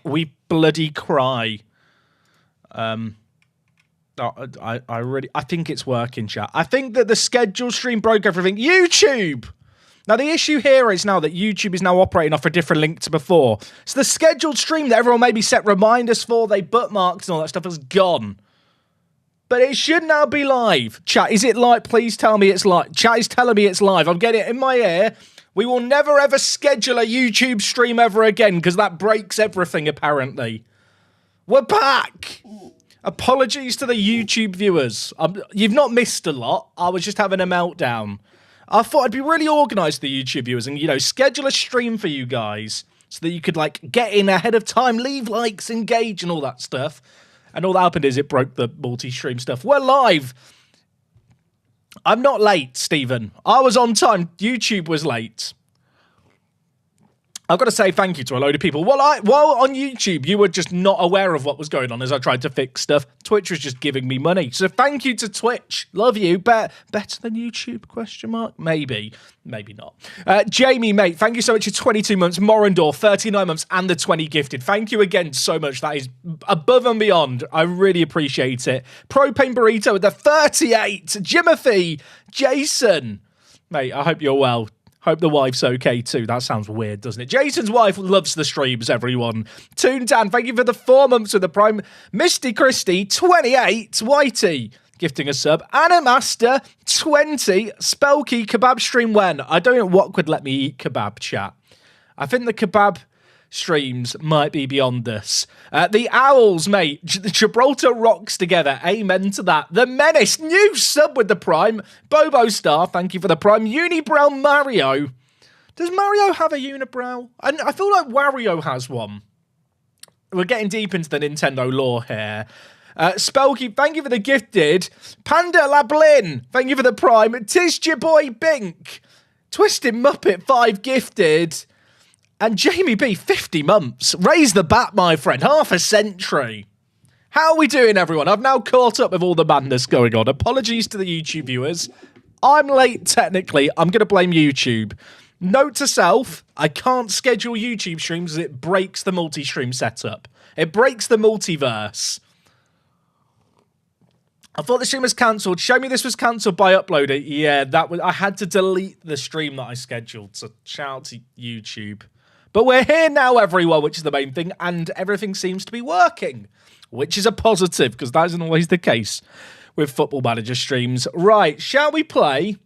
we bloody cry. I think it's working, chat. I think that the scheduled stream broke everything. YouTube! Now, the issue here is now that YouTube is now operating off a different link to before. So the scheduled stream that everyone maybe set reminders for, they bookmarked and all that stuff is gone. But it should now be live. Chat, is it live? Please tell me it's live. Chat is telling me it's live. I'm getting it in my ear. We will never ever schedule a YouTube stream ever again because that breaks everything, apparently. We're back! Apologies to the YouTube viewers. You've not missed a lot. I was just having a meltdown. I thought I'd be really organised, the YouTube viewers, and, you know, schedule a stream for you guys so that you could, like, get in ahead of time, leave likes, engage, and all that stuff. And all that happened is it broke the multi-stream stuff. We're live. I'm not late, Stephen. I was on time. YouTube was late. I've got to say thank you to a load of people. While on YouTube, you were just not aware of what was going on as I tried to fix stuff. Twitch was just giving me money. So thank you to Twitch. Love you. Better than YouTube, question mark? Maybe. Maybe not. Jamie, mate, thank you so much for 22 months. Morindor, 39 months, and the 20 gifted. Thank you again so much. That is above and beyond. I really appreciate it. Propane Burrito with the 38. Jimothy, Jason. Mate, I hope you're well. Hope the wife's okay too. That sounds weird, doesn't it? Jason's wife loves the streams, everyone. Toontan, thank you for the 4 months with the Prime. Misty Christie, 28. Whitey, gifting a sub. Animaster, 20. Spelky, kebab stream when? I don't know what could let me eat kebab, chat. I think the kebab streams might be beyond this. The Owls, mate. Gibraltar rocks together. Amen to that. The Menace, new sub with the Prime. Bobo Star, thank you for the Prime. Unibrow Mario. Does Mario have a unibrow? I feel like Wario has one. We're getting deep into the Nintendo lore here. Spelky, thank you for the gifted. Panda Lablin, thank you for the Prime. Tis your boy Bink. Twisted Muppet, 5 gifted. And Jamie B, 50 months. Raise the bat, my friend. Half a century. How are we doing, everyone? I've now caught up with all the madness going on. Apologies to the YouTube viewers. I'm late, technically. I'm going to blame YouTube. Note to self, I can't schedule YouTube streams as it breaks the multi-stream setup. It breaks the multiverse. I thought the stream was cancelled. Show me this was cancelled by uploader. Yeah, I had to delete the stream that I scheduled. So shout out to YouTube. But we're here now, everyone, which is the main thing, and everything seems to be working, which is a positive, because that isn't always the case with Football Manager streams. Right, shall we play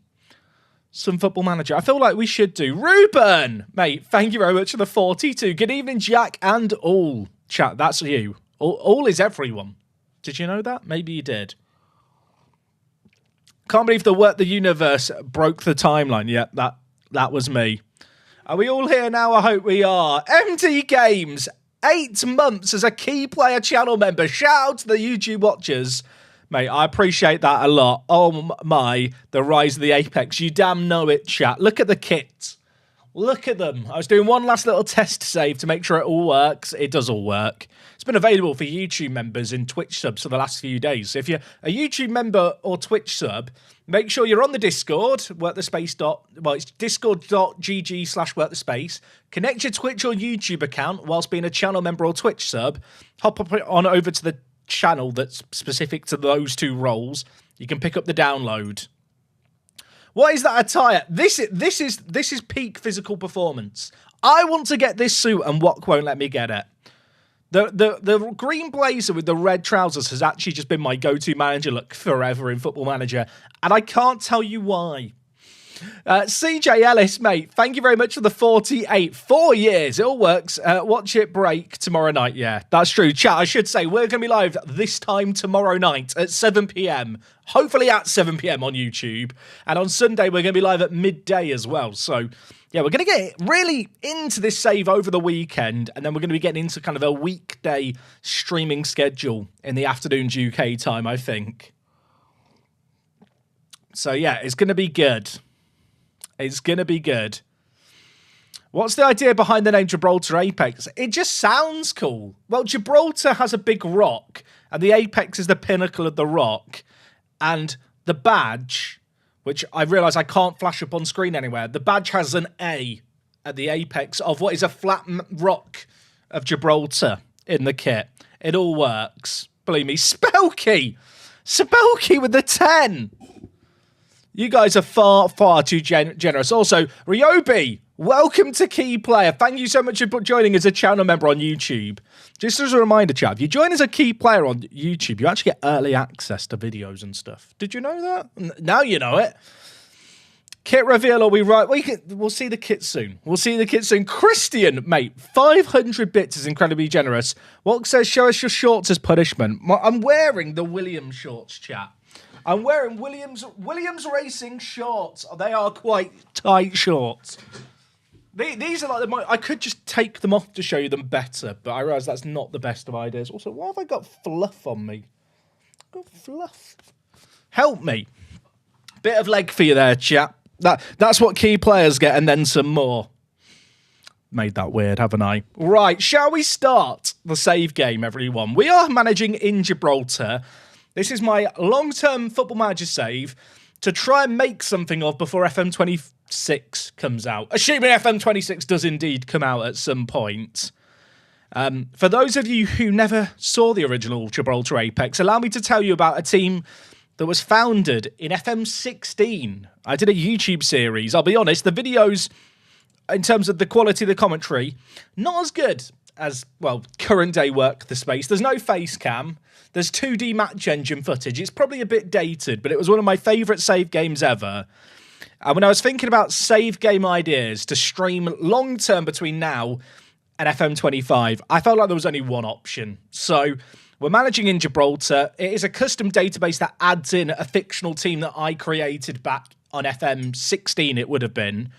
some Football Manager? I feel like we should do. Ruben! Mate, thank you very much for the 42. Good evening, Jack and all. Chat, that's you. All is everyone. Did you know that? Maybe you did. Can't believe the universe broke the timeline. Yep, that was me. Are we all here now? I hope we are. MD Games, 8 months as a key player channel member. Shout out to the YouTube watchers. Mate, I appreciate that a lot. Oh my, the rise of the Apex. You damn know it, chat. Look at the kit. Look at them. I was doing one last little test save to make sure it all works. It does all work. It's been available for YouTube members and Twitch subs for the last few days. So if you're a YouTube member or Twitch sub, make sure you're on the Discord, it's discord.gg/workthespace. Connect your Twitch or YouTube account whilst being a channel member or Twitch sub. Hop on over to the channel that's specific to those 2 roles. You can pick up the download. What is that attire? This is peak physical performance. I want to get this suit and Wok won't let me get it. The green blazer with the red trousers has actually just been my go-to manager look forever in Football Manager, and I can't tell you why. CJ Ellis, mate, thank you very much for the 48. 4 years, it all works. Watch it break tomorrow night. Yeah, that's true. Chat, I should say, we're going to be live this time tomorrow night at 7 p.m. Hopefully at 7 p.m. on YouTube. And on Sunday, we're going to be live at midday as well. So, yeah, we're going to get really into this save over the weekend. And then we're going to be getting into kind of a weekday streaming schedule in the afternoons UK time, I think. So, yeah, it's going to be good. It's going to be good. What's the idea behind the name Gibraltar Apex? It just sounds cool. Well, Gibraltar has a big rock, and the Apex is the pinnacle of the rock. And the badge, which I realise I can't flash up on screen anywhere, the badge has an A at the apex of what is a flat rock of Gibraltar. in the kit. It all works. Believe me. Spelky! Spelky with the 10! You guys are far, far too generous. Also, Ryobi, welcome to Key Player. Thank you so much for joining as a channel member on YouTube. Just as a reminder, chat, if you join as a Key Player on YouTube, you actually get early access to videos and stuff. Did you know that? Now you know it. Kit reveal, are we right? We'll see the kit soon. We'll see the kit soon. Christian, mate, 500 bits is incredibly generous. What says, show us your shorts as punishment? I'm wearing the Williams shorts, chat. I'm wearing Williams Racing shorts. They are quite tight shorts. These are like I could just take them off to show you them better, but I realise that's not the best of ideas. Also, why have I got fluff on me? I've got fluff. Help me. Bit of leg for you there, chap. That's what key players get, and then some more. Made that weird, haven't I? Right, shall we start the save game, everyone? We are managing in Gibraltar. This is my long-term Football Manager save to try and make something of before FM26 comes out. Assuming FM26 does indeed come out at some point. For those of you who never saw the original Gibraltar Apex, allow me to tell you about a team that was founded in FM16. I did a YouTube series. I'll be honest, the videos, in terms of the quality of the commentary, not as good as, well, current day work the space. There's no face cam. There's 2D match engine footage. It's probably a bit dated, but it was one of my favourite save games ever. And when I was thinking about save game ideas to stream long-term between now and FM25, I felt like there was only one option. So we're managing in Gibraltar. It is a custom database that adds in a fictional team that I created back on FM16, it would have been.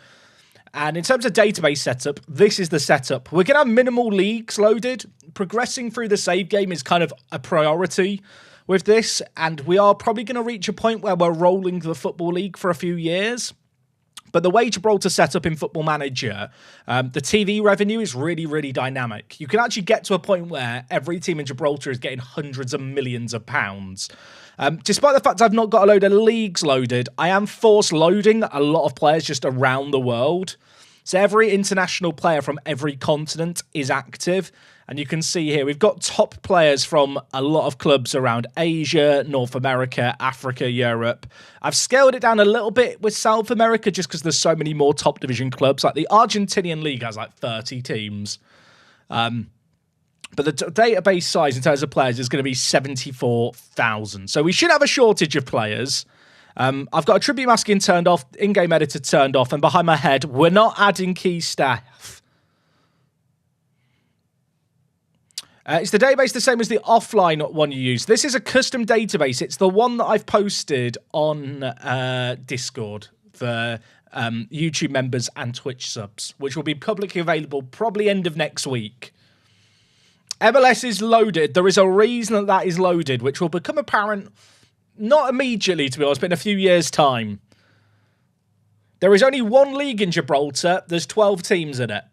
And in terms of database setup, this is the setup. We're going to have minimal leagues loaded. Progressing through the save game is kind of a priority with this. And we are probably going to reach a point where we're rolling the Football League for a few years. But the way Gibraltar's set up in Football Manager, the TV revenue is really, really dynamic. You can actually get to a point where every team in Gibraltar is getting hundreds of millions of pounds. Despite the fact I've not got a load of leagues loaded, I am force loading a lot of players just around the world. So every international player from every continent is active. And you can see here, we've got top players from a lot of clubs around Asia, North America, Africa, Europe. I've scaled it down a little bit with South America just because there's so many more top division clubs. Like the Argentinian league has like 30 teams. But the database size in terms of players is going to be 74,000. So we should have a shortage of players. I've got a tribute masking turned off, in-game editor turned off, and behind my head, we're not adding key staff. Is the database the same as the offline one you use? This is a custom database. It's the one that I've posted on Discord for YouTube members and Twitch subs, which will be publicly available probably end of next week. MLS is loaded. There is a reason that is loaded, which will become apparent not immediately, to be honest, but in a few years' time. There is only one league in Gibraltar. There's 12 teams in it.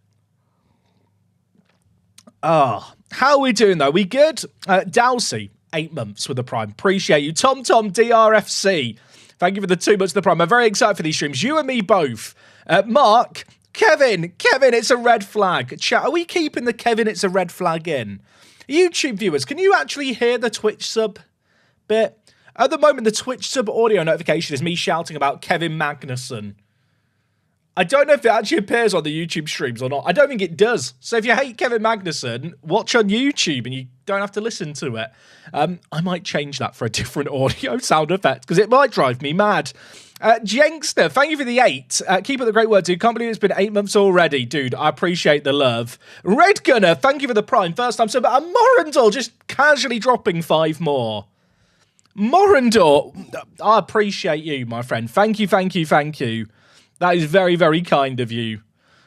How are we doing, though? We good? Dowsey, 8 months with the Prime. Appreciate you. Tom DRFC, thank you for the 2 months with the Prime. I'm very excited for these streams. You and me both. Mark, Kevin, it's a red flag. Chat, are we keeping the Kevin, it's a red flag in? YouTube viewers, can you actually hear the Twitch sub bit? At the moment, the Twitch sub audio notification is me shouting about Kevin Magnussen. I don't know if it actually appears on the YouTube streams or not. I don't think it does. So if you hate Kevin Magnussen, watch on YouTube and you don't have to listen to it. I might change that for a different audio sound effect because it might drive me mad. Jenkster, thank you for the 8. Keep up the great work, dude. Can't believe it's been 8 months already, dude. I appreciate the love. Red Gunner, thank you for the Prime. First time sub. And Morandor just casually dropping 5 more. Morandor, I appreciate you, my friend. Thank you. That is very, very kind of you.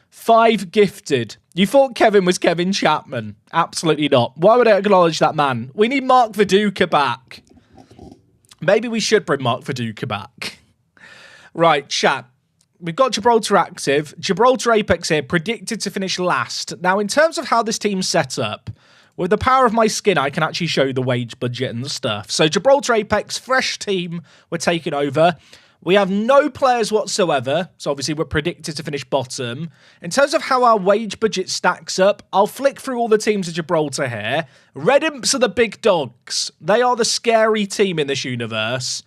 5 gifted. You thought Kevin was Kevin Chapman. Absolutely not. Why would I acknowledge that man? We need Mark Viduka back. Maybe we should bring Mark Viduka back. Right, chat. We've got Gibraltar active. Gibraltar Apex here, predicted to finish last. Now, in terms of how this team's set up, with the power of my skin, I can actually show you the wage budget and the stuff. So Gibraltar Apex, fresh team, we're taking over. We have no players whatsoever, so obviously we're predicted to finish bottom. In terms of how our wage budget stacks up, I'll flick through all the teams of Gibraltar here. Red Imps are the big dogs. They are the scary team in this universe.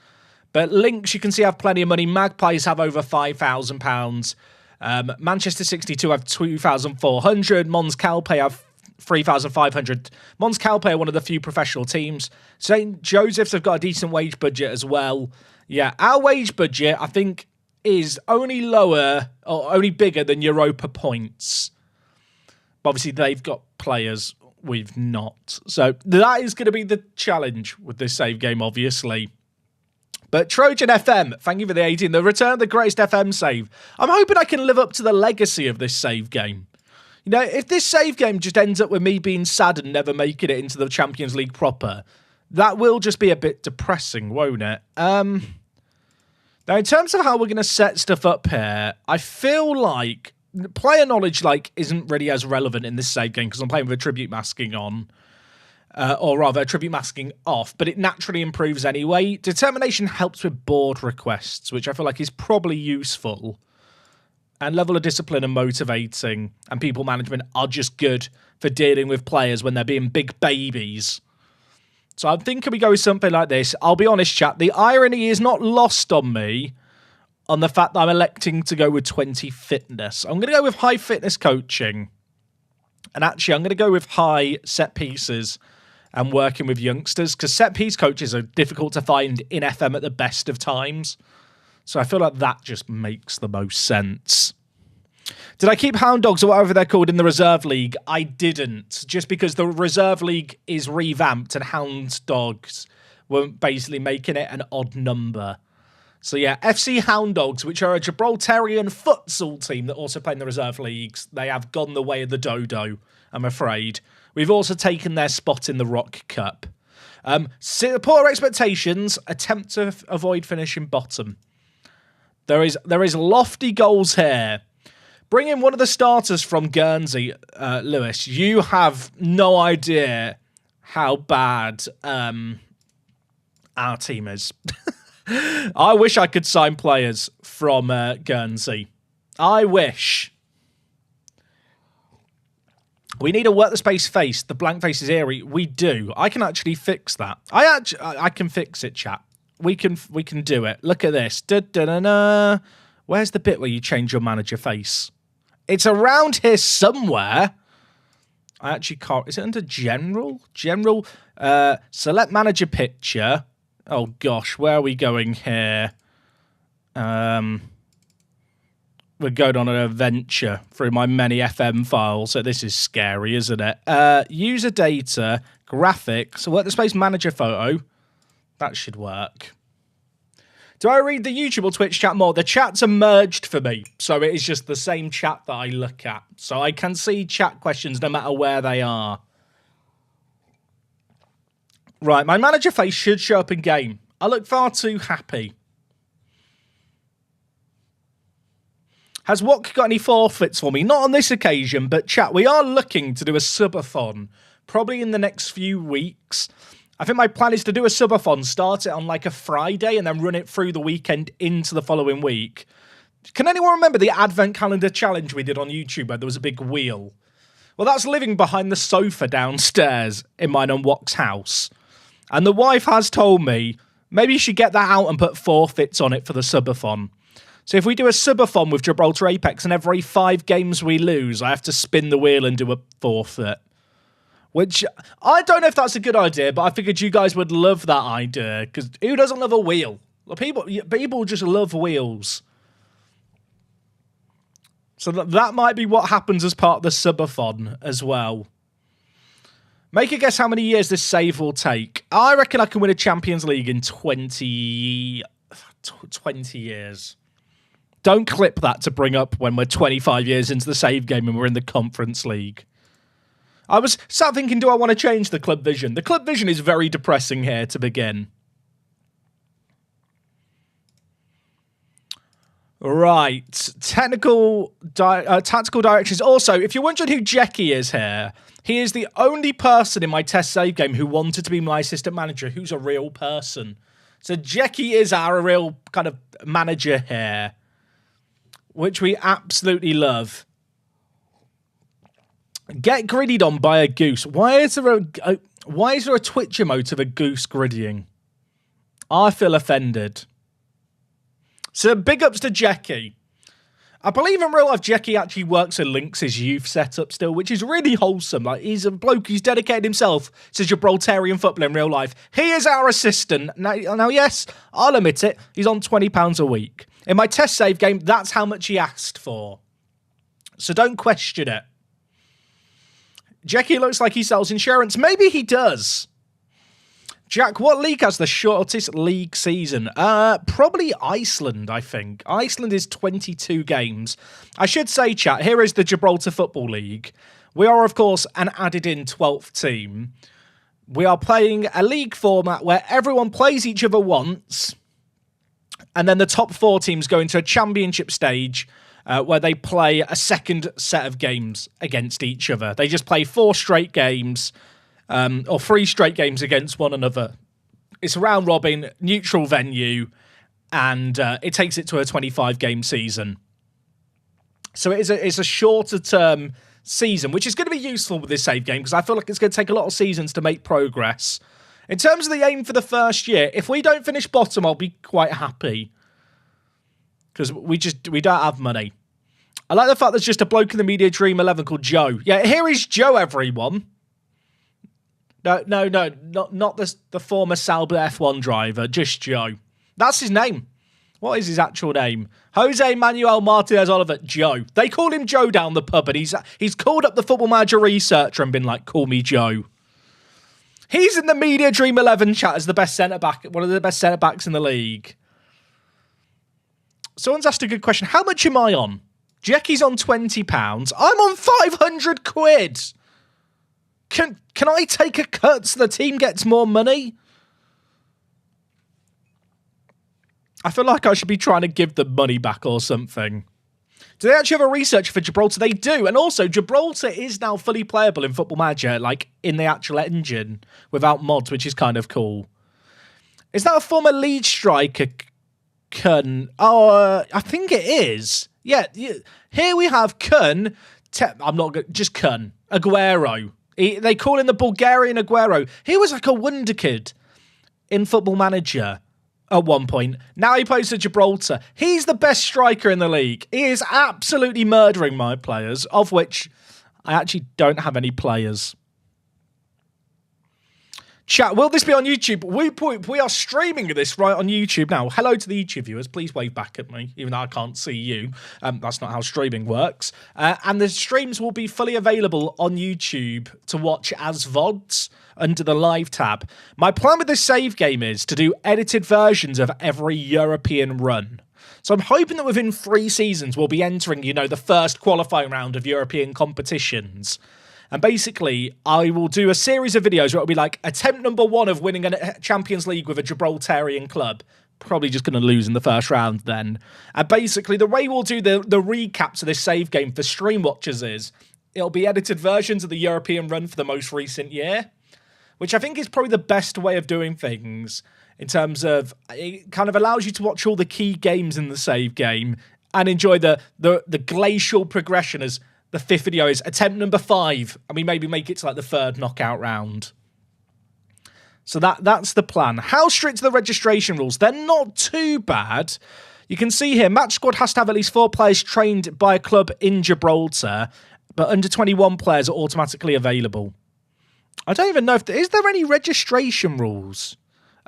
But Lynx, you can see, have plenty of money. Magpies have over £5,000. Manchester 62 have 2,400. Mons Calpe have 3,500. Mons Calpe are one of the few professional teams. St. Joseph's have got a decent wage budget as well. Yeah, our wage budget, I think, is only lower or only bigger than Europa points. But obviously, they've got players we've not. So that is going to be the challenge with this save game, obviously. But Trojan FM, thank you for the 18. The return of the greatest FM save. I'm hoping I can live up to the legacy of this save game. You know, if this save game just ends up with me being sad and never making it into the Champions League proper, that will just be a bit depressing, won't it? Now, in terms of how we're going to set stuff up here, I feel like player knowledge isn't really as relevant in this save game because I'm playing with attribute masking on. Or rather, attribute masking off, but it naturally improves anyway. Determination helps with board requests, which I feel like is probably useful. And level of discipline and motivating and people management are just good for dealing with players when they're being big babies. So I'm thinking we go with something like this. I'll be honest, chat, the irony is not lost on me on the fact that I'm electing to go with 20 fitness. I'm going to go with high fitness coaching. And actually, I'm going to go with high set pieces and working with youngsters, because set piece coaches are difficult to find in FM at the best of times. So I feel like that just makes the most sense. Did I keep Hound Dogs or whatever they're called in the Reserve League? I didn't, just because the Reserve League is revamped and Hound Dogs were basically making it an odd number. So yeah, FC Hound Dogs, which are a Gibraltarian futsal team that also play in the Reserve Leagues, they have gone the way of the dodo, I'm afraid. We've also taken their spot in the Rock Cup. Support our expectations, attempt to avoid finishing bottom. There is lofty goals here. Bring in one of the starters from Guernsey, Lewis. You have no idea how bad our team is. I wish I could sign players from Guernsey. I wish. We need a work the space face. The blank face is eerie. We do. I can actually fix that. I can fix it, chat. We can do it. Look at this. Da-da-da-da. Where's the bit where you change your manager face? It's around here somewhere. I actually can't. Is it under general? General. Select manager picture. Oh gosh, where are we going here? We're going on an adventure through my many FM files, so this is scary, isn't it? User data, graphics, work the space manager photo. That should work. Do I read the YouTube or Twitch chat more? The chats are merged for me, so it is just the same chat that I look at. So I can see chat questions no matter where they are. Right, my manager face should show up in game. I look far too happy. Has Wok got any forfeits for me? Not on this occasion, but chat, we are looking to do a subathon, probably in the next few weeks. I think my plan is to do a subathon, start it on like a Friday, and then run it through the weekend into the following week. Can anyone remember the advent calendar challenge we did on YouTube where there was a big wheel? Well, that's living behind the sofa downstairs in mine and Wok's house. And the wife has told me, maybe you should get that out and put forfeits on it for the subathon. So if we do a subathon with Gibraltar Apex and every 5 games we lose, I have to spin the wheel and do a forfeit. Which, I don't know if that's a good idea, but I figured you guys would love that idea. Because who doesn't love a wheel? People just love wheels. So that might be what happens as part of the subathon as well. Make a guess how many years this save will take. I reckon I can win a Champions League in 20 years. Don't clip that to bring up when we're 25 years into the save game and we're in the Conference League. I was sat thinking, do I want to change the club vision? The club vision is very depressing here to begin. Right. Tactical directions. Also, if you're wondering who Jackie is here, he is the only person in my test save game who wanted to be my assistant manager who's a real person. So Jackie is our real kind of manager here, which we absolutely love. Get griddied on by a goose. Why is there a Twitch emote of a goose griddying? I feel offended. So big ups to Jackie. I believe in real life, Jackie actually works and links his youth setup still, which is really wholesome. Like, he's a bloke who's dedicated himself to Gibraltarian football in real life. He is our assistant. Now, yes, I'll admit it, he's on £20 a week. In my test save game, that's how much he asked for. So don't question it. Jackie looks like he sells insurance. Maybe he does. Jack, what league has the shortest league season? Probably Iceland, I think. Iceland is 22 games. I should say, chat, here is the Gibraltar Football League. We are, of course, an added-in 12th team. We are playing a league format where everyone plays each other once, and then the top 4 teams go into a championship stage where they play a second set of games against each other. They just play 4 straight games, or 3 straight games against one another. It's a round robin, neutral venue, and it takes it to a 25-game season. So it's a shorter term season, which is going to be useful with this save game, because I feel like it's going to take a lot of seasons to make progress. In terms of the aim for the first year, if we don't finish bottom, I'll be quite happy, because we don't have money. I like the fact there's just a bloke in the Media Dream 11 called Joe. Yeah, here is Joe, everyone. No, not the former Sauber F1 driver, just Joe. That's his name. What is his actual name? Jose Manuel Martinez Oliver, Joe. They call him Joe down the pub, and he's called up the Football Manager researcher and been like, call me Joe. He's in the Media Dream 11 chat as the best centre-back, one of the best centre-backs in the league. Someone's asked a good question. How much am I on? Jackie's on £20. I'm on 500 quid. Can I take a cut so the team gets more money? I feel like I should be trying to give them money back or something. Do they actually have a researcher for Gibraltar? They do. And also, Gibraltar is now fully playable in Football Manager, like in the actual engine, without mods, which is kind of cool. Is that a former lead striker, Kun? Oh, I think it is. Yeah. Here we have Kun. Just Kun. Aguero. They call him the Bulgarian Aguero. He was like a wonder kid in Football Manager at one point. Now he plays for Gibraltar. He's the best striker in the league. He is absolutely murdering my players, of which I actually don't have any players. Chat, will this be on YouTube? We are streaming this right on YouTube now. Hello to the YouTube viewers. Please wave back at me, even though I can't see you. That's not how streaming works. And the streams will be fully available on YouTube to watch as VODs under the live tab. My plan with this save game is to do edited versions of every European run. So I'm hoping that within 3 seasons we'll be entering, the first qualifying round of European competitions. And basically, I will do a series of videos where it'll be like attempt number 1 of winning a Champions League with a Gibraltarian club. Probably just going to lose in the first round then. And basically, the way we'll do the recaps of this save game for stream watchers is it'll be edited versions of the European run for the most recent year, which I think is probably the best way of doing things in terms of it kind of allows you to watch all the key games in the save game and enjoy the glacial progression as the 5th video is attempt number 5, and we maybe make it to like the 3rd knockout round. So that's the plan. How strict are the registration rules? They're not too bad. You can see here, Match Squad has to have at least 4 players trained by a club in Gibraltar, but under 21 players are automatically available. I don't even know is there any registration rules?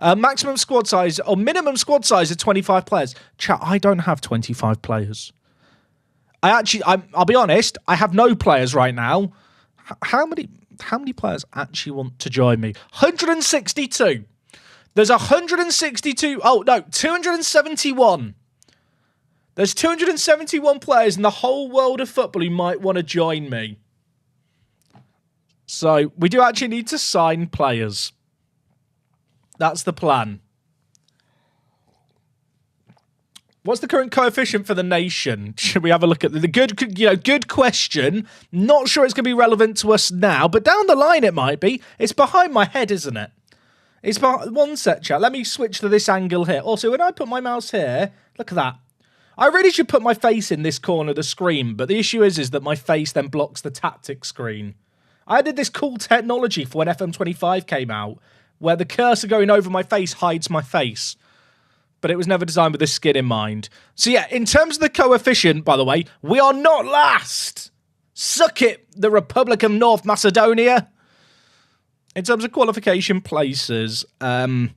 Maximum squad size or minimum squad size is 25 players. Chat, I don't have 25 players. I'll be honest, I have no players right now. How many players actually want to join me? 162. There's 162. Oh, no, 271. There's 271 players in the whole world of football who might want to join me. So we do actually need to sign players. That's the plan. What's the current coefficient for the nation? Should we have a look at the good question. Not sure it's going to be relevant to us now, but down the line it might be. It's behind my head, isn't it? It's one set, chat. Let me switch to this angle here. Also, when I put my mouse here, look at that. I really should put my face in this corner of the screen, but the issue is that my face then blocks the tactic screen. I did this cool technology for when FM25 came out, where the cursor going over my face hides my face. But it was never designed with this skin in mind. So yeah, in terms of the coefficient, by the way, we are not last. Suck it, the Republic of North Macedonia. In terms of qualification places, 3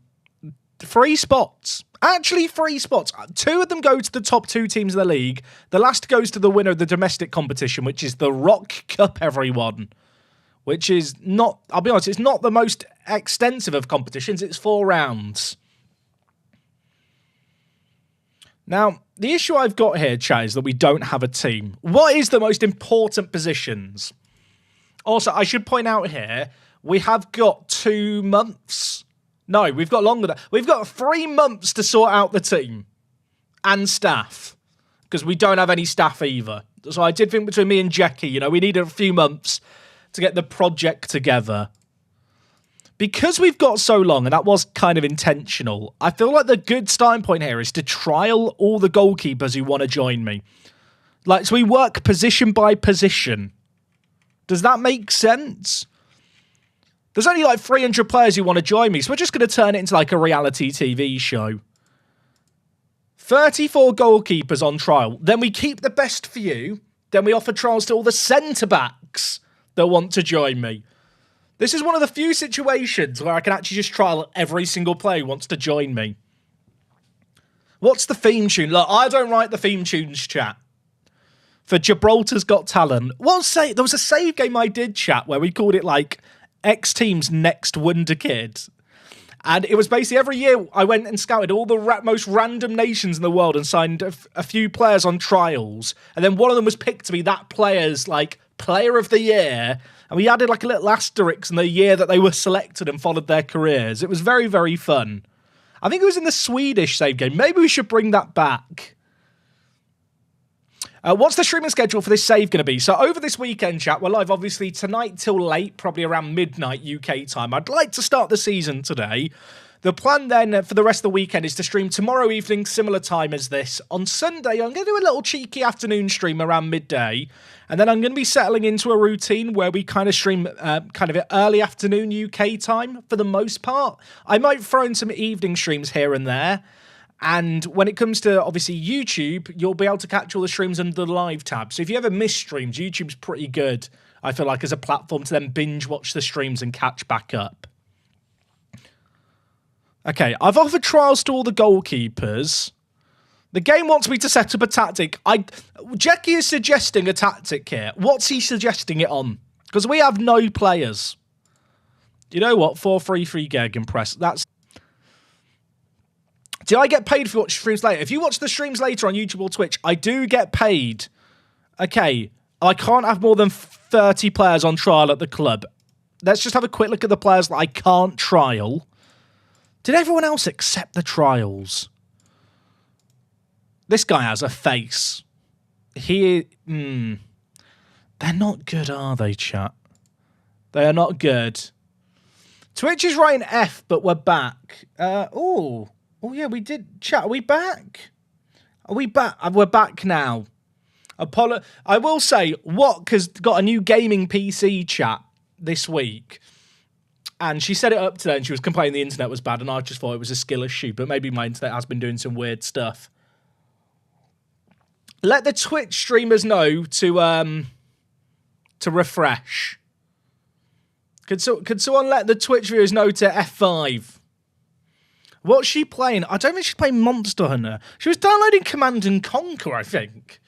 spots. Actually, 3 spots. 2 of them go to the top 2 teams of the league. The last goes to the winner of the domestic competition, which is the Rock Cup, everyone. Which is not, I'll be honest, it's not the most extensive of competitions. It's 4 rounds. Now, the issue I've got here, chat, is that we don't have a team. What is the most important positions? Also, I should point out here, we have got 2 months. No, we've got longer than that. We've got 3 months to sort out the team and staff, because we don't have any staff either. So I did think between me and Jackie, we needed a few months to get the project together. Because we've got so long, and that was kind of intentional, I feel like the good starting point here is to trial all the goalkeepers who want to join me. So we work position by position. Does that make sense? There's only 300 players who want to join me, so we're just going to turn it into a reality TV show. 34 goalkeepers on trial. Then we keep the best few. Then we offer trials to all the centre-backs that want to join me. This is one of the few situations where I can actually just trial every single player who wants to join me. What's the theme tune? Look, I don't write the theme tunes, chat. For Gibraltar's Got Talent. There was a save game I did, chat, where we called it X Team's Next Wonder Kid. And it was basically every year I went and scouted all the most random nations in the world and signed a few players on trials. And then one of them was picked to be that player's player of the year. And we added a little asterisk in the year that they were selected and followed their careers. It was very, very fun. I think it was in the Swedish save game. Maybe we should bring that back. What's the streaming schedule for this save going to be? So over this weekend, chat, we're live obviously tonight till late, probably around midnight UK time. I'd like to start the season today. The plan then for the rest of the weekend is to stream tomorrow evening, similar time as this. On Sunday, I'm going to do a little cheeky afternoon stream around midday. And then I'm going to be settling into a routine where we kind of stream early afternoon UK time for the most part. I might throw in some evening streams here and there. And when it comes to, obviously, YouTube, you'll be able to catch all the streams under the live tab. So if you ever miss streams, YouTube's pretty good, I feel like, as a platform to then binge watch the streams and catch back up. Okay, I've offered trials to all the goalkeepers. The game wants me to set up a tactic. Jackie is suggesting a tactic here. What's he suggesting it on? Because we have no players. You know what? 4-3-3 Gegenpress. That's... Do I get paid if you watch streams later? If you watch the streams later on YouTube or Twitch, I do get paid. Okay, I can't have more than 30 players on trial at the club. Let's just have a quick look at the players that I can't trial. Did everyone else accept the trials? This guy has a face. They're not good, are they, chat? They are not good. Twitch is writing F, but we're back. Oh yeah, we did. Chat, are we back? Are we back? We're back now. I will say, Wok has got a new gaming PC, chat, this week. And she set it up today and she was complaining the internet was bad, and I just thought it was a skill issue, but maybe my internet has been doing some weird stuff. Let the Twitch streamers know to refresh. Could someone let the Twitch viewers know to F5? What's she playing? I don't think she's playing Monster Hunter. She was downloading Command and Conquer, I think.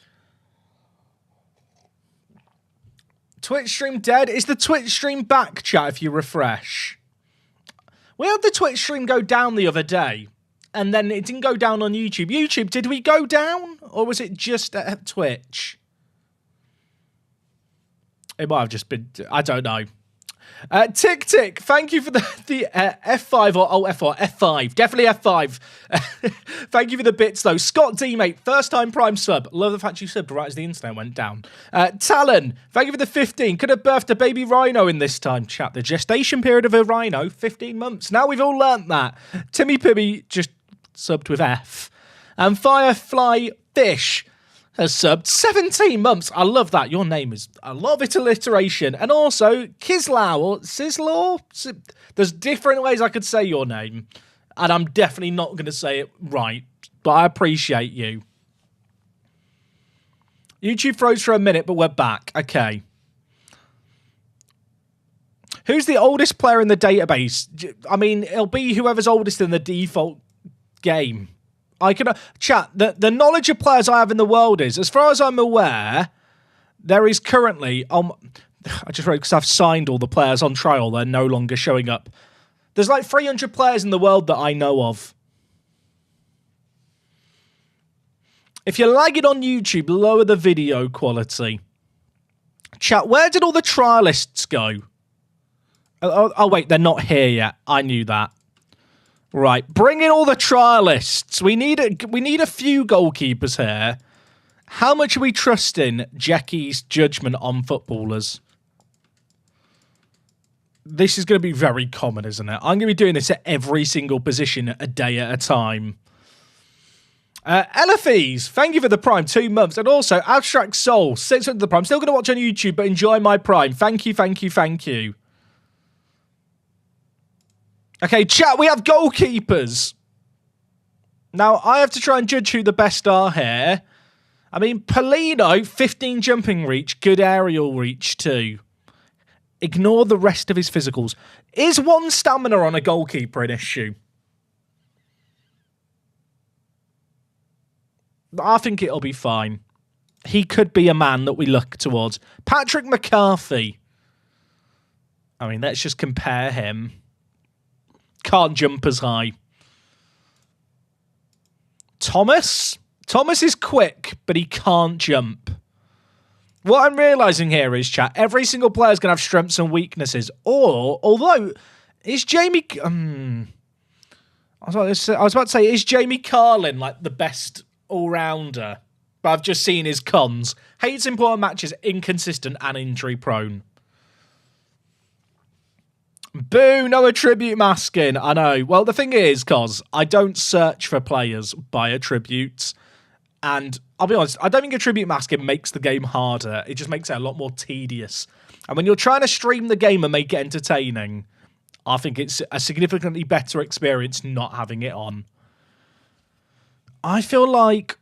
Twitch stream dead? Is the Twitch stream back, chat, if you refresh? We had the Twitch stream go down the other day, and then it didn't go down on YouTube. YouTube, did we go down? Or was it just at Twitch? It might have just been... I don't know. Tick Tick, thank you for the F5 or F4, F5, definitely F5. Thank you for the bits though. Scott D, mate, first time Prime sub. Love the fact you subbed right as the internet went down. Talon, thank you for the 15. Could have birthed a baby rhino in this time. Chat, the gestation period of a rhino, 15 months. Now we've all learnt that. Timmy Pibby just subbed with F. And Firefly Fish has subbed 17 months. I love that. Your name is a lot of it alliteration. And also, Kislau or Sislaw? There's different ways I could say your name. And I'm definitely not going to say it right. But I appreciate you. YouTube froze for a minute, but we're back. Okay. Who's the oldest player in the database? I mean, it'll be whoever's oldest in the default game. I can chat. The knowledge of players I have in the world is, as far as I'm aware, there is currently I just wrote because I've signed all the players on trial. They're no longer showing up. There's like 300 players in the world that I know of. If you're lagging on YouTube, lower the video quality. Chat. Where did all the trialists go? Oh wait, they're not here yet. I knew that. Right, bring in all the trialists. We need a few goalkeepers here. How much are we trusting Jackie's judgment on footballers? This is going to be very common, isn't it? I'm going to be doing this at every single position a day at a time. Elifes, thank you for the Prime, 2 months. And also, Abstract Soul, 600 the Prime. Still going to watch on YouTube, but enjoy my Prime. Thank you, thank you, thank you. Okay, chat, we have goalkeepers. Now, I have to try and judge who the best are here. I mean, Polino, 15 jumping reach, good aerial reach too. Ignore the rest of his physicals. Is 1 stamina on a goalkeeper an issue? I think it'll be fine. He could be a man that we look towards. Patrick McCarthy. I mean, let's just compare him. Can't jump as high. Thomas? Thomas is quick, but he can't jump. What I'm realising here is, chat, every single player is going to have strengths and weaknesses. Or, although, is Jamie... I was about to say, is Jamie Carlin like the best all-rounder? But I've just seen his cons. Hates important matches, inconsistent and injury-prone. Boo, no attribute masking. I know. Well, the thing is, cos I don't search for players by attributes. And I'll be honest, I don't think attribute masking makes the game harder. It just makes it a lot more tedious. And when you're trying to stream the game and make it entertaining, I think it's a significantly better experience not having it on. I feel like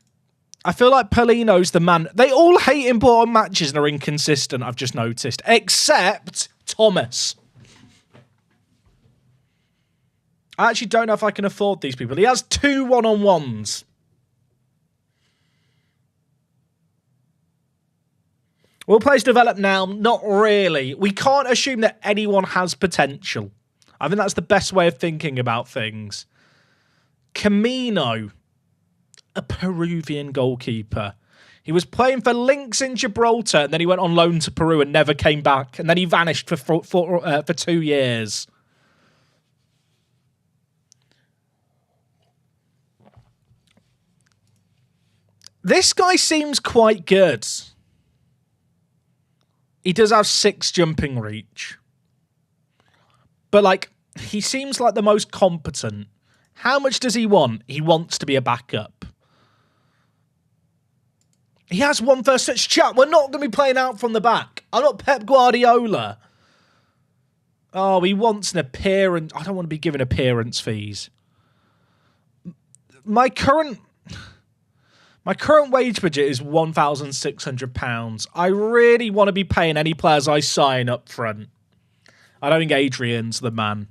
Polino's the man. They all hate important matches and are inconsistent, I've just noticed. Except Thomas. I actually don't know if I can afford these people. He has 2 one-on-ones. Will players develop now? Not really. We can't assume that anyone has potential. I think that's the best way of thinking about things. Camino, a Peruvian goalkeeper. He was playing for Lynx in Gibraltar, and then he went on loan to Peru and never came back. And then he vanished for 2 years. This guy seems quite good. He does have 6 jumping reach. But, like, he seems like the most competent. How much does he want? He wants to be a backup. He has 1 first touch. Chat, we're not going to be playing out from the back. I'm not Pep Guardiola. Oh, he wants an appearance. I don't want to be given appearance fees. My current wage budget is £1,600. I really want to be paying any players I sign up front. I don't think Adrian's the man.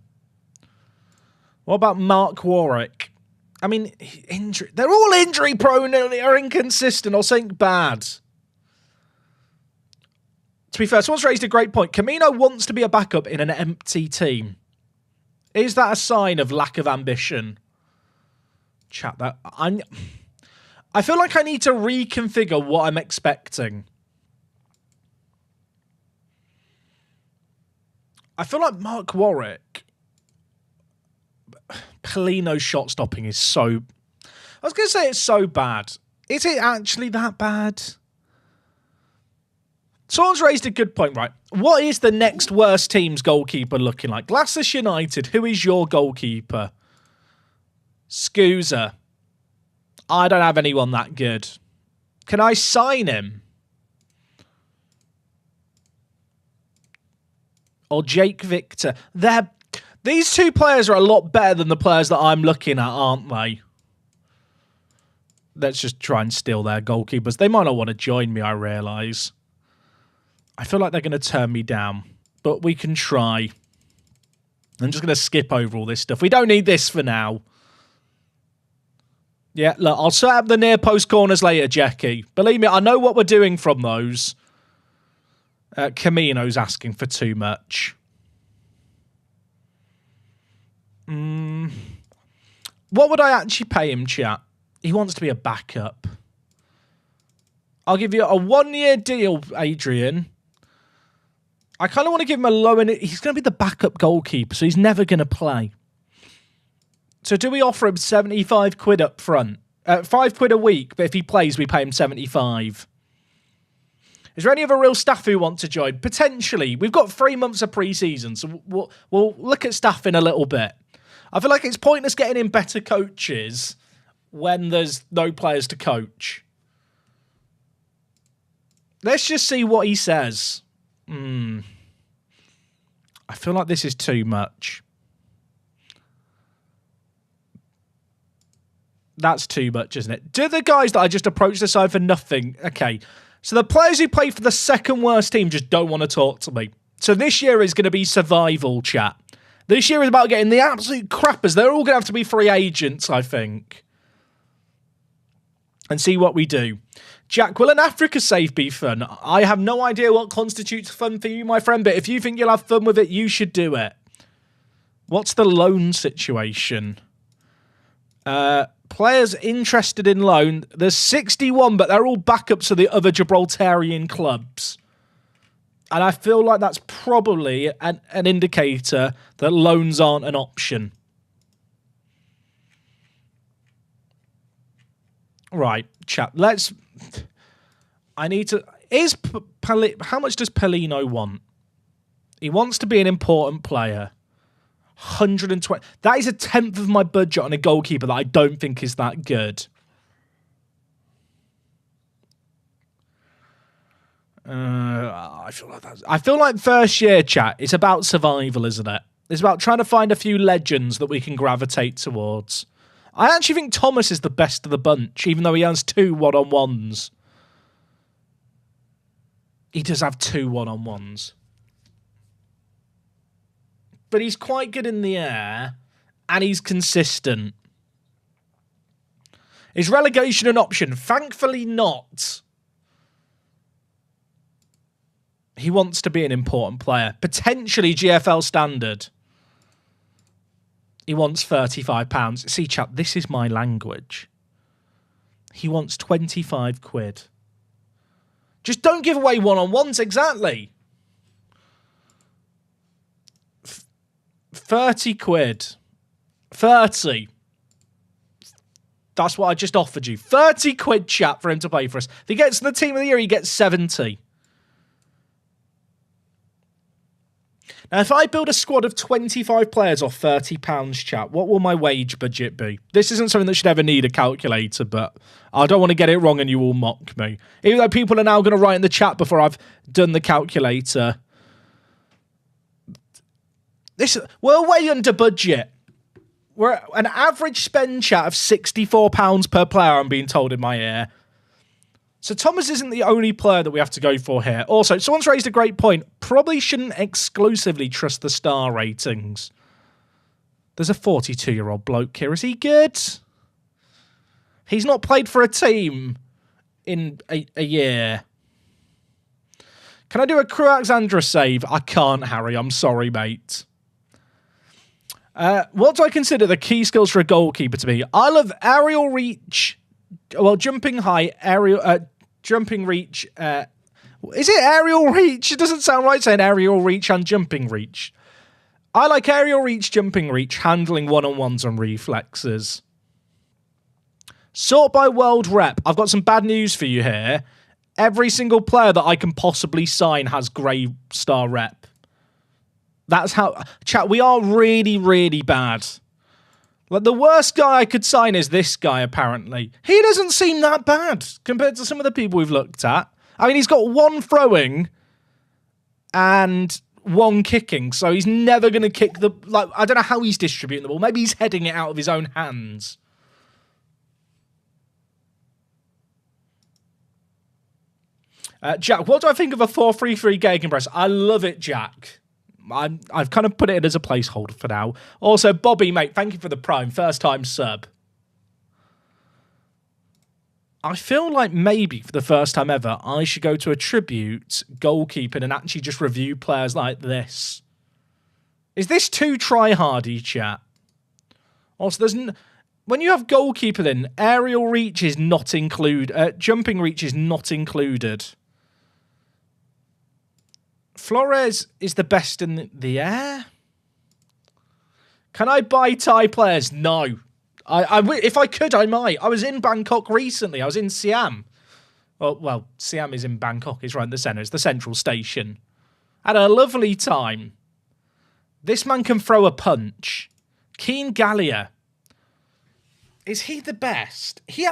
What about Mark Warwick? I mean, injury. They're all injury prone or inconsistent or something bad. To be fair, someone's raised a great point. Camino wants to be a backup in an empty team. Is that a sign of lack of ambition? Chat that. I feel like I need to reconfigure what I'm expecting. I feel like Mark Warwick, Polino's shot stopping is so... I was going to say it's so bad. Is it actually that bad? Someone's raised a good point, right? What is the next worst team's goalkeeper looking like? Glasgow United, who is your goalkeeper? Scoozer. I don't have anyone that good. Can I sign him? Or Jake Victor? These two players are a lot better than the players that I'm looking at, aren't they? Let's just try and steal their goalkeepers. They might not want to join me, I realise. I feel like they're going to turn me down, but we can try. I'm just going to skip over all this stuff. We don't need this for now. Yeah, look, I'll set up the near post corners later, Jackie. Believe me, I know what we're doing from those. Camino's asking for too much. What would I actually pay him, chat? He wants to be a backup. I'll give you a 1-year deal, Adrian. I kind of want to give him a low... He's going to be the backup goalkeeper, so he's never going to play. So do we offer him 75 quid up front? 5 quid a week, but if he plays, we pay him 75. Is there any other real staff who want to join? Potentially. We've got 3 months of pre-season, so we'll look at staff in a little bit. I feel like it's pointless getting in better coaches when there's no players to coach. Let's just see what he says. I feel like this is too much. That's too much, isn't it? Do the guys that I just approached decide for nothing? Okay. So the players who play for the second worst team just don't want to talk to me. So this year is going to be survival, chat. This year is about getting the absolute crappers. They're all going to have to be free agents, I think. And see what we do. Jack, will an Africa save be fun? I have no idea what constitutes fun for you, my friend, but if you think you'll have fun with it, you should do it. What's the loan situation? Players interested in loan. There's 61, but they're all backups to the other Gibraltarian clubs. And I feel like that's probably an indicator that loans aren't an option. Right, chat. I need to... How much does Polino want? He wants to be an important player. 120. That is a tenth of my budget on a goalkeeper that I don't think is that good. I feel like first year, chat, it's about survival, isn't it? It's about trying to find a few legends that we can gravitate towards. I actually think Thomas is the best of the bunch, even though he has 2 one-on-ones. He does have 2 one-on-ones. But he's quite good in the air, and he's consistent. Is relegation an option? Thankfully not. He wants to be an important player. Potentially GFL standard. He wants £35. See, chap, this is my language. He wants 25 quid. Just don't give away one-on-ones, exactly. 30 quid. 30. That's what I just offered you. 30 quid, chat, for him to play for us. If he gets to the team of the year, he gets 70. Now, if I build a squad of 25 players off £30, chat, what will my wage budget be? This isn't something that should ever need a calculator, but I don't want to get it wrong and you all mock me. Even though people are now going to write in the chat before I've done the calculator. We're way under budget. We're an average spend, chat, of £64 per player, I'm being told in my ear. So Thomas isn't the only player that we have to go for here. Also, someone's raised a great point. Probably shouldn't exclusively trust the star ratings. There's a 42-year-old bloke here. Is he good? He's not played for a team in a year. Can I do a Crew Alexandra save? I can't, Harry. I'm sorry, mate. What do I consider the key skills for a goalkeeper to be? I love aerial reach... Well, jumping high, jumping reach. Is it aerial reach? It doesn't sound right saying aerial reach and jumping reach. I like aerial reach, jumping reach, handling one-on-ones and reflexes. Sort by world rep. I've got some bad news for you here. Every single player that I can possibly sign has grey star rep. That's how... Chat, we are really, really bad. Like, the worst guy I could sign is this guy, apparently. He doesn't seem that bad compared to some of the people we've looked at. I mean, he's got 1 throwing and 1 kicking, so he's never going to kick the... Like, I don't know how he's distributing the ball. Maybe he's heading it out of his own hands. Jack, what do I think of a 4-3-3 gegenpress? I love it, Jack. I've kind of put it in as a placeholder for now. Also, Bobby, mate, thank you for the Prime. First time sub. I feel like maybe for the first time ever, I should go to a tribute goalkeeping and actually just review players like this. Is this too try-hardy, chat? Also, when you have goalkeeper in, aerial reach is not included. Jumping reach is not included. Flores is the best in the air. Can I buy Thai players? No. If I could, I might. I was in Bangkok recently. I was in Siam. Well, Siam is in Bangkok. It's right in the centre. It's the central station. Had a lovely time. This man can throw a punch. Keen Gallia. Is he the best? He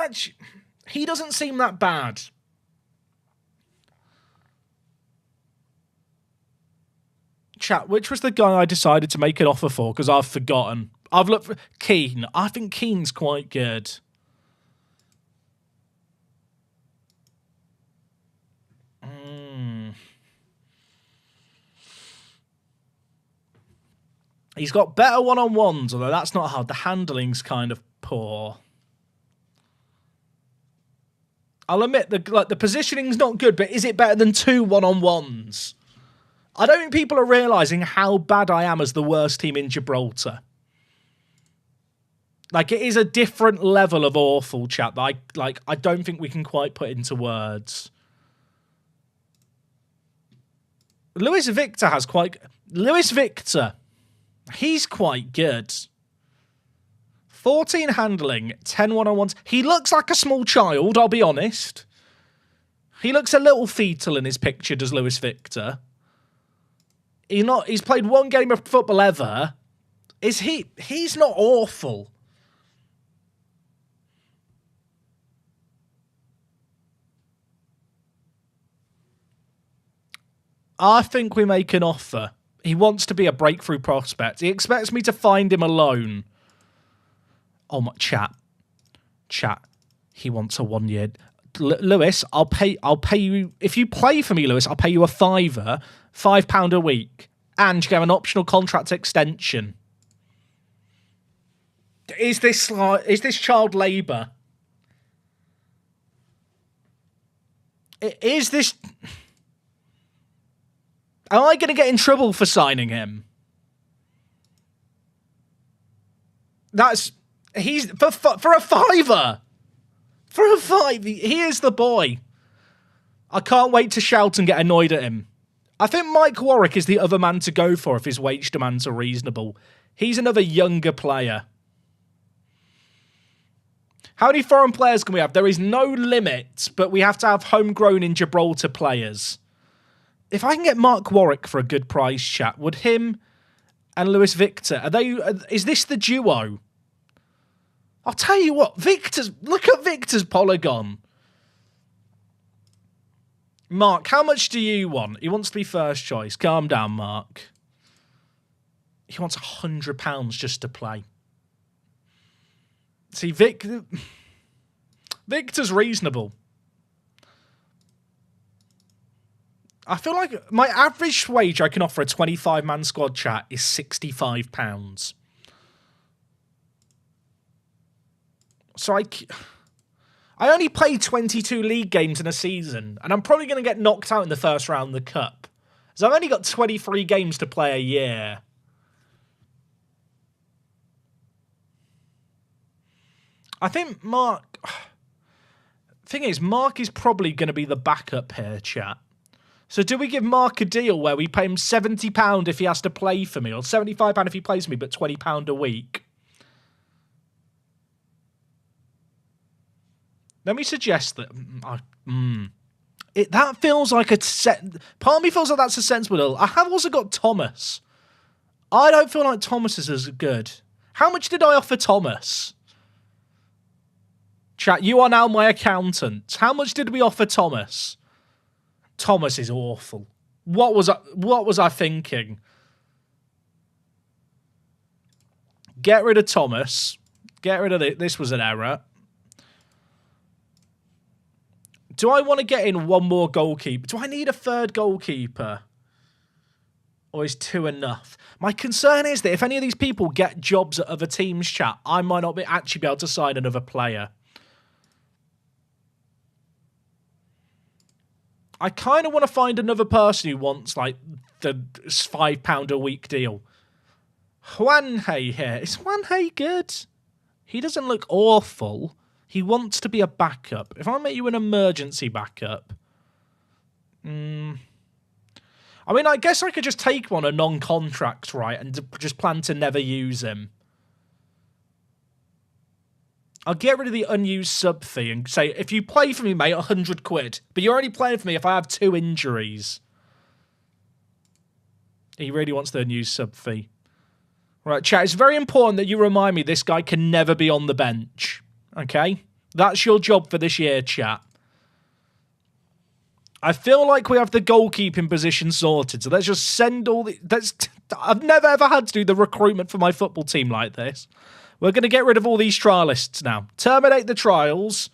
doesn't seem that bad. Chat, which was the guy I decided to make an offer for? Because I've forgotten. I've looked for Keane. I think Keane's quite good. He's got better one-on-ones, although that's not hard. The handling's kind of poor. I'll admit, the positioning's not good, but is it better than 2 one-on-ones? I don't think people are realising how bad I am as the worst team in Gibraltar. Like, it is a different level of awful, chat, that I don't think we can quite put into words. Lewis Victor, he's quite good. 14 handling, 10 one-on-ones. He looks like a small child, I'll be honest. He looks a little fetal in his picture, does Lewis Victor. He's played 1 game of football ever. He's not awful. I think we make an offer. He wants to be a breakthrough prospect. He expects me to find him alone. Oh my chat. He wants a 1 year. Lewis, I'll pay you if you play for me, Lewis. I'll pay you a £5, £5 a week, and you get an optional contract extension. Is this child labour? Is this? Am I going to get in trouble for signing him? He's for a £5. For a £5, he is the boy. I can't wait to shout and get annoyed at him. I think Mike Warwick is the other man to go for if his wage demands are reasonable. He's another younger player. How many foreign players can we have? There is no limit, but we have to have homegrown in Gibraltar players. If I can get Mark Warwick for a good price, chat, would him and Lewis Victor, is this the duo? I'll tell you what, look at Victor's polygon. Mark, how much do you want? He wants to be first choice. Calm down, Mark. He wants £100 just to play. See, Victor's reasonable. I feel like my average wage I can offer a 25-man squad, chat, is £65. So I only play 22 league games in a season, and I'm probably going to get knocked out in the first round of the Cup. So I've only got 23 games to play a year. I think Mark... Thing is, Mark is probably going to be the backup here, chat. So do we give Mark a deal where we pay him £70 if he has to play for me, or £75 if he plays for me, but £20 a week? Let me suggest that... that feels like a... Part of me feels like that's a sensible deal. I have also got Thomas. I don't feel like Thomas is as good. How much did I offer Thomas? Chat, you are now my accountant. How much did we offer Thomas? Thomas is awful. What was I thinking? Get rid of Thomas. Get rid of it. This was an error. Do I want to get in one more goalkeeper? Do I need a third goalkeeper? Or is 2 enough? My concern is that if any of these people get jobs at other teams, chat, I might not actually be able to sign another player. I kind of want to find another person who wants, like, the £5 a week deal. Juanhe here. Is Juanhe good? He doesn't look awful. He wants to be a backup. If I make you an emergency backup... I mean, I guess I could just take one a non-contract, right, and just plan to never use him. I'll get rid of the unused sub fee and say, if you play for me, mate, £100, but you're only playing for me if I have 2 injuries. He really wants the unused sub fee. Right, chat, it's very important that you remind me this guy can never be on the bench. Okay? That's your job for this year, chat. I feel like we have the goalkeeping position sorted, so let's just send all the... I've never ever had to do the recruitment for my football team like this. We're going to get rid of all these trialists now. Terminate the trials.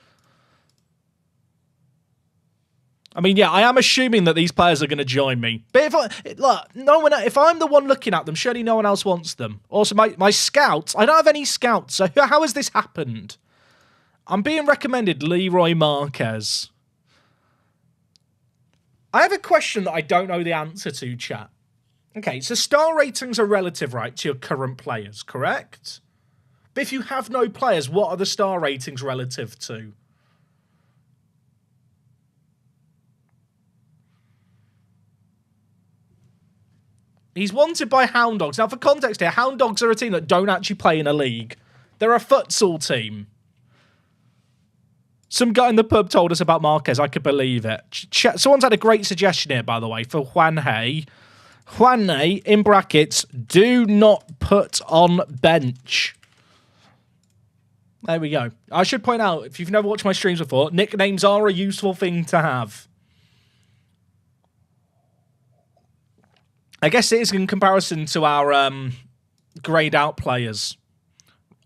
I mean, yeah, I am assuming that these players are going to join me. But if I'm the one looking at them, surely no one else wants them. Also, my scouts, I don't have any scouts, so how has this happened? I'm being recommended Leroy Marquez. I have a question that I don't know the answer to, chat. Okay, so star ratings are relative, right, to your current players, correct? But if you have no players, what are the star ratings relative to? He's wanted by Hound Dogs. Now, for context here, Hound Dogs are a team that don't actually play in a league. They're a futsal team. Some guy in the pub told us about Marquez. I could believe it. Someone's had a great suggestion here, by the way, for Juanhe. Juanhe, in brackets, do not put on bench. There we go. I should point out, if you've never watched my streams before, nicknames are a useful thing to have. I guess it is in comparison to our grayed out players.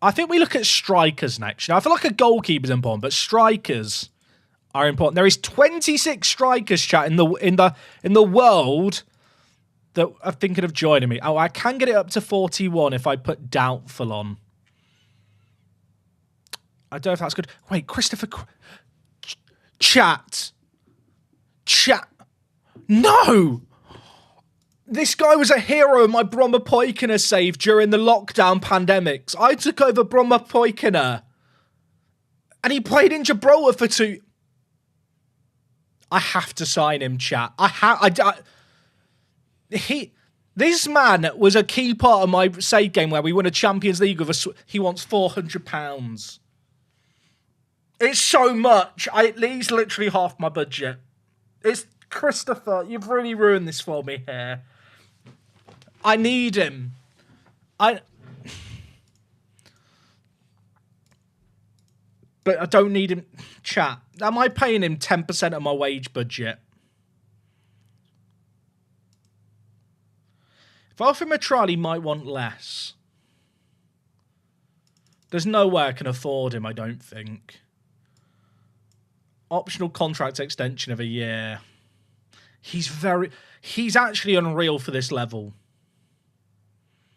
I think we look at strikers next. Now, I feel like a goalkeeper's important, but strikers are important. There is 26 strikers, chat, in the world that are thinking of joining me. Oh, I can get it up to 41 if I put doubtful on. I don't know if that's good. Wait, Christopher... Chat. No! This guy was a hero in my Bromma Poikina save during the lockdown pandemics. I took over Bromma Poikina. And he played in Gibraltar for 2... I have to sign him, chat. This man was a key part of my save game where we won a Champions League with he wants £400. It's so much. He's literally half my budget. It's Christopher. You've really ruined this for me here. I need him. But I don't need him. Chat. Am I paying him 10% of my wage budget? If I offer him a trial, he might want less. There's no way I can afford him, I don't think. Optional contract extension of a year. He's actually unreal for this level.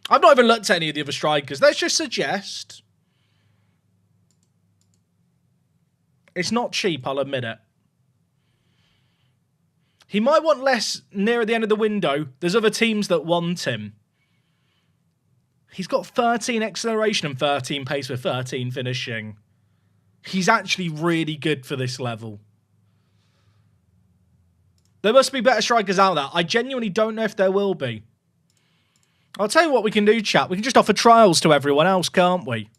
I've not even looked at any of the other strikers. Let's just suggest. It's not cheap, I'll admit it. He might want less nearer the end of the window. There's other teams that want him. He's got 13 acceleration and 13 pace with 13 finishing. He's actually really good for this level. There must be better strikers out there. I genuinely don't know if there will be. I'll tell you what we can do, chat. We can just offer trials to everyone else, can't we?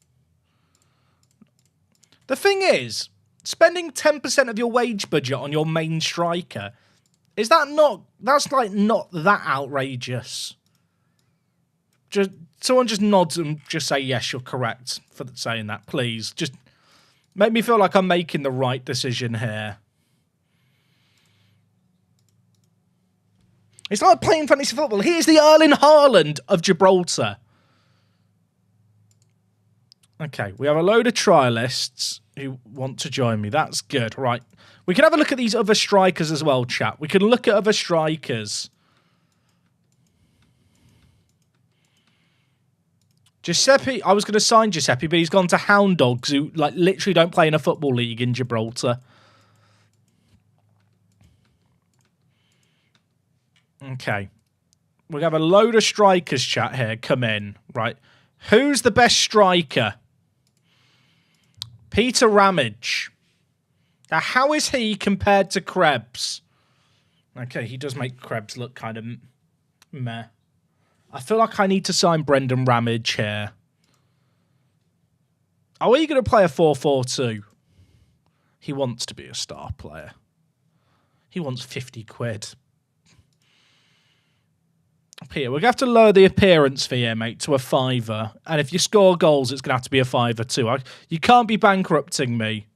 The thing is, spending 10% of your wage budget on your main striker, is that not... That's, like, not that outrageous. Someone just nods and just say, yes, you're correct for saying that, please. Just make me feel like I'm making the right decision here. It's like playing fantasy football. Here's the Erling Haaland of Gibraltar. Okay, we have a load of trialists who want to join me. That's good. Right. We can have a look at these other strikers as well, chat. We can look at other strikers. Giuseppe, I was going to sign Giuseppe, but he's gone to Hound Dogs, who like literally don't play in a football league in Gibraltar. Okay. We have a load of strikers, chat, here. Come in. Right. Who's the best striker? Peter Ramage. Now, how is he compared to Krebs? Okay, he does make Krebs look kind of meh. I feel like I need to sign Brendan Ramage here. Are we going to play a 4-4-2? He wants to be a star player. He wants 50 quid. Peter, we're going to have to lower the appearance fee here, mate, to a £5. And if you score goals, it's going to have to be a £5 too. You can't be bankrupting me.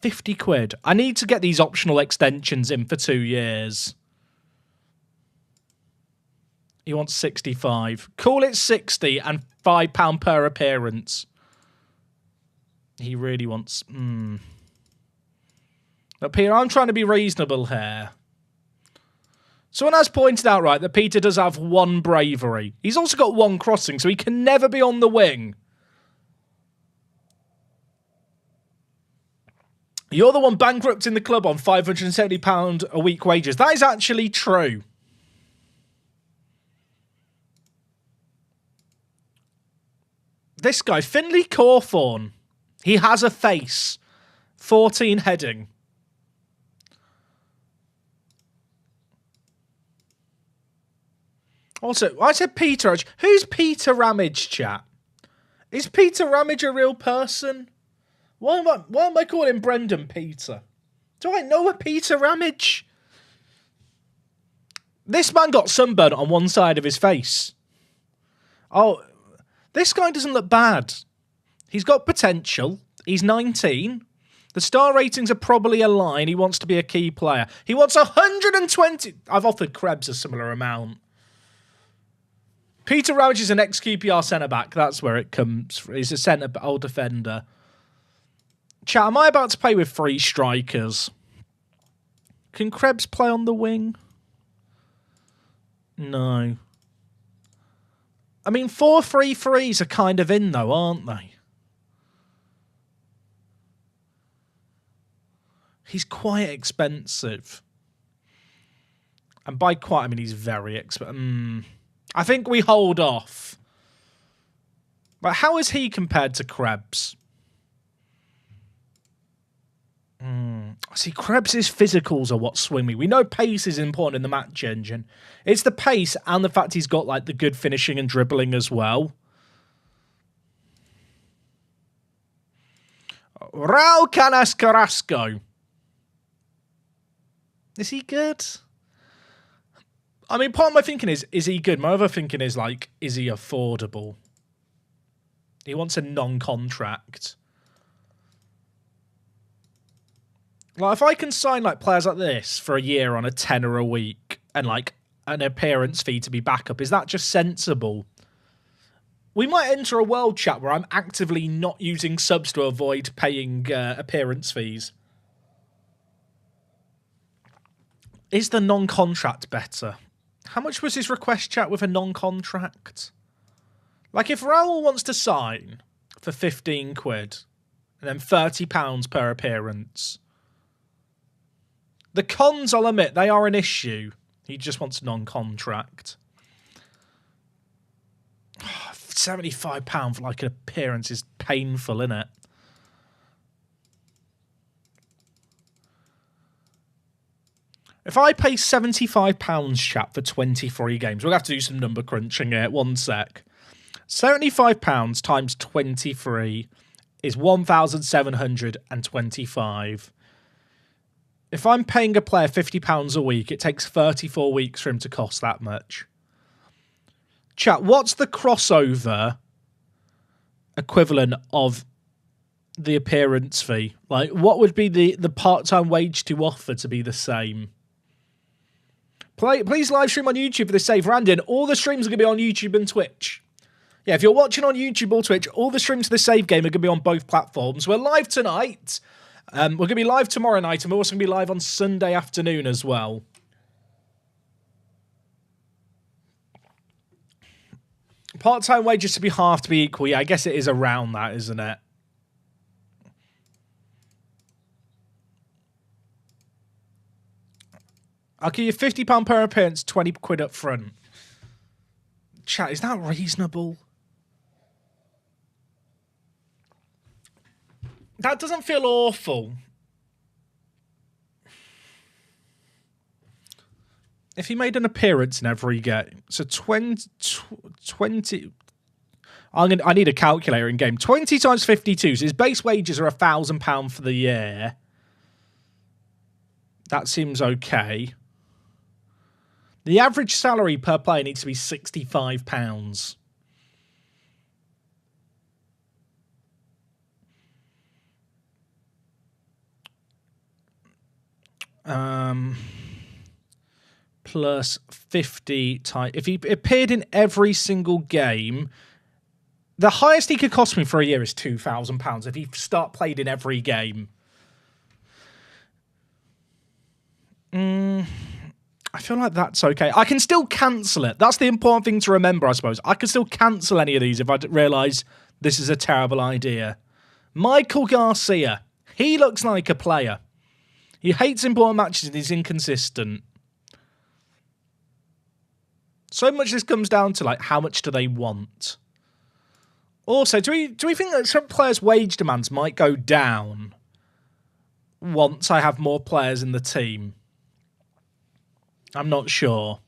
50 quid. I need to get these optional extensions in for 2 years. He wants 65. Call it 60 and £5 per appearance. He really wants... But Peter, I'm trying to be reasonable here. Someone has pointed out, right, that Peter does have 1 bravery. He's also got 1 crossing, so he can never be on the wing. You're the one bankrupting the club on £570 a week wages. That is actually true. This guy, Finlay Cawthorne, he has a face. 14 heading. Also, I said Peter. Who's Peter Ramage, chat? Is Peter Ramage a real person? Why am I calling Brendan Peter? Do I know a Peter Ramage? This man got sunburn on one side of his face. Oh, this guy doesn't look bad. He's got potential. He's 19. The star ratings are probably a line. He wants to be a key player. He wants 120. I've offered Krebs a similar amount. Peter Ramage is an ex-QPR centre-back. That's where it comes from. He's a centre-old defender. Chat, am I about to play with 3 strikers? Can Krebs play on the wing? No. I mean, 4-3-3s are kind of in, though, aren't they? He's quite expensive. And by quite, I mean he's very expensive. I think we hold off. But how is he compared to Krebs? See, Krebs' physicals are what swing me. We know pace is important in the match engine. It's the pace and the fact he's got like the good finishing and dribbling as well. Raul Canas Carrasco. Is he good? I mean, part of my thinking is he good? My other thinking is, like, is he affordable? He wants a non-contract. Like, if I can sign, like, players like this for a year on a tenner a week and, like, an appearance fee to be backup, is that just sensible? We might enter a world, chat, where I'm actively not using subs to avoid paying appearance fees. Is the non-contract better? How much was his request, chat, with a non-contract? Like, if Raul wants to sign for 15 quid and then £30 per appearance, the cons, I'll admit, they are an issue. He just wants a non-contract. Oh, £75 for, like, an appearance is painful, isn't it? If I pay £75, chat, for 23 games, we'll have to do some number crunching here. 1 sec. £75 times 23 is 1,725. If I'm paying a player £50 a week, it takes 34 weeks for him to cost that much. Chat, what's the crossover equivalent of the appearance fee? Like, what would be the part-time wage to offer to be the same? Please live stream on YouTube for the save. Randon, all the streams are going to be on YouTube and Twitch. Yeah, if you're watching on YouTube or Twitch, all the streams for the save game are going to be on both platforms. We're live tonight. We're going to be live tomorrow night, and we're also going to be live on Sunday afternoon as well. Part-time wages to be half to be equal. Yeah, I guess it is around that, isn't it? I'll give you £50 per appearance, 20 quid up front. Chat, is that reasonable? That doesn't feel awful. If he made an appearance in every game, so 20 I need a calculator in game. 20 times 52, so his base wages are £1,000 for the year. That seems okay. The average salary per player needs to be £65. Plus 50 times. If he appeared in every single game, the highest he could cost me for a year is £2,000 if he played in every game. I feel like that's okay. I can still cancel it. That's the important thing to remember, I suppose. I can still cancel any of these if I realise this is a terrible idea. Michael Garcia. He looks like a player. He hates important matches and he's inconsistent. So much this comes down to, like, how much do they want? Also, do we think that some players' wage demands might go down once I have more players in the team? I'm not sure.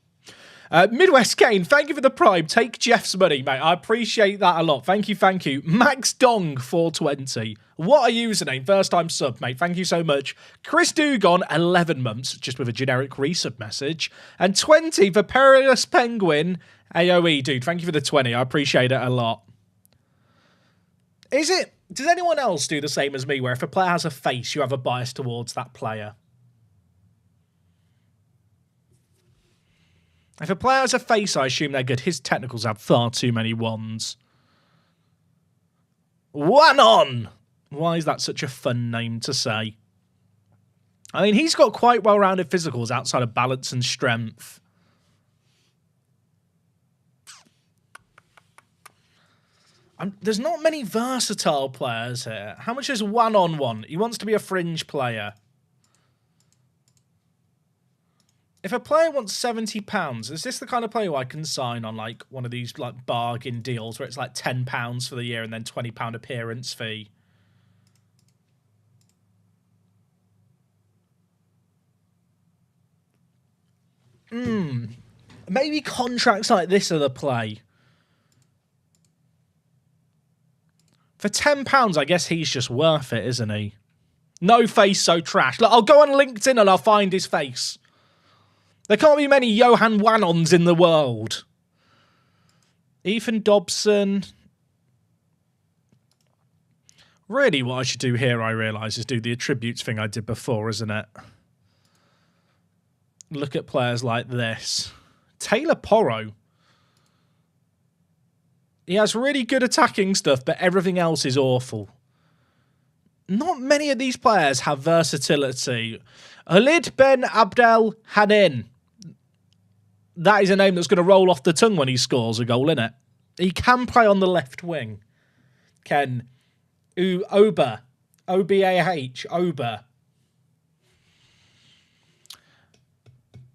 Midwest Kane, thank you for the prime. Take Jeff's money, mate. I appreciate that a lot. Thank you, thank you. Max Dong 420. What a username. First time sub, mate. Thank you so much. Chris Dugon, 11 months, just with a generic resub message. And 20 for Perilous Penguin AOE, dude. Thank you for the 20. I appreciate it a lot. Does anyone else do the same as me, where if a player has a face, you have a bias towards that player? If a player has a face, I assume they're good. His technicals have far too many ones. One on! Why is that such a fun name to say? I mean, he's got quite well-rounded physicals outside of balance and strength. There's not many versatile players here. How much is one-on-one? He wants to be a fringe player. If a player wants £70, is this the kind of player I can sign on, like, one of these, like, bargain deals where it's like £10 for the year and then £20 appearance fee? Maybe contracts like this are the play. For £10, I guess he's just worth it, isn't he? No face, so trash. Look, I'll go on LinkedIn and I'll find his face. There can't be many Johan Wannons in the world. Ethan Dobson. Really, what I should do here, I realise, is do the attributes thing I did before, isn't it? Look at players like this. Taylor Porro. He has really good attacking stuff, but everything else is awful. Not many of these players have versatility. Khalid Ben Abdel Hanin. That is a name that's going to roll off the tongue when he scores a goal, isn't it? He can play on the left wing. Ken. Ober. O-B-A-H. Ober.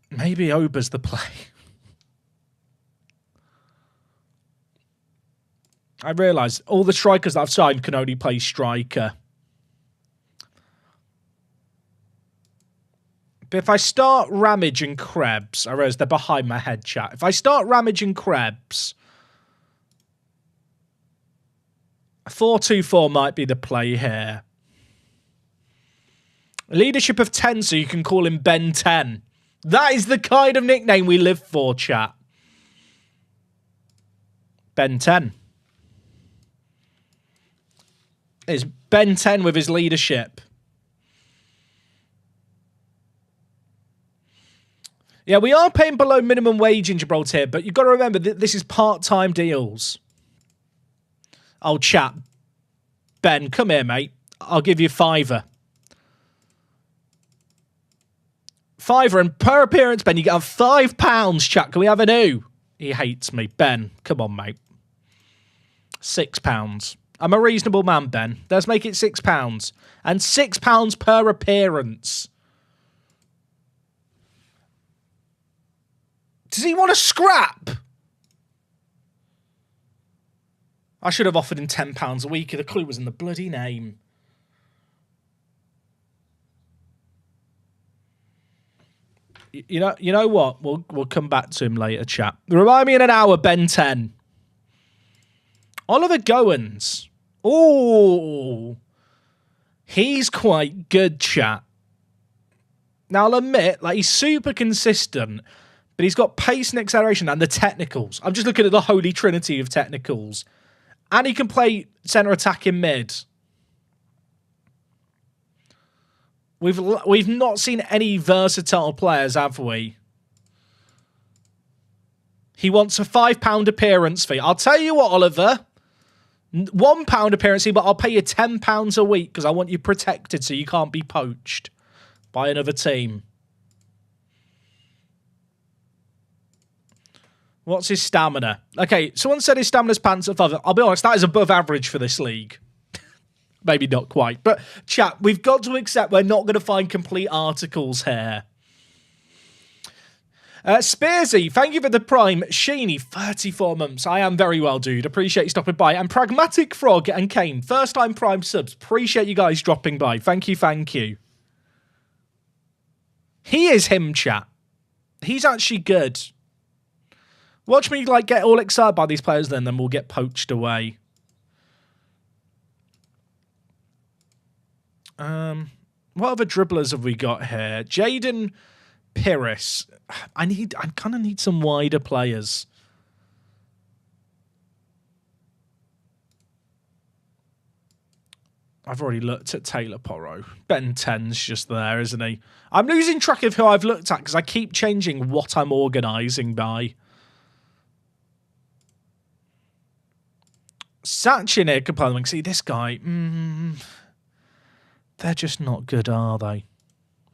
Maybe Ober's the play. I realise all the strikers that I've signed can only play striker. But if I start Ramage and Krebs, I realize they're behind my head, chat. If I start Ramage and Krebs, 4-2-4 might be the play here. Leadership of 10, so you can call him Ben 10. That is the kind of nickname we live for, chat. Ben 10. It's Ben 10 with his leadership. Yeah, we are paying below minimum wage in Gibraltar here, but you've got to remember that this is part-time deals. Oh, chat. Ben, come here, mate. I'll give you £5. £5, and per appearance, Ben, you get £5, chat. Can we have a new? He hates me. Ben, come on, mate. £6. I'm a reasonable man, Ben. Let's make it £6. And £6 per appearance. Does he want to scrap? I should have offered him £10 a week. The clue was in the bloody name. You know what? We'll come back to him later, chat. Remind me in an hour, Ben 10. Oliver Goins. Oh, he's quite good, chat. Now, I'll admit, like, he's super consistent, but he's got pace and acceleration and the technicals. I'm just looking at the holy trinity of technicals. And he can play centre attack in mid. We've not seen any versatile players, have we? He wants a £5 appearance fee. I'll tell you what, Oliver. £1 appearance fee, but I'll pay you £10 a week because I want you protected so you can't be poached by another team. What's his stamina? Okay, someone said his stamina's pants at 5. I'll be honest, that is above average for this league. Maybe not quite. But, chat, we've got to accept we're not going to find complete articles here. Spearsy, thank you for the prime. Sheeny, 34 months. I am very well, dude. Appreciate you stopping by. And Pragmatic Frog and Kane, first-time prime subs. Appreciate you guys dropping by. Thank you, thank you. He is him, chat. He's actually good. Watch me, like, get all excited by these players, then we'll get poached away. What other dribblers have we got here? Jaden Pyrrhus. I kind of need some wider players. I've already looked at Taylor Porro. Ben 10's just there, isn't he? I'm losing track of who I've looked at because I keep changing what I'm organising by. Sachin here complaining. See, this guy... they're just not good, are they?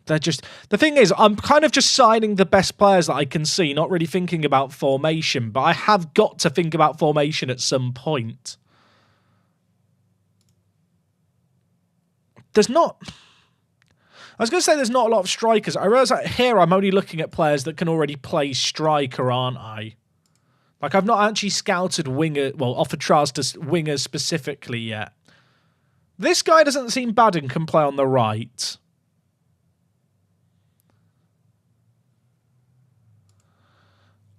They're just... The thing is, I'm kind of just signing the best players that I can see, not really thinking about formation, but I have got to think about formation at some point. There's not... I was going to say there's not a lot of strikers. I realise that here I'm only looking at players that can already play striker, aren't I? Like, I've not actually scouted winger... Well, offered trials to wingers specifically yet. This guy doesn't seem bad and can play on the right.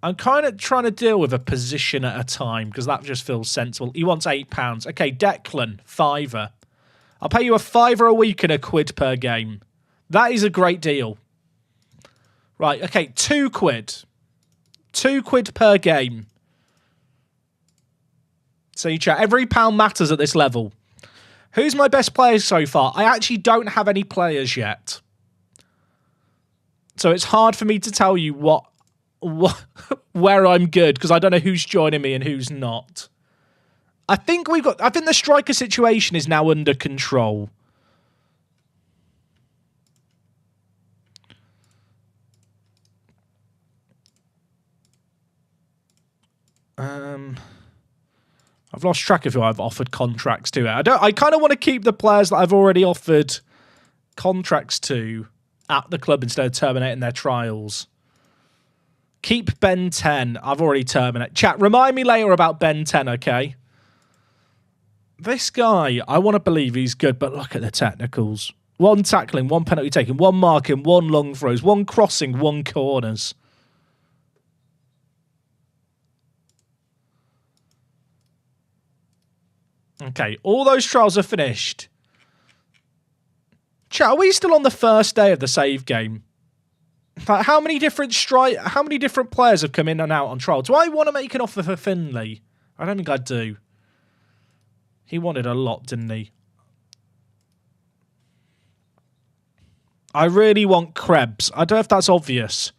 I'm kind of trying to deal with a position at a time because that just feels sensible. He wants £8. Okay, Declan, £5. I'll pay you a £5 a week and a £1 per game. That is a great deal. Right, okay, £2. £2 per game. So you chat, every pound matters at this level. Who's my best players so far? I actually don't have any players yet. So it's hard for me to tell you where I'm good because I don't know who's joining me and who's not. I think the striker situation is now under control. I've lost track of who I've offered contracts to. I kind of want to keep the players that I've already offered contracts to at the club instead of terminating their trials. Keep Ben 10. I've already terminated. Chat, remind me later about Ben 10, okay? This guy, I want to believe he's good, but look at the technicals. 1 tackling, 1 penalty taking, 1 marking, 1 long throws, 1 crossing, 1 corners. Okay, all those trials are finished. Chat, are we still on the first day of the save game? Like, how many different players have come in and out on trial? Do I want to make an offer for Finley? I don't think I do. He wanted a lot, didn't he? I really want Krebs. I don't know if that's obvious.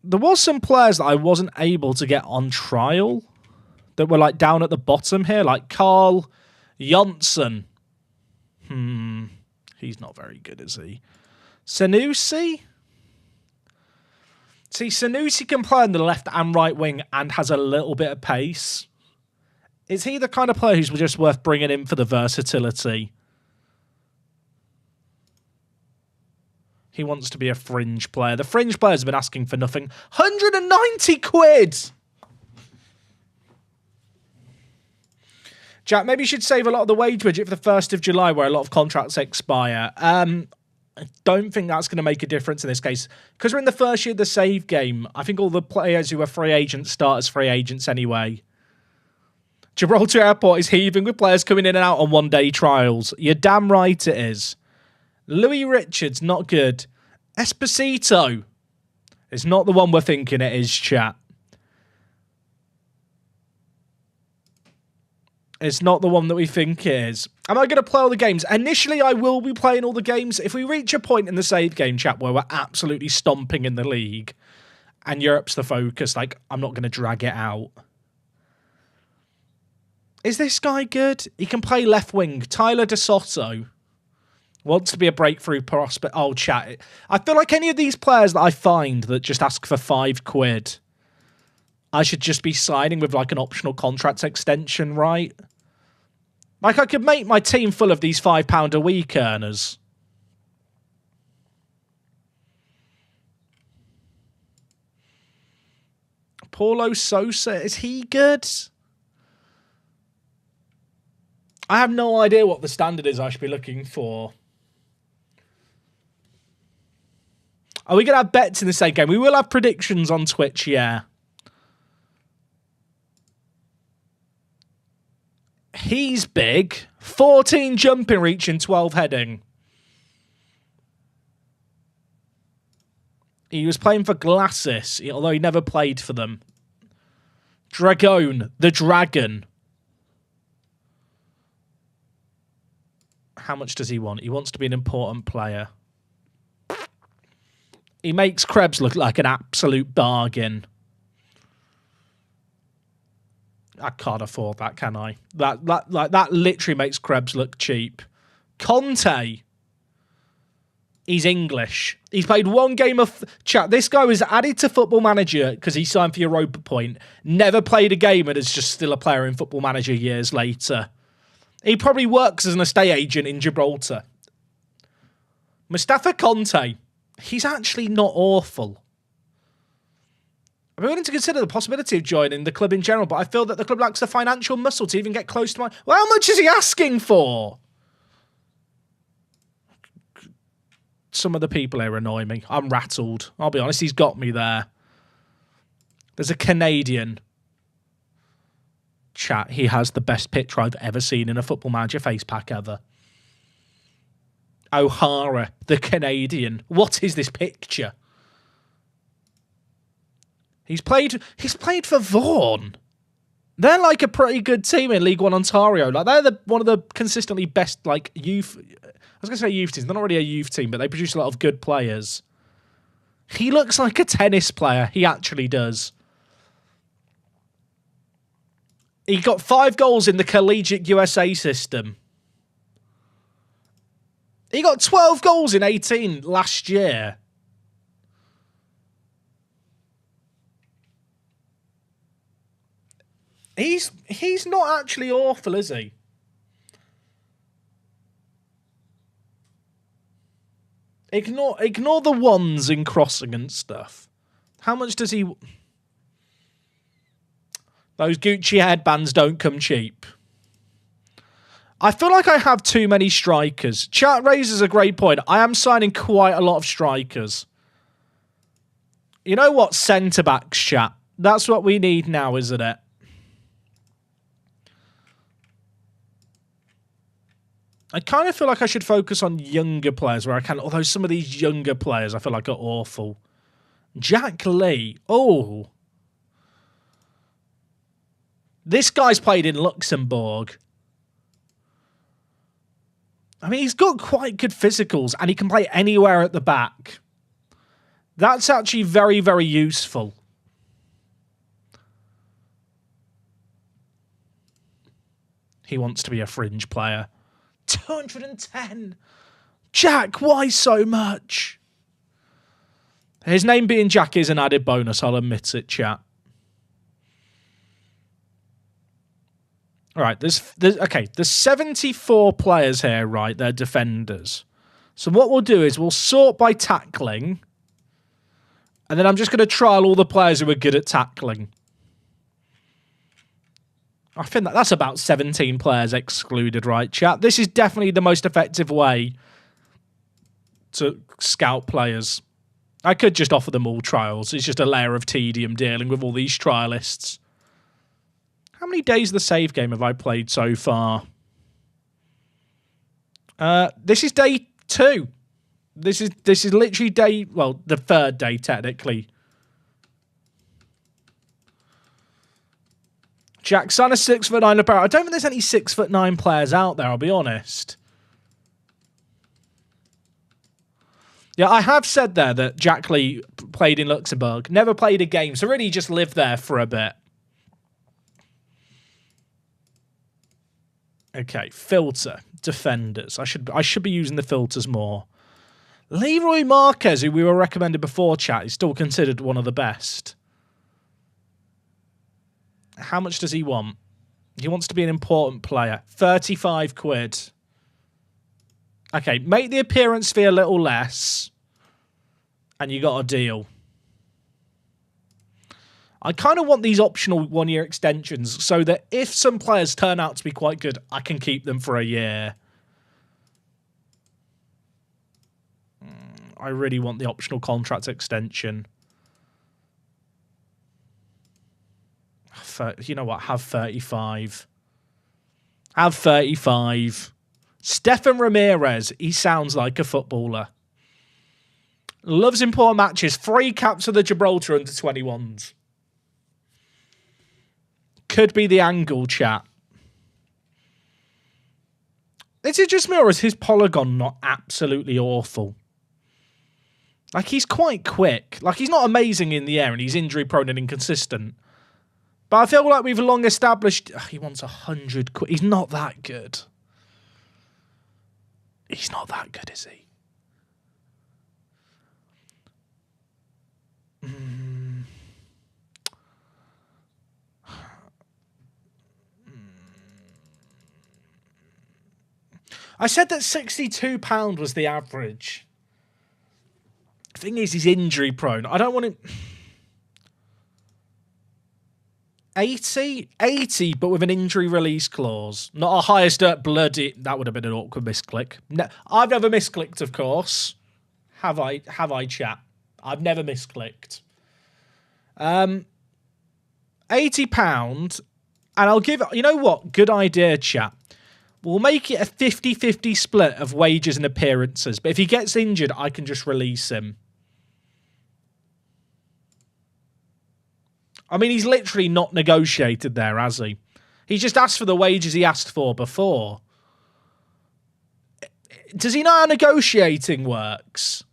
There was some players that I wasn't able to get on trial that were like down at the bottom here, like Carl Jonsson. He's not very good, is he? Sanusi? See, Sanusi can play on the left and right wing and has a little bit of pace. Is he the kind of player who's just worth bringing in for the versatility? He wants to be a fringe player. The fringe players have been asking for nothing. 190 quid! Jack, maybe you should save a lot of the wage budget for the 1st of July where a lot of contracts expire. I don't think that's going to make a difference in this case. Because we're in the first year of the save game, I think all the players who are free agents start as free agents anyway. Gibraltar Airport is heaving with players coming in and out on one-day trials. You're damn right it is. Louis Richards, not good. Esposito is not the one we're thinking it is, chat. It's not the one that we think it is. Am I going to play all the games? Initially, I will be playing all the games. If we reach a point in the save game, chat, where we're absolutely stomping in the league and Europe's the focus, like, I'm not going to drag it out. Is this guy good? He can play left wing. Tyler DeSoto wants to be a breakthrough prospect. Oh, chat. I feel like any of these players that I find that just ask for 5 quid, I should just be signing with like an optional contract extension, right? Like, I could make my team full of these £5 a week earners. Paulo Sosa, is he good? I have no idea what the standard is I should be looking for. Are we going to have bets in the same game? We will have predictions on Twitch, yeah. He's big. 14 jumping reach and 12 heading. He was playing for Glasses, although he never played for them. Dragon, the Dragon. How much does he want? He wants to be an important player. He makes Krebs look like an absolute bargain. I can't afford that, can I? That literally makes Krebs look cheap. Conte. He's English. He's played 1 game of... Chat, this guy was added to Football Manager because he signed for Europa Point. Never played a game and is just still a player in Football Manager years later. He probably works as an estate agent in Gibraltar. Mustafa Conte. He's actually not awful. I'm willing to consider the possibility of joining the club in general, but I feel that the club lacks the financial muscle to even get close to my... Well, how much is he asking for? Some of the people here annoy me. I'm rattled. I'll be honest, he's got me there. There's a Canadian. Chat, he has the best picture I've ever seen in a Football Manager face pack ever. O'Hara, the Canadian. What is this picture? He's played for Vaughan. They're like a pretty good team in League One Ontario. Like, they're one of the consistently best like youth. I was going to say youth teams. They're not really a youth team, but they produce a lot of good players. He looks like a tennis player. He actually does. He got 5 goals in the Collegiate USA system. He got 12 goals in 18 last year. He's not actually awful, is he? Ignore the ones in crossing and stuff. How much does he... Those Gucci headbands don't come cheap. I feel like I have too many strikers. Chat raises a great point. I am signing quite a lot of strikers. You know what? Centre-backs, chat. That's what we need now, isn't it? I kind of feel like I should focus on younger players where I can, although some of these younger players I feel like are awful. Jack Lee. Oh. This guy's played in Luxembourg. I mean, he's got quite good physicals and he can play anywhere at the back. That's actually very, very useful. He wants to be a fringe player. 210. Jack, why so much? His name being Jack is an added bonus, I'll admit it, chat. All right, there's 74 players here, right? They're defenders. So what we'll do is we'll sort by tackling. And then I'm just going to trial all the players who are good at tackling. I think that's about 17 players excluded, right, chat? This is definitely the most effective way to scout players. I could just offer them all trials. It's just a layer of tedium dealing with all these trialists. How many days of the save game have I played so far? This is day 2. This is literally the third day technically. Jack Son, a 6'9" apparel. I don't think there's any 6'9" players out there, I'll be honest. Yeah, I have said there that Jack Lee played in Luxembourg. Never played a game, so really just lived there for a bit. Okay, filter. Defenders. I should be using the filters more. Leroy Marquez, who we were recommended before, chat, is still considered one of the best. How much does he want? He wants to be an important player. 35 quid. Okay, make the appearance fee a little less. And you got a deal. I kind of want these optional one-year extensions so that if some players turn out to be quite good, I can keep them for a year. I really want the optional contract extension. You know what? Have 35. Have 35. Stefan Ramirez. He sounds like a footballer. Loves important matches. 3 caps for the Gibraltar under 21s. Could be the angle, chat. Is it just me or is his polygon not absolutely awful? Like, he's quite quick. Like, he's not amazing in the air and he's injury prone and inconsistent. But I feel like we've long established... he wants 100 quid. He's not that good. He's not that good, is he? I said that £62 was the average. The thing is, he's injury prone. I don't want him... 80? 80, but with an injury release clause. Not a highest bloody... That would have been an awkward misclick. No, I've never misclicked, of course. Have I, chat? I've never misclicked. £80. And I'll give... You know what? Good idea, chat. We'll make it a 50-50 split of wages and appearances. But if he gets injured, I can just release him. I mean, he's literally not negotiated there, has he? He's just asked for the wages he asked for before. Does he know how negotiating works?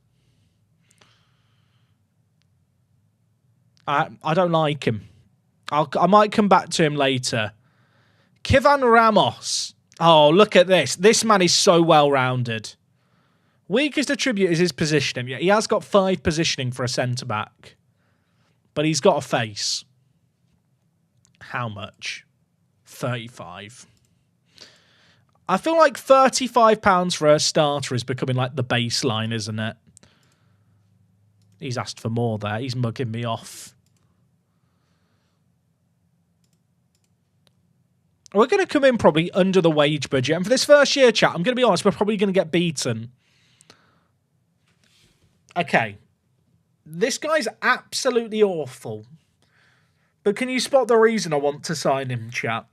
I don't like him. I might come back to him later. Kivan Ramos. Oh, look at this. This man is so well-rounded. Weakest attribute is his positioning. Yeah, he has got 5 positioning for a centre-back. But he's got a face. How much? 35. I feel like £35 for a starter is becoming like the baseline, isn't it? He's asked for more there. He's mugging me off. We're going to come in probably under the wage budget. And for this first year, chat, I'm going to be honest, we're probably going to get beaten. Okay. This guy's absolutely awful. But can you spot the reason I want to sign him, chat?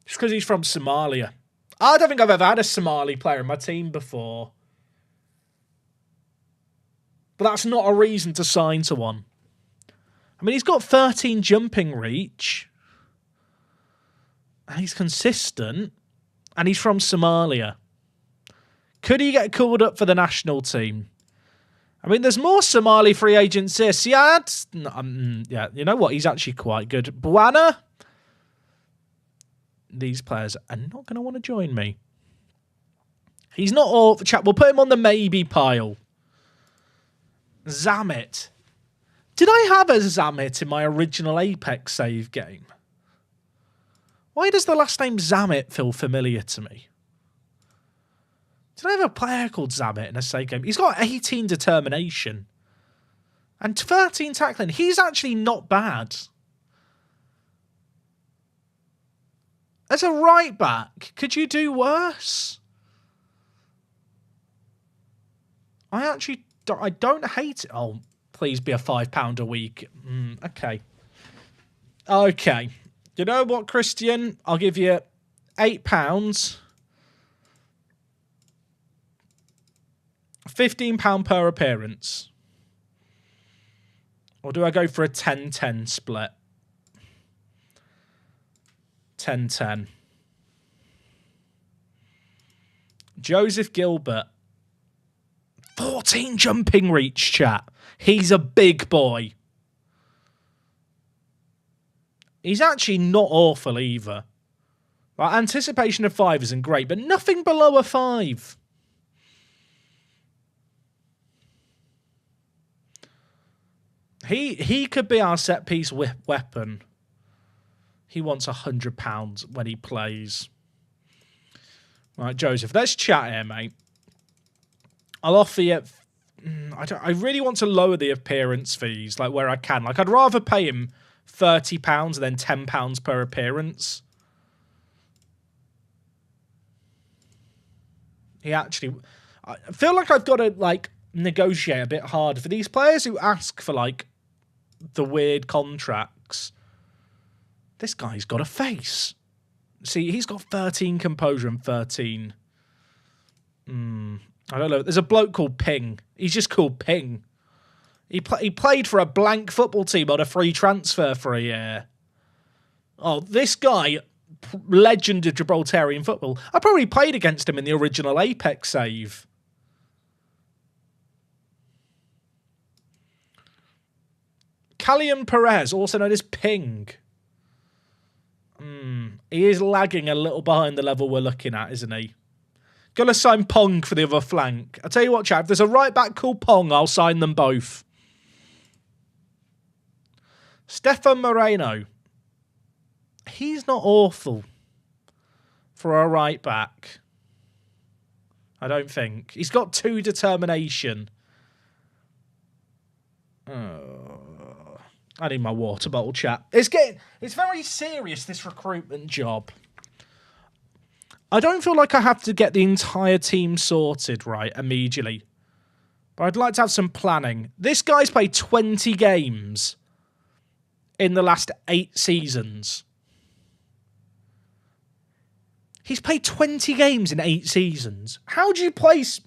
It's because he's from Somalia. I don't think I've ever had a Somali player in my team before. But that's not a reason to sign to one. I mean, he's got 13 jumping reach. And he's consistent. And he's from Somalia. Could he get called up for the national team? I mean, there's more Somali free agents here. Siad, yeah, you know what? He's actually quite good. Buana. These players are not going to want to join me. He's not all... Chat, we'll put him on the maybe pile. Zamet. Did I have a Zamet in my original Apex save game? Why does the last name Zamet feel familiar to me? Did I have a player called Zamet in a save game? He's got 18 determination. And 13 tackling. He's actually not bad. As a right back, could you do worse? I don't hate it. Oh, please be a £5 a week. Okay. Okay. You know what, Christian? I'll give you £8. £15 per appearance. Or do I go for a 10-10 split? 10-10. Joseph Gilbert. 14 jumping reach, chat. He's a big boy. He's actually not awful either. Like, anticipation of 5 isn't great, but nothing below a 5. He could be our set piece weapon. He wants £100 when he plays. Right, Joseph, let's chat here, mate. I'll offer you... I really want to lower the appearance fees, like where I can. Like, I'd rather pay him £30 than £10 per appearance. He actually... I feel like I've got to, like, negotiate a bit harder. For these players who ask for, like, the weird contracts, this guy's got a face. See, he's got 13 composure and 13... I don't know. There's a bloke called Ping. He's just called Ping. He played for a blank football team on a free transfer for a year. Oh, this guy, legend of Gibraltarian football. I probably played against him in the original Apex save. Callian Perez, also known as Ping. He is lagging a little behind the level we're looking at, isn't he? Gonna sign Pong for the other flank. I'll tell you what, chat, if there's a right back called Pong, I'll sign them both. Stefan Moreno. He's not awful for a right back. I don't think. He's got 2 determination. Oh, I need my water bottle, chat. It's very serious, this recruitment job. I don't feel like I have to get the entire team sorted right immediately. But I'd like to have some planning. This guy's played 20 games in the last 8 seasons. He's played 20 games in 8 seasons. How do you place...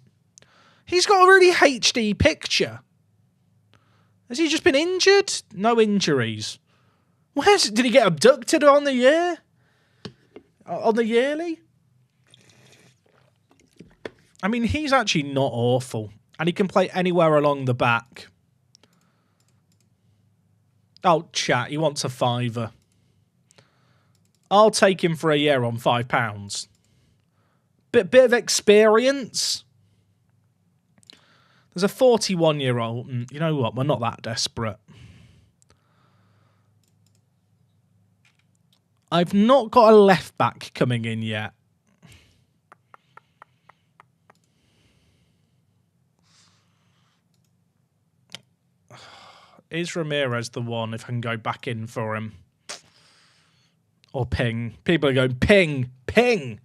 He's got a really HD picture. Has he just been injured? No injuries. Did he get abducted on the year? On the yearly? I mean, he's actually not awful. And he can play anywhere along the back. Oh, chat, he wants a £5. I'll take him for a year on £5. Bit of experience. There's a 41-year-old. You know what? We're not that desperate. I've not got a left back coming in yet. Is Ramirez the one if I can go back in for him? Or ping. People are going ping, ping.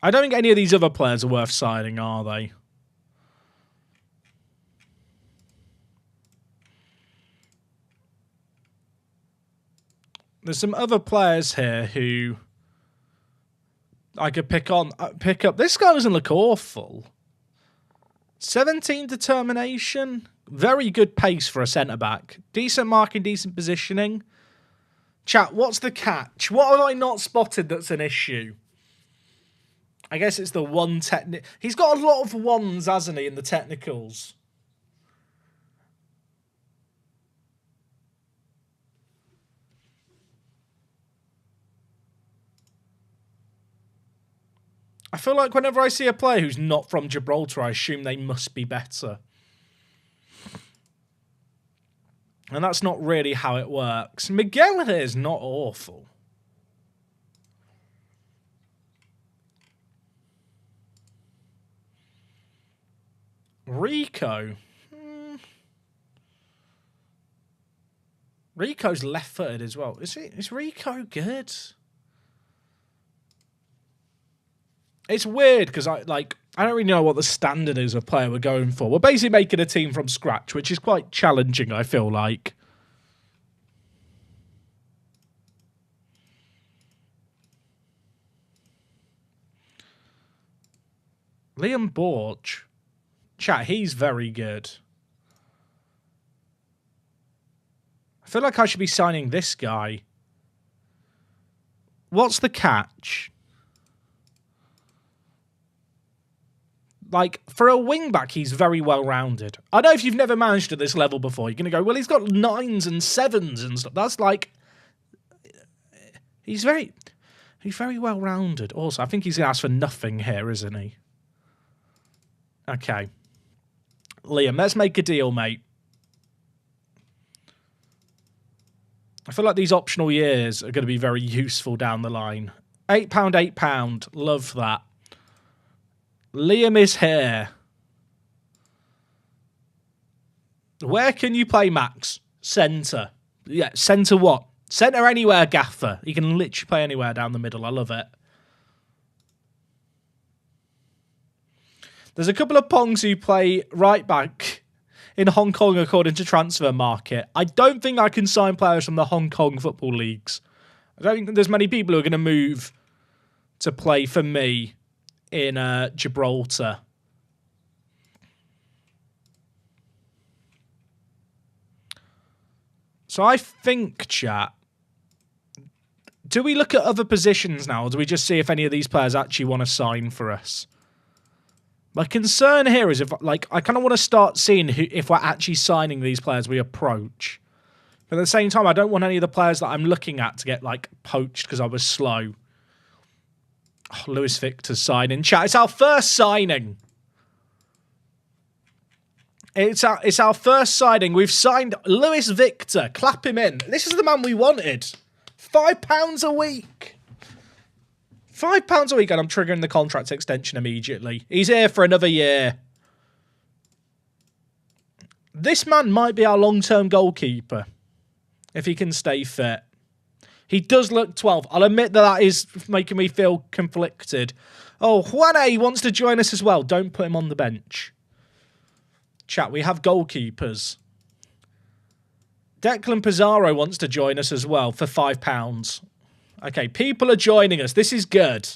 I don't think any of these other players are worth signing, are they? There's some other players here who I could pick up. This guy doesn't look awful. 17 determination. Very good pace for a centre-back. Decent marking, decent positioning. Chat, what's the catch? What have I not spotted that's an issue? I guess it's the one technique. He's got a lot of ones, hasn't he, in the technicals? I feel like whenever I see a player who's not from Gibraltar, I assume they must be better. And that's not really how it works. Miguel here is not awful. Rico. Rico's left-footed as well. Is Rico good? It's weird because I don't really know what the standard is of player we're going for. We're basically making a team from scratch, which is quite challenging, I feel like. Liam Borch. Chat, he's very good. I feel like I should be signing this guy. What's the catch? Like, for a wing-back, he's very well-rounded. I know if you've never managed at this level before, you're going to go, well, he's got 9s and 7s and stuff. That's like... He's very well-rounded. Also, I think he's going to ask for nothing here, isn't he? Okay. Liam, let's make a deal, mate. I feel like these optional years are going to be very useful down the line. £8, £8. Love that. Liam is here. Where can you play, Max? Centre. Yeah, centre what? Centre anywhere, Gaffer. He can literally play anywhere down the middle. I love it. There's a couple of Pongs who play right back in Hong Kong according to Transfer Market. I don't think I can sign players from the Hong Kong football leagues. I don't think there's many people who are going to move to play for me in Gibraltar. So I think, chat, do we look at other positions now, or do we just see if any of these players actually want to sign for us? My concern here is if, like, I kind of want to start seeing if we're actually signing these players we approach. But at the same time, I don't want any of the players that I'm looking at to get, like, poached because I was slow. Oh, Lewis Victor's signing. Chat, it's our first signing. It's our first signing. We've signed Lewis Victor. Clap him in. This is the man we wanted. £5 a week. £5 a week, and I'm triggering the contract extension immediately. He's here for another year. This man might be our long-term goalkeeper if he can stay fit. He does look 12. I'll admit that is making me feel conflicted. Oh, Juane wants to join us as well. Don't put him on the bench. Chat, we have goalkeepers. Declan Pizarro wants to join us as well for £5. Okay, people are joining us. This is good.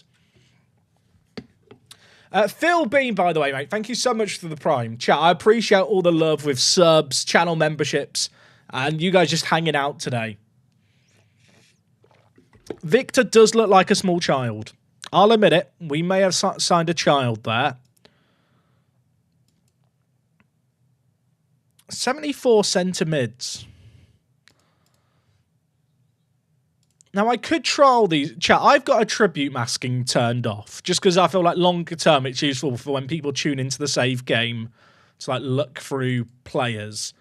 Phil Bean, by the way, mate, thank you so much for the Prime. Chat, I appreciate all the love with subs, channel memberships, and you guys just hanging out today. Victor does look like a small child. I'll admit it. We may have signed a child there. 74 centre mids. Now, I could trial these. Chat, I've got attribute masking turned off just because I feel like longer term it's useful for when people tune into the save game to like look through players.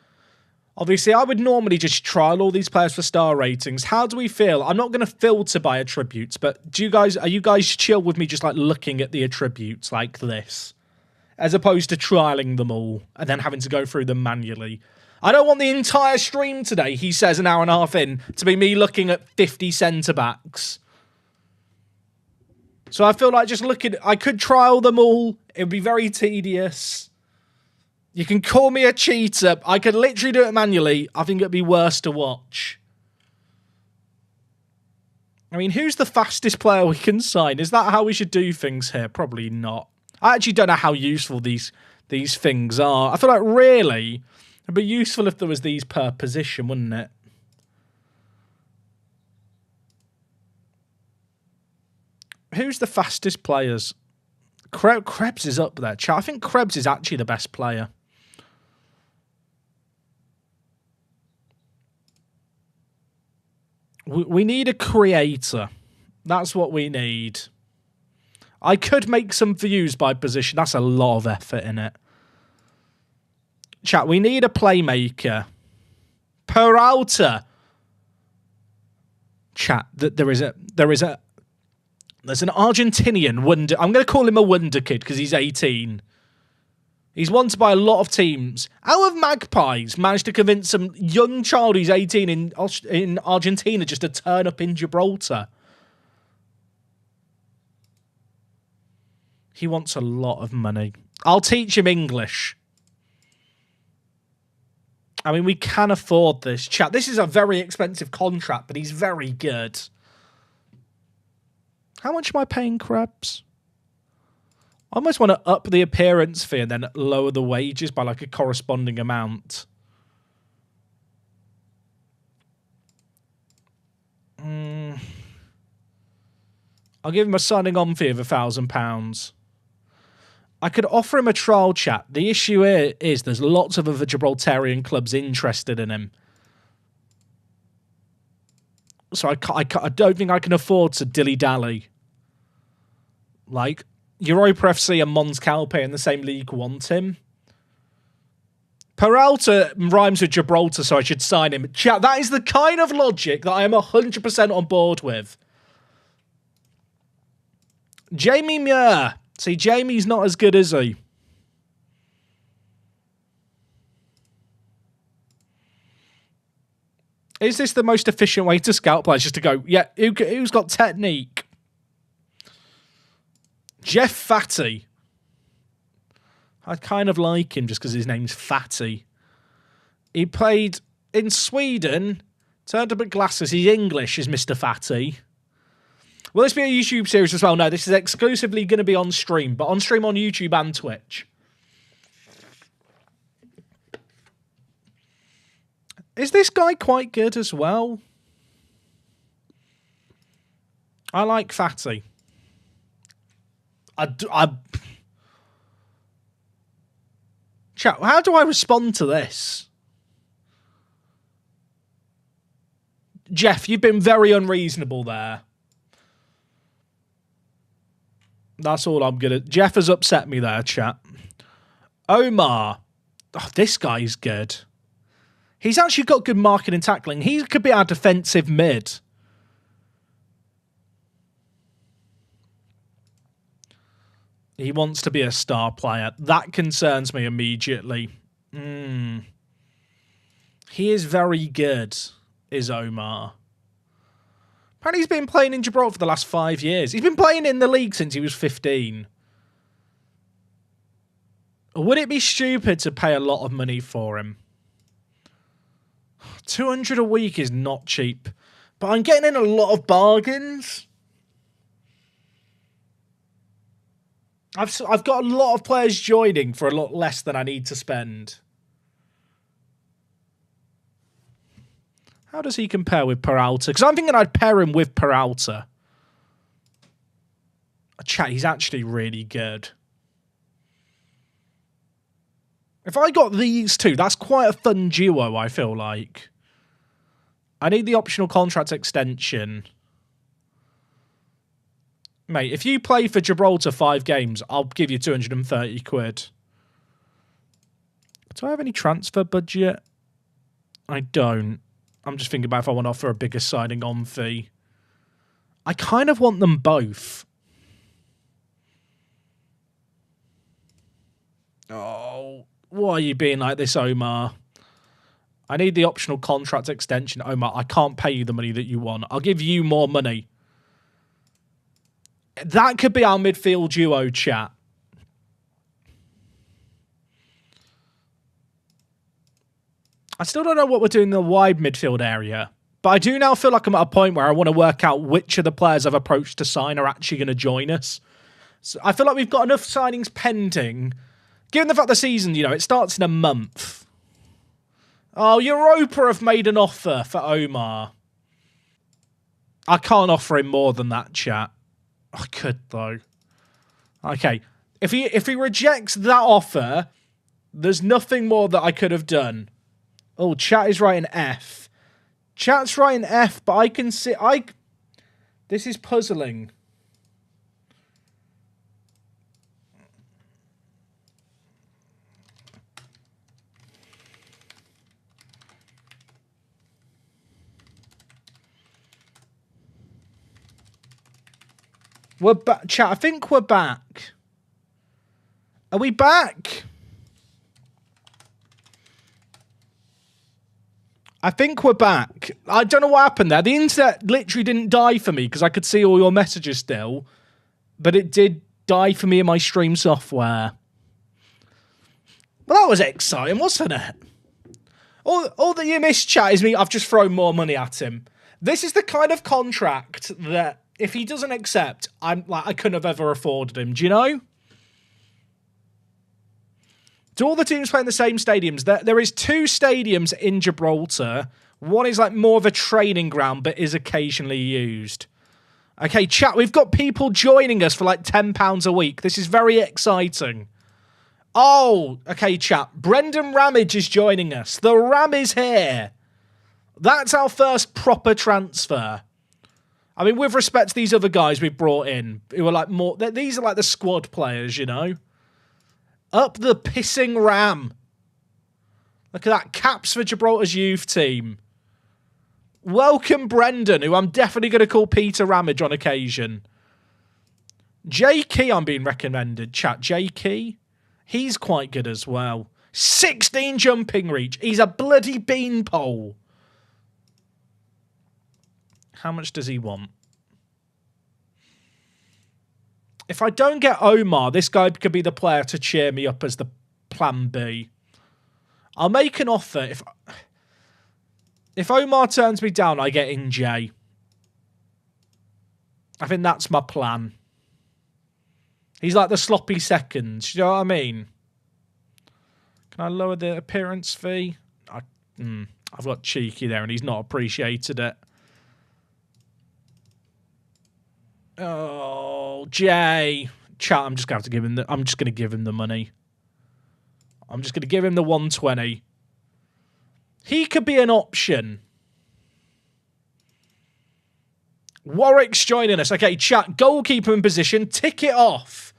Obviously, I would normally just trial all these players for star ratings. How do we feel? I'm not going to filter by attributes, but are you guys chill with me just like looking at the attributes like this? as opposed to trialing them all and then having to go through them manually. I don't want the entire stream today, he says an hour and a half in, to be me looking at 50 centre-backs. So I feel like just looking... I could trial them all. It would be very tedious. You can call me a cheater. I could literally do it manually. I think it'd be worse to watch. I mean, who's the fastest player we can sign? Is that how we should do things here? Probably not. I actually don't know how useful these things are. I feel like really it'd be useful if there was these per position, wouldn't it? Who's the fastest players? Krebs is up there. I think Krebs is actually the best player. We need a creator. That's what we need. I could make some views by position. That's a lot of effort in it. Chat, we need a playmaker. Peralta. Chat, there's an Argentinian wonder. I'm going to call him a wonder kid because he's 18. He's wanted by a lot of teams. How have Magpies managed to convince some young child who's 18 in Argentina just to turn up in Gibraltar? He wants a lot of money. I'll teach him English. I mean, we can afford this. Chat, this is a very expensive contract, but he's very good. How much am I paying Krebs? I almost want to up the appearance fee and then lower the wages by like a corresponding amount. I'll give him a signing on fee of £1,000. I could offer him a trial, chat. The issue here is there's lots of other Gibraltarian clubs interested in him. So I don't think I can afford to dilly-dally. Like, Europa FC and Mons Calpe in the same league want him. Peralta rhymes with Gibraltar, so I should sign him. Chat, that is the kind of logic that I am 100% on board with. Jamie Muir. See, Jamie's not as good, is he? Is this the most efficient way to scout players? Just to go, yeah, who's got technique? Jeff Fatty. I kind of like him just because his name's Fatty. He played in Sweden, turned up at glasses. He's English, is Mr. Fatty. Will this be a YouTube series as well? No, this is exclusively going to be on stream, but on stream on YouTube and Twitch. Is this guy quite good as well? I like Fatty. Chat, how do I respond to this? Jeff, you've been very unreasonable there. That's all I'm gonna... Jeff has upset me there, chat. Omar. Oh, this guy's good. He's actually got good marking and tackling. He could be our defensive mid. He wants to be a star player. That concerns me immediately. He is very good, is Omar. Apparently he's been playing in Gibraltar for the last 5 years. He's been playing in the league since he was 15. Would it be stupid to pay a lot of money for him? 200 a week is not cheap. But I'm getting in a lot of bargains. I've got a lot of players joining for a lot less than I need to spend. How does he compare with Peralta? Because I'm thinking I'd pair him with Peralta. Chat, he's actually really good. If I got these two, that's quite a fun duo, I feel like. I need the optional contract extension. Mate, if you play for Gibraltar 5 games, I'll give you 230 quid. Do I have any transfer budget? I don't. I'm just thinking about if I want to offer a bigger signing on fee. I kind of want them both. Oh, why are you being like this, Omar? I need the optional contract extension. Omar, I can't pay you the money that you want. I'll give you more money. That could be our midfield duo, chat. I still don't know what we're doing in the wide midfield area. But I do now feel like I'm at a point where I want to work out which of the players I've approached to sign are actually going to join us. So I feel like we've got enough signings pending. Given the fact the season, it starts in a month. Oh, Europa have made an offer for Omar. I can't offer him more than that, chat. I could, though. Okay. If he rejects that offer, there's nothing more that I could have done. Oh, chat is writing F. Chat's writing F, but I can see... This is puzzling. We're back. Chat, I think we're back. Are we back? I think we're back. I don't know what happened there. The internet literally didn't die for me because I could see all your messages still. But it did die for me in my stream software. Well, that was exciting, wasn't it? All that you missed, chat, is me. I've just thrown more money at him. This is the kind of contract that if he doesn't accept, I couldn't have ever afforded him. Do you know? Do all the teams play in the same stadiums? There is 2 stadiums in Gibraltar. One is like more of a training ground, but is occasionally used. Okay, chat, we've got people joining us for like £10 a week. This is very exciting. Oh, okay, chat. Brendan Ramage is joining us. The Ram is here. That's our first proper transfer. I mean, with respect to these other guys we've brought in, who are like more... These are like the squad players, Up the pissing Ram. Look at that. Caps for Gibraltar's youth team. Welcome, Brendan, who I'm definitely going to call Peter Ramage on occasion. J. Key I'm being recommended. Chat, J. Key. He's quite good as well. 16 jumping reach. He's a bloody beanpole. How much does he want? If I don't get Omar, this guy could be the player to cheer me up as the plan B. I'll make an offer. If Omar turns me down, I get in J. I think that's my plan. He's like the sloppy seconds. You know what I mean? Can I lower the appearance fee? I've got cheeky there and he's not appreciated it. Oh, Jay. Chat, I'm just going to have to give him I'm just going to give him the money. I'm just going to give him the 120. He could be an option. Warwick's joining us. Okay, chat, goalkeeper in position. Tick it off.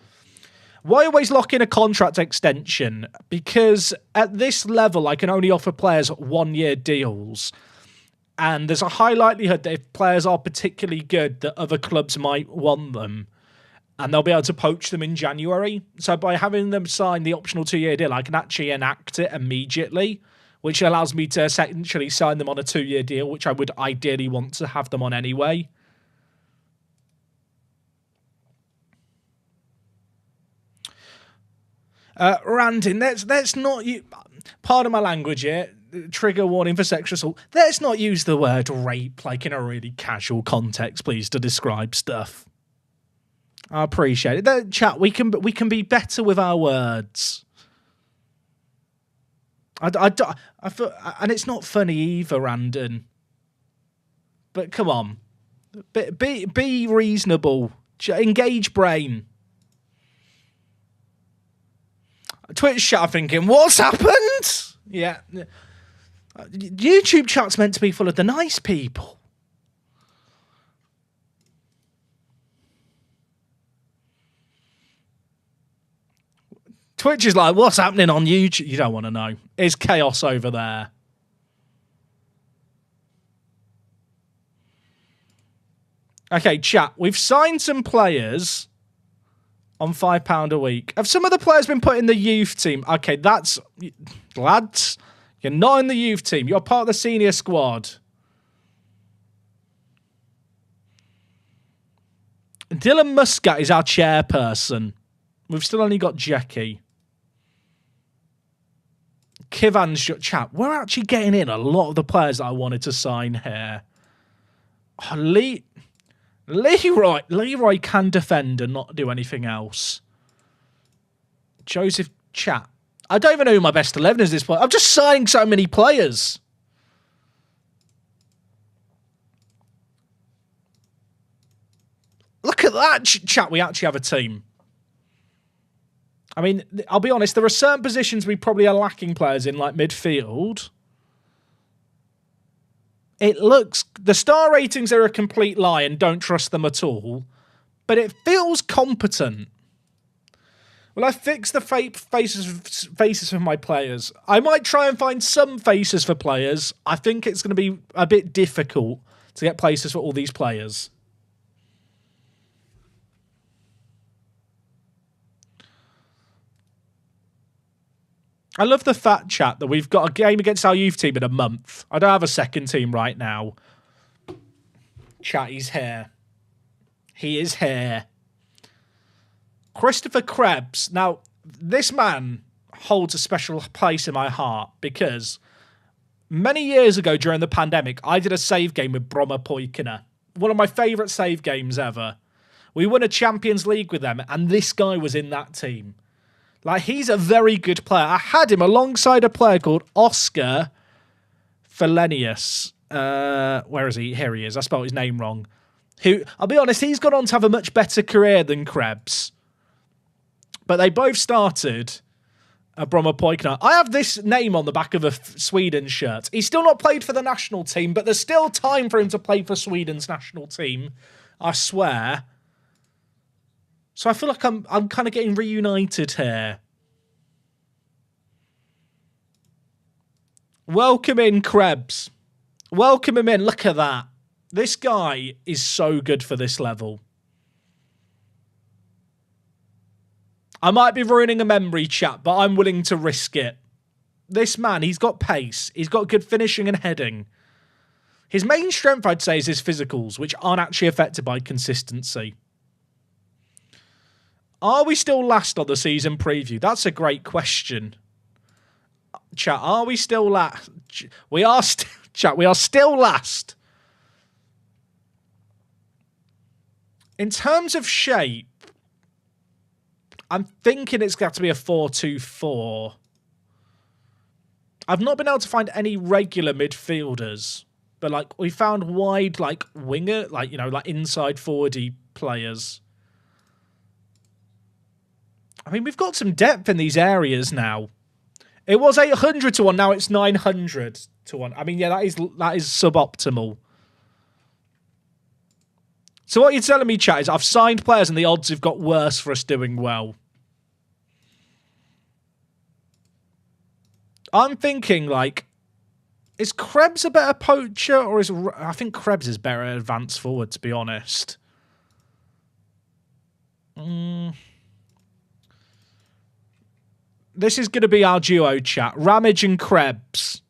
Why always lock in a contract extension? Because at this level, I can only offer players 1-year deals. And there's a high likelihood that if players are particularly good, that other clubs might want them. And they'll be able to poach them in January. So by having them sign the optional 2-year deal, I can actually enact it immediately, which allows me to essentially sign them on a 2-year deal, which I would ideally want to have them on anyway. Randin, let's not... Pardon my language here. Trigger warning for sexual assault. Let's not use the word rape like in a really casual context, please, to describe stuff. I appreciate it. Chat, we can be better with our words. I feel, and it's not funny either, Randon. But come on, be reasonable. Engage brain. Twitch chat thinking, what's happened? Yeah. YouTube chat's meant to be full of the nice people. Twitch is like, what's happening on YouTube? You don't want to know. It's chaos over there. Okay, chat. We've signed some players on £5 a week. Have some of the players been put in the youth team? Okay, that's... Lads, you're not in the youth team. You're part of the senior squad. Dylan Muscat is our chairperson. We've still only got Jackie. Kivan's chat. We're actually getting in a lot of the players that I wanted to sign here. Oh, Leroy can defend and not do anything else. Joseph chat. I don't even know who my best 11 is at this point. I'm just signing so many players. Look at that, chat. We actually have a team. I mean, I'll be honest, there are certain positions we probably are lacking players in, like midfield. It looks... The star ratings are a complete lie and don't trust them at all. But it feels competent. Will I fix the faces for my players? I might try and find some faces for players. I think it's going to be a bit difficult to get places for all these players. I love the fact, chat, that we've got a game against our youth team in a month. I don't have a second team right now. Chat, he's here. He is here. Christopher Krebs. Now, this man holds a special place in my heart because many years ago during the pandemic, I did a save game with Bromma Poikina. One of my favourite save games ever. We won a Champions League with them, and this guy was in that team. Like, he's a very good player. I had him alongside a player called Oscar Felenius. Where is he? Here he is. I spelled his name wrong. Who, I'll be honest, he's gone on to have a much better career than Krebs. But they both started at Bromma Poikina. I have this name on the back of a Sweden shirt. He's still not played for the national team, but there's still time for him to play for Sweden's national team. I swear. So I feel like I'm kind of getting reunited here. Welcome in, Krebs. Welcome him in. Look at that. This guy is so good for this level. I might be ruining a memory, chat, but I'm willing to risk it. This man, he's got pace. He's got good finishing and heading. His main strength, I'd say, is his physicals, which aren't actually affected by consistency. Are we still last on the season preview? That's a great question. Chat, are we still last? We are chat, we are still last. In terms of shape, I'm thinking it's got to be a 4-2-4. I've not been able to find any regular midfielders, but like we found wide like winger, like, you know, like inside forwardy players. I mean, we've got some depth in these areas now. It was 800 to 1, now it's 900 to 1. I mean, yeah, that is suboptimal. So what you're telling me, chat, is I've signed players and the odds have got worse for us doing well. I'm thinking, like, is Krebs a better poacher or is... I think Krebs is better at advance forward, to be honest. This is going to be our duo, chat. Ramage and Krebs.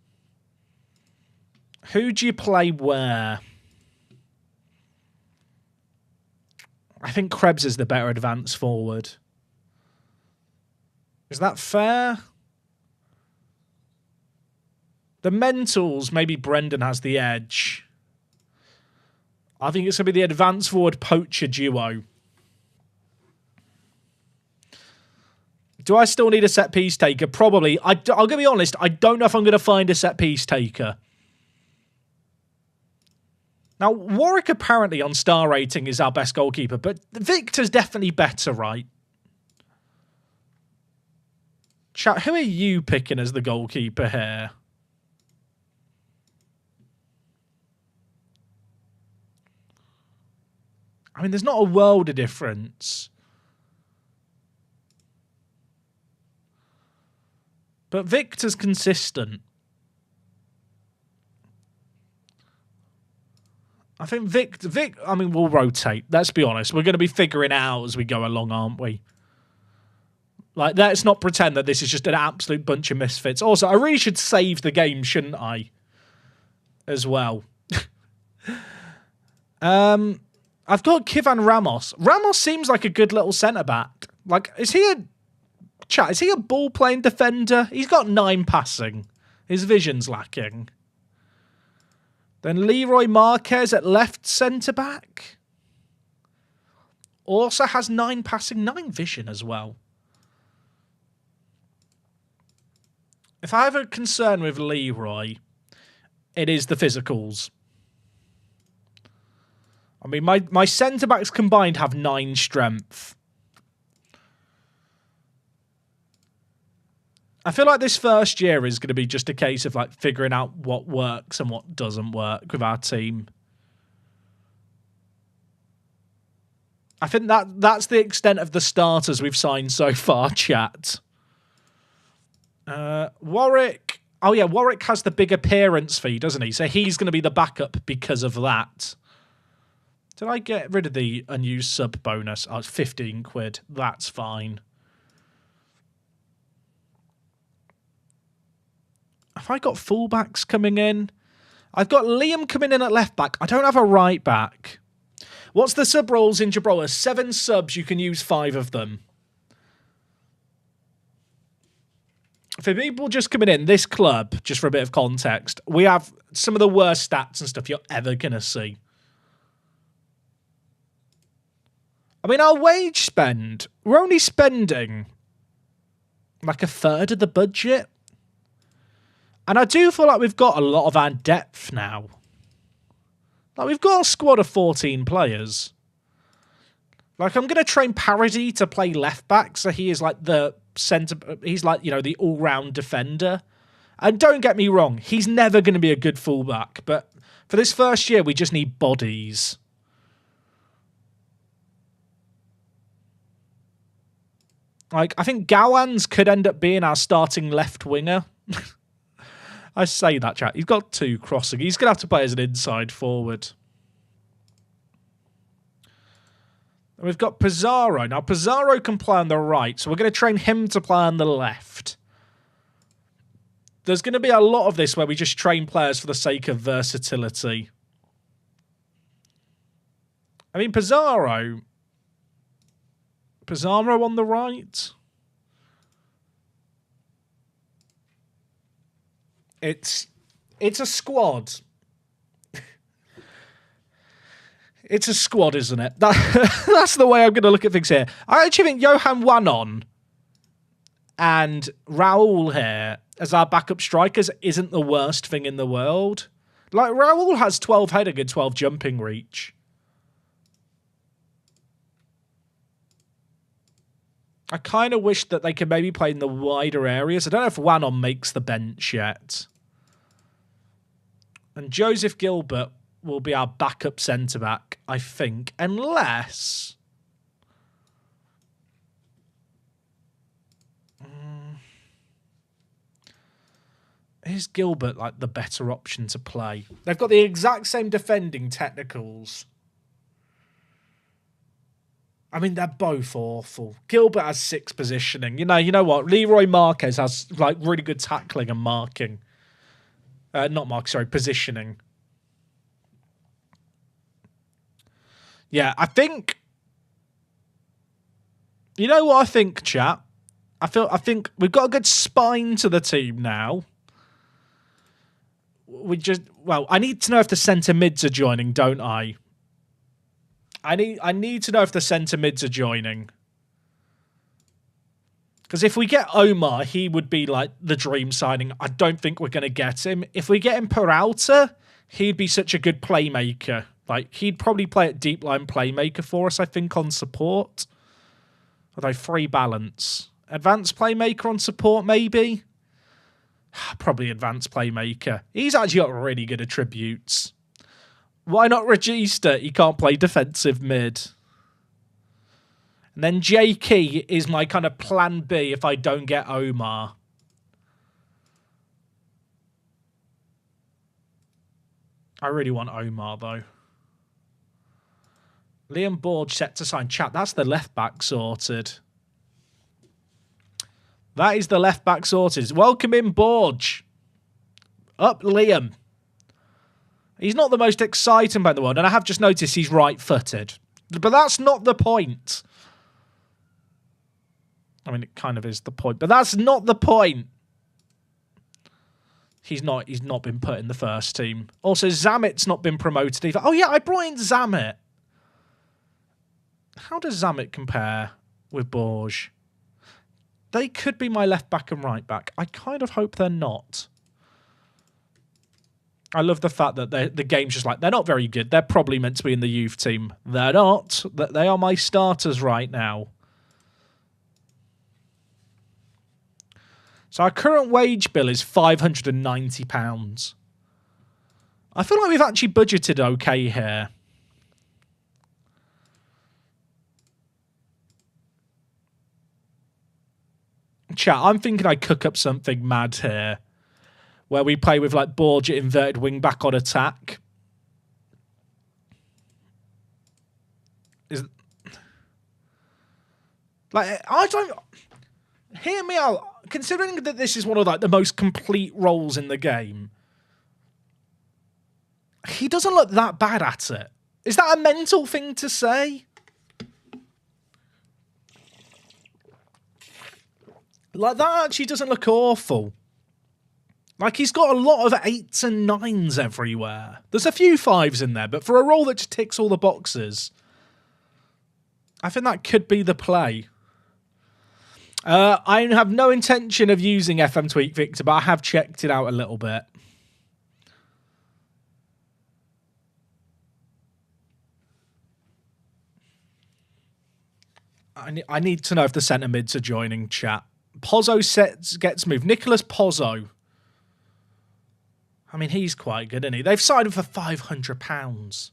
Who do you play where? I think Krebs is the better advance forward. Is that fair? The mentals, maybe Brendan has the edge. I think it's going to be the advance forward poacher duo. Do I still need a set piece taker? Probably. I'm going to be honest, I don't know if I'm going to find a set piece taker. Now, Warwick apparently on star rating is our best goalkeeper, but Victor's definitely better, right? Chat, who are you picking as the goalkeeper here? I mean, there's not a world of difference. But Victor's consistent. I think I mean, we'll rotate. Let's be honest. We're going to be figuring it out as we go along, aren't we? Like, let's not pretend that this is just an absolute bunch of misfits. Also, I really should save the game, shouldn't I? As well. I've got Kivan Ramos. Ramos seems like a good little centre-back. Like, is he a ball-playing defender? He's got 9 passing. His vision's lacking. Then Leroy Marquez at left centre-back. Also has 9 passing, 9 vision as well. If I have a concern with Leroy, it is the physicals. I mean, my centre-backs combined have 9 strength. I feel like this first year is going to be just a case of like figuring out what works and what doesn't work with our team. I think that's the extent of the starters we've signed so far, chat. Warwick. Oh, yeah, Warwick has the big appearance fee, doesn't he? So he's going to be the backup because of that. Did I get rid of the unused sub bonus? Oh, it's 15 quid. That's fine. Have I got fullbacks coming in? I've got Liam coming in at left back. I don't have a right back. What's the sub roles in Gibraltar? 7 subs, you can use 5 of them. For people just coming in, this club, just for a bit of context, we have some of the worst stats and stuff you're ever going to see. I mean, our wage spend, we're only spending like a third of the budget. And I do feel like we've got a lot of our depth now. Like, we've got a squad of 14 players. Like, I'm going to train Parody to play left back, so he is like the centre, he's like, you know, the all-round defender. And don't get me wrong, he's never going to be a good fullback, but for this first year, we just need bodies. Like, I think Gowans could end up being our starting left winger. I say that, chat. He's got 2 crossing. He's going to have to play as an inside forward. And we've got Pizarro. Now, Pizarro can play on the right, so we're going to train him to play on the left. There's going to be a lot of this where we just train players for the sake of versatility. I mean, Pizarro on the right. It's a squad. It's a squad, isn't it? That's the way I'm going to look at things here. I actually think Johan Wannon and Raul here as our backup strikers isn't the worst thing in the world. Like, Raul has 12 heading and 12 jumping reach. I kind of wish that they could maybe play in the wider areas. I don't know if Wannon makes the bench yet. And Joseph Gilbert will be our backup centre-back, I think. Unless... Is Gilbert like the better option to play? They've got the exact same defending technicals. I mean, they're both awful. Gilbert has 6 positioning. You know what? Leroy Marquez has like really good tackling and marking. Positioning. Yeah, I think... You know what I think, chat? I think we've got a good spine to the team now. I need to know if the centre mids are joining, don't I? I need to know if the centre mids are joining. Because if we get Omar, he would be like the dream signing. I don't think we're going to get him. If we get him Peralta, he'd be such a good playmaker. Like, he'd probably play at deep line playmaker for us, I think, on support. Although free balance. Advanced playmaker on support, maybe? Probably advanced playmaker. He's actually got really good attributes. Why not Regista? He can't play defensive mid. And then J.K. is my kind of plan B if I don't get Omar. I really want Omar, though. Liam Borge set to sign. Chat, that's the left back sorted. That is the left back sorted. Welcome in, Borge. Up, Liam. He's not the most exciting back in the world, and I have just noticed he's right-footed. But that's not the point. I mean, it kind of is the point, but that's not the point. He's not been put in the first team. Also, Zamet's not been promoted either. Oh, yeah, I brought in Zamet. How does Zamet compare with Borge? They could be my left back and right back. I kind of hope they're not. I love the fact that the game's just like, they're not very good. They're probably meant to be in the youth team. They're not. They are my starters right now. So our current wage bill is £590. I feel like we've actually budgeted okay here. Chat, I'm thinking I cook up something mad here. Where we play with like Borge at inverted wing back on attack. I don't... Hear me out. Considering that this is one of like the most complete roles in the game, he doesn't look that bad at it. Is that a mental thing to say? Like, that actually doesn't look awful. Like, he's got a lot of 8s and 9s everywhere. There's a few 5s in there, but for a role that just ticks all the boxes, I think that could be the play. I have no intention of using FM Tweak Victor, but I have checked it out a little bit. I need to know if the centre mids are joining, chat. Pozzo gets moved. Nicholas Pozzo. I mean, he's quite good, isn't he? They've signed him for £500.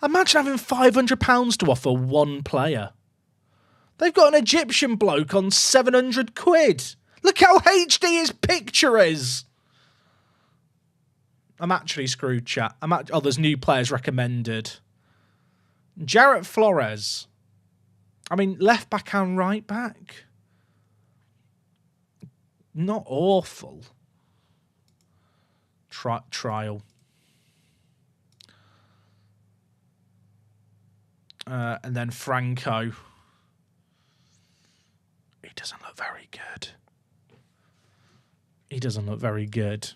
Imagine having £500 to offer one player. They've got an Egyptian bloke on 700 quid. Look how HD his picture is. I'm actually screwed, chat. Oh, there's new players recommended. Jarrett Flores. I mean, left back and right back. Not awful. Trial. And then Franco. He doesn't look very good. He doesn't look very good.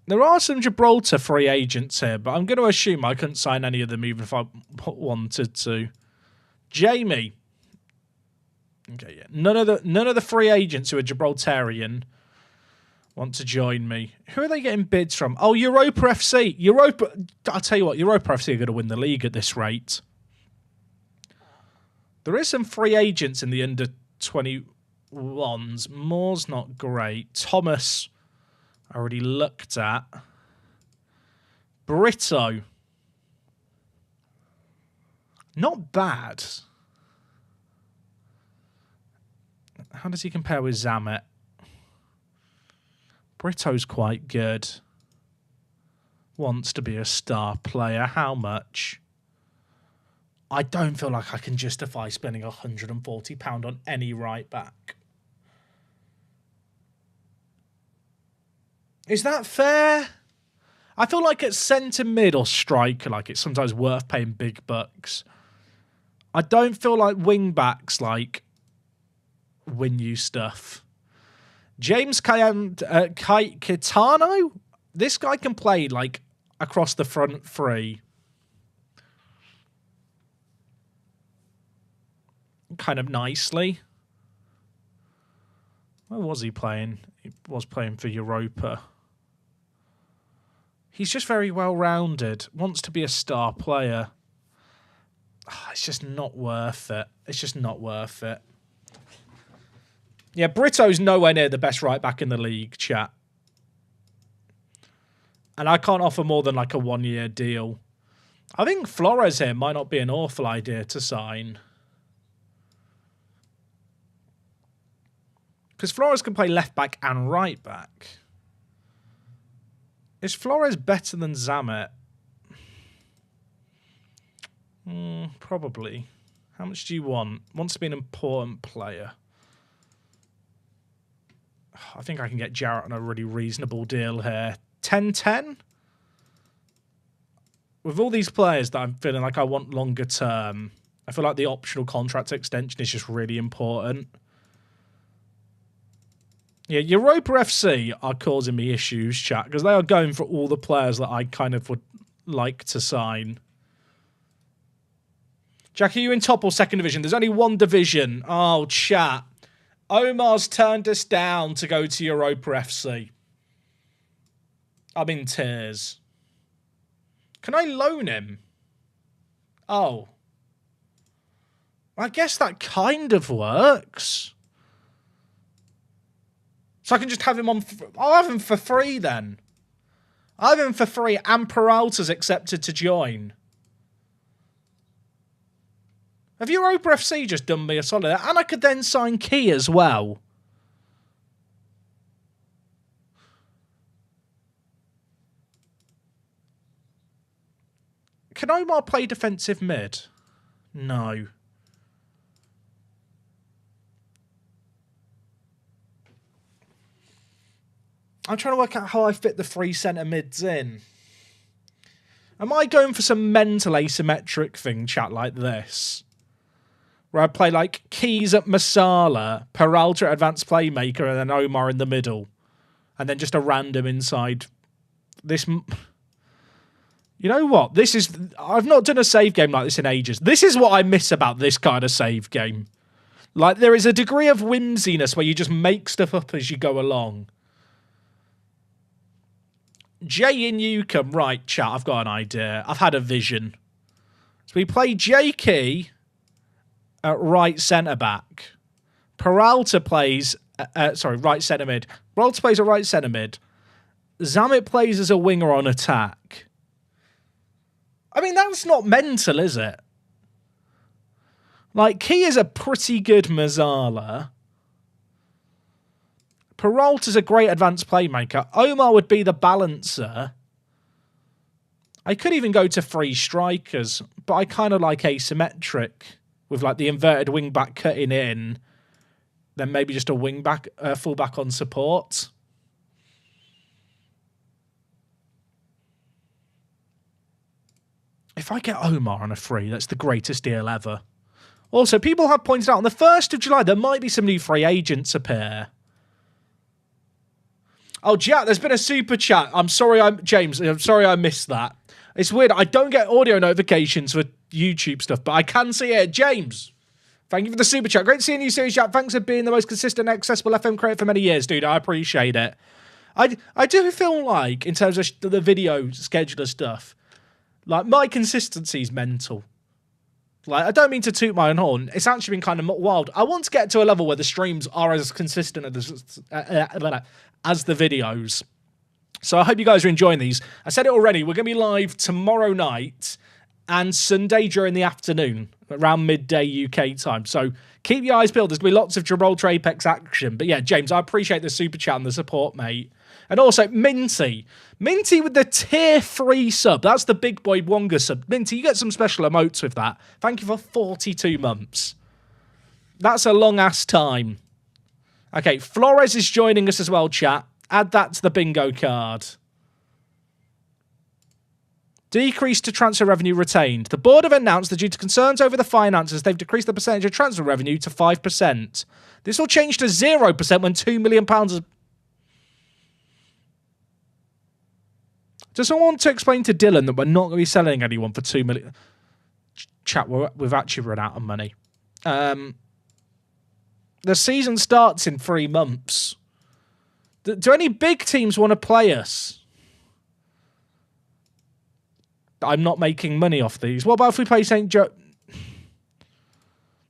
There are some Gibraltar free agents here, but I'm going to assume I couldn't sign any of them even if I wanted to. Jamie. Okay, yeah. None of the free agents who are Gibraltarian want to join me. Who are they getting bids from? Oh, Europa FC. I'll tell you what, Europa FC are going to win the league at this rate. There is some free agents in the under 21s. Moore's not great. Thomas, I already looked at. Brito. Not bad. How does he compare with Zamet? Brito's quite good. Wants to be a star player. How much? I don't feel like I can justify spending £140 on any right back. Is that fair? I feel like at centre mid or striker, like it's sometimes worth paying big bucks. I don't feel like wing backs like win you stuff. James Kitano? This guy can play like across the front three. Kind of nicely. Where was he playing? He was playing for Europa. He's just very well-rounded. Wants to be a star player. It's just not worth it. It's just not worth it. Yeah, Brito's nowhere near the best right back in the league, chat. And I can't offer more than like a 1-year deal. I think Flores here might not be an awful idea to sign. Because Flores can play left back and right back. Is Flores better than Zamet? Probably. How much do you want? Wants to be an important player. I think I can get Jarrett on a really reasonable deal here. 10-10? With all these players that I'm feeling like I want longer term, I feel like the optional contract extension is just really important. Yeah, Europa FC are causing me issues, chat, because they are going for all the players that I kind of would like to sign. Jack, are you in top or second division? There's only one division. Oh, chat. Omar's turned us down to go to Europa FC. I'm in tears. Can I loan him? Oh. I guess that kind of works. So I can just have him on... I'll have him for free then. I'll have him for free and Peralta's accepted to join. Have Europa FC just done me a solid? And I could then sign Key as well. Can Omar play defensive mid? No. I'm trying to work out how I fit the 3 centre mids in. Am I going for some mental asymmetric thing, chat, like this? Where I play like Keys at Masala, Peralta at advanced playmaker, and then Omar in the middle. And then just a random inside. This... You know what? This is... I've not done a save game like this in ages. This is what I miss about this kind of save game. Like, there is a degree of whimsiness where you just make stuff up as you go along. Jay in Newcombe. Right, chat, I've got an idea. I've had a vision. So we play Jay Key at right centre-back. Peralta plays... right centre-mid. Peralta plays at right centre-mid. Zammit plays as a winger on attack. I mean, that's not mental, is it? Like, Key is a pretty good Mazzala. Peralta's a great advanced playmaker. Omar would be the balancer. I could even go to 3 strikers, but I kind of like asymmetric with like the inverted wing back cutting in, then maybe just a wing back, full back on support. If I get Omar on a free, that's the greatest deal ever. Also, people have pointed out on the 1st of July, there might be some new free agents appear. Oh, Jack, there's been a super chat. James, I'm sorry I missed that. It's weird. I don't get audio notifications for YouTube stuff, but I can see it. James, thank you for the super chat. Great seeing you, Series Chat. Thanks for being the most consistent and accessible FM creator for many years, dude. I appreciate it. I do feel like, in terms of the video scheduler stuff, like, my consistency is mental. Like, I don't mean to toot my own horn. It's actually been kind of wild. I want to get to a level where the streams are as consistent as the videos. So I hope you guys are enjoying these. I said it already. We're going to be live tomorrow night and Sunday during the afternoon, around midday UK time. So keep your eyes peeled. There's going to be lots of Gibraltar Apex action. But yeah, James, I appreciate the super chat and the support, mate. And also, Minty. Minty with the tier 3 sub. That's the big boy Wonga sub. Minty, you get some special emotes with that. Thank you for 42 months. That's a long-ass time. Okay, Flores is joining us as well, chat. Add that to the bingo card. Decrease to transfer revenue retained. The board have announced that due to concerns over the finances, they've decreased the percentage of transfer revenue to 5%. This will change to 0% when £2 million is... Does someone want to explain to Dylan that we're not going to be selling anyone for 2 million? Chat, we've actually run out of money. The season starts in 3 months. Do any big teams want to play us? I'm not making money off these. What about if we play St. Joe?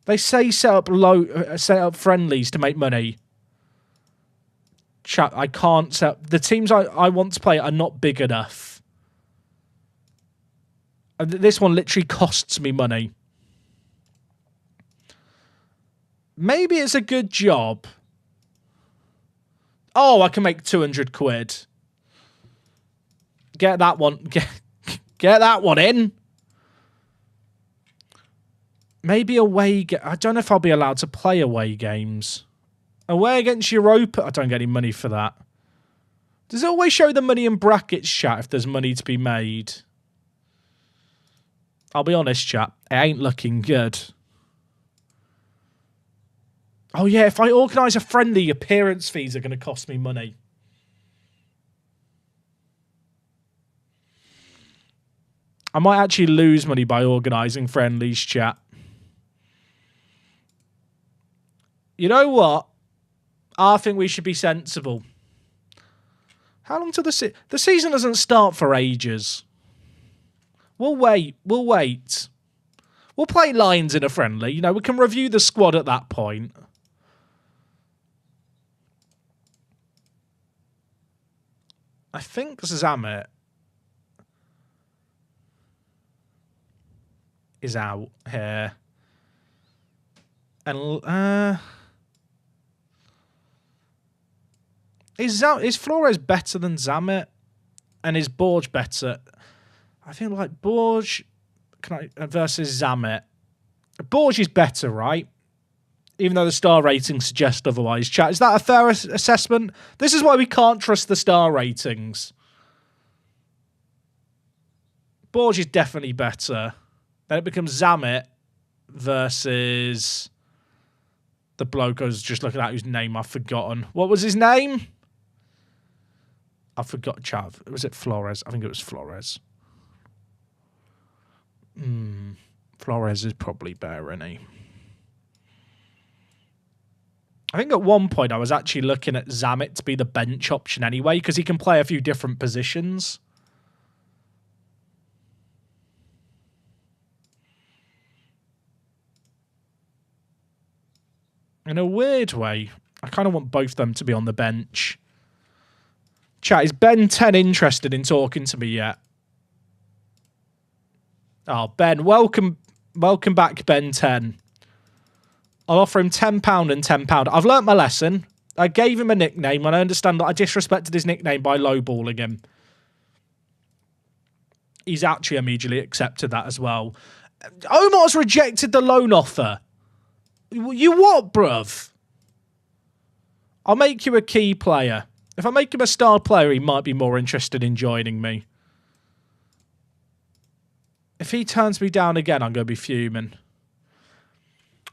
They say set up friendlies to make money. Chat, I can't set... The teams I want to play are not big enough. This one literally costs me money. Maybe it's a good job. Oh, I can make 200 quid. Get that one. Get that one in. Maybe away. I don't know if I'll be allowed to play away games. Away against Europa. I don't get any money for that. Does it always show the money in brackets, chat, if there's money to be made? I'll be honest, chat. It ain't looking good. Oh, yeah. If I organise a friendly, appearance fees are going to cost me money. I might actually lose money by organising friendlies, chat. You know what? I think we should be sensible. How long till the season doesn't start for ages? We'll wait. We'll wait. We'll play lines in a friendly. You know, we can review the squad at that point. I think Zamet is out here. And is Flores better than Zamet? And is Borg better? I think like Borg versus Zamet. Borg is better, right? Even though the star ratings suggest otherwise. Chat, is that a fair assessment? This is why we can't trust the star ratings. Borg is definitely better. Then it becomes Zamet versus the bloke I was just looking at whose name I've forgotten. What was his name? I forgot, Chav. Was it Flores? I think it was Flores. Flores is probably better, isn't he? I think at one point I was actually looking at Zamet to be the bench option anyway, because he can play a few different positions. In a weird way, I kind of want both of them to be on the bench. Chat, is Ben 10 interested in talking to me yet? Oh, Ben, welcome back, Ben 10. I'll offer him £10 and £10. I've learnt my lesson. I gave him a nickname, and I understand that I disrespected his nickname by lowballing him. He's actually immediately accepted that as well. Omar's rejected the loan offer. You what, bruv? I'll make you a key player. If I make him a star player, he might be more interested in joining me. If he turns me down again, I'm going to be fuming.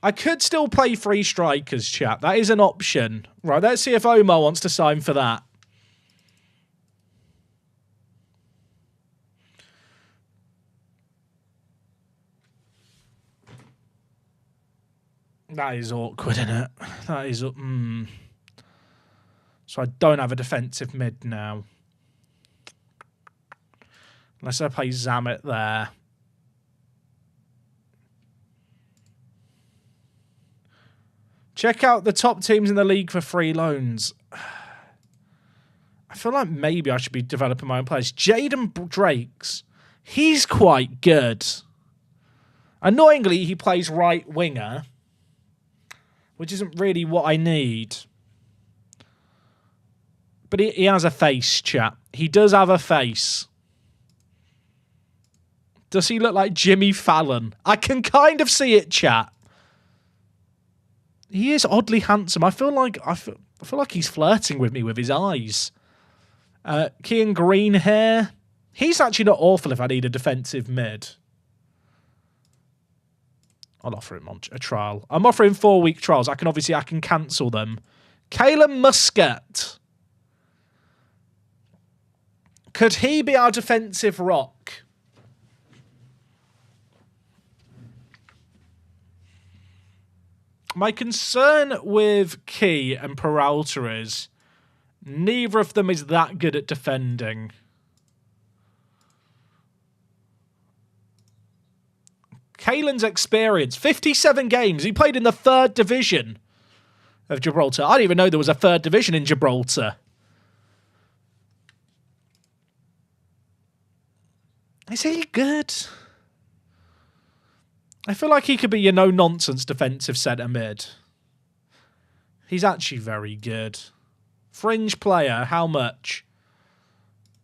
I could still play 3 strikers, chat. That is an option. Right, let's see if Omar wants to sign for that. That is awkward, isn't it? That is... So I don't have a defensive mid now. Unless I play Zamet there. Check out the top teams in the league for free loans. I feel like maybe I should be developing my own players. Jaden Drakes. He's quite good. Annoyingly, he plays right winger, which isn't really what I need. But he has a face, chat. He does have a face. Does he look like Jimmy Fallon? I can kind of see it, chat. He is oddly handsome. I feel like he's flirting with me with his eyes. Kean Green hair. He's actually not awful if I need a defensive mid. I'll offer him on a trial. I'm offering 4-week trials. I can cancel them. Caleb Muscat. Could he be our defensive rock? My concern with Key and Peralta is neither of them is that good at defending. Kaelin's experience, 57 games. He played in the 3rd division of Gibraltar. I didn't even know there was a 3rd division in Gibraltar. Is he good? I feel like he could be your no-nonsense defensive centre mid. He's actually very good. Fringe player, how much?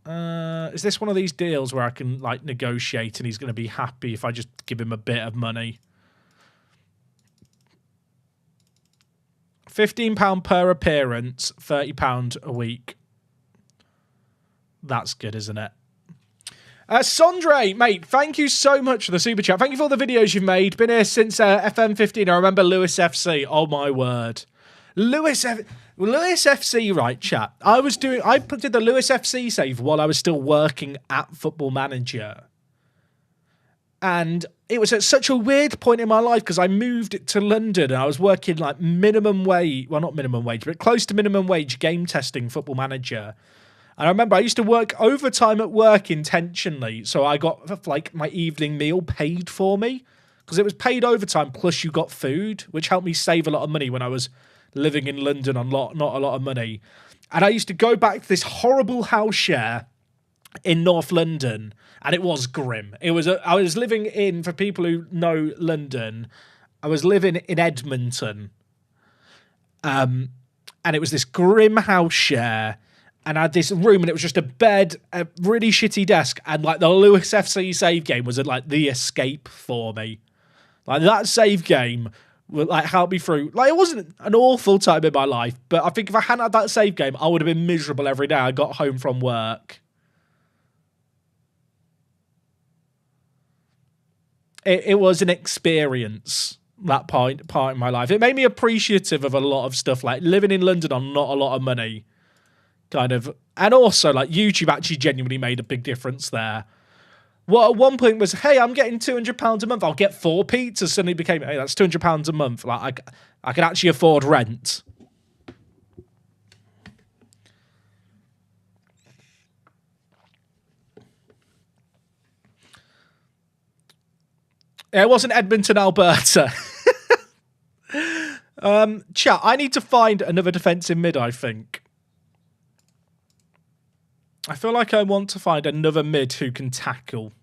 Is this one of these deals where I can like negotiate and he's going to be happy if I just give him a bit of money? £15 per appearance, £30 a week. That's good, isn't it? Sondre, mate, thank you so much for the super chat. Thank you for all the videos you've made. Been here since FM15. I remember Lewis FC. Oh, my word. Lewis FC, right, chat. I did the Lewis FC save while I was still working at Football Manager. And it was at such a weird point in my life because I moved to London and I was working like minimum wage, well, not minimum wage, but close to minimum wage game testing Football Manager. And I remember I used to work overtime at work intentionally. So I got like my evening meal paid for me because it was paid overtime plus you got food, which helped me save a lot of money when I was living in London on not a lot of money. And I used to go back to this horrible house share in North London, and it was grim. I was living in, for people who know London, I was living in Edmonton. And it was this grim house share, and I had this room, and it was just a bed, a really shitty desk, and like the Lewis FC save game was like the escape for me. Like that save game would like help me through. Like it wasn't an awful time in my life, but I think if I hadn't had that save game, I would have been miserable every day I got home from work. It was an experience, that part in my life. It made me appreciative of a lot of stuff, like living in London on not a lot of money, kind of. And also, like, YouTube actually genuinely made a big difference there. What at one point was, hey, I'm getting £200 a month. I'll get 4 pizzas. Suddenly became, hey, that's £200 a month. Like, I can actually afford rent. It wasn't Edmonton, Alberta. Chat, I need to find another defensive mid, I think. I feel like I want to find another mid who can tackle.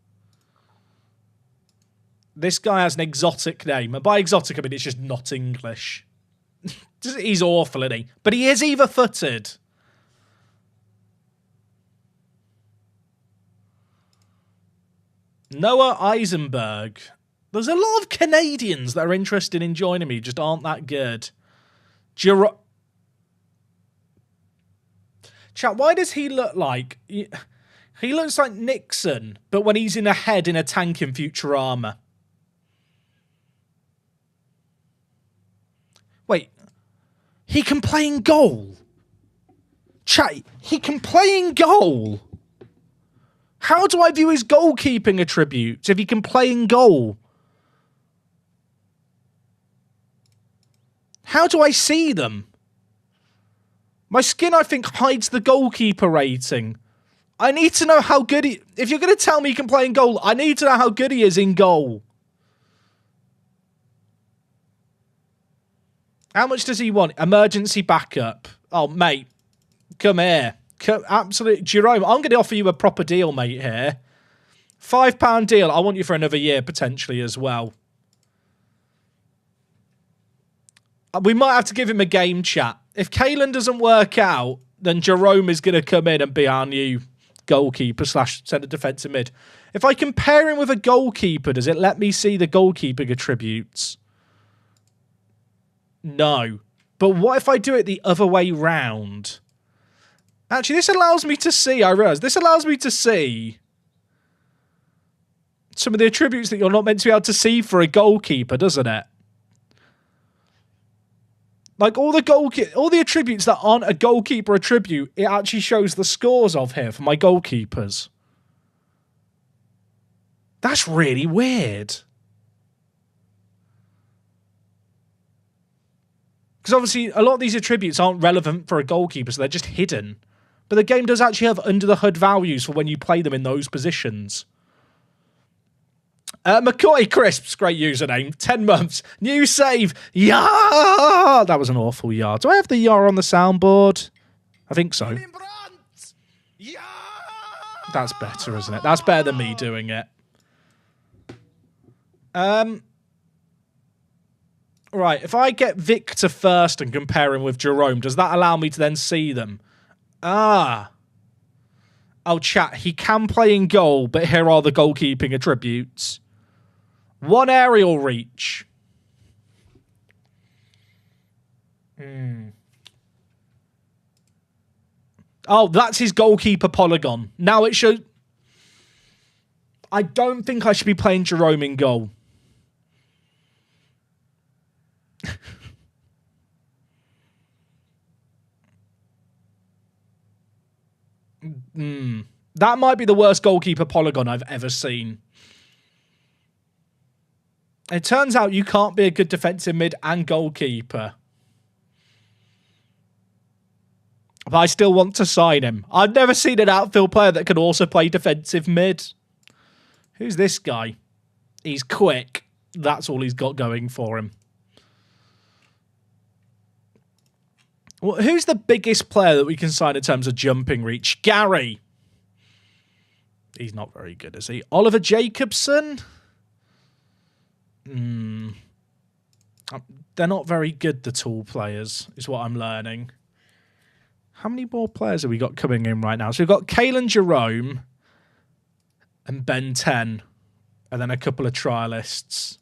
This guy has an exotic name. And by exotic, I mean it's just not English. He's awful, isn't he? But he is either-footed. Noah Eisenberg. There's a lot of Canadians that are interested in joining me, just aren't that good. Chat, why does he look like... He looks like Nixon, but when he's in a head in a tank in Futurama. Wait. He can play in goal? Chat, he can play in goal? How do I view his goalkeeping attributes if he can play in goal? How do I see them? My skin, I think, hides the goalkeeper rating. I need to know how good he... If you're going to tell me he can play in goal, I need to know how good he is in goal. How much does he want? Emergency backup. Oh, mate. Come here. Absolutely. Jerome, I'm going to offer you a proper deal, mate, here. £5 deal. I want you for another year, potentially, as well. We might have to give him a game, chat. If Kalen doesn't work out, then Jerome is going to come in and be our new goalkeeper / centre defensive mid. If I compare him with a goalkeeper, does it let me see the goalkeeping attributes? No. But what if I do it the other way round? Actually, this allows me to see, I realise, this allows me to see some of the attributes that you're not meant to be able to see for a goalkeeper, doesn't it? Like all the attributes that aren't a goalkeeper attribute, it actually shows the scores of here for my goalkeepers. That's really weird. Because obviously a lot of these attributes aren't relevant for a goalkeeper, so they're just hidden. But the game does actually have under the hood values for when you play them in those positions. McCoy Crisps, great username. 10 months. New save. Yeah! That was an awful yah. Do I have the yah on the soundboard? I think so. That's better, isn't it? That's better than me doing it. Right, if I get Victor first and compare him with Jerome, does that allow me to then see them? Ah. Oh, chat, he can play in goal, but here are the goalkeeping attributes. 1 aerial reach. Oh, that's his goalkeeper polygon. Now it should... I don't think I should be playing Jerome in goal. That might be the worst goalkeeper polygon I've ever seen. It turns out you can't be a good defensive mid and goalkeeper. But I still want to sign him. I've never seen an outfield player that can also play defensive mid. Who's this guy? He's quick. That's all he's got going for him. Well, who's the biggest player that we can sign in terms of jumping reach? Gary. He's not very good, is he? Oliver Jacobson? They're not very good, the tall players, is what I'm learning. How many more players have we got coming in right now? So we've got Kalen Jerome and Ben 10, and then a couple of trialists.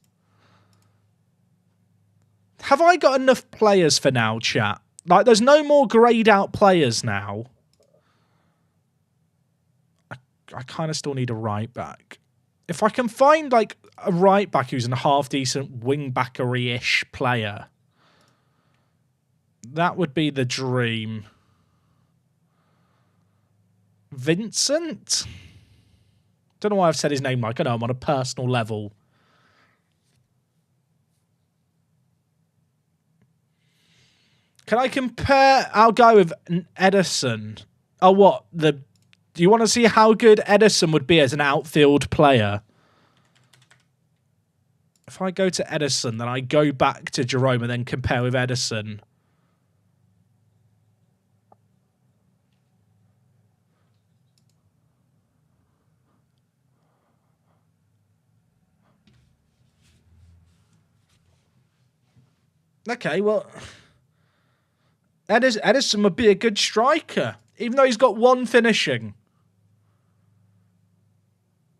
Have I got enough players for now, chat? Like, there's no more grayed out players now. I kind of still need a right back. If I can find, like, a right back who's a half-decent wing-backery-ish player, that would be the dream. Vincent? Don't know why I've said his name like I know I'm on a personal level. Can I compare? I'll go with Edison. Oh, what? Do you want to see how good Edison would be as an outfield player? If I go to Edison, then I go back to Jerome and then compare with Edison. Okay, well, Edison would be a good striker, even though he's got one finishing.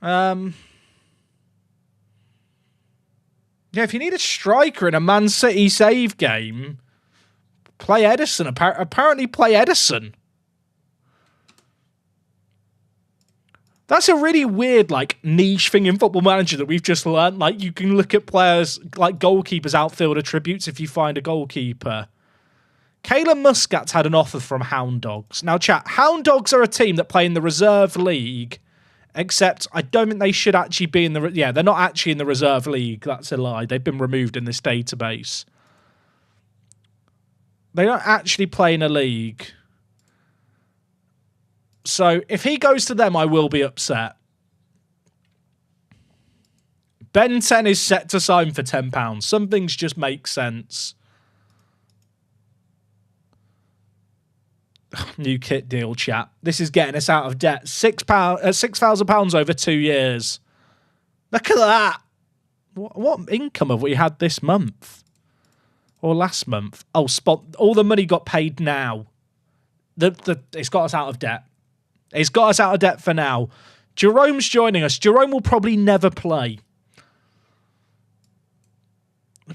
Yeah, if you need a striker in a Man City save game, play Edison. Apparently play Edison. That's a really weird, like, niche thing in Football Manager that we've just learned. Like, you can look at players, like goalkeepers' outfield attributes if you find a goalkeeper. Kayla Muscat's had an offer from Hound Dogs. Now, chat, Hound Dogs are a team that play in the reserve league, except I don't think they should actually be in the... Yeah, they're not actually in the reserve league. That's a lie. They've been removed in this database. They don't actually play in a league. So if he goes to them, I will be upset. Ben 10 is set to sign for £10. Some things just make sense. New kit deal, chat. This is getting us out of debt. £6,000 over 2 years. Look at that. What income have we had this month? Or last month? Oh, all the money got paid now. It's got us out of debt. It's got us out of debt for now. Jerome's joining us. Jerome will probably never play.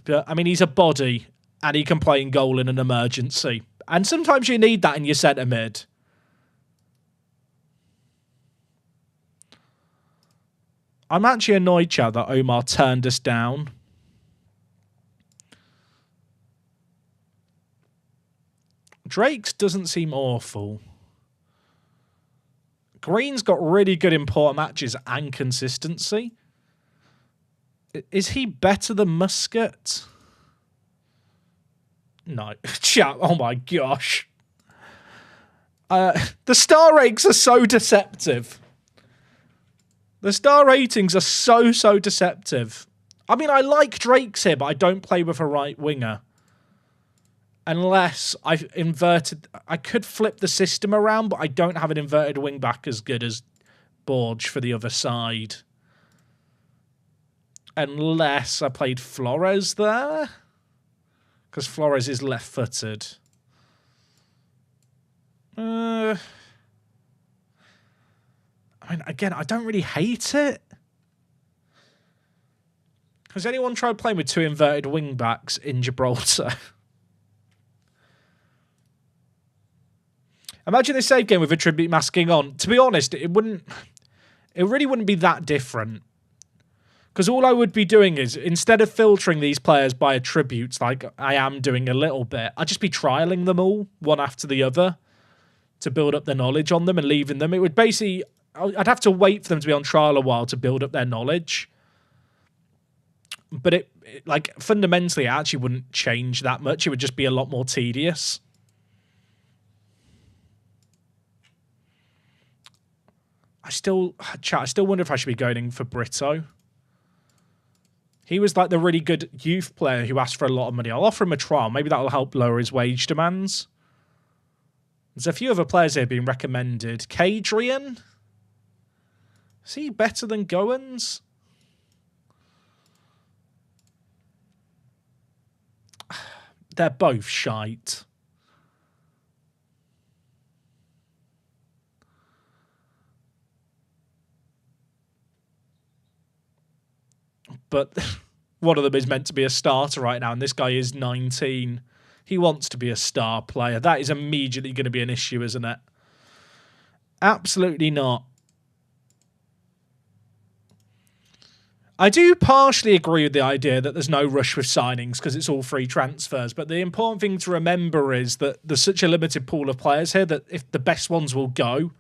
But, I mean, he's a body, and he can play in goal in an emergency. And sometimes you need that in your centre mid. I'm actually annoyed, Chad, that Omar turned us down. Drake's doesn't seem awful. Green's got really good important matches and consistency. Is he better than Muscat? No. Chat, oh my gosh. The star ratings are so deceptive. The star ratings are so deceptive. I mean, I like Drake's here, but I don't play with a right winger. Unless I've inverted... I could flip the system around, but I don't have an inverted wing back as good as Borge for the other side. Unless I played Flores there. Because Flores is left-footed. I mean, again, I don't really hate it. Has anyone tried playing with two inverted wing backs in Gibraltar? Imagine this save game with a tribute masking on. To be honest, it really wouldn't be that different. Because all I would be doing is, instead of filtering these players by attributes like I am doing a little bit, I'd just be trialing them all, one after the other, to build up their knowledge on them and leaving them. It would basically... I'd have to wait for them to be on trial a while to build up their knowledge. But like, fundamentally, it actually wouldn't change that much. It would just be a lot more tedious. I still wonder if I should be going for Brito. He was like the really good youth player who asked for a lot of money. I'll offer him a trial. Maybe that'll help lower his wage demands. There's a few other players here being recommended. Cadrian? Is he better than Goins? They're both shite. But one of them is meant to be a starter right now, and this guy is 19. He wants to be a star player. That is immediately going to be an issue, isn't it? Absolutely not. I do partially agree with the idea that there's no rush with signings because it's all free transfers, but the important thing to remember is that there's such a limited pool of players here that if the best ones will go.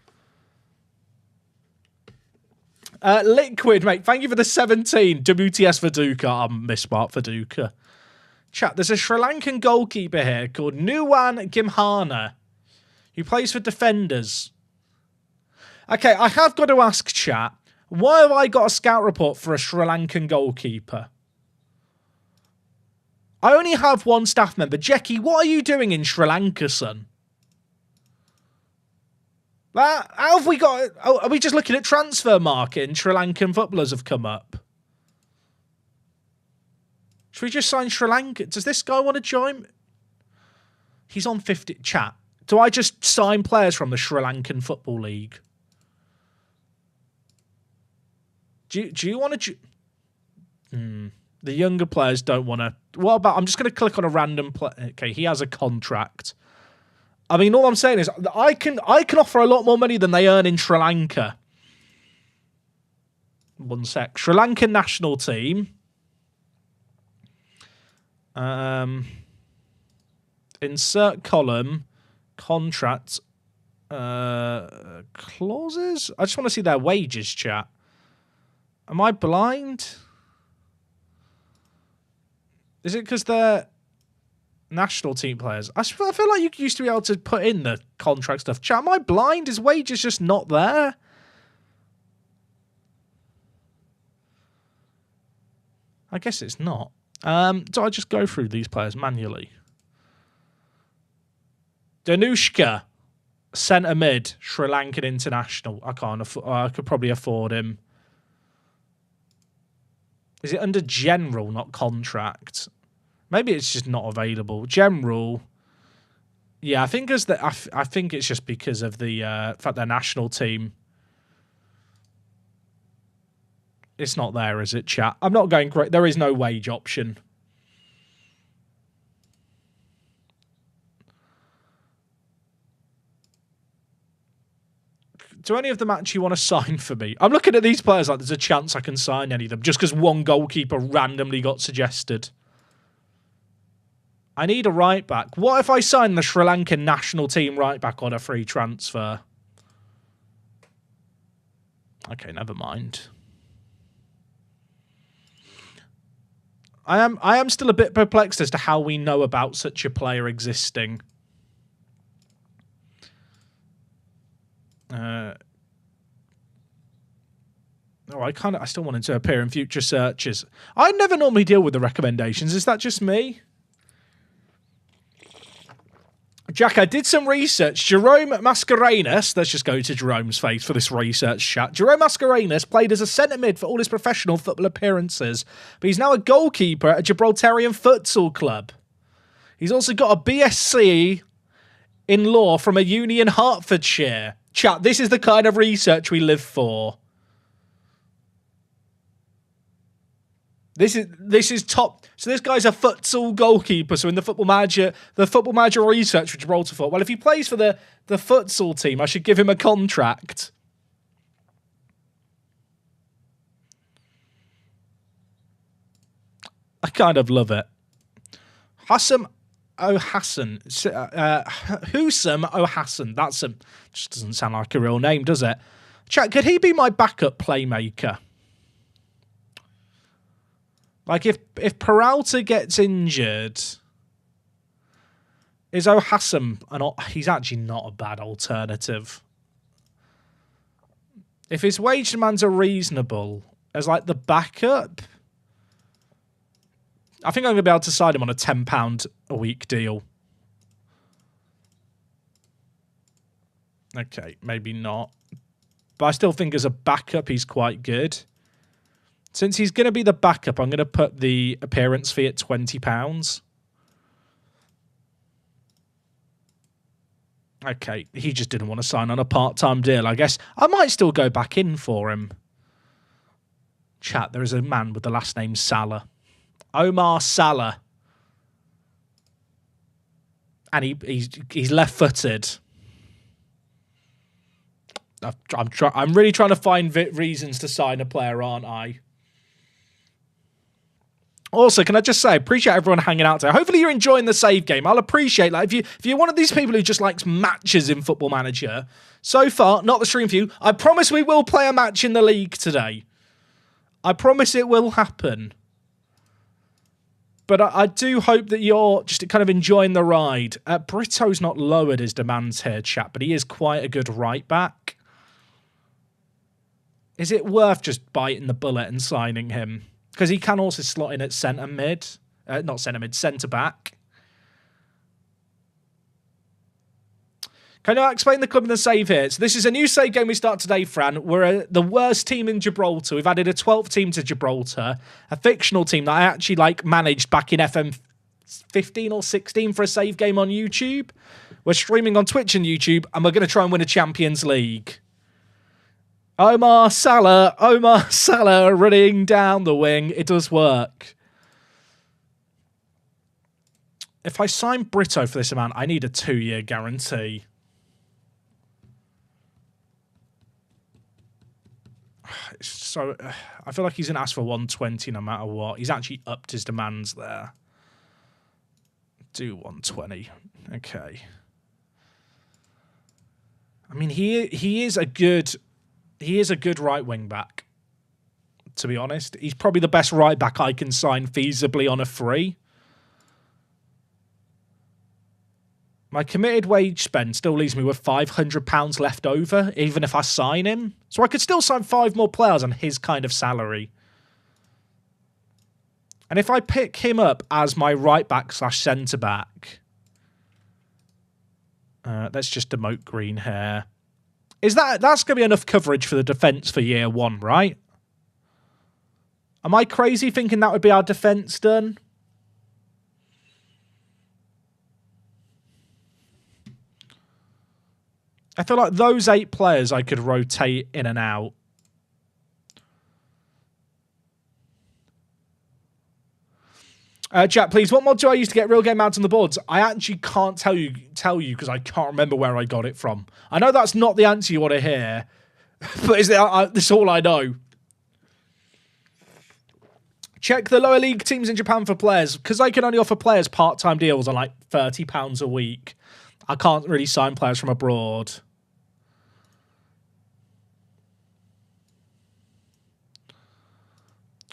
Liquid, mate, thank you for the 17. WTS Viduka. I'm mismarked Viduka. Chat, there's a Sri Lankan goalkeeper here called Nuwan Gimhana who plays for Defenders. Okay, I have got to ask, chat, why have I got a scout report for a Sri Lankan goalkeeper? I only have one staff member. Jackie, what are you doing in Sri Lanka, son? How have we got... Oh, are we just looking at transfer market and Sri Lankan footballers have come up? Should we just sign Sri Lanka? Does this guy want to join? He's on 50... Chat, do I just sign players from the Sri Lankan Football League? Do you want to... The younger players don't want to... What about... I'm just going to click on a random player. Okay, he has a contract. I mean, all I'm saying is I can offer a lot more money than they earn in Sri Lanka. One sec. Sri Lankan national team. Insert column. Contract. Clauses? I just want to see their wages, chat. Am I blind? Is it because they're national team players? I feel like you used to be able to put in the contract stuff. Chat, am I blind? His wage is just not there. I guess it's not. Do I just go through these players manually? Danushka, centre mid, Sri Lankan international. I can't afford. I could probably afford him. Is it under general, not contract? Maybe it's just not available. General. Yeah, I think I think it's just because of the fact their national team. It's not there, is it, chat? I'm not going great. There is no wage option. Do any of them actually want to sign for me? I'm looking at these players like there's a chance I can sign any of them just because one goalkeeper randomly got suggested. I need a right back. What if I sign the Sri Lankan national team right back on a free transfer? Okay, never mind. I am still a bit perplexed as to how we know about such a player existing. I still want him to appear in future searches. I never normally deal with the recommendations. Is that just me? Jack, I did some research. Jerome Mascarenhas, let's just go to Jerome's face for this research chat. Jerome Mascarenhas played as a centre mid for all his professional football appearances, but he's now a goalkeeper at a Gibraltarian futsal club. He's also got a BSc in law from a uni in Hertfordshire. Chat, this is the kind of research we live for. This is top. So this guy's a futsal goalkeeper. So in the Football Manager research for Gibraltar thought, well, if he plays for the futsal team, I should give him a contract. I kind of love it. Husam O'Hassan. Husam O'Hassan. Just doesn't sound like a real name, does it? Chat, could he be my backup playmaker? Like, if Peralta gets injured, is O'Hassan he's actually not a bad alternative. If his wage demands are reasonable as, like, the backup, I think I'm going to be able to sign him on a £10 a week deal. Okay, maybe not. But I still think as a backup, he's quite good. Since he's going to be the backup, I'm going to put the appearance fee at £20. Okay, he just didn't want to sign on a part-time deal, I guess. I might still go back in for him. Chat, there is a man with the last name Salah. Omar Salah. And he's left-footed. I'm really trying to find reasons to sign a player, aren't I? Also, can I just say, I appreciate everyone hanging out today. Hopefully you're enjoying the save game. I'll appreciate, like, if you're one of these people who just likes matches in Football Manager, so far, not the stream for you. I promise we will play a match in the league today. I promise it will happen. But I do hope that you're just kind of enjoying the ride. Brito's not lowered his demands here, chat, but he is quite a good right back. Is it worth just biting the bullet and signing him? Because he can also slot in at centre mid. Not centre mid, centre back. Can I explain the club and the save here? So this is a new save game we start today, Fran. We're the worst team in Gibraltar. We've added a 12th team to Gibraltar. A fictional team that I actually managed back in FM 15 or 16 for a save game on YouTube. We're streaming on Twitch and YouTube, and we're going to try and win a Champions League. Omar Salah running down the wing. It does work. If I sign Brito for this amount, I need a 2-year guarantee. So I feel like he's going to ask for 120 no matter what. He's actually upped his demands there. Do 120. Okay. I mean, he is a good right wing back, to be honest. He's probably the best right back I can sign feasibly on a free. My committed wage spend still leaves me with £500 left over, even if I sign him. So I could still sign 5 more players on his kind of salary. And if I pick him up as my right back / centre back, let's just demote green hair. That's going to be enough coverage for the defence for year 1, right? Am I crazy thinking that would be our defence done? I feel like those 8 players I could rotate in and out. Chat, please, what mod do I use to get real game mounts on the boards? I actually can't tell you because I can't remember where I got it from. I know that's not the answer you want to hear, but it's all I know. Check the lower league teams in Japan for players, because they can only offer players part-time deals on like £30 a week. I can't really sign players from abroad.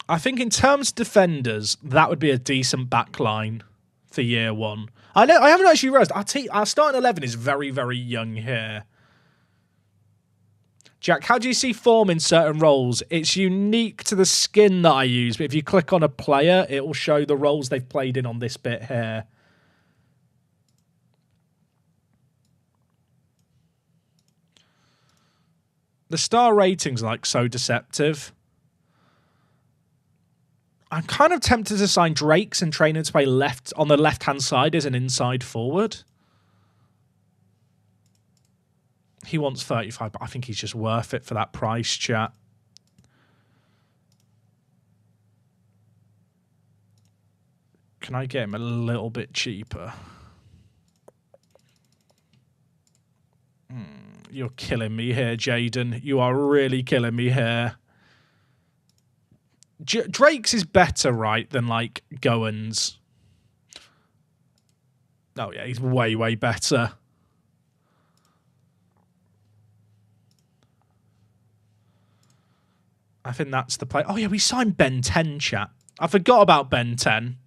I think in terms of defenders, that would be a decent backline for year 1. I haven't actually realised. Our starting 11 is very, very young here. Jack, how do you see form in certain roles? It's unique to the skin that I use, but if you click on a player, it will show the roles they've played in on this bit here. The star ratings are so deceptive. I'm kind of tempted to sign Drakes and train him to play on the left-hand side as an inside forward. He wants 35, but I think he's just worth it for that price, chat. Can I get him a little bit cheaper? You're killing me here, Jaden. You are really killing me here. Drake's is better, right, than, like, Goins. Oh, yeah, he's way, way better. I think that's the play. Oh, yeah, we signed Ben 10, chat. I forgot about Ben 10.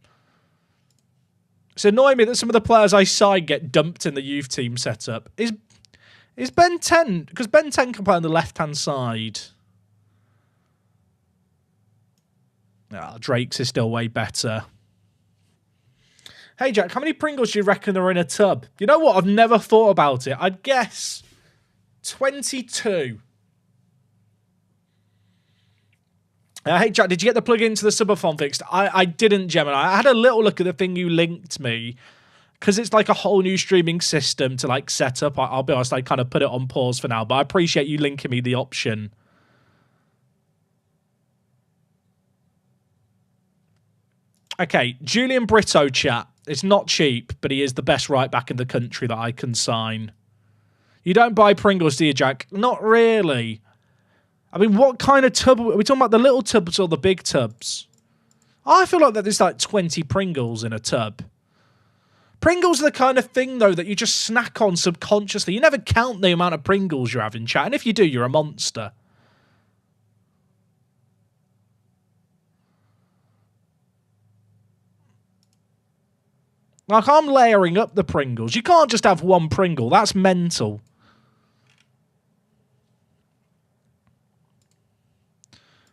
It's annoying me that some of the players I sign get dumped in the youth team setup. Is Ben 10... Because Ben 10 can play on the left-hand side. Drake's is still way better. Hey, Jack, how many Pringles do you reckon are in a tub? You know what? I've never thought about it. I'd guess 22. Hey, Jack, did you get the plugin to the subathon fixed? I didn't, Gemini. I had a little look at the thing you linked me. Because it's like a whole new streaming system to like set up. I'll be honest, I kind of put it on pause for now. But I appreciate you linking me the option. Okay, Julian Brito, chat. It's not cheap, but he is the best right back in the country that I can sign. You don't buy Pringles, do you, Jack? Not really. I mean, what kind of tub? Are we talking about the little tubs or the big tubs? I feel like that there's like 20 Pringles in a tub. Pringles are the kind of thing, though, that you just snack on subconsciously. You never count the amount of Pringles you're having, chat. And if you do, you're a monster. Like, I'm layering up the Pringles. You can't just have one Pringle. That's mental.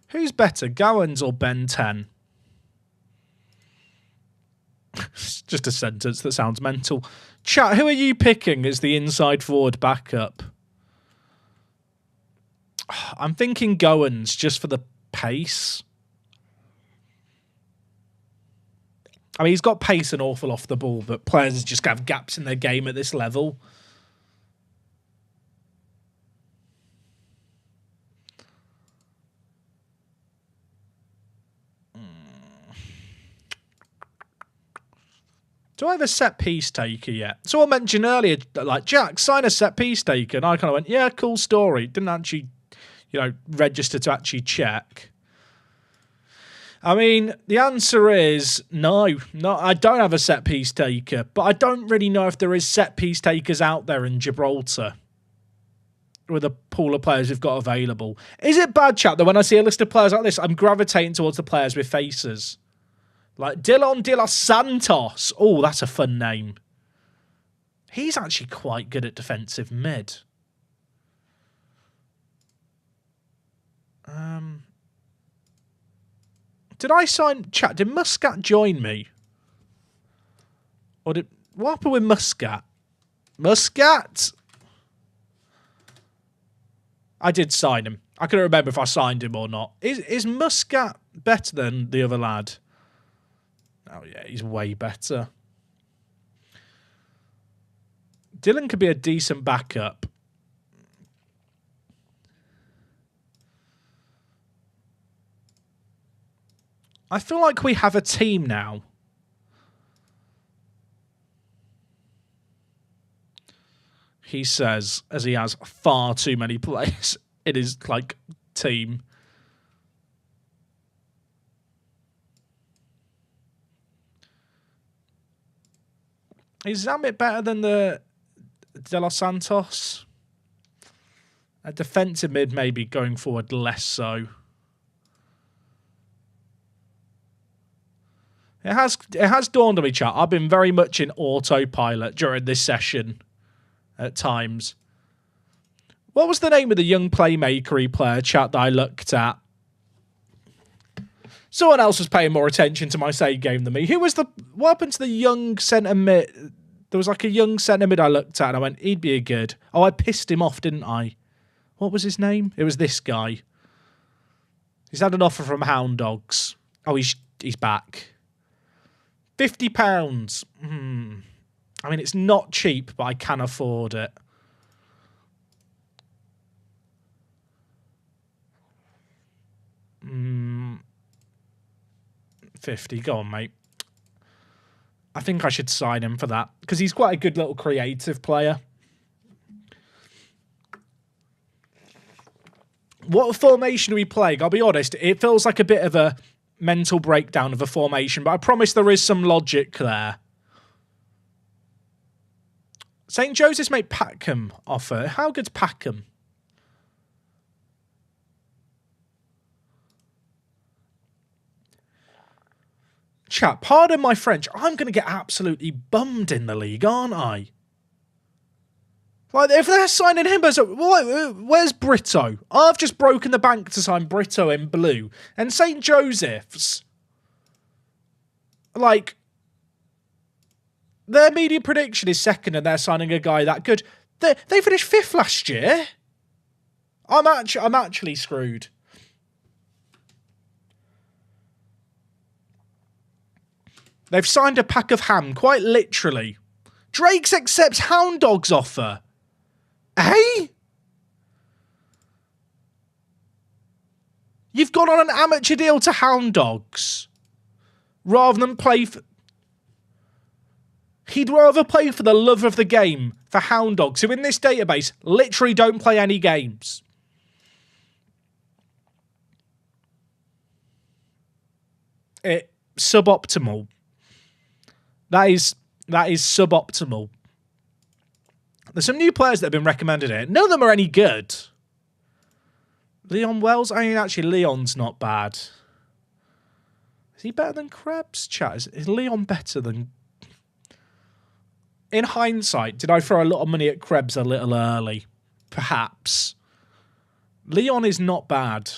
Who's better, Gowans or Ben 10? It's just a sentence that sounds mental. Chat, who are you picking as the inside forward backup? I'm thinking Gowans just for the pace. I mean, he's got pace and awful off the ball, but players just have gaps in their game at this level. Do I have a set piece taker yet? Someone mentioned earlier, like, Jack, sign a set piece taker. And I kind of went, yeah, cool story. Didn't actually, register to actually check. I mean, the answer is no, I don't have a set piece taker, but I don't really know if there is set piece takers out there in Gibraltar with a pool of players we've got available. Is it bad, chat, that when I see a list of players like this, I'm gravitating towards the players with faces? Like Dillon de los Santos. Oh, that's a fun name. He's actually quite good at defensive mid. Did I sign... Chat, did Muscat join me? Or what happened with Muscat? Muscat? I did sign him. I couldn't remember if I signed him or not. Is Muscat better than the other lad? Oh, yeah, he's way better. Dylan could be a decent backup. I feel like we have a team now. He says, as he has far too many players in his, like, team. Is Zammit better than the De Los Santos? A defensive mid, maybe, going forward, less so. It has dawned on me, chat. I've been very much in autopilot during this session at times. What was the name of the young playmakery player, chat, that I looked at? Someone else was paying more attention to my save game than me. What happened to the young centre mid? There was like a young centre mid I looked at and I went, he'd be a good. Oh, I pissed him off, didn't I? What was his name? It was this guy. He's had an offer from Hound Dogs. Oh, he's back. £50. I mean, it's not cheap, but I can afford it. £50. Go on, mate. I think I should sign him for that because he's quite a good little creative player. What formation are we playing? I'll be honest, it feels like a bit of a mental breakdown of a formation, but I promise there is some logic there. St. Joseph's made Packham offer. How good's Packham? Chat, pardon my French, I'm going to get absolutely bummed in the league, aren't I? Like, if they're signing him as where's Brito? I've just broken the bank to sign Brito in blue. And St. Joseph's, like, their media prediction is second and they're signing a guy that good. They finished 5th last year. I'm actually screwed. They've signed a pack of ham, quite literally. Drake's accepts Hound Dog's offer. Hey? You've gone on an amateur deal to Hound Dogs. Rather than play for... He'd rather play for the love of the game for Hound Dogs, who in this database literally don't play any games. Suboptimal. That is suboptimal. There's some new players that have been recommended here. None of them are any good. Leon Wells? I mean, actually, Leon's not bad. Is he better than Krebs? Chat, is Leon better than... In hindsight, did I throw a lot of money at Krebs a little early? Perhaps. Leon is not bad.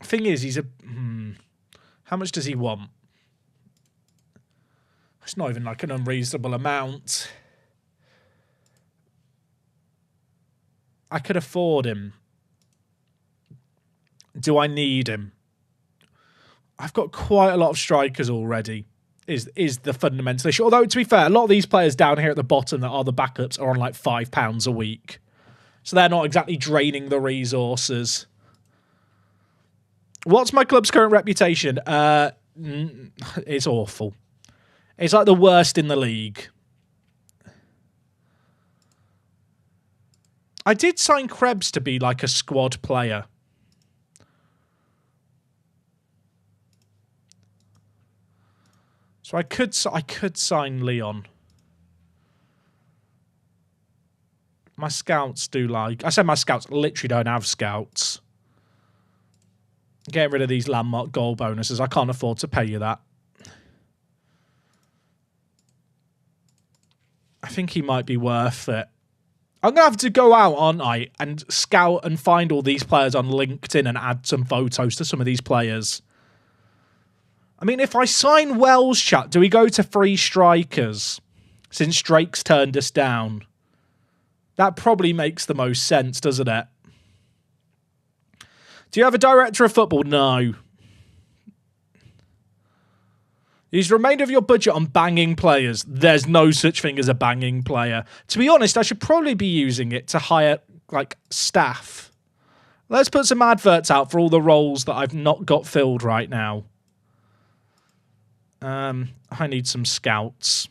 Thing is, he's a... How much does he want? It's not even like an unreasonable amount. I could afford him. Do I need him? I've got quite a lot of strikers already, is the fundamental issue. Although, to be fair, a lot of these players down here at the bottom that are the backups are on like £5 a week. So they're not exactly draining the resources. What's my club's current reputation? It's awful. It's like the worst in the league. I did sign Krebs to be like a squad player. So I could sign Leon. My scouts do like... I said my scouts literally don't have scouts. Getting rid of these landmark goal bonuses. I can't afford to pay you that. I think he might be worth it. I'm going to have to go out, aren't I, and scout and find all these players on LinkedIn and add some photos to some of these players. I mean, if I sign Wells, chat, do we go to 3 strikers? Since Drake's turned us down. That probably makes the most sense, doesn't it? Do you have a director of football? No. Use the remainder of your budget on banging players. There's no such thing as a banging player. To be honest, I should probably be using it to hire, like, staff. Let's put some adverts out for all the roles that I've not got filled right now. I need some scouts.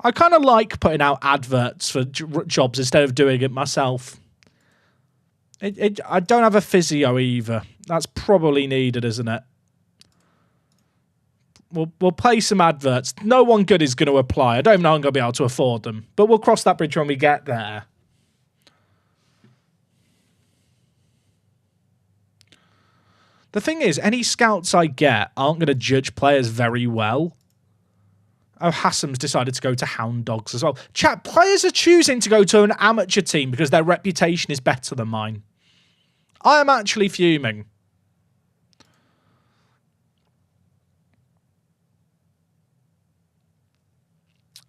I kind of like putting out adverts for jobs instead of doing it myself. I don't have a physio either. That's probably needed, isn't it? We'll play some adverts. No one good is going to apply. I don't even know I'm going to be able to afford them. But we'll cross that bridge when we get there. The thing is, any scouts I get aren't going to judge players very well. Oh, Hassam's decided to go to Hound Dogs as well. Chat, players are choosing to go to an amateur team because their reputation is better than mine. I am actually fuming.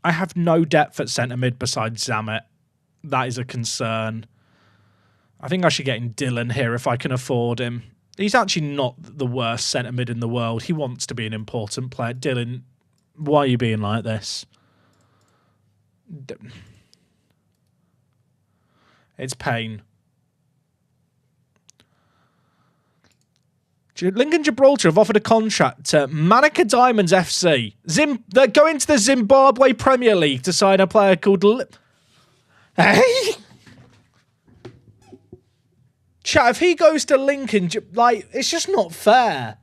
I have no depth at centre mid besides Zamet. That is a concern. I think I should get in Dylan here if I can afford him. He's actually not the worst centre mid in the world. He wants to be an important player. Dylan, why are you being like this? It's pain. Lincoln Gibraltar have offered a contract to Manica Diamonds FC. They're going to the Zimbabwe Premier League to sign a player called... Hey? Chat, if he goes to Lincoln, like, it's just not fair.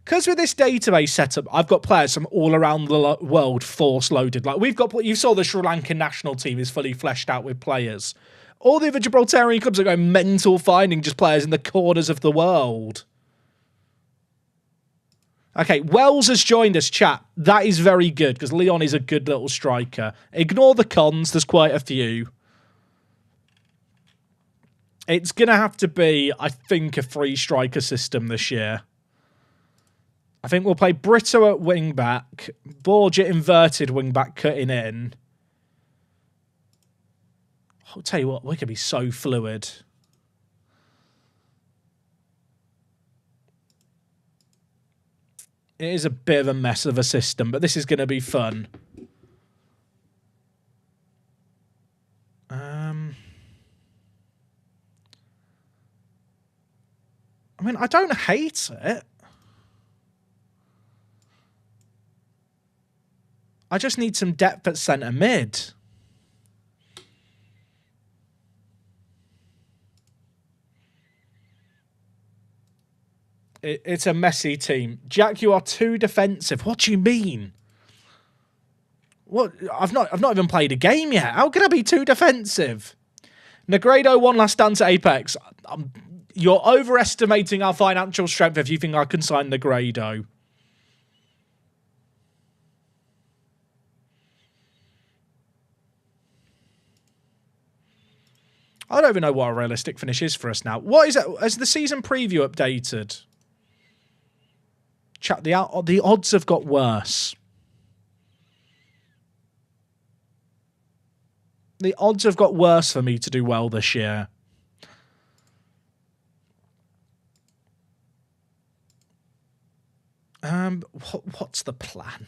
Because with this database setup, I've got players from all around the world force-loaded. Like, you saw the Sri Lankan national team is fully fleshed out with players. All the other Gibraltarian clubs are going mental finding just players in the corners of the world. Okay, Wells has joined us, chat. That is very good, because Leon is a good little striker. Ignore the cons, there's quite a few. It's going to have to be, I think, a free striker system this year. I think we'll play Brito at wing-back, Borgia inverted wing-back cutting in. I'll tell you what, we could be so fluid. It is a bit of a mess of a system, but this is going to be fun. I mean, I don't hate it. I just need some depth at centre mid. It's a messy team. Jack, you are too defensive. What do you mean? What? I've not even played a game yet. How can I be too defensive? Negredo, one last dance at Apex. You're overestimating our financial strength if you think I can sign Negredo. I don't even know what a realistic finish is for us now. What is it? Has the season preview updated? Chat, the odds have got worse. The odds have got worse for me to do well this year. What's the plan?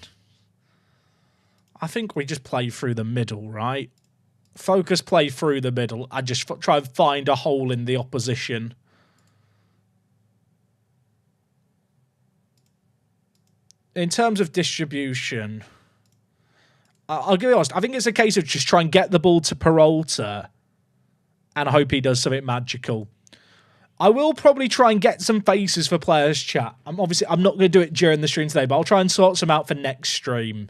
I think we just play through the middle, right? Focus play through the middle. I just try and find a hole in the opposition. In terms of distribution, I'll be honest, I think it's a case of just try and get the ball to Peralta and I hope he does something magical. I will probably try and get some faces for players, chat. I'm not going to do it during the stream today, but I'll try and sort some out for next stream.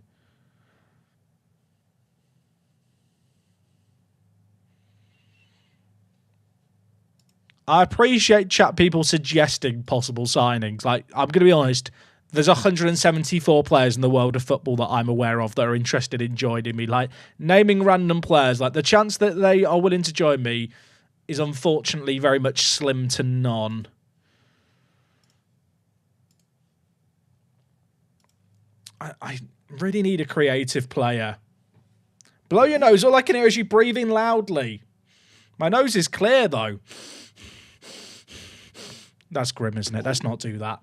I appreciate chat people suggesting possible signings. Like, I'm going to be honest, there's 174 players in the world of football that I'm aware of that are interested in joining me. Like, naming random players, like, the chance that they are willing to join me is unfortunately very much slim to none. I really need a creative player. Blow your nose. All I can hear is you breathing loudly. My nose is clear, though. That's grim, isn't it? Let's not do that.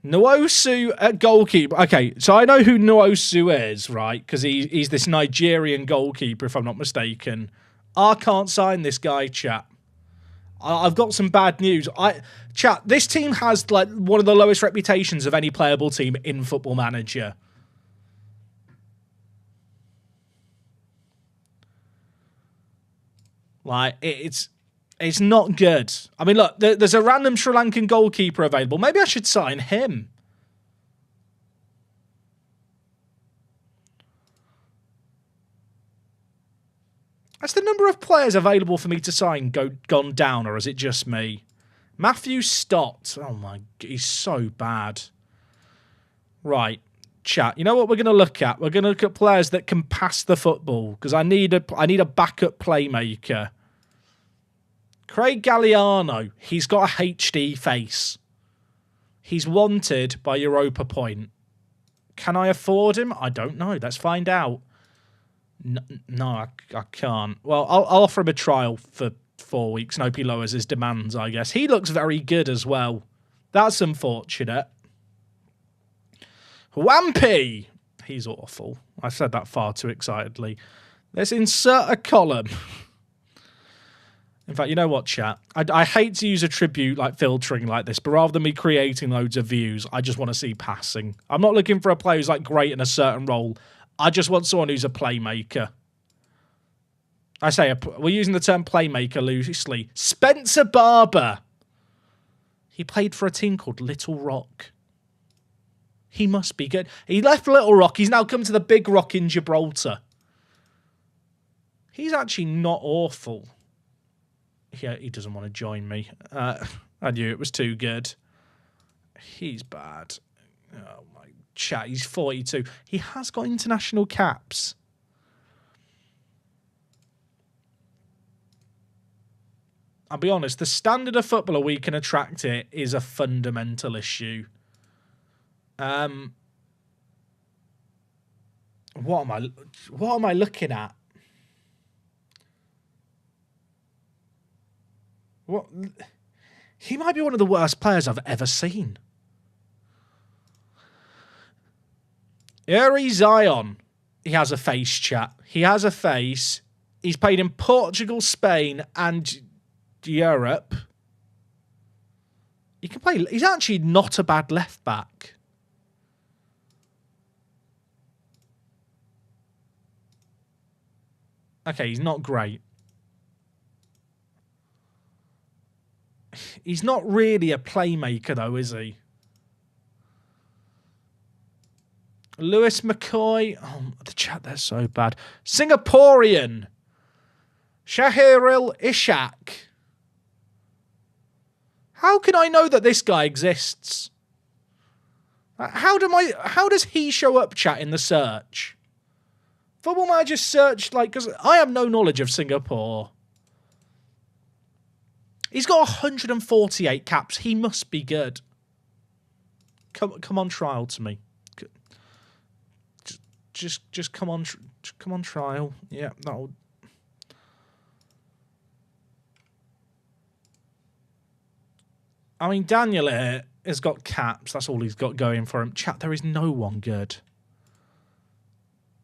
Nwosu at goalkeeper. Okay, so I know who Nwosu is, right? Because he's this Nigerian goalkeeper, if I'm not mistaken. I can't sign this guy, chat. I've got some bad news. Chat, this team has like one of the lowest reputations of any playable team in Football Manager. Like, it's not good. I mean, look, there's a random Sri Lankan goalkeeper available. Maybe I should sign him. Has the number of players available for me to sign gone down, or is it just me? Matthew Stott. Oh, my God, he's so bad. Right. Chat, you know what we're going to look at? We're going to look at players that can pass the football, because I need a backup playmaker. Craig Galliano, he's got a HD face. He's wanted by Europa Point. Can I afford him? I don't know. Let's find out. No, I can't. Well, I'll offer him a trial for 4 weeks and hope he lowers his demands, I guess. He looks very good as well. That's unfortunate. Wampy! He's awful. I said that far too excitedly. Let's insert a column. In fact, you know what, chat? I hate to use a tribute like filtering like this, but rather than me creating loads of views, I just want to see passing. I'm not looking for a player who's like great in a certain role. I just want someone who's a playmaker. I say we're using the term playmaker loosely. Spencer Barber. He played for a team called Little Rock. He must be good. He left Little Rock. He's now come to the Big Rock in Gibraltar. He's actually not awful. Yeah, he doesn't want to join me. I knew it was too good. He's bad. Oh, my chat. He's 42. He has got international caps. I'll be honest, the standard of footballer we can attract here is a fundamental issue. What am I looking at? What? He might be one of the worst players I've ever seen. Uri Zion. He has a face, chat. He has a face. He's played in Portugal, Spain, and Europe. He can play. He's actually not a bad left back. Okay, he's not great. He's not really a playmaker, though, is he? Lewis McCoy. Oh, the chat, they're so bad. Singaporean. Shahiril Ishak. How can I know that this guy exists? How does he show up, chat, in the search? Football Manager searched, like, because I have no knowledge of Singapore. He's got 148 caps. He must be good. Come on trial to me. Just come on trial. Yeah, that'll. I mean, Daniel here has got caps. That's all he's got going for him. Chat, there is no one good.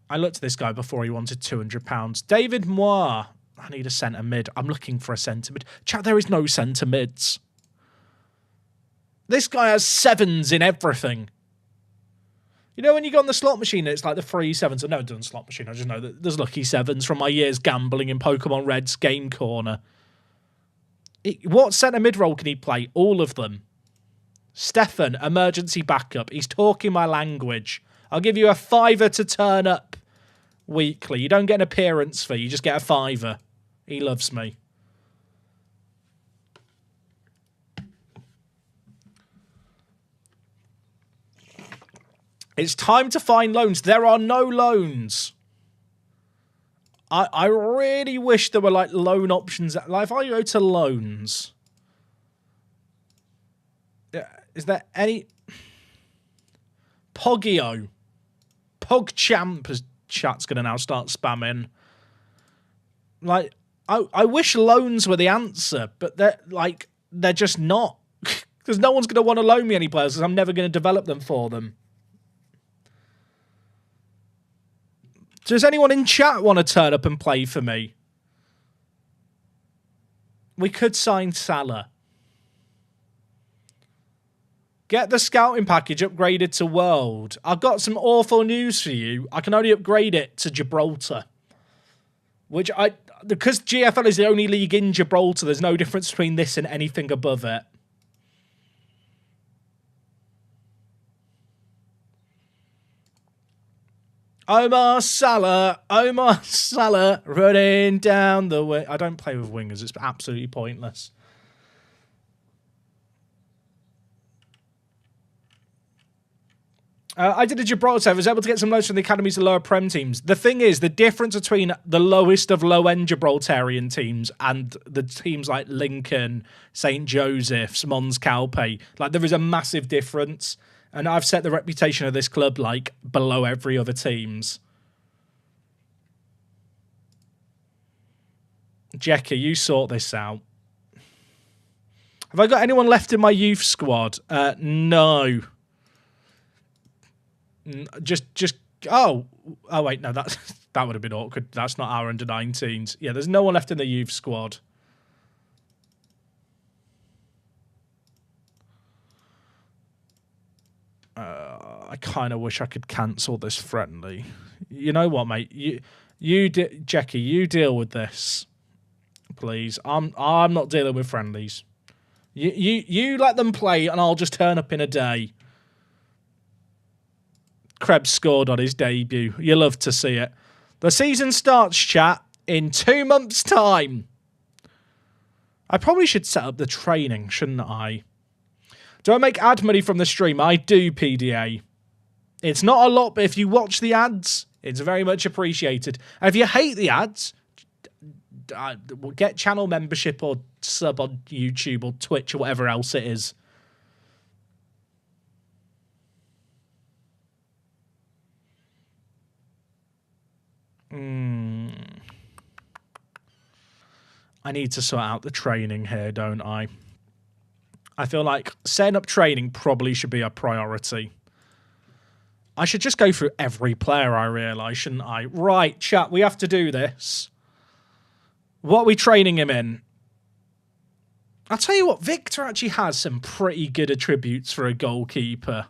I looked at this guy before he wanted £200. David Moir. I need a centre mid. I'm looking for a centre mid. Chat, there is no centre mids. This guy has 7s in everything. You know when you go on the slot machine, it's like the free 7s. I've never done slot machine. I just know that there's lucky 7s from my years gambling in Pokemon Red's Game Corner. What centre mid role can he play? All of them. Stefan, emergency backup. He's talking my language. I'll give you a £5 to turn up weekly. You don't get an appearance fee. You just get a £5. He loves me. It's time to find loans. There are no loans. I really wish there were like loan options. Like if I go to loans, is there any Poggio? PogChamp, as chat's going to now start spamming. Like I wish loans were the answer, but they're just not. Because no one's going to want to loan me any players because I'm never going to develop them for them. Does anyone in chat want to turn up and play for me? We could sign Salah. Get the scouting package upgraded to World. I've got some awful news for you. I can only upgrade it to Gibraltar. Because GFL is the only league in Gibraltar, there's no difference between this and anything above it. Omar Salah, running down the wing. I don't play with wingers. It's absolutely pointless. I did a Gibraltar. I was able to get some notes from the academies of lower Prem teams. The thing is, the difference between the lowest of low-end Gibraltarian teams and the teams like Lincoln, St. Joseph's, Mons Calpe, like there is a massive difference. And I've set the reputation of this club like below every other team's. Jekka, you sort this out. Have I got anyone left in my youth squad? No. Oh wait, no, that would have been awkward. That's not our under-19s. Yeah, there's no one left in the youth squad. I kind of wish I could cancel this friendly. You know what, mate? Jackie, you deal with this, please. I'm not dealing with friendlies. You let them play, and I'll just turn up in a day. Krebs scored on his debut. You love to see it. The season starts, chat, in 2 months' time. I probably should set up the training, shouldn't I? Do I make ad money from the stream? I do, PDA. It's not a lot, but if you watch the ads, it's very much appreciated. And if you hate the ads, get channel membership or sub on YouTube or Twitch or whatever else it is. I need to sort out the training here, don't I? I feel like setting up training probably should be a priority. I should just go through every player, I realise, shouldn't I? Right, chat, we have to do this. What are we training him in? I'll tell you what, Victor actually has some pretty good attributes for a goalkeeper.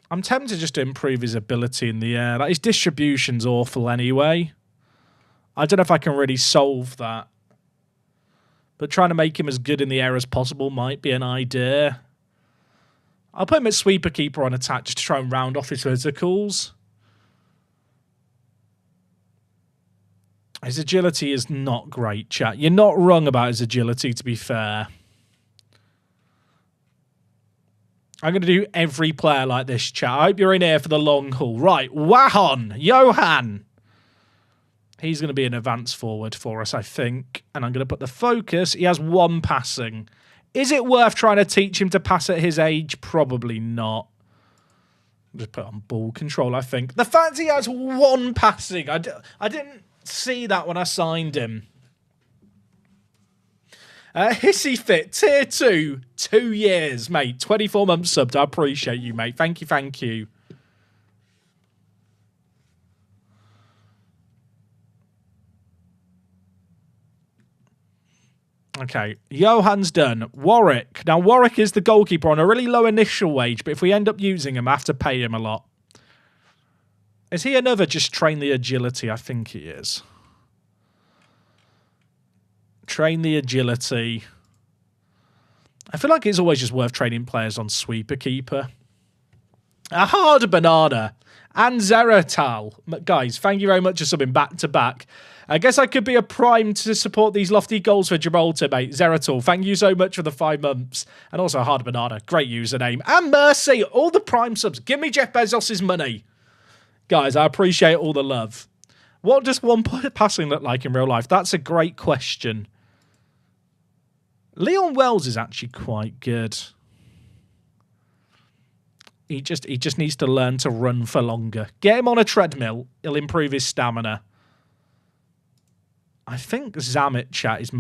I'm tempted just to improve his ability in the air. Like, his distribution's awful anyway. I don't know if I can really solve that. But trying to make him as good in the air as possible might be an idea. I'll put him at sweeper keeper on attack just to try and round off his physicals. His agility is not great, chat. You're not wrong about his agility, to be fair. I'm going to do every player like this, chat. I hope you're in here for the long haul. Right, Johan. He's going to be an advance forward for us, I think. And I'm going to put the focus. He has 1 passing. Is it worth trying to teach him to pass at his age? Probably not. Just put on ball control, I think. The fact he has 1 passing. I didn't see that when I signed him. Hissy Fit, tier 2. 2 years, mate. 24 months subbed. I appreciate you, mate. Thank you. Okay, Johan's done. Warwick. Now, Warwick is the goalkeeper on a really low initial wage, but if we end up using him, I have to pay him a lot. Is he another just train the agility? I think he is. Train the agility. I feel like it's always just worth training players on sweeper keeper. A hard banana. And Zeratal. Guys, thank you very much for subbing back to back. I guess I could be a prime to support these lofty goals for Gibraltar, mate. Zeratal, thank you so much for the 5 months. And also Hard Banana, great username. And Mercy, all the prime subs. Give me Jeff Bezos' money. Guys, I appreciate all the love. What does 1 passing look like in real life? That's a great question. Leon Wells is actually quite good. He just needs to learn to run for longer. Get him on a treadmill. He'll improve his stamina. I think Zamet, chat, is...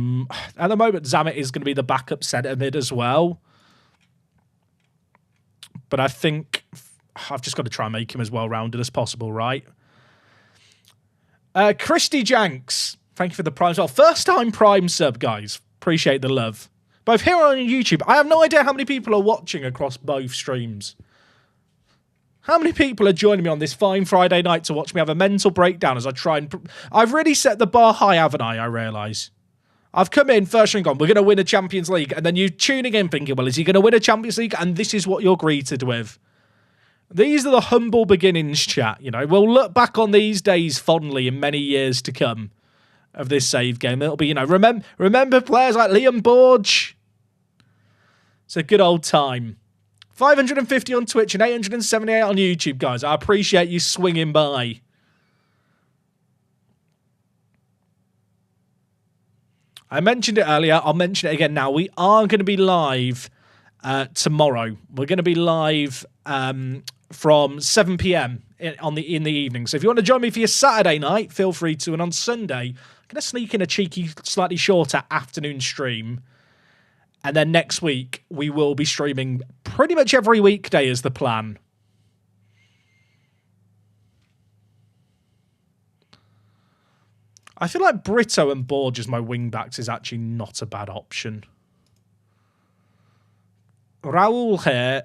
At the moment, Zamet is going to be the backup centre mid as well. But I think... I've just got to try and make him as well-rounded as possible, right? Christy Janks. Thank you for the prime as well. First-time prime sub, guys. Appreciate the love. Both here and on YouTube. I have no idea how many people are watching across both streams. How many people are joining me on this fine Friday night to watch me have a mental breakdown as I try and... I've really set the bar high, haven't I realise? I've come in, first and gone, we're going to win a Champions League, and then you're tuning in thinking, well, is he going to win a Champions League? And this is what you're greeted with. These are the humble beginnings, chat, you know. We'll look back on these days fondly in many years to come of this save game. It'll be, you know, remember players like Liam Borge? It's a good old time. 550 on Twitch and 878 on YouTube, guys. I appreciate you swinging by. I mentioned it earlier. I'll mention it again now. We are going to be live tomorrow. We're going to be live from 7 p.m. in the evening. So if you want to join me for your Saturday night, feel free to. And on Sunday, I'm going to sneak in a cheeky, slightly shorter afternoon stream. And then next week, we will be streaming pretty much every weekday is the plan. I feel like Brito and Borg as my wing-backs is actually not a bad option. Raul here...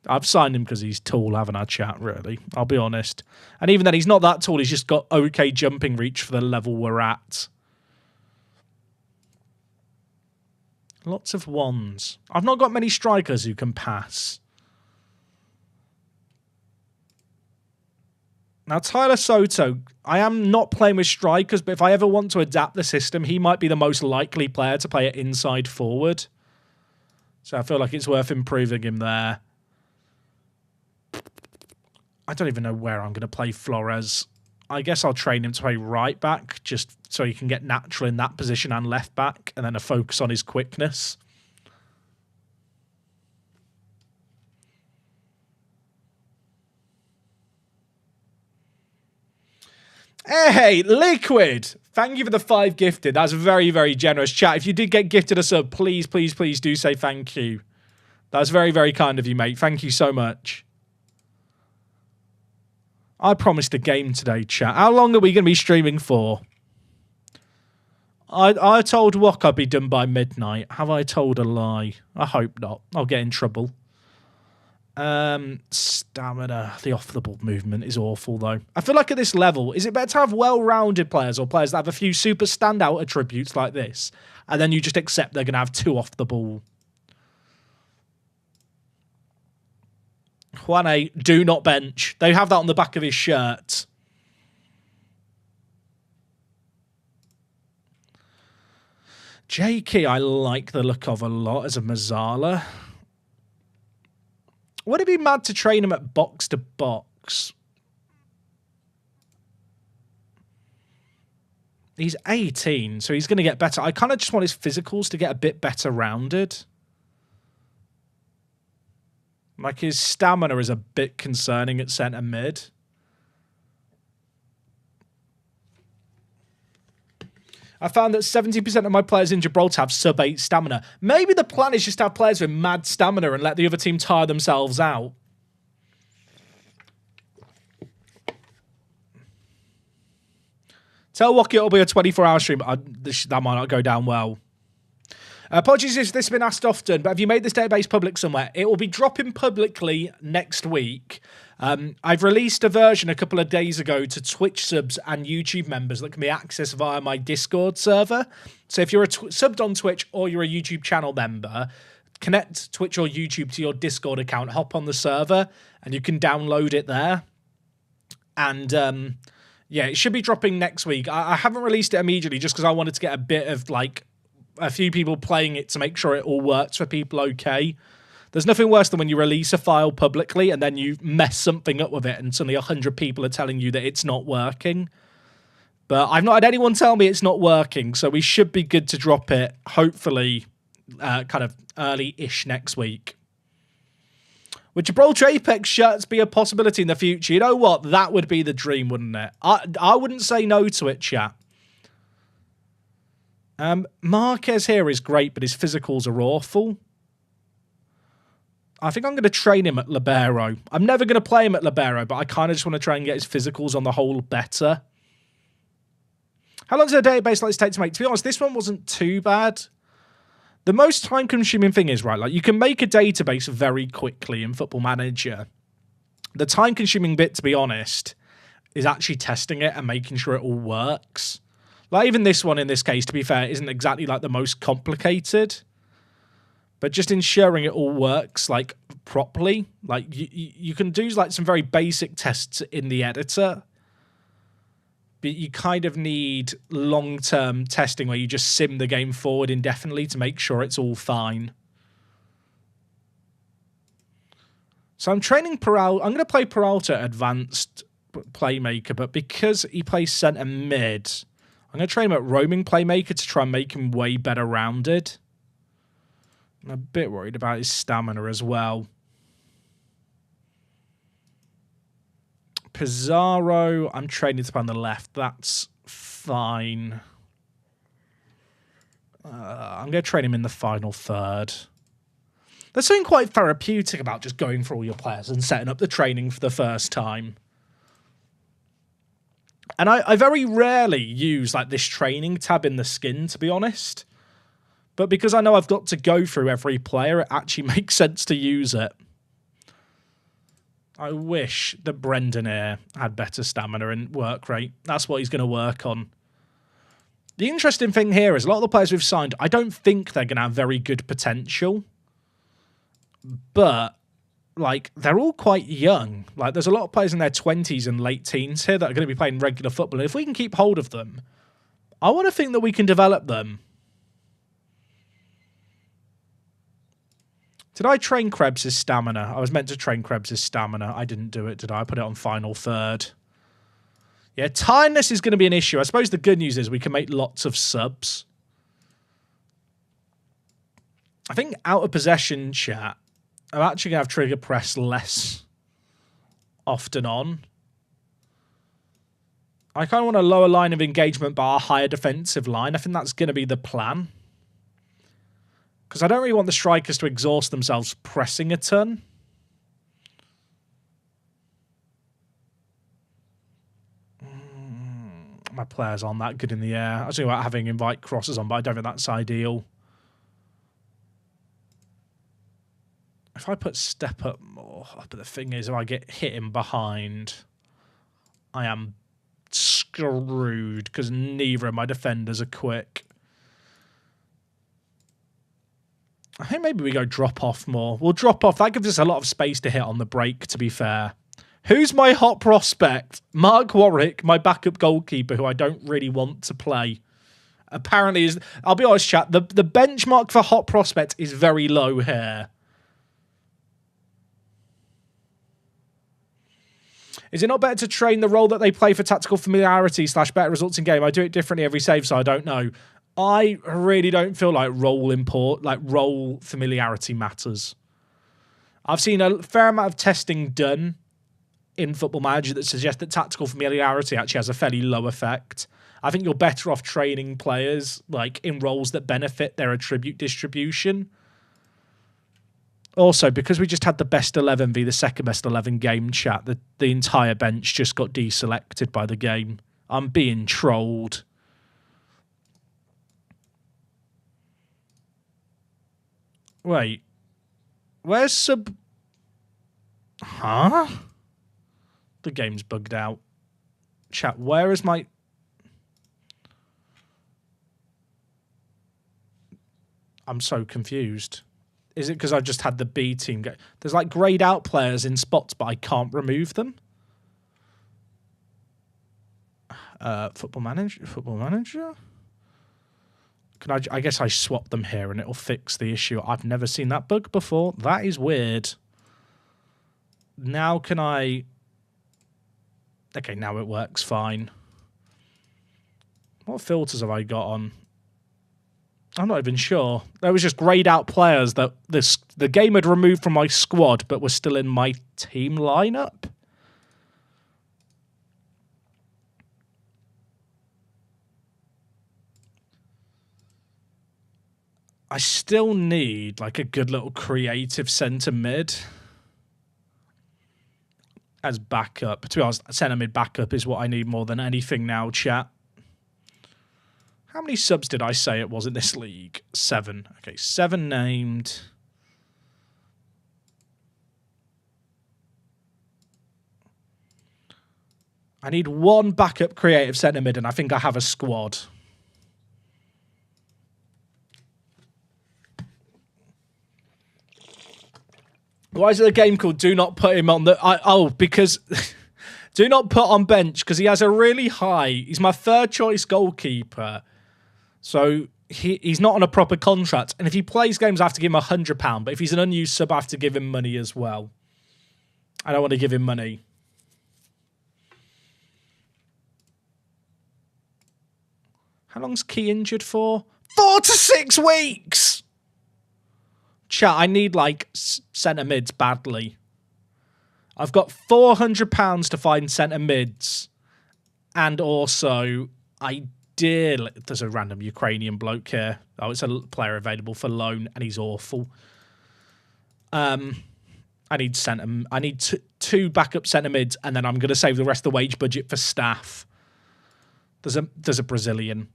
I've signed him because he's tall, haven't I, chat, really? I'll be honest. And even then, he's not that tall. He's just got okay jumping reach for the level we're at. Lots of ones. I've not got many strikers who can pass. Now, Tyler Soto, I am not playing with strikers, but if I ever want to adapt the system, he might be the most likely player to play it inside forward. So I feel like it's worth improving him there. I don't even know where I'm going to play Flores. I guess I'll train him to play right back, just so he can get natural in that position, and left back, and then a focus on his quickness. Hey, Liquid! Thank you for the 5 gifted. That's very, very generous. Chat, if you did get gifted a sub, please, please, please do say thank you. That's very, very kind of you, mate. Thank you so much. I promised a game today, chat. How long are we going to be streaming for? I told Wok I'd be done by midnight. Have I told a lie? I hope not. I'll get in trouble. Stamina. The off-the-ball movement is awful, though. I feel like at this level, is it better to have well-rounded players or players that have a few super standout attributes like this, and then you just accept they're going to have 2 off-the-ball? Juane, do not bench. They have that on the back of his shirt. Jakey, I like the look of a lot as a Mazzala. Would it be mad to train him at box to box? He's 18, so he's going to get better. I kind of just want his physicals to get a bit better rounded. Like, his stamina is a bit concerning at centre mid. I found that 70% of my players in Gibraltar have sub-8 stamina. Maybe the plan is just to have players with mad stamina and let the other team tire themselves out. Tell Wocky it'll be a 24-hour stream. That might not go down well. Apologies if this has been asked often, but have you made this database public somewhere? It will be dropping publicly next week. I've released a version a couple of days ago to Twitch subs and YouTube members that can be accessed via my Discord server. So if you're subbed on Twitch or you're a YouTube channel member, connect Twitch or YouTube to your Discord account, hop on the server, and you can download it there. And yeah, it should be dropping next week. I haven't released it immediately just because I wanted to get a bit of, like, a few people playing it to make sure it all works for people okay. There's nothing worse than when you release a file publicly and then you mess something up with it and suddenly 100 people are telling you that it's not working. But I've not had anyone tell me it's not working, so we should be good to drop it, hopefully, kind of early-ish next week. Would Gibraltar Apex shirts be a possibility in the future? You know what? That would be the dream, wouldn't it? I wouldn't say no to it, chat. Marquez here is great, but his physicals are awful. I think I'm going to train him at libero. I'm never going to play him at libero, but I kind of just want to try and get his physicals on the whole better. How long does a database like this take to make? To be honest, this one wasn't too bad. The most time-consuming thing is, right, like, you can make a database very quickly in Football Manager. The time-consuming bit, to be honest, is actually testing it and making sure it all works. Like, even this one, in this case, to be fair, isn't exactly, like, the most complicated. But just ensuring it all works, like, properly. Like, you can do, like, some very basic tests in the editor. But you kind of need long-term testing where you just sim the game forward indefinitely to make sure it's all fine. So I'm training Peralta. I'm going to play Peralta advanced playmaker, but because he plays centre mid, I'm going to train him at roaming playmaker to try and make him way better rounded. I'm a bit worried about his stamina as well. Pizarro, I'm training to play on the left. That's fine. I'm going to train him in the final third. There's something quite therapeutic about just going for all your players and setting up the training for the first time. And I very rarely use like this training tab in the skin, to be honest. But because I know I've got to go through every player, it actually makes sense to use it. I wish that Brendan here had better stamina and work rate. That's what he's going to work on. The interesting thing here is a lot of the players we've signed, I don't think they're going to have very good potential. But, like, they're all quite young. Like, there's a lot of players in their 20s and late teens here that are going to be playing regular football. And if we can keep hold of them, I want to think that we can develop them. Did I train Krebs' stamina? I was meant to train Krebs' stamina. I didn't do it, did I? I put it on final third. Yeah, tiredness is going to be an issue. I suppose the good news is we can make lots of subs. I think out of possession chat, I'm actually going to have trigger press less often on. I kind of want a lower line of engagement but a higher defensive line. I think that's going to be the plan. Because I don't really want the strikers to exhaust themselves pressing a ton. My players aren't that good in the air. I was thinking about having invite crosses on, but I don't think that's ideal. If I put step up more, but the thing is, if I get hit in behind, I am screwed because neither of my defenders are quick. I think maybe we go drop off more. We'll drop off. That gives us a lot of space to hit on the break, to be fair. Who's my hot prospect? Mark Warwick, my backup goalkeeper, who I don't really want to play. Apparently, is. I'll be honest, chat. The benchmark for hot prospect is very low here. Is it not better to train the role that they play for tactical familiarity / better results in game? I do it differently every save, so I don't know. I really don't feel like role familiarity matters. I've seen a fair amount of testing done in Football Manager that suggests that tactical familiarity actually has a fairly low effect. I think you're better off training players like in roles that benefit their attribute distribution. Also, because we just had the best 11 v the second best 11 game chat, the entire bench just got deselected by the game. I'm being trolled. Wait. Where's sub... Huh? The game's bugged out. Chat, where is my... I'm so confused. Is it because I just had the B team go... There's like grayed out players in spots, but I can't remove them. Football Manager? I guess I swap them here and it'll fix the issue. I've never seen that bug before. That is weird. Now can I... Okay, now it works fine. What filters have I got on? I'm not even sure. There was just grayed out players that the game had removed from my squad but were still in my team lineup. I still need like a good little creative centre mid as backup. To be honest, centre mid backup is what I need more than anything now, chat. How many subs did I say it was in this league? 7. Okay, 7 named. I need one backup creative centre mid, and I think I have a squad. Why is it a game called Do Not Put Him on the... because... Do not put on bench, because he has a really high... He's my third choice goalkeeper. So he's not on a proper contract. And if he plays games, I have to give him £100. But if he's an unused sub, I have to give him money as well. I don't want to give him money. How long's Key injured for? 4 to 6 weeks! Chat, I need, like, centre mids badly. I've got £400 to find centre mids. And also, ideally... There's a random Ukrainian bloke here. Oh, it's a player available for loan, and he's awful. I need two backup centre mids, and then I'm going to save the rest of the wage budget for staff. There's a Brazilian.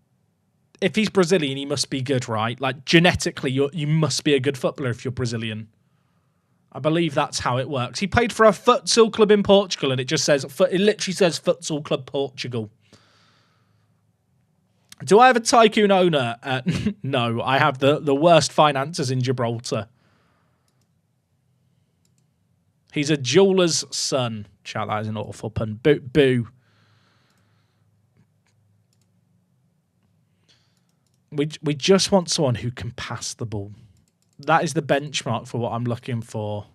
If he's Brazilian, he must be good, right? Like, genetically, you must be a good footballer if you're Brazilian. I believe that's how it works. He played for a futsal club in Portugal, and it literally says Futsal Club Portugal. Do I have a tycoon owner? No, I have the worst finances in Gibraltar. He's a jeweler's son. Chat, that is an awful pun. Boo. Boo. We just want someone who can pass the ball. That is the benchmark for what I'm looking for.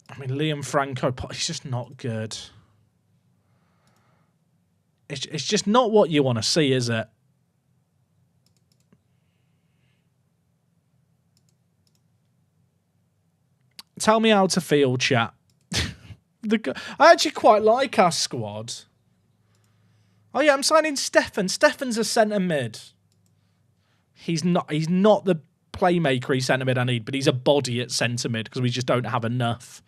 I mean, Liam Franco, he's just not good. It's just not what you want to see, is it? Tell me how to feel, chat. I actually quite like our squad. Oh yeah, I'm signing Stefan. Stefan's a centre mid. He's not the playmaker centre mid I need, but he's a body at centre mid because we just don't have enough.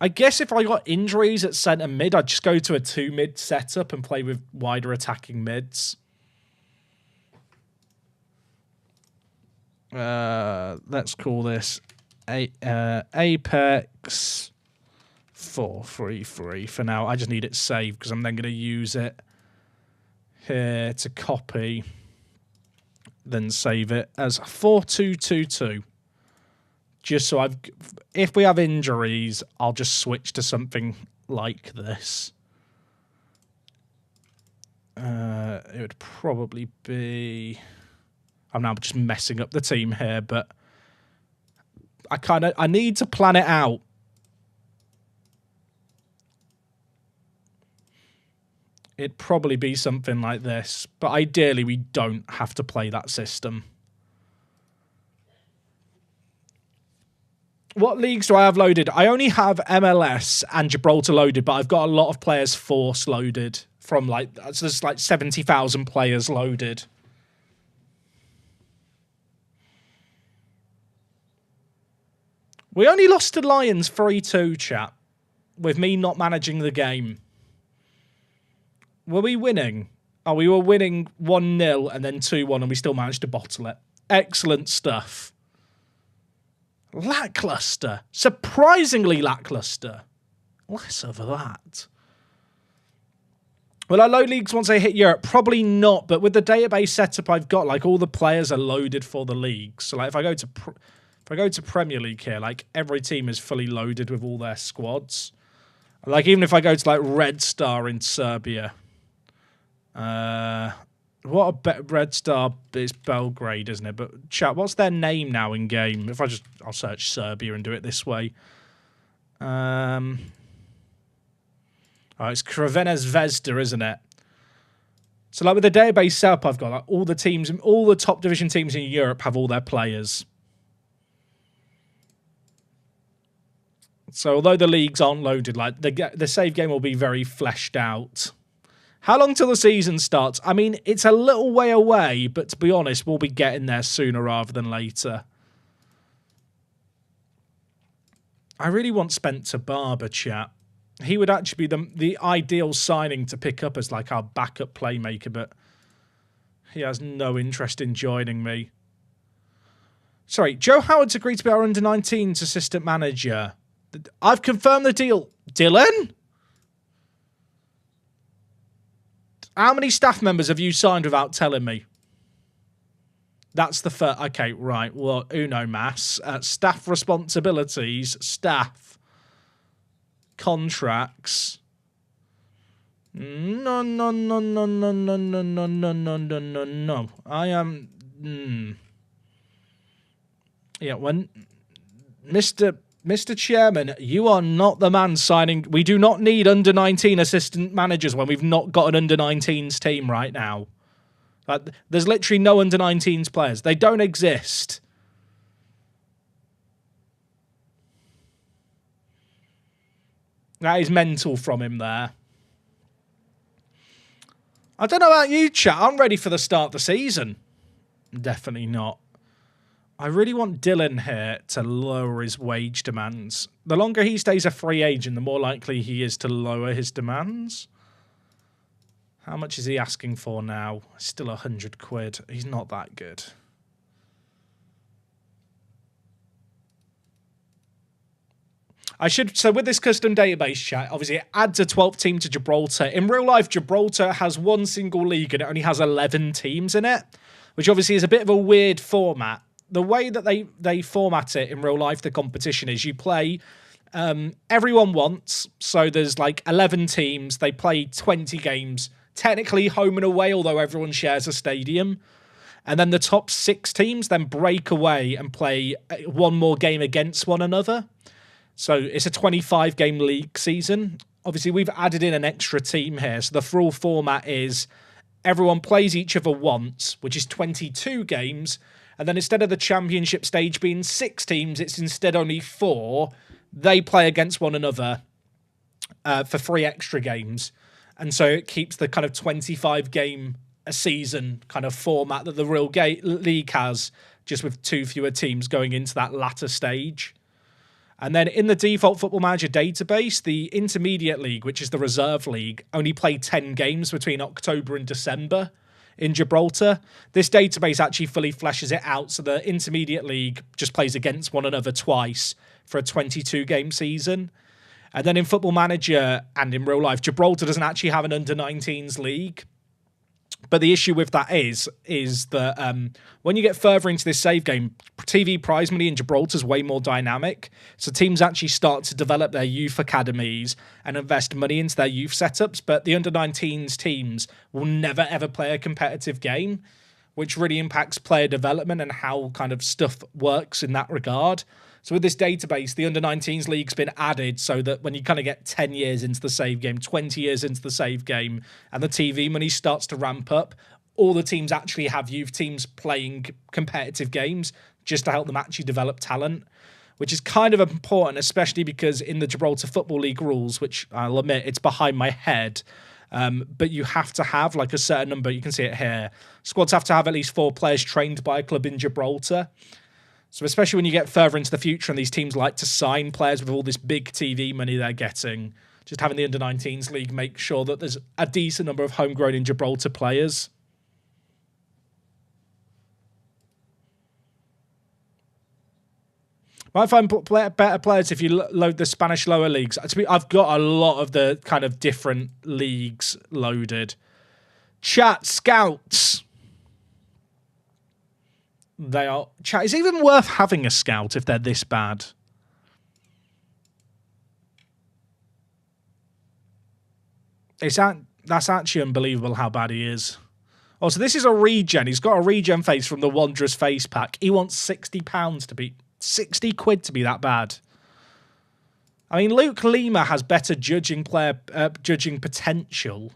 I guess if I got injuries at centre mid, I'd just go to a 2 mid setup and play with wider attacking mids. Let's call this Apex 433 for now. I just need it saved because I'm then going to use it here to copy, then save it as 4222. Just so if we have injuries, I'll just switch to something like this. It would probably be... I'm now just messing up the team here, but I need to plan it out. It'd probably be something like this, but ideally we don't have to play that system. What leagues do I have loaded? I only have MLS and Gibraltar loaded, but I've got a lot of players force loaded from so there's like 70,000 players loaded. We only lost to Lions 3-2, chat, with me not managing the game. Were we winning? Oh, we were winning 1-0 and then 2-1, and we still managed to bottle it. Excellent stuff. Lackluster. Surprisingly lackluster. Less of that. Will I load leagues once I hit Europe? Probably not, but with the database setup I've got, like, all the players are loaded for the league. So, like, if I go to Premier League here, like, every team is fully loaded with all their squads. Like, even if I go to, like, Red Star in Serbia. Red Star is Belgrade, isn't it? But, chat, what's their name now in game? I'll search Serbia and do it this way. Oh, it's Crvena Zvezda, isn't it? So, like, with the database setup I've got, like, all the top division teams in Europe have all their players. So although the leagues aren't loaded, like the save game will be very fleshed out. How long till the season starts? I mean, it's a little way away, but to be honest, we'll be getting there sooner rather than later. I really want Spencer Barber, chat. He would actually be the ideal signing to pick up as like our backup playmaker, but he has no interest in joining me. Sorry, Joe Howard's agreed to be our under-19s assistant manager. I've confirmed the deal. Dylan? How many staff members have you signed without telling me? That's the first. Okay, right. Well, uno mas. Staff responsibilities, staff, contracts. No. I am... Yeah, when... Mr. Chairman, you are not the man signing... We do not need under-19 assistant managers when we've not got an under-19s team right now. Like, there's literally no under-19s players. They don't exist. That is mental from him there. I don't know about you, chat. I'm ready for the start of the season. Definitely not. I really want Dylan here to lower his wage demands. The longer he stays a free agent, the more likely he is to lower his demands. How much is he asking for now? Still 100 quid. He's not that good. So with this custom database chat, obviously it adds a 12th team to Gibraltar. In real life, Gibraltar has one single league and it only has 11 teams in it, which obviously is a bit of a weird format. The way that they format it in real life, the competition, is you play everyone once. So there's like 11 teams. They play 20 games, technically home and away, although everyone shares a stadium. And then the top 6 teams then break away and play one more game against one another. So it's a 25-game league season. Obviously, we've added in an extra team here. So the full format is everyone plays each other once, which is 22 games. And then instead of the championship stage being 6 teams, it's instead only 4. They play against one another for 3 extra games. And so it keeps the kind of 25-game a season kind of format that the real league has, just with 2 fewer teams going into that latter stage. And then in the default Football Manager database, the Intermediate League, which is the reserve league, only played 10 games between October and December in Gibraltar. This database actually fully fleshes it out, so the Intermediate League just plays against one another twice for a 22-game season. And then in Football Manager and in real life, Gibraltar doesn't actually have an under-19s league. But the issue with that is that when you get further into this save game, TV prize money in Gibraltar is way more dynamic. So teams actually start to develop their youth academies and invest money into their youth setups. But the under-19s teams will never, ever play a competitive game, which really impacts player development and how kind of stuff works in that regard. So with this database, the under-19s league's been added so that when you kind of get 10 years into the save game, 20 years into the save game, and the TV money starts to ramp up, all the teams actually have youth teams playing competitive games just to help them actually develop talent, which is kind of important, especially because in the Gibraltar Football League rules, which I'll admit, it's behind my head, but you have to have like a certain number, you can see it here, squads have to have at least 4 players trained by a club in Gibraltar. So especially when you get further into the future and these teams like to sign players with all this big TV money they're getting, just having the under-19s league make sure that there's a decent number of homegrown in Gibraltar players. Might find better players if you load the Spanish lower leagues. I've got a lot of the kind of different leagues loaded. Chat scouts. They are. Chat, is it even worth having a scout if they're this bad? That's actually unbelievable how bad he is. Oh, so this is a regen. He's got a regen face from the Wanderers face pack. He wants £60 to be 60 quid to be that bad. I mean, Luke Lima has better judging potential.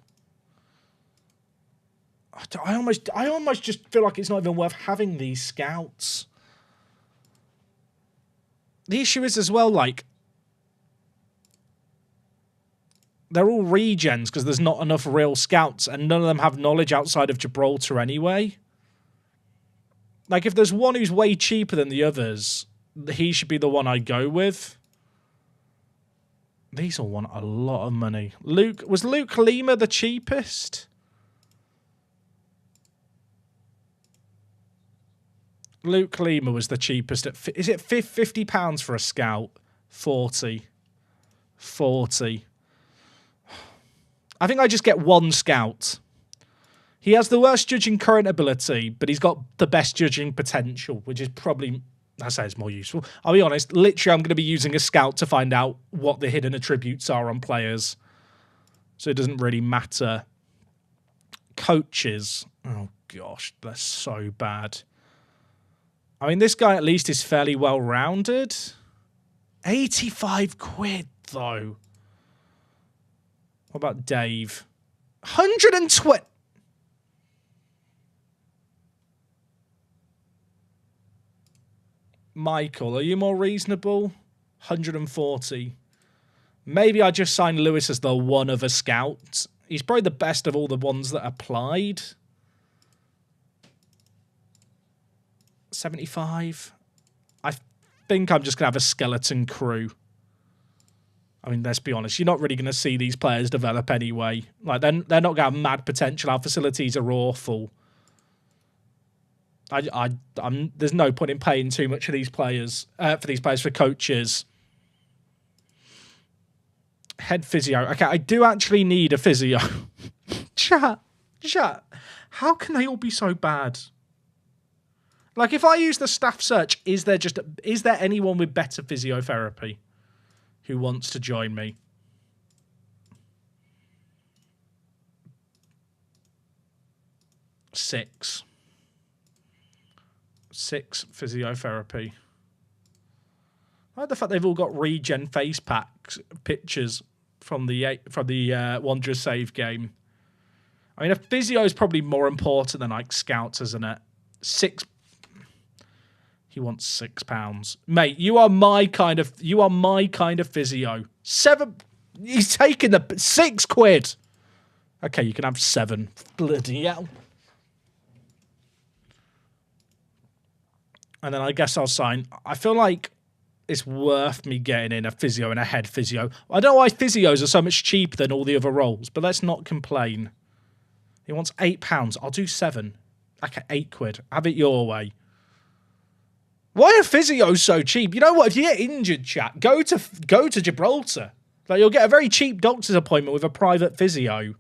I almost just feel like it's not even worth having these scouts. The issue is as well, like, they're all regens because there's not enough real scouts and none of them have knowledge outside of Gibraltar anyway. Like, if there's one who's way cheaper than the others, he should be the one I go with. These all want a lot of money. Was Luke Lima the cheapest? Luke Lima was the cheapest. Is it £50 for a scout? 40. I think I just get one scout. He has the worst judging current ability, but he's got the best judging potential, which is probably, I say it's more useful. I'll be honest, literally I'm going to be using a scout to find out what the hidden attributes are on players. So it doesn't really matter. Coaches. Oh gosh, they're so bad. I mean, this guy at least is fairly well-rounded. 85 quid, though. What about Dave? 120. Michael, are you more reasonable? 140. Maybe I just signed Lewis as the one of a scout. He's probably the best of all the ones that applied. 75. I think I'm just going to have a skeleton crew. I mean, let's be honest. You're not really going to see these players develop anyway. Like, they're not going to have mad potential. Our facilities are awful. There's no point in paying too much for these players, for coaches. Head physio. Okay, I do actually need a physio. Chat. How can they all be so bad? Like, if I use the staff search, is there anyone with better physiotherapy who wants to join me? Six physiotherapy. I like the fact they've all got regen face packs pictures from the Wanderers save game. I mean, a physio is probably more important than like scouts, isn't it? He wants £6, mate. You are my kind of physio. 7. He's taking the £6. Okay, you can have 7. Bloody hell. And then I guess I'll sign. I feel like it's worth me getting in a physio and a head physio. I don't know why physios are so much cheaper than all the other roles, but let's not complain. He wants £8. I'll do 7. Okay, £8. Have it your way. Why are physios so cheap? You know what? If you get injured, chat, go to Gibraltar. Like, you'll get a very cheap doctor's appointment with a private physio.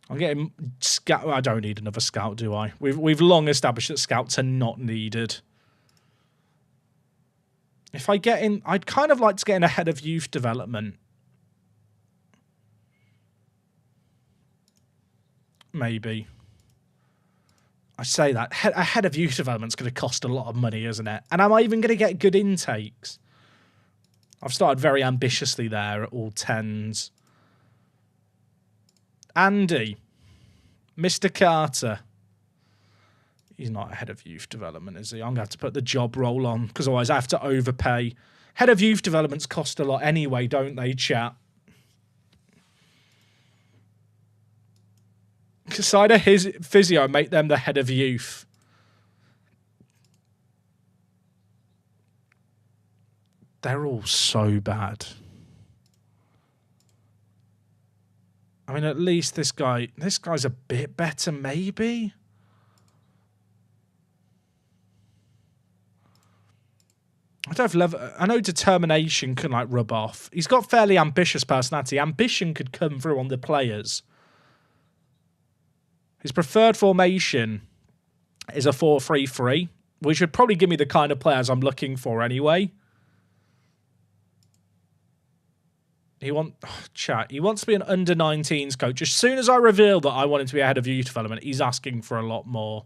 I'm getting scout. I don't need another scout, do I? We've long established that scouts are not needed. If I get in, I'd kind of like to get in ahead of youth development. Maybe. I say that. Ahead of youth development's going to cost a lot of money, isn't it? And am I even going to get good intakes? I've started very ambitiously there at all 10s. Andy. Mr. Carter. He's not ahead of youth development, is he? I'm going to have to put the job role on, because otherwise I have to overpay. Head of youth developments cost a lot anyway, don't they, chat? Decide his physio, make them the head of youth. They're all so bad. I mean, at least this guy's a bit better, maybe. I know determination can like rub off. He's got fairly ambitious personality. Ambition could come through on the players. His preferred formation is a 4-3-3, which would probably give me the kind of players I'm looking for anyway. He wants to be an under-19s coach. As soon as I reveal that I want him to be ahead of youth development, he's asking for a lot more.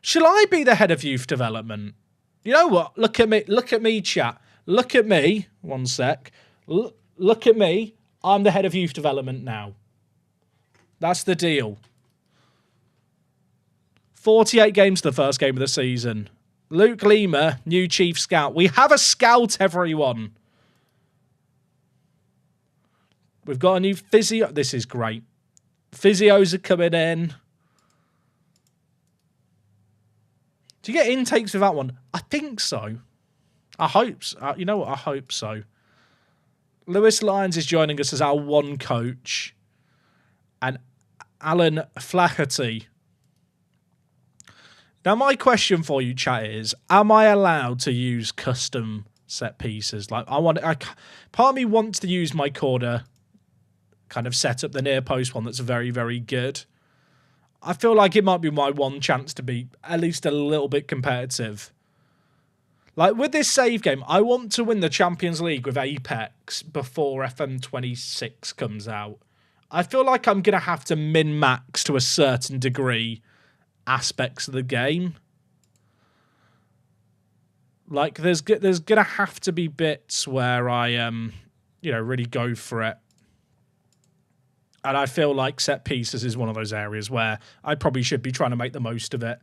Shall I be the head of youth development? You know what? Look at me, chat. Look at me. One sec. Look at me. I'm the head of youth development now. That's the deal. 48 games to the first game of the season. Luke Lima, new chief scout. We have a scout, everyone. We've got a new physio. This is great. Physios are coming in. Do you get intakes with that one? I think so. I hope so. You know what? I hope so. Lewis Lyons is joining us as our one coach. And Alan Flaherty. Now, my question for you, chat, is, am I allowed to use custom set pieces? Like, part of me wants to use my corner kind of setup, the near post one that's very, very good. I feel like it might be my one chance to be at least a little bit competitive. Like, with this save game, I want to win the Champions League with Apex before FM26 comes out. I feel like I'm going to have to min-max to a certain degree aspects of the game. Like, there's going to have to be bits where I, really go for it. And I feel like set pieces is one of those areas where I probably should be trying to make the most of it.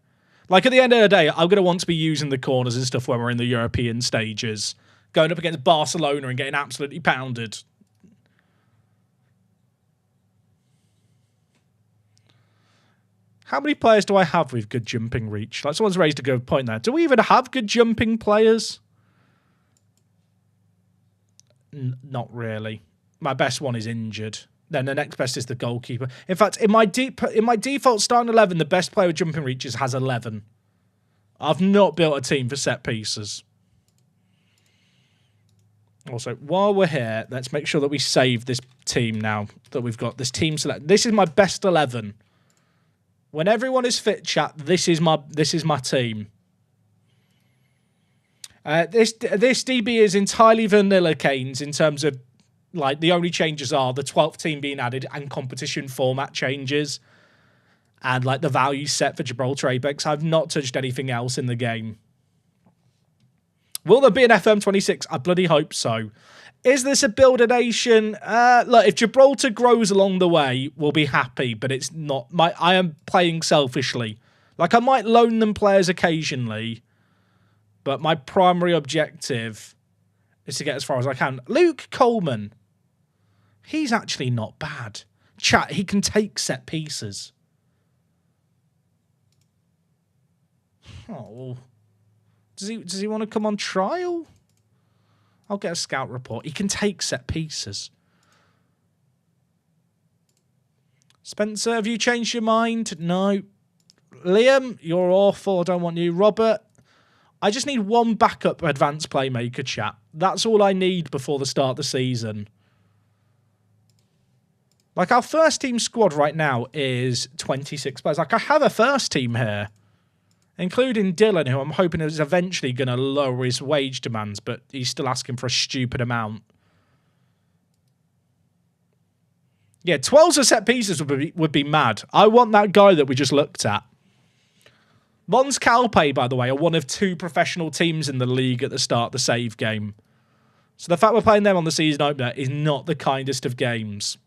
Like, at the end of the day, I'm going to want to be using the corners and stuff when we're in the European stages. going up against Barcelona and getting absolutely pounded. How many players do I have with good jumping reach? Like, someone's raised a good point there. Do we even have good jumping players? Not really. My best one is injured. Then the next best is the goalkeeper. In fact, in my default starting 11, the best player with jumping reaches has 11. I've not built a team for set pieces. Also, while we're here, let's make sure that we save this team now that we've got this team select. This is my best 11. When everyone is fit, chat, this is my team. This DB is entirely vanilla canes in terms of, like, the only changes are the 12th team being added and competition format changes. And, like, the value set for Gibraltar Apex. I've not touched anything else in the game. Will there be an FM26? I bloody hope so. Is this a builder nation? Look, if Gibraltar grows along the way, we'll be happy, but it's not. I am playing selfishly. Like, I might loan them players occasionally, but my primary objective is to get as far as I can. Luke Coleman. He's actually not bad. Chat, he can take set pieces. Oh, does he want to come on trial? I'll get a scout report. He can take set pieces. Spencer, have you changed your mind? No. Liam, you're awful. I don't want you. Robert, I just need one backup advanced playmaker, chat. That's all I need before the start of the season. Like, our first team squad right now is 26 players. Like, I have a first team here, including Dylan, who I'm hoping is eventually going to lower his wage demands, but he's still asking for a stupid amount. Yeah, 12s of set pieces would be mad. I want that guy that we just looked at. Mons Calpe, by the way, are one of 2 professional teams in the league at the start of the save game. So the fact we're playing them on the season opener is not the kindest of games.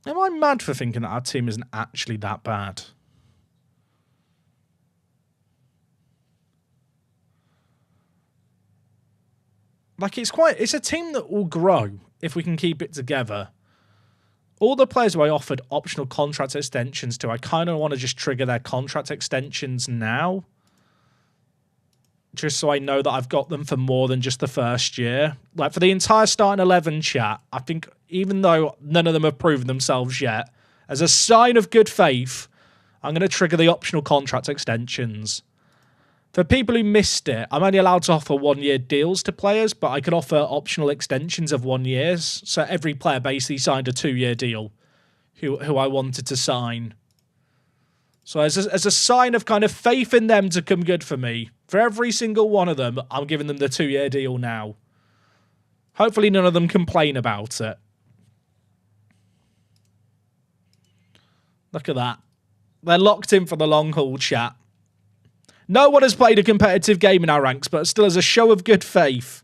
Am I mad for thinking that our team isn't actually that bad? Like, it's a team that will grow if we can keep it together. All the players who I offered optional contract extensions to, I kind of want to just trigger their contract extensions now. Just so I know that I've got them for more than just the first year. Like, for the entire starting 11 chat, I think, even though none of them have proven themselves yet, as a sign of good faith, I'm going to trigger the optional contract extensions. For people who missed it, I'm only allowed to offer 1-year deals to players, but I can offer optional extensions of 1 year. So every player basically signed a 2-year deal who I wanted to sign. So as a sign of kind of faith in them to come good for me, for every single one of them, I'm giving them the 2-year deal now. Hopefully none of them complain about it. Look at that. They're locked in for the long haul, chat. No one has played a competitive game in our ranks, but still as a show of good faith.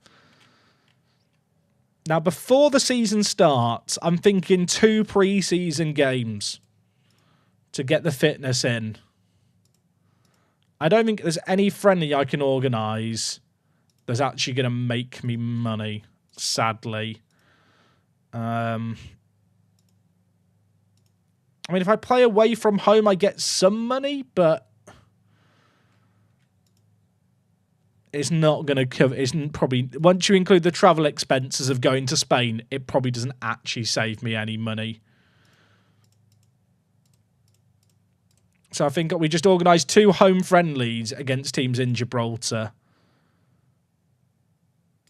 Now, before the season starts, I'm thinking 2 pre-season games to get the fitness in. I don't think there's any friendly I can organise that's actually going to make me money, sadly. I mean, if I play away from home, I get some money, but it's not going to cover. It's probably, once you include the travel expenses of going to Spain, it probably doesn't actually save me any money. So I think we just organised 2 home friendlies against teams in Gibraltar.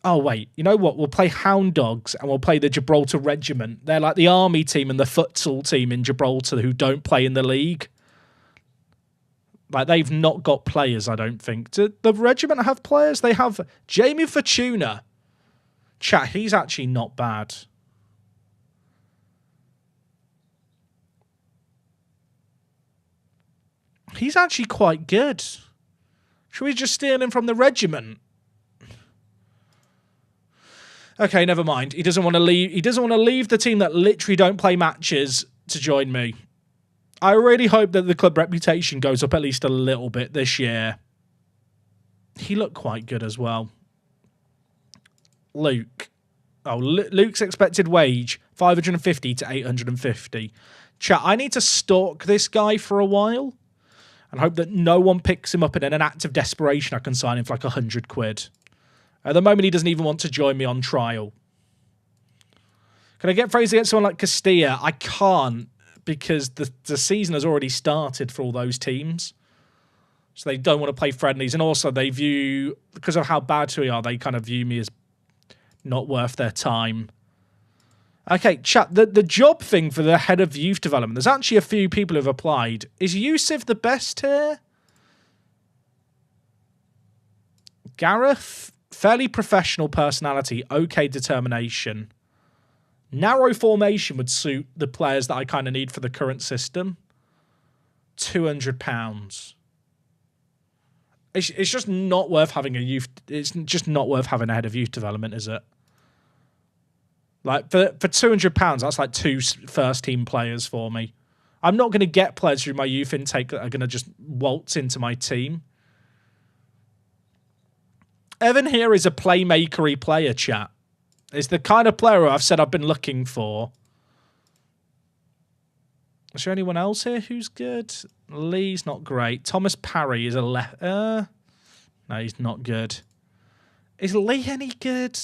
Oh, wait. You know what? We'll play Hound Dogs and we'll play the Gibraltar Regiment. They're like the army team and the futsal team in Gibraltar who don't play in the league. Like, they've not got players, I don't think. Do the regiment have players? They have Jamie Fortuna. Chat, he's actually not bad. He's actually quite good. Should we just steal him from the regiment? Okay, never mind. He doesn't want to leave. He doesn't want to leave the team that literally don't play matches to join me. I really hope that the club reputation goes up at least a little bit this year. He looked quite good as well. Luke. Oh, Luke's expected wage, 550 to 850. Chat, I need to stalk this guy for a while and hope that no one picks him up, and in an act of desperation I can sign him for like 100 quid. At the moment, he doesn't even want to join me on trial. Can I get praised against someone like Castilla? I can't, because the season has already started for all those teams. So they don't want to play friendlies. And also they view, because of how bad we are, they kind of view me as not worth their time. Okay, chat, the job thing for the head of youth development, there's actually a few people who've applied. Is Yusuf the best here? Gareth, fairly professional personality, okay determination. Narrow formation would suit the players that I kind of need for the current system. £200. It's just not worth having a youth. It's just not worth having a head of youth development, is it? Like for £200, that's like 2 first team players for me. I'm not going to get players through my youth intake that are going to just waltz into my team. Evan here is a playmakery player, chat. It's the kind of player I've said I've been looking for. Is there anyone else here who's good? Lee's not great. Thomas Parry is a no, he's not good. Is Lee any good?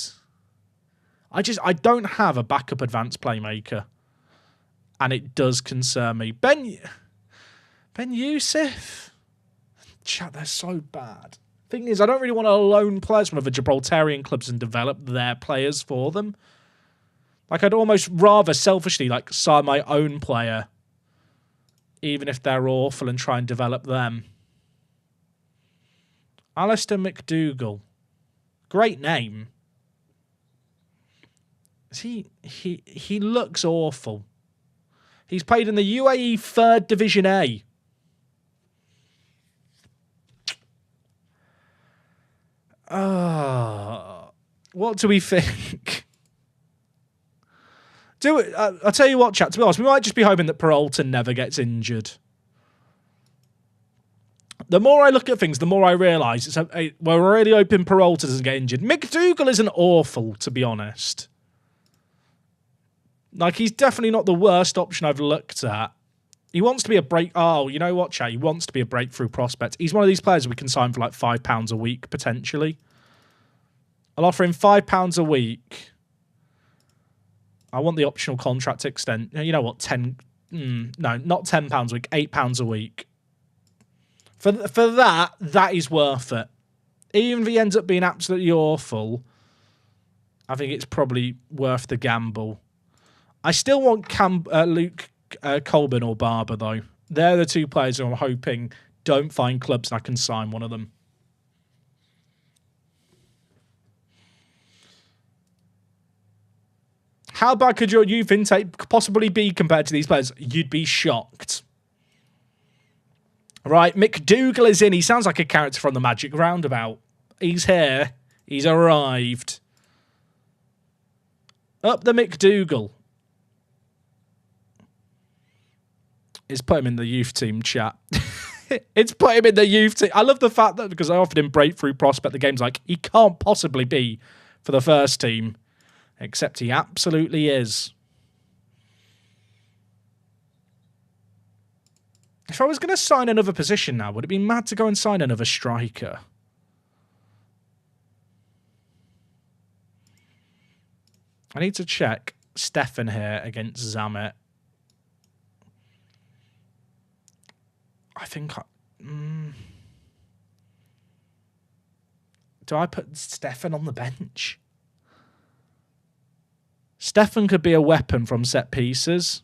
I don't have a backup advanced playmaker. And it does concern me. Ben Youssef. Chat, they're so bad. Thing is, I don't really want to loan players from other Gibraltarian clubs and develop their players for them. Like, I'd almost rather selfishly like sign my own player, even if they're awful, and try and develop them. Alistair McDougall. Great name. He looks awful. He's played in the UAE 3rd Division A. What do we think? I'll tell you what, chat, to be honest, we might just be hoping that Peralta never gets injured. The more I look at things, the more I realise we're really hoping Peralta doesn't get injured. McDougall isn't awful, to be honest. Like, he's definitely not the worst option I've looked at. He wants to be a break... Oh, you know what, chat? He wants to be a breakthrough prospect. He's one of these players we can sign for like £5 a week, potentially. I'll offer him £5 a week. I want the optional contract to extend. You know what? No, not £10 a week. £8 a week. For that is worth it. Even if he ends up being absolutely awful, I think it's probably worth the gamble. I still want Luke Colburn or Barber, though. They're the 2 players who I'm hoping don't find clubs and I can sign one of them. How bad could your youth intake possibly be compared to these players? You'd be shocked. Right, McDougall is in. He sounds like a character from the Magic Roundabout. He's here. He's arrived. Up the McDougall. It's put him in the youth team, chat. It's put him in the youth team. I love the fact that because I offered him breakthrough prospect, the game's like, he can't possibly be for the first team. Except he absolutely is. If I was going to sign another position now, would it be mad to go and sign another striker? I need to check Stefan here against Zamet. I think do I put Stefan on the bench? Stefan could be a weapon from set pieces.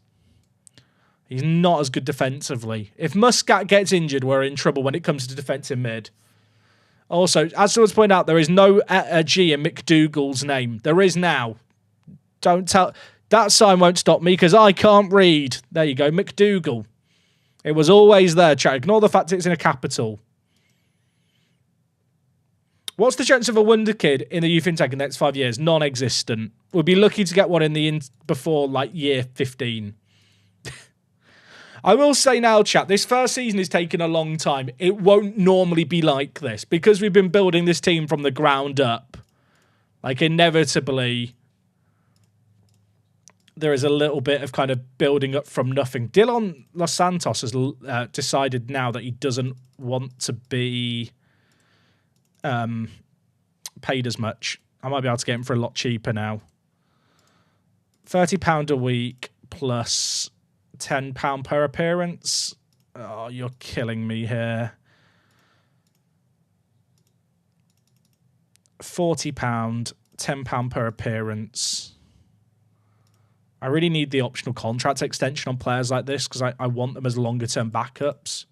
He's not as good defensively. If Muscat gets injured, we're in trouble when it comes to defensive mid. Also, as someone's pointed out, there is no G in McDougall's name. There is now. Don't tell... That sign won't stop me because I can't read. There you go, McDougall. It was always there, chat. Ignore the fact it's in a capital. What's the chance of a wonder kid in the youth intake in the next 5 years? Non-existent. We'd be lucky to get one in the before like year 15. I will say now, chat, this first season is taking a long time. It won't normally be like this because we've been building this team from the ground up. Like, inevitably, there is a little bit of kind of building up from nothing. Dylan Los Santos has decided now that he doesn't want to be paid as much. I might be able to get him for a lot cheaper now. £30 a week plus £10 per appearance. Oh, you're killing me here. £40, £10 per appearance. I really need the optional contract extension on players like this because I want them as longer-term backups.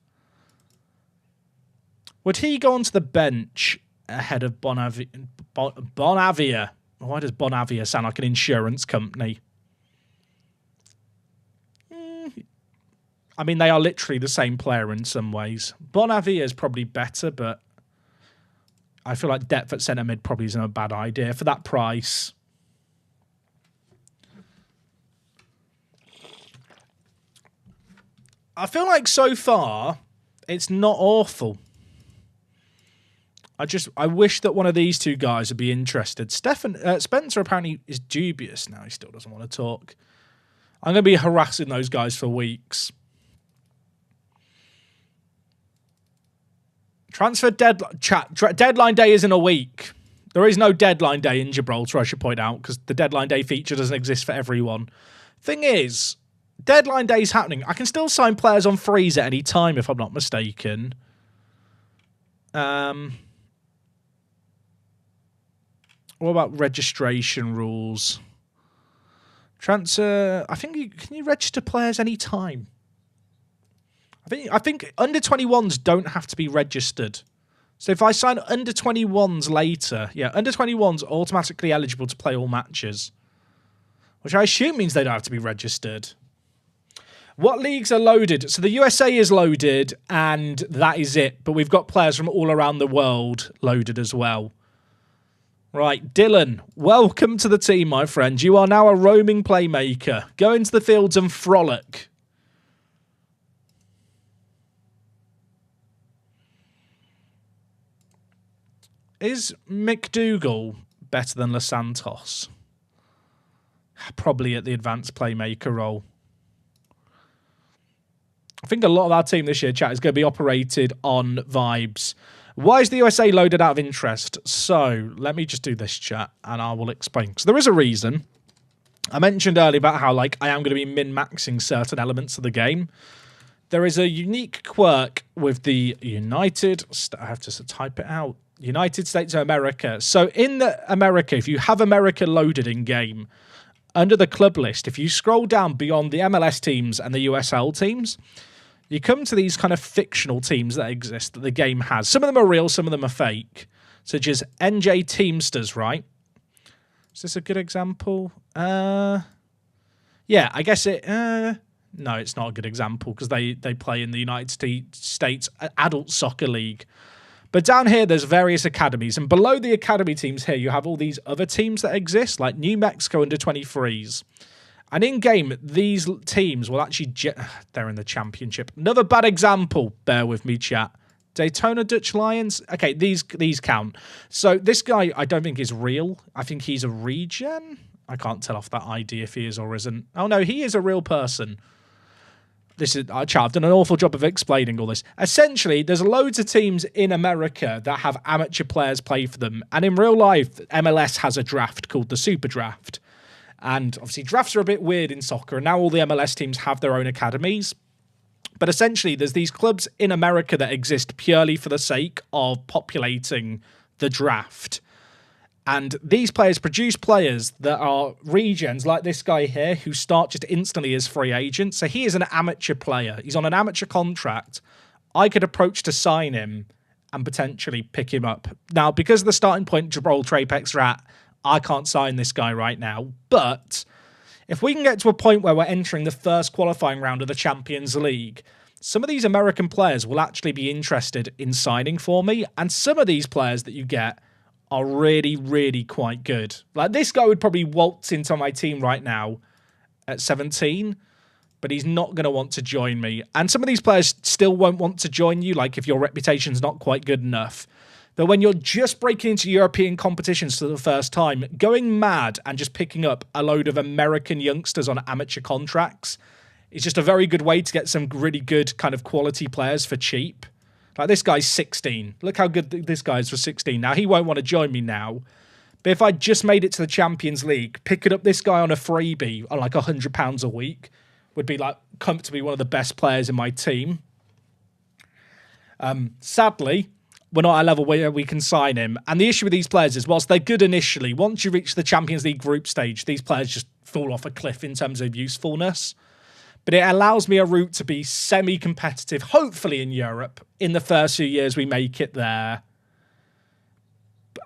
Would he go onto the bench ahead of Bonavia? Why does Bonavia sound like an insurance company? I mean, they are literally the same player in some ways. Bonavia is probably better, but I feel like depth at centre mid probably isn't a bad idea for that price. I feel like so far it's not awful. I wish that one of these two guys would be interested. Spencer apparently is dubious now. He still doesn't want to talk. I'm going to be harassing those guys for weeks. Transfer deadline day is in a week. There is no deadline day in Gibraltar, I should point out, because the deadline day feature doesn't exist for everyone. Thing is, deadline day is happening. I can still sign players on freeze at any time, if I'm not mistaken. What about registration rules? Transfer. I think can you register players any time? I think under 21s don't have to be registered. So if I sign under 21s later, yeah, under 21s automatically eligible to play all matches, which I assume means they don't have to be registered. What leagues are loaded? So the USA is loaded, and that is it. But we've got players from all around the world loaded as well. Right, Dylan, welcome to the team, my friend. You are now a roaming playmaker. Go into the fields and frolic. Is McDougall better than Los Santos? Probably at the advanced playmaker role. I think a lot of our team this year, chat, is going to be operated on vibes. Why is the USA loaded out of interest? So let me just do this, chat, and I will explain. So there is a reason. I mentioned earlier about how I am going to be min-maxing certain elements of the game. There is a unique quirk with the I have to type it out. United States of America. So in America, if you have America loaded in game, under the club list, if you scroll down beyond the MLS teams and the USL teams, you come to these kind of fictional teams that exist that the game has. Some of them are real, some of them are fake, such as NJ Teamsters, right? Is this a good example? Yeah, I guess it... no, it's not a good example because they play in the United States Adult Soccer League. But down here, there's various academies. And below the academy teams here, you have all these other teams that exist, like New Mexico under-23s. And in-game, these teams will actually... they're in the championship. Another bad example. Bear with me, chat. Daytona Dutch Lions. Okay, these count. So this guy, I don't think is real. I think he's a regen. I can't tell off that ID if he is or isn't. Oh, no, he is a real person. This is I've done an awful job of explaining all this. Essentially, there's loads of teams in America that have amateur players play for them. And in real life, MLS has a draft called the Super Draft. And obviously, drafts are a bit weird in soccer. And now all the MLS teams have their own academies. But essentially, there's these clubs in America that exist purely for the sake of populating the draft. And these players produce players that are regens, like this guy here, who start just instantly as free agents. So he is an amateur player. He's on an amateur contract. I could approach to sign him and potentially pick him up. Now, because of the starting point Gibraltar Apex are at, I can't sign this guy right now. But if we can get to a point where we're entering the first qualifying round of the Champions League, some of these American players will actually be interested in signing for me. And some of these players that you get are really, really quite good. Like, this guy would probably waltz into my team right now at 17. but he's not going to want to join me. And some of these players still won't want to join you, like if your reputation's not quite good enough. But when you're just breaking into European competitions for the first time, going mad and just picking up a load of American youngsters on amateur contracts is just a very good way to get some really good kind of quality players for cheap. Like this guy's 16. Look how good this guy is for 16. Now, he won't want to join me now. But if I just made it to the Champions League, picking up this guy on a freebie on like £100 a week would be like comfortably one of the best players in my team. Sadly, we're not at a level where we can sign him. And the issue with these players is, whilst they're good initially, once you reach the Champions League group stage, these players just fall off a cliff in terms of usefulness. But it allows me a route to be semi-competitive, hopefully in Europe, in the first few years we make it there.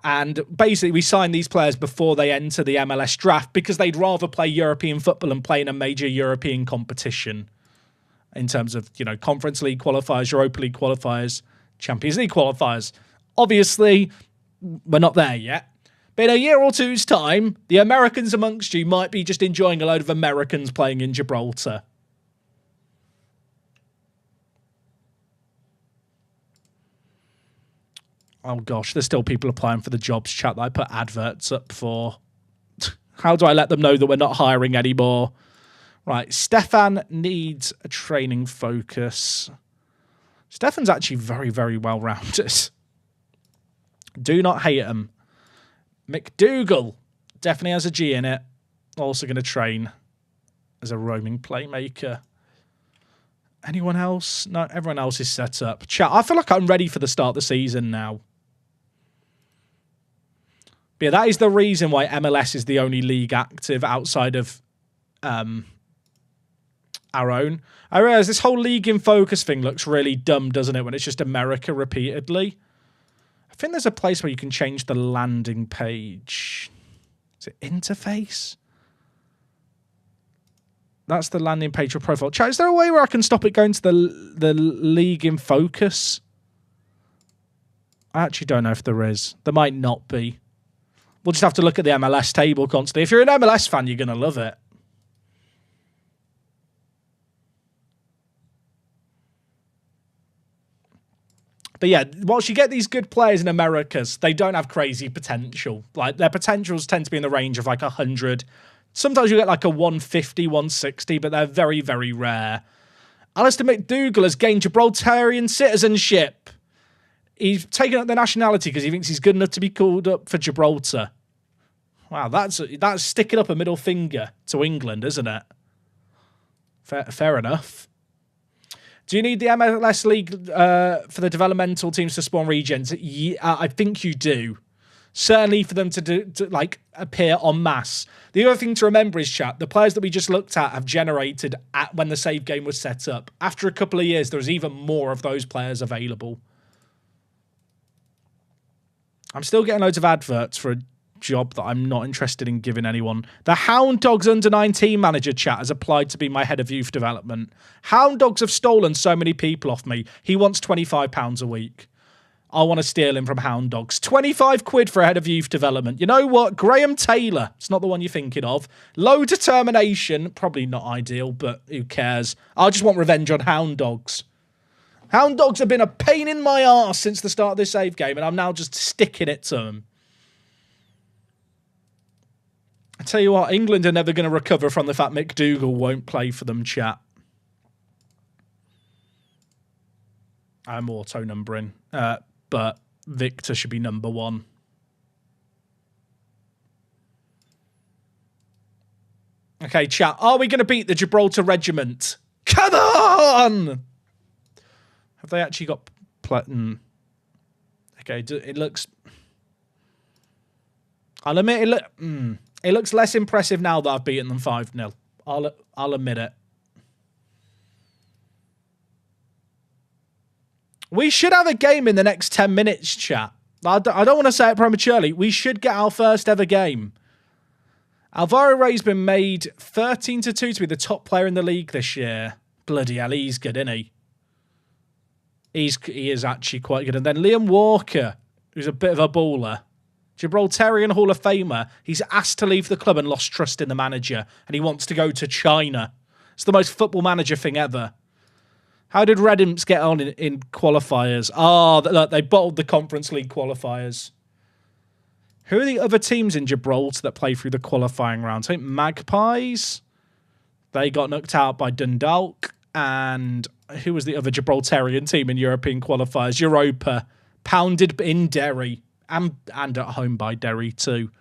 And basically, we sign these players before they enter the MLS draft because they'd rather play European football and play in a major European competition in terms of, you know, Conference League qualifiers, Europa League qualifiers, Champions League qualifiers. Obviously, we're not there yet. But in a year or two's time, the Americans amongst you might be just enjoying a load of Americans playing in Gibraltar. Oh gosh, there's still people applying for the jobs chat that I put adverts up for. How do I let them know that we're not hiring anymore? Right, Stefan needs a training focus. Stefan's actually very, very well-rounded. Do not hate him. McDougall definitely has a G in it. Also going to train as a roaming playmaker. Anyone else? No, everyone else is set up. Chat, I feel like I'm ready for the start of the season now. But yeah, that is the reason why MLS is the only league active outside of our own. I realise this whole league in focus thing looks really dumb, doesn't it, when it's just America repeatedly. I think there's a place where you can change the landing page. Is it interface? That's the landing page for profile. Chat, is there a way where I can stop it going to the league in focus? I actually don't know if there is. There might not be. We'll just have to look at the MLS table constantly. If you're an MLS fan, you're going to love it. But yeah, whilst you get these good players in Americas, they don't have crazy potential. Like, their potentials tend to be in the range of like 100. Sometimes you get like a 150, 160, but they're very, very rare. Alistair McDougall has gained Gibraltarian citizenship. He's taken up the nationality because he thinks he's good enough to be called up for Gibraltar. Wow, that's sticking up a middle finger to England, isn't it? Fair enough. Do you need the MLS League for the developmental teams to spawn regions? Yeah, I think you do. Certainly for them to like appear en masse. The other thing to remember is, chat, the players that we just looked at have generated when the save game was set up. After a couple of years, there's even more of those players available. I'm still getting loads of adverts for a job that I'm not interested in giving anyone. The Hound Dogs under-19 manager, chat, has applied to be my head of youth development. Hound Dogs have stolen so many people off me. He wants £25 a week. I want to steal him from Hound Dogs. 25 quid for a head of youth development. You know what? Graham Taylor. It's not the one you're thinking of. Low determination. Probably not ideal, but who cares? I just want revenge on Hound Dogs. Hound Dogs have been a pain in my arse since the start of this save game, and I'm now just sticking it to them. I tell you what, England are never going to recover from the fact McDougall won't play for them, chat. I'm auto-numbering, but Victor should be number 1. Okay, chat, are we going to beat the Gibraltar Regiment? Come on! Have they actually got... Okay, it looks... I'll admit it looks less impressive now that I've beaten them 5-0. I'll admit it. We should have a game in the next 10 minutes, chat. I don't want to say it prematurely. We should get our first ever game. Alvaro Rey's been made 13-2 to be the top player in the league this year. Bloody hell, he's good, isn't he? He is actually quite good. And then Liam Walker, who's a bit of a baller. Gibraltarian Hall of Famer. He's asked to leave the club and lost trust in the manager. And he wants to go to China. It's the most Football Manager thing ever. How did Red Imps get on in qualifiers? Oh, look, they bottled the Conference League qualifiers. Who are the other teams in Gibraltar that play through the qualifying rounds? I think Magpies. They got knocked out by Dundalk. And who was the other Gibraltarian team in European qualifiers? Europa. Pounded in Derry. And at home by Derry too.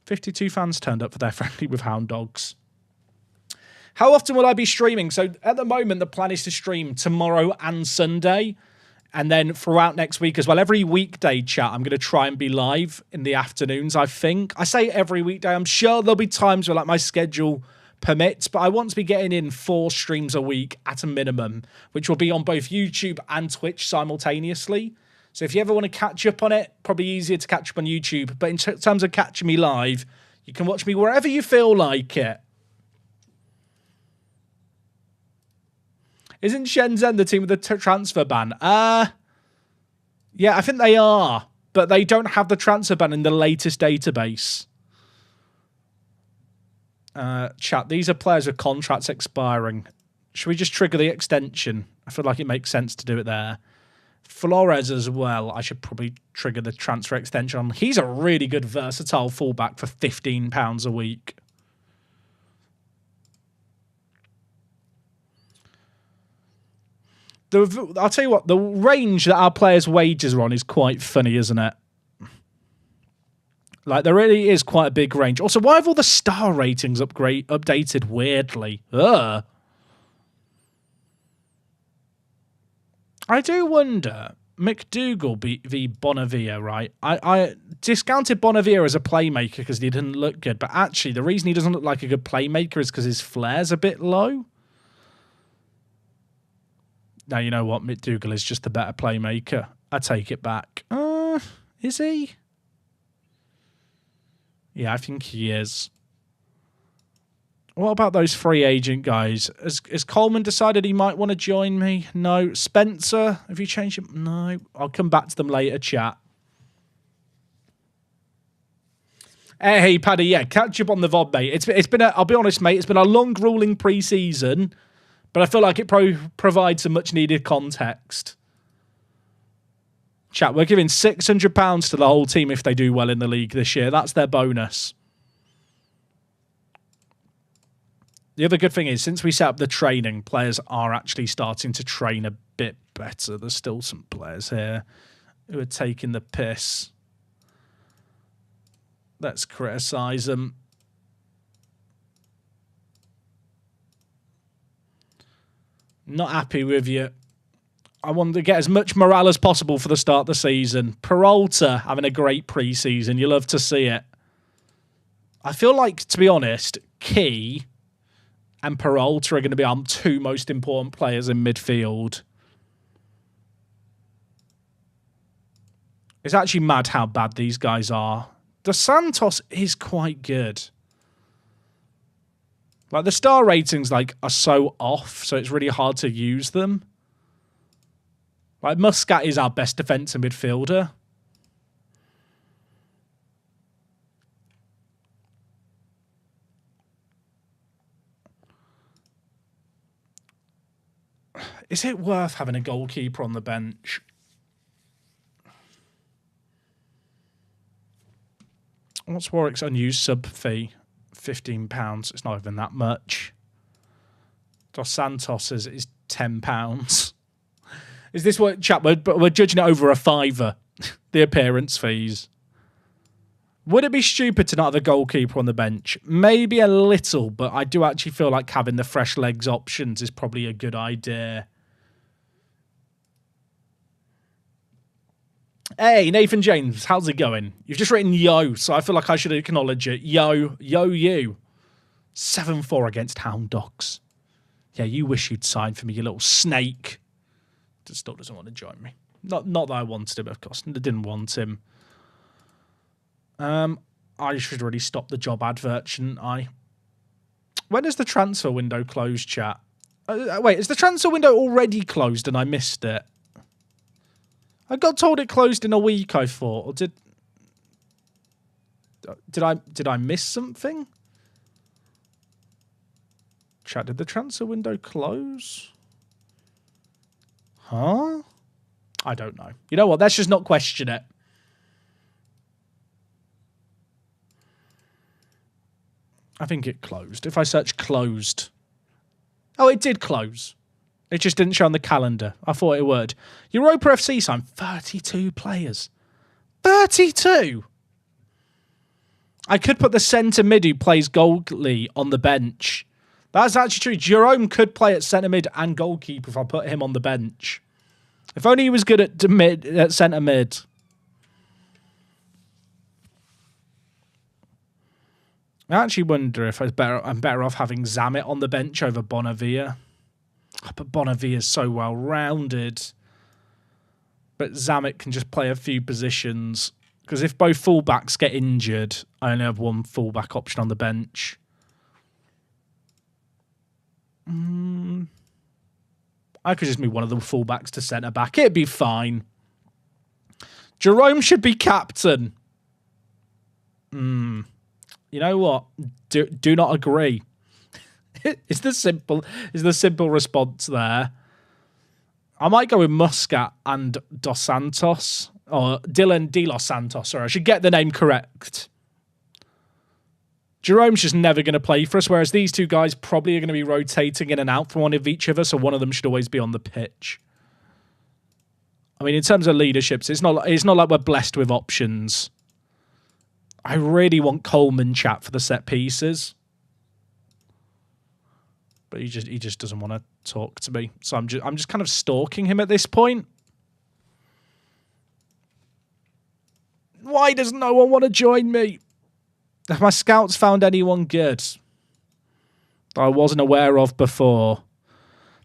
52 fans turned up for their friendly with Hound Dogs. How often will I be streaming? So at the moment, the plan is to stream tomorrow and Sunday. And then throughout next week as well. Every weekday, chat, I'm going to try and be live in the afternoons, I think. I say every weekday. I'm sure there'll be times where like my schedule permits. But I want to be getting in 4 streams a week at a minimum. Which will be on both YouTube and Twitch simultaneously. So if you ever want to catch up on it, probably easier to catch up on YouTube. But in terms of catching me live, you can watch me wherever you feel like it. Isn't Shenzhen the team with the transfer ban? Yeah, I think they are. But they don't have the transfer ban in the latest database. Chat, these are players with contracts expiring. Should we just trigger the extension? I feel like it makes sense to do it there. Flores as well. I should probably trigger the transfer extension on. He's a really good versatile fullback for £15 a week. I'll tell you what, the range that our players' wages are on is quite funny, isn't it? Like, there really is quite a big range. Also, why have all the star ratings updated weirdly? Ugh. I do wonder, McDougall v Bonavia, right? I discounted Bonavia as a playmaker because he didn't look good, but actually the reason he doesn't look like a good playmaker is because his flair's a bit low. Now, you know what? McDougall is just the better playmaker. I take it back. Is he? Yeah, I think he is. What about those free agent guys? Has Coleman decided he might want to join me? No. Spencer, have you changed him? No. I'll come back to them later, chat. Hey, Paddy, yeah, catch up on the VOD, mate. It's been I'll be honest, mate, it's been a long, grueling pre-season. But I feel like it provides some much-needed context. Chat, we're giving £600 to the whole team if they do well in the league this year. That's their bonus. The other good thing is, since we set up the training, players are actually starting to train a bit better. There's still some players here who are taking the piss. Let's criticise them. Not happy with you. I want to get as much morale as possible for the start of the season. Peralta having a great pre-season. You love to see it. I feel like, to be honest, Key and Peralta are going to be our 2 most important players in midfield. It's actually mad how bad these guys are. Dos Santos is quite good. Like, the star ratings, like, are so off, so it's really hard to use them. Like, Muscat is our best defensive midfielder. Is it worth having a goalkeeper on the bench? What's Warwick's unused sub fee? £15. It's not even that much. Dos Santos is £10. Is this what, chat? We're judging it over a £5. The appearance fees. Would it be stupid to not have a goalkeeper on the bench? Maybe a little, but I do actually feel like having the fresh legs options is probably a good idea. Hey, Nathan James, how's it going? You've just written yo, so I feel like I should acknowledge it. Yo, you. 7-4 against Hound Dogs. Yeah, you wish you'd sign for me, you little snake. Still doesn't want to join me. Not that I wanted him, of course. I didn't want him. I should really stop the job advert, shouldn't I? When does the transfer window close, chat? Wait, is the transfer window already closed and I missed it? I got told it closed in a week, I thought. Or did I miss something? Chat, did the transfer window close? Huh? I don't know. You know what? Let's just not question it. I think it closed. If I search closed. Oh, it did close. It just didn't show on the calendar. I thought it would. Europa FC signed 32 players. 32? I could put the centre mid who plays goalie on the bench. That's actually true. Jerome could play at centre mid and goalkeeper if I put him on the bench. If only he was good at centre mid. I actually wonder if I'm better off having Zamet on the bench over Bonavia. But Bonavia's so well rounded. But Zamet can just play a few positions. Because if both fullbacks get injured, I only have one fullback option on the bench. I could just move one of the fullbacks to centre back. It'd be fine. Jerome should be captain. You know what? Do not agree. Is the simple response there? I might go with Muscat and Dos Santos. Or Dylan de Los Santos. Sorry, I should get the name correct. Jerome's just never going to play for us, whereas these two guys probably are going to be rotating in and out from one of each of us, so one of them should always be on the pitch. I mean, in terms of leaderships, it's not like we're blessed with options. I really want Coleman chat for the set pieces. But he just doesn't want to talk to me. So I'm just kind of stalking him at this point. Why does no one want to join me? Have my scouts found anyone good that I wasn't aware of before?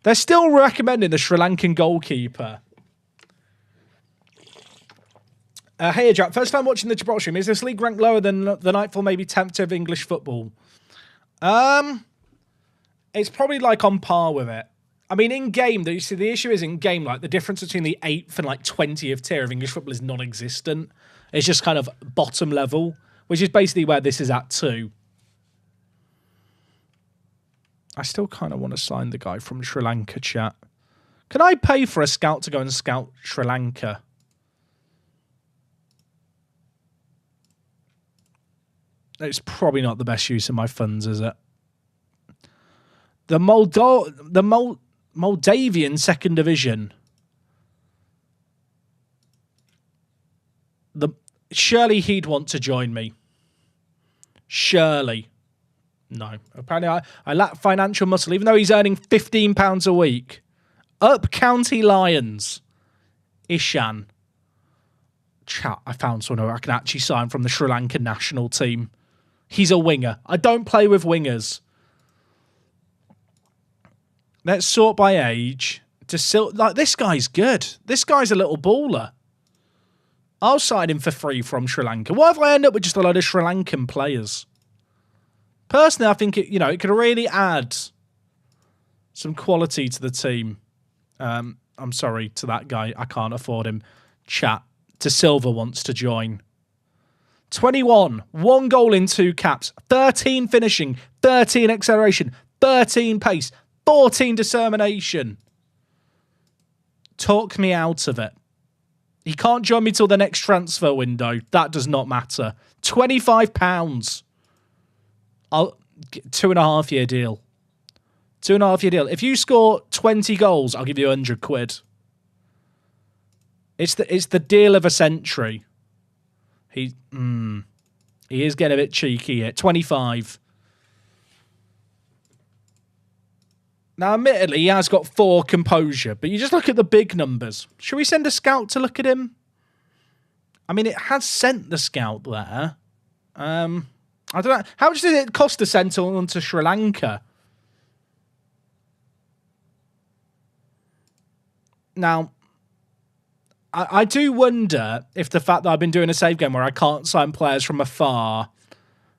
They're still recommending the Sri Lankan goalkeeper. Hey, Jack. First time watching the Gibraltar stream. Is this league ranked lower than the Nightfall, maybe 10th of English football? It's probably like on par with it. I mean, in game, you see, the issue is in game, like the difference between the 8th and like 20th tier of English football is non-existent. It's just kind of bottom level, which is basically where this is at too. I still kind of want to sign the guy from Sri Lanka, chat. Can I pay for a scout to go and scout Sri Lanka? It's probably not the best use of my funds, is it? The Moldavian second division. Surely he'd want to join me. Surely. No. Apparently I lack financial muscle, even though he's earning £15 a week. Up County Lions. Ishan. Chat, I found someone who I can actually sign from the Sri Lankan national team. He's a winger. I don't play with wingers. Let's sort by age. Like, this guy's good. This guy's a little baller. I'll sign him for free from Sri Lanka. What if I end up with just a load of Sri Lankan players? Personally, I think it could really add some quality to the team. I'm sorry to that guy. I can't afford him. Chat. De Silva wants to join. 21. 1 goal in 2 caps. 13 finishing. 13 acceleration. 13 pace. 14 determination. Talk me out of it. He can't join me till the next transfer window. That does not matter. £25. 2.5 year deal. 2.5 year deal. If you score 20 goals, I'll give you £100. It's the deal of a century. He is getting a bit cheeky here. 25. Now, admittedly, he has got 4 composure, but you just look at the big numbers. Should we send a scout to look at him? I mean, it has sent the scout there. I don't know. How much did it cost to send someone to Sri Lanka? Now, I do wonder if the fact that I've been doing a save game where I can't sign players from afar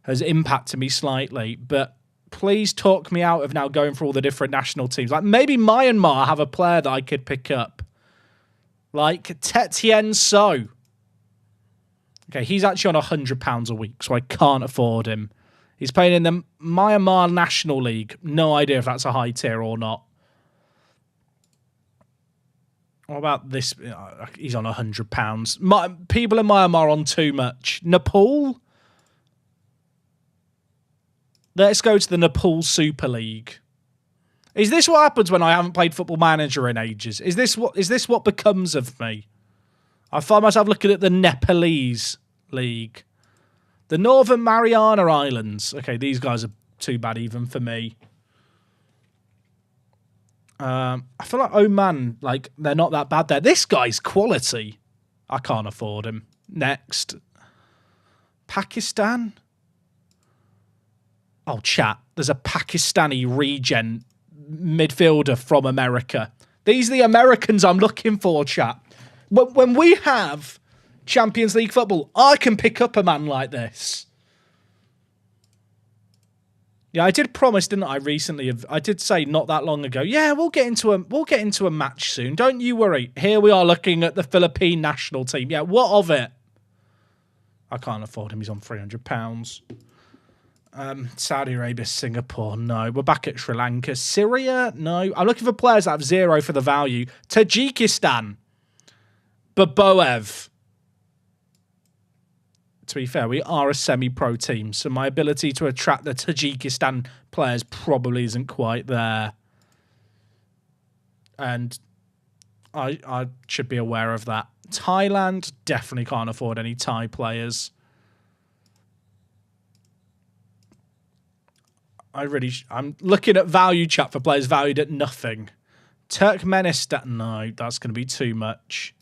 has impacted me slightly, but please talk me out of now going for all the different national teams. Like, maybe Myanmar have a player that I could pick up. Like Tetien So. Okay, he's actually on £100 a week, so I can't afford him. He's playing in the Myanmar National League. No idea if that's a high tier or not. What about this? He's on £100. People in Myanmar are on too much. Nepal? Let's go to the Nepal Super League. Is this what happens when I haven't played Football Manager in ages? Is this what becomes of me? I find myself looking at the Nepalese League. The Northern Mariana Islands. Okay, these guys are too bad even for me. I feel like Oman, like, they're not that bad there. This guy's quality. I can't afford him. Next. Pakistan? Oh, chat. There's a Pakistani regen midfielder from America. These are the Americans I'm looking for, chat. When we have Champions League football, I can pick up a man like this. Yeah, I did promise, didn't I, recently? I did say not that long ago, yeah, we'll get into a match soon. Don't you worry. Here we are looking at the Philippine national team. Yeah, what of it? I can't afford him. He's on £300. Saudi Arabia, Singapore, no. We're back at Sri Lanka. Syria, no. I'm looking for players that have 0 for the value. Tajikistan. Baboev. To be fair, we are a semi-pro team, so my ability to attract the Tajikistan players probably isn't quite there. And I should be aware of that. Thailand, definitely can't afford any Thai players. I'm looking at value chat for players valued at nothing. Turkmenistan, no, that's going to be too much.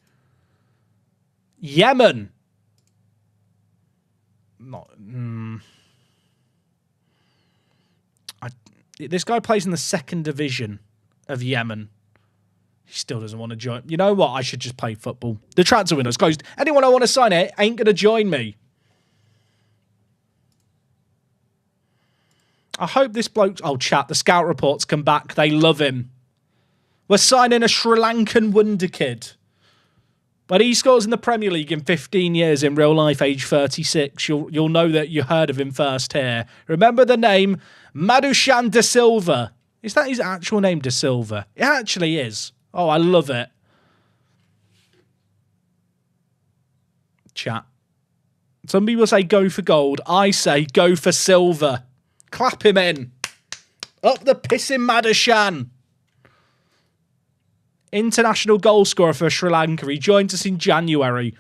Yemen. This guy plays in the 2nd division of Yemen. He still doesn't want to join. You know what? I should just play football. The transfer window's closed. Anyone I want to sign it ain't going to join me. I hope this bloke... Oh, chat, the scout reports come back. They love him. We're signing a Sri Lankan wonder kid. But he scores in the Premier League in 15 years in real life, age 36. You'll know that you heard of him first here. Remember the name? Madushan De Silva. Is that his actual name, De Silva? It actually is. Oh, I love it. Chat. Some people say go for gold. I say go for silver. Clap him in. Up the pissing Madushan. International goal scorer for Sri Lanka. He joined us in January.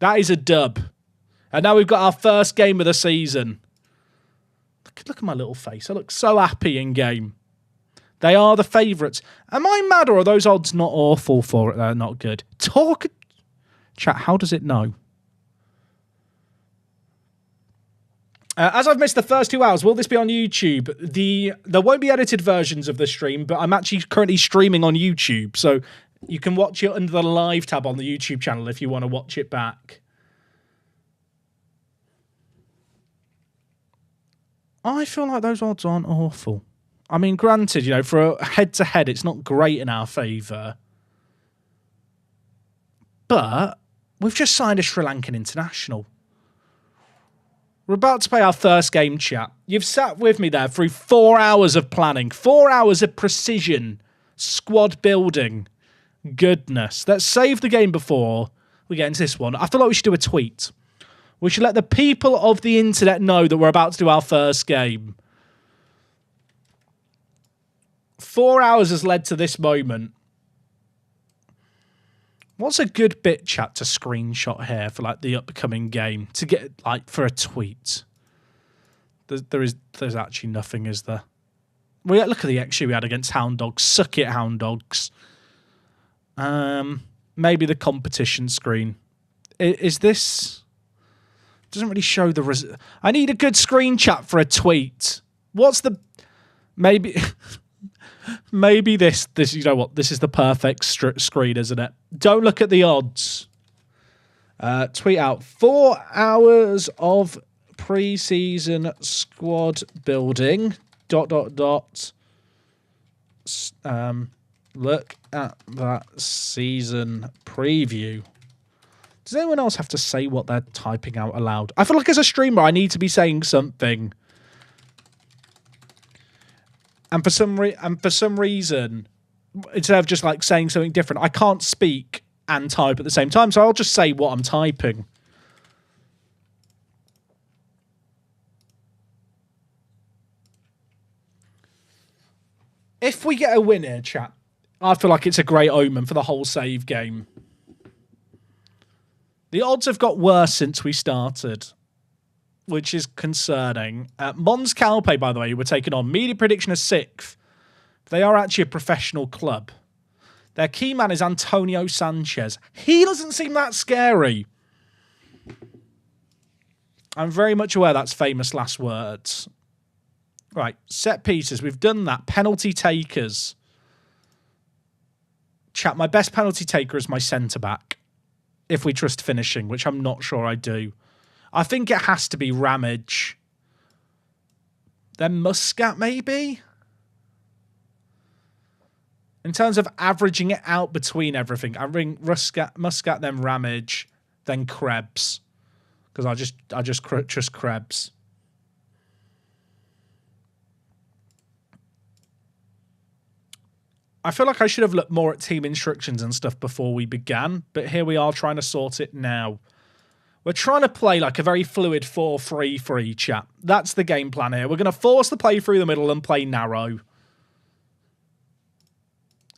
That is a dub. And now we've got our first game of the season. Look at my little face. I look so happy in game. They are the favourites. Am I mad or are those odds not awful for it? They're not good. Chat, how does it know? As I've missed the first 2 hours, will this be on YouTube? There won't be edited versions of the stream, but I'm actually currently streaming on YouTube, so you can watch it under the live tab on the YouTube channel if you want to watch it back. I feel like those odds aren't awful. I mean, granted, you know, for a head-to-head, it's not great in our favour. But we've just signed a Sri Lankan international. We're about to play our first game, chat. You've sat with me there through 4 hours of planning, 4 hours of precision, squad building. Goodness. Let's save the game before we get into this one. I feel like we should do a tweet. We should let the people of the internet know that we're about to do our first game. 4 hours has led to this moment. What's a good bit, chat, to screenshot here for like the upcoming game to get like for a tweet? There's actually nothing, is there? Well, look at the XG we had against Hound Dogs. Suck it, Hound Dogs. Maybe the competition screen. Is this? Doesn't really show the. I need a good screen chat for a tweet. What's the? Maybe. Maybe this, you know what? This is the perfect screen, isn't it? Don't look at the odds. Tweet out 4 hours of pre-season squad building. ... Look at that season preview. Does anyone else have to say what they're typing out aloud? I feel like as a streamer, I need to be saying something. And for some reason, instead of just like saying something different, I can't speak and type at the same time. So I'll just say what I'm typing. If we get a win here, chat, I feel like it's a great omen for the whole save game. The odds have got worse since we started, which is concerning. Mons Calpe, by the way, we're taking on. Media prediction is 6th. They are actually a professional club. Their key man is Antonio Sanchez. He doesn't seem that scary. I'm very much aware that's famous last words. Right, set pieces. We've done that. Penalty takers. Chat, my best penalty taker is my centre-back. If we trust finishing, which I'm not sure I do. I think it has to be Ramage. Then Muscat, maybe? In terms of averaging it out between everything, I ring Muscat, then Ramage, then Krebs. Because I just trust Krebs. I feel like I should have looked more at team instructions and stuff before we began, but here we are trying to sort it now. We're trying to play like a very fluid 4-3-3, chat. That's the game plan here. We're going to force the play through the middle and play narrow.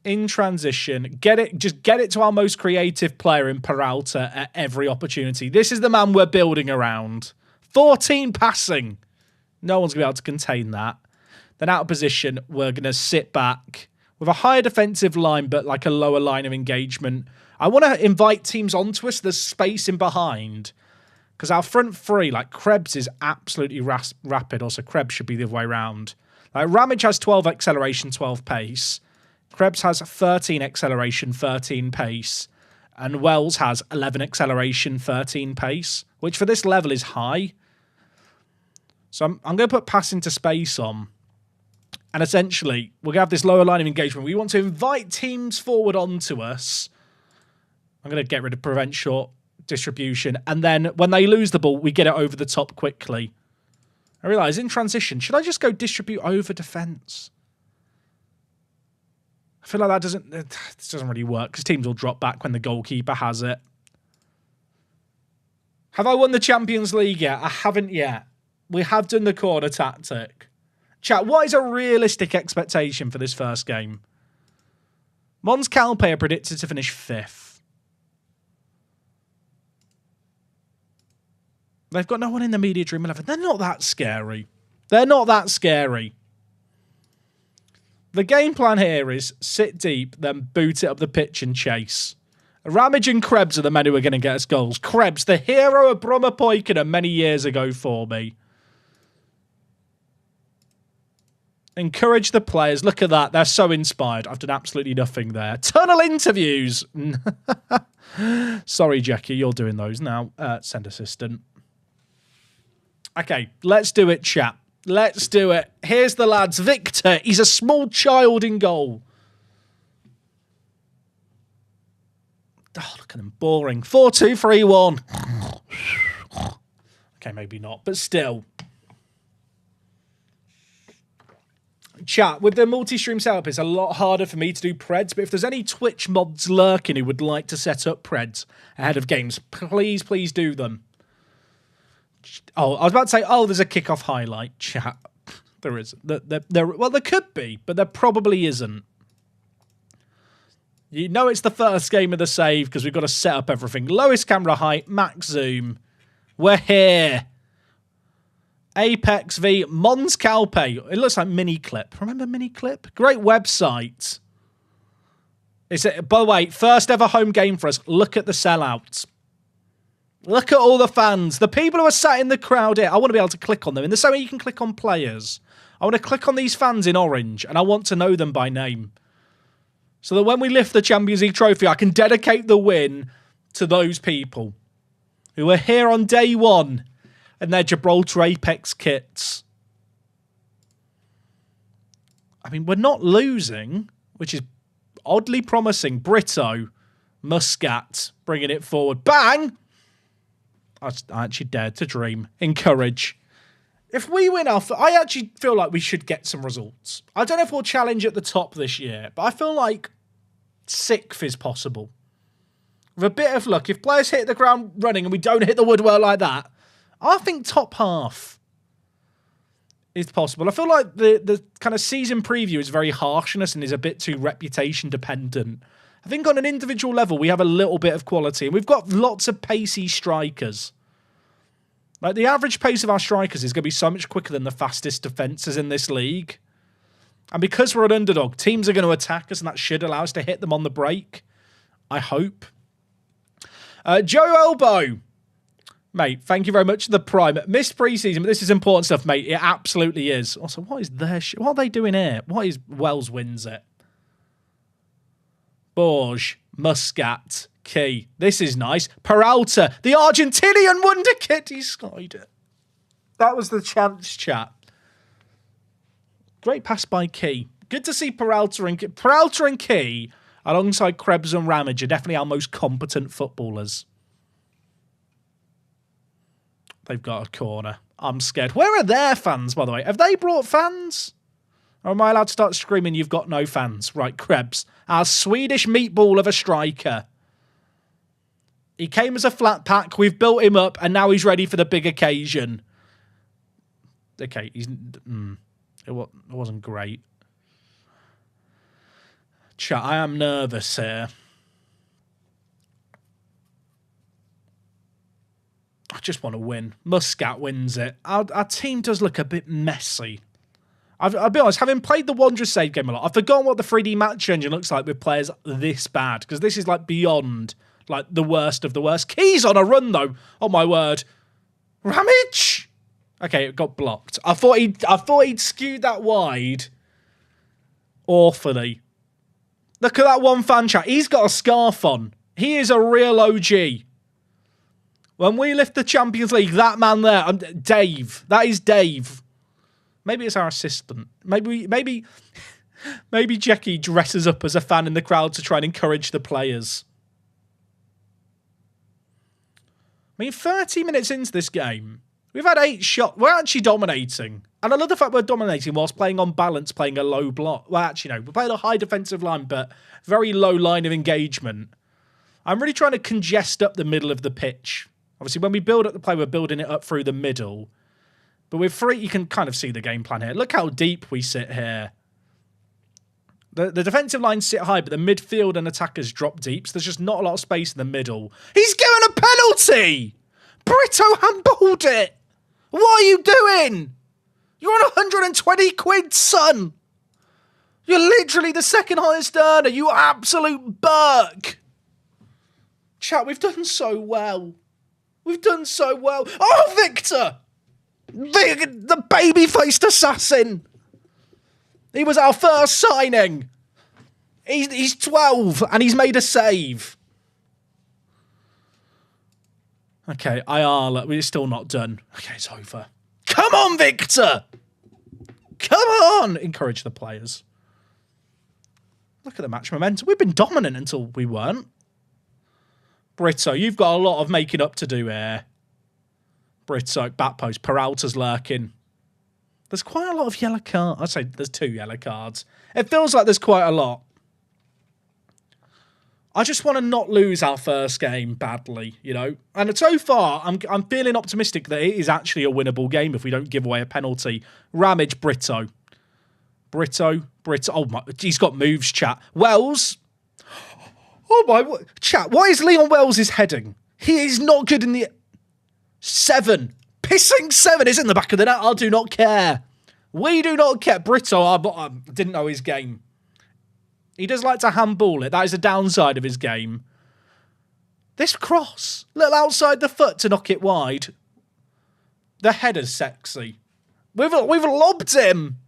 In transition, just get it to our most creative player in Peralta at every opportunity. This is the man we're building around. 14 passing. No one's going to be able to contain that. Then out of position, we're going to sit back with a higher defensive line, but like a lower line of engagement. I want to invite teams onto us. There's space in behind. Because our front three, like Krebs is absolutely rapid. Also, Krebs should be the other way around. Like Ramage has 12 acceleration, 12 pace. Krebs has 13 acceleration, 13 pace. And Wells has 11 acceleration, 13 pace. Which for this level is high. So I'm going to put pass into space on. And essentially, we're going to have this lower line of engagement. We want to invite teams forward onto us. I'm going to get rid of prevent short distribution. And then when they lose the ball, we get it over the top quickly. I realise in transition, should I just go distribute over defence? I feel like this doesn't really work because teams will drop back when the goalkeeper has it. Have I won the Champions League yet? I haven't yet. We have done the corner tactic. Chat, what is a realistic expectation for this first game? Mons Calpe are predicted to finish 5th. They've got no one in the media dream 11. They're not that scary. They're not that scary. The game plan here is sit deep, then boot it up the pitch and chase. Ramage and Krebs are the men who are going to get us goals. Krebs, the hero of Bromma Poikina many years ago for me. Encourage the players. Look at that. They're so inspired. I've done absolutely nothing there. Tunnel interviews. Sorry, Jackie. You're doing those now. Send assistant. Okay, let's do it, chat. Let's do it. Here's the lads. Victor. He's a small child in goal. Oh, look at him. Boring. 4-2-3-1. Okay, maybe not. But still. Chat, with the multi-stream setup, it's a lot harder for me to do Preds, but if there's any Twitch mods lurking who would like to set up Preds ahead of games, please do them. Oh, I was about to say, there's a kickoff highlight, chat. There is. Well, there could be, but there probably isn't. You know it's the first game of the save because we've got to set up everything. Lowest camera height, max zoom. We're here. Apex v Mons Calpe. It looks like Miniclip. Remember Miniclip? Great website. By the way, first ever home game for us. Look at the sellouts. Look at all the fans. The people who are sat in the crowd here. I want to be able to click on them. In the same way you can click on players. I want to click on these fans in orange and I want to know them by name. So that when we lift the Champions League trophy, I can dedicate the win to those people who are here on day one and their Gibraltar Apex kits. I mean, we're not losing, which is oddly promising. Brito, Muscat bringing it forward. Bang! I actually dared to dream. Encourage. If we win I actually feel like we should get some results. I don't know if we'll challenge at the top this year, but I feel like 6th is possible. With a bit of luck, if players hit the ground running and we don't hit the woodwork like that, I think top half is possible. I feel like the kind of season preview is very harsh on us and is a bit too reputation dependent. I think on an individual level, we have a little bit of quality, and we've got lots of pacey strikers. Like, the average pace of our strikers is going to be so much quicker than the fastest defences in this league. And because we're an underdog, teams are going to attack us, and that should allow us to hit them on the break. I hope. Joe Elbow. Mate, thank you very much for the prime. Missed preseason, but this is important stuff, mate. It absolutely is. Also, what is their shit? What are they doing here? What is Wells wins it? Borges, Muscat, Key. This is nice. Peralta, the Argentinian wonderkid. He skied it. That was the chance, chat. Great pass by Key. Good to see Peralta and Key, alongside Krebs and Ramage, are definitely our most competent footballers. They've got a corner. I'm scared. Where are their fans, by the way? Have they brought fans? Or am I allowed to start screaming, you've got no fans? Right, Krebs. Our Swedish meatball of a striker. He came as a flat pack. We've built him up, and now he's ready for the big occasion. Okay, it wasn't great. Chat, I am nervous here. I just want to win. Muscat wins it. Our team does look a bit messy. I'll be honest, having played the Wanderers save game a lot, I've forgotten what the 3D match engine looks like with players this bad, because this is like beyond like the worst of the worst. Keys on a run though. Oh my word. Ramage! Okay, it got blocked. I thought he'd skewed that wide awfully. Look at that one fan chat. He's got a scarf on. He is a real OG. When we lift the Champions League, that man there, Dave. That is Dave. Maybe it's our assistant. Maybe Jackie dresses up as a fan in the crowd to try and encourage the players. I mean, 30 minutes into this game, we've had 8 shots. We're actually dominating. And I love the fact we're dominating whilst playing on balance, playing a low block. Well, actually, no. We're playing a high defensive line, but very low line of engagement. I'm really trying to congest up the middle of the pitch. Obviously, when we build up the play, we're building it up through the middle. But with 3, you can kind of see the game plan here. Look how deep we sit here. The defensive lines sit high, but the midfield and attackers drop deep, so there's just not a lot of space in the middle. He's given a penalty! Brito handballed it! What are you doing? You're on 120 quid, son! You're literally the second highest earner, you absolute Burke! Chat, we've done so well. We've done so well. Oh, Victor! The baby-faced assassin! He was our first signing. He's 12 and he's made a save. Okay, we're still not done. Okay, it's over. Come on, Victor! Come on! Encourage the players. Look at the match momentum. We've been dominant until we weren't. Brito, you've got a lot of making up to do here. Brito, back post. Peralta's lurking. There's quite a lot of yellow cards. I'd say there's 2 yellow cards. It feels like there's quite a lot. I just want to not lose our first game badly, you know. And so far, I'm feeling optimistic that it is actually a winnable game if we don't give away a penalty. Ramage, Brito. Brito. Oh my, he's got moves, chat. Wells. Oh my, chat, why is Leon Wells' heading? He is not good in the... 7. Pissing 7 is in the back of the net. I do not care. We do not care. Brito, I didn't know his game. He does like to handball it. That is a downside of his game. This cross. Little outside the foot to knock it wide. The header's sexy. We've lobbed him.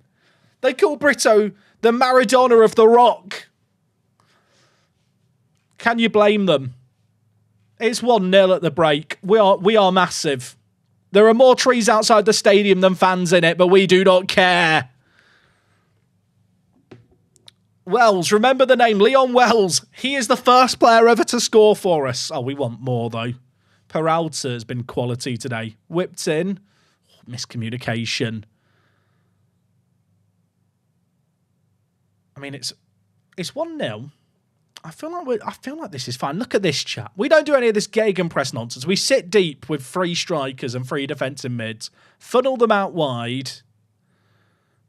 They call Brito the Maradona of the Rock. Can you blame them? It's 1-0 at the break. We are massive. There are more trees outside the stadium than fans in it, but we do not care. Wells, remember the name, Leon Wells. He is the first player ever to score for us. Oh, we want more, though. Peralta has been quality today. Whipped in. Oh, miscommunication. I mean, it's 1-0. I feel like this is fine. Look at this, chat. We don't do any of this gegenpress nonsense. We sit deep with 3 strikers and 3 defensive mids, funnel them out wide,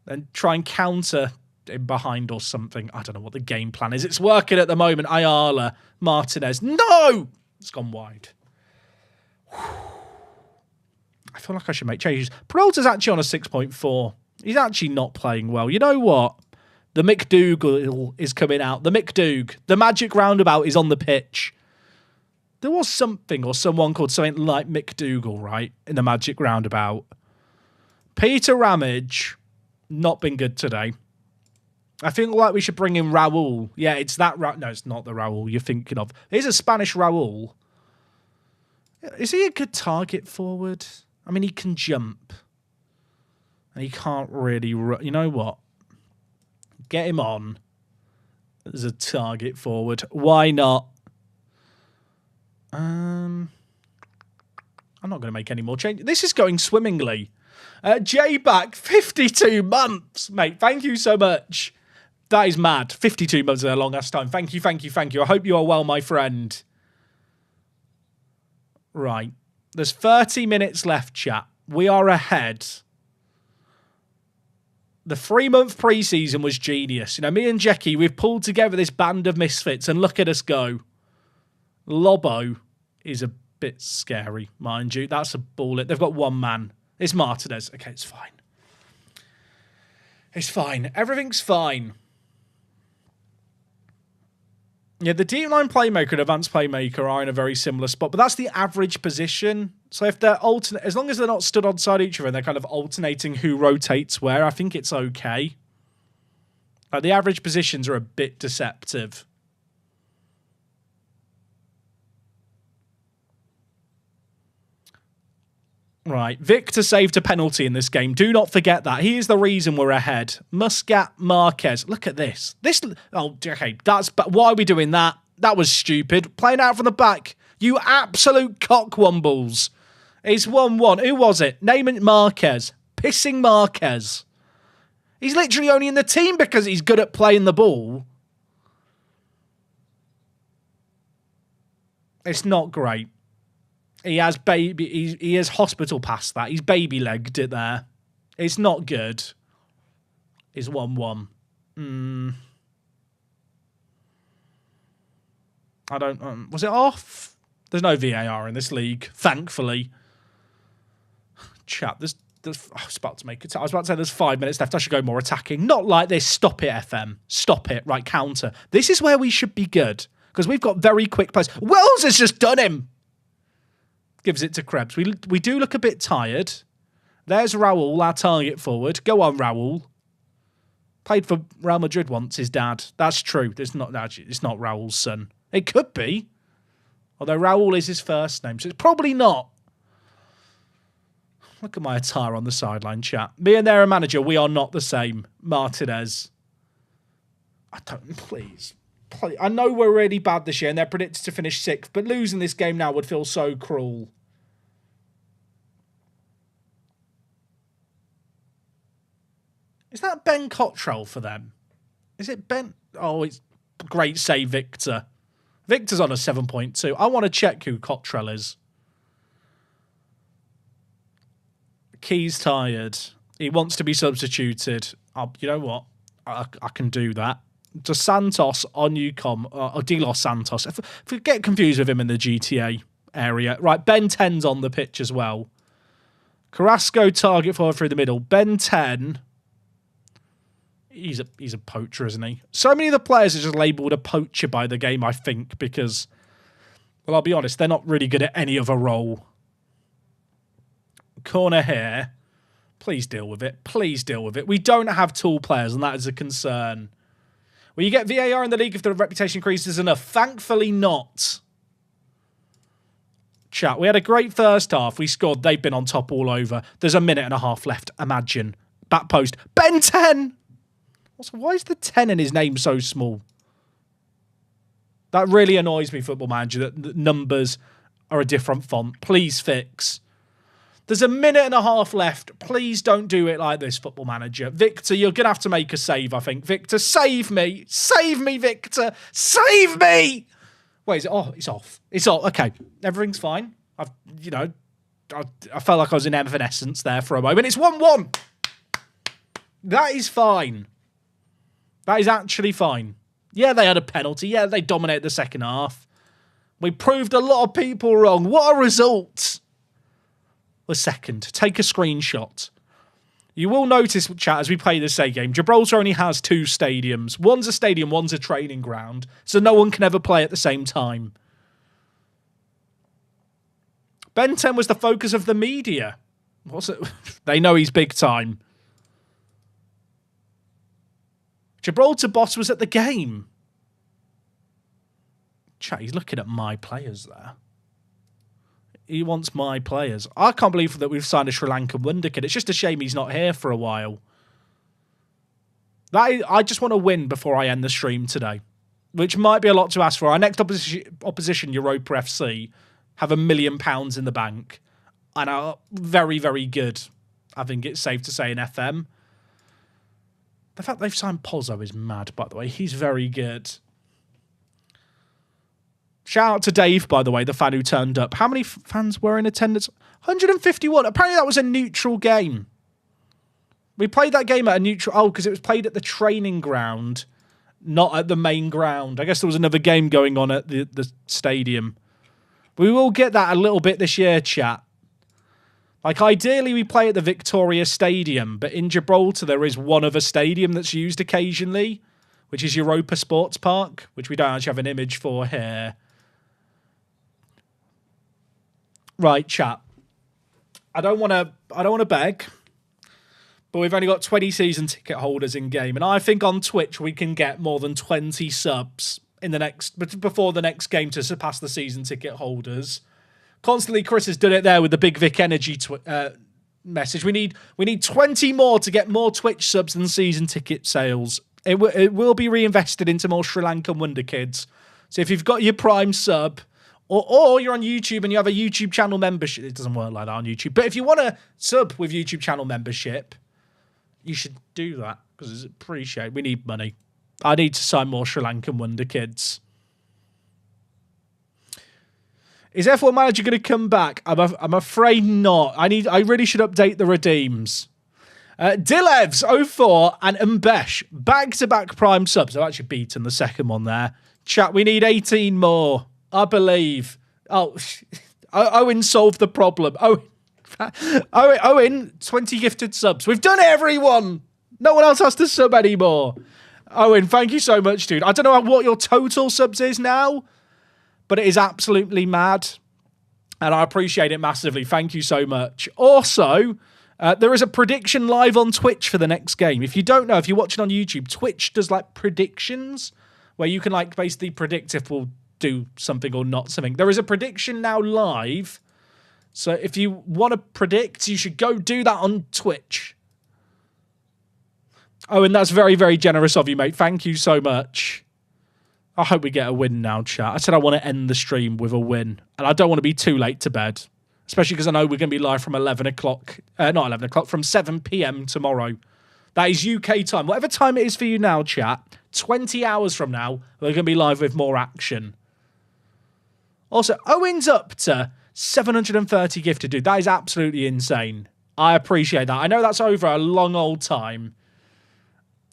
then try and counter in behind or something. I don't know what the game plan is. It's working at the moment. Ayala, Martinez. No! It's gone wide. I feel like I should make changes. Peralta's actually on a 6.4. He's actually not playing well. You know what? The McDougal is coming out. The McDoug. The magic roundabout is on the pitch. There was something or someone called something like McDougal, right? In the magic roundabout. Peter Ramage. Not been good today. I think like we should bring in Raul. Yeah, it's that. No, it's not the Raul you're thinking of. He's a Spanish Raul. Is he a good target forward? I mean, he can jump. And he can't really run. You know what? Get him on as a target forward. Why not? I'm not going to make any more changes. This is going swimmingly. J-Back, 52 months. Mate, thank you so much. That is mad. 52 months is a long-ass time. Thank you, thank you, thank you. I hope you are well, my friend. Right. There's 30 minutes left, chat. We are ahead. The 3-month preseason was genius. You know, me and Jackie, we've pulled together this band of misfits, and look at us go. Lobo is a bit scary, mind you. That's a bullet. They've got 1 man. It's Martinez. Okay, it's fine. It's fine. Everything's fine. Yeah, the deep line playmaker and advanced playmaker are in a very similar spot, but that's the average position. So if they're as long as they're not stood on side each other and they're kind of alternating who rotates where, I think it's okay. The average positions are a bit deceptive. Right, Victor saved a penalty in this game. Do not forget that. He is the reason we're ahead. Muscat, Marquez. Look at this. Okay, but why are we doing that? That was stupid. Playing out from the back. You absolute cockwombles. It's 1-1. Who was it? Name it. Marquez. Pissing Marquez. He's literally only in the team because he's good at playing the ball. It's not great. He has he has hospital past that. He's baby-legged it there. It's not good. It's 1-1. I don't... was it off? There's no VAR in this league, thankfully. Chat, I was about to make it. I was about to say there's 5 minutes left. I should go more attacking. Not like this. Stop it, FM. Stop it. Right, counter. This is where we should be good. Because we've got very quick plays. Wells has just done him. Gives it to Krebs. We do look a bit tired. There's Raul, our target forward. Go on, Raul. Played for Real Madrid once, his dad. That's true. It's not Raul's son. It could be. Although Raul is his first name, so it's probably not. Look at my attire on the sideline, chat. Me and their manager, we are not the same. Martinez. Please. I know we're really bad this year and they're predicted to finish 6th, but losing this game now would feel so cruel. Is that Ben Cottrell for them? Is it Ben? Oh, it's great save, Victor. Victor's on a 7.2. I want to check who Cottrell is. Key's tired. He wants to be substituted. You know what? I can do that. Dos Santos on UCOM, or De Los Santos. If we get confused with him in the GTA area. Right, Ben 10's on the pitch as well. Carrasco target forward through the middle. Ben 10. He's a poacher, isn't he? So many of the players are just labelled a poacher by the game, I think, because, well, I'll be honest, they're not really good at any other role. Corner here. Please deal with it. Please deal with it. We don't have tall players, and that is a concern. Will you get VAR in the league if the reputation increases enough? Thankfully not. Chat, we had a great first half. We scored. They've been on top all over. There's a minute and a half left. Imagine. Back post. Ben 10! Also, why is the 10 in his name so small? That really annoys me, Football Manager, that the numbers are a different font. Please fix. There's a minute and a half left. Please don't do it like this, Football Manager. Victor, you're going to have to make a save, I think. Victor, save me. Save me, Victor. Save me. Wait, is it? Oh, it's off. It's off. Okay, everything's fine. I felt like I was in Evanescence there for a moment. It's 1-1. That is fine. That is actually fine. Yeah, they had a penalty. Yeah, they dominated the second half. We proved a lot of people wrong. What a result. The second. Take a screenshot. You will notice, chat, as we play this A game, Gibraltar only has 2 stadiums. One's a stadium, one's a training ground. So no one can ever play at the same time. Ben 10 was the focus of the media. What's it? They know he's big time. Gibraltar boss was at the game. Chat, he's looking at my players there. He wants my players. I can't believe that we've signed a Sri Lankan wonder kid. It's just a shame he's not here for a while. I just want to win before I end the stream today, which might be a lot to ask for. Our next opposition, Europa FC, have £1 million in the bank and are very, very good. I think it's safe to say in FM. The fact they've signed Pozzo is mad, by the way. He's very good. Shout out to Dave, by the way, the fan who turned up. How many fans were in attendance? 151. Apparently that was a neutral game. We played that game at a neutral... Oh, because it was played at the training ground, not at the main ground. I guess there was another game going on at the stadium. We will get that a little bit this year, chat. Like, ideally, we play at the Victoria Stadium, but in Gibraltar, there is one other stadium that's used occasionally, which is Europa Sports Park, which we don't actually have an image for here. Right, chat. I don't want to beg, but we've only got 20 season ticket holders in game, and I think on Twitch we can get more than 20 subs in before the next game to surpass the season ticket holders. Constantly, Chris has done it there with the Big Vic Energy message. We need 20 more to get more Twitch subs than season ticket sales. It will be reinvested into more Sri Lankan Wonder Kids. So if you've got your Prime sub, or you're on YouTube and you have a YouTube channel membership, it doesn't work like that on YouTube. But if you want to sub with YouTube channel membership, you should do that because it's appreciated. We need money. I need to sign more Sri Lankan Wonder Kids. Is F1 Manager going to come back? I'm afraid not. I really should update the redeems. Dilevs 04 and Mbesh back-to-back Prime subs. I've actually beaten the second one there. Chat, we need 18 more. I believe. Oh, Owen solved the problem. Owen, 20 gifted subs. We've done it, everyone. No one else has to sub anymore. Owen, thank you so much, dude. I don't know what your total subs is now, but it is absolutely mad. And I appreciate it massively. Thank you so much. Also, there is a prediction live on Twitch for the next game. If you don't know, if you're watching on YouTube, Twitch does like predictions where you can like basically predict if we'll do something or not something. There is a prediction now live. So if you want to predict, you should go do that on Twitch. Oh, and that's very, very generous of you, mate. Thank you so much. I hope we get a win now, chat. I said I want to end the stream with a win. And I don't want to be too late to bed. Especially because I know we're going to be live from 11 o'clock. Not 11 o'clock, from 7 p.m. tomorrow. That is UK time. Whatever time it is for you now, chat, 20 hours from now, we're going to be live with more action. Also, Owen's up to 730 gifted, dude. That is absolutely insane. I appreciate that. I know that's over a long old time.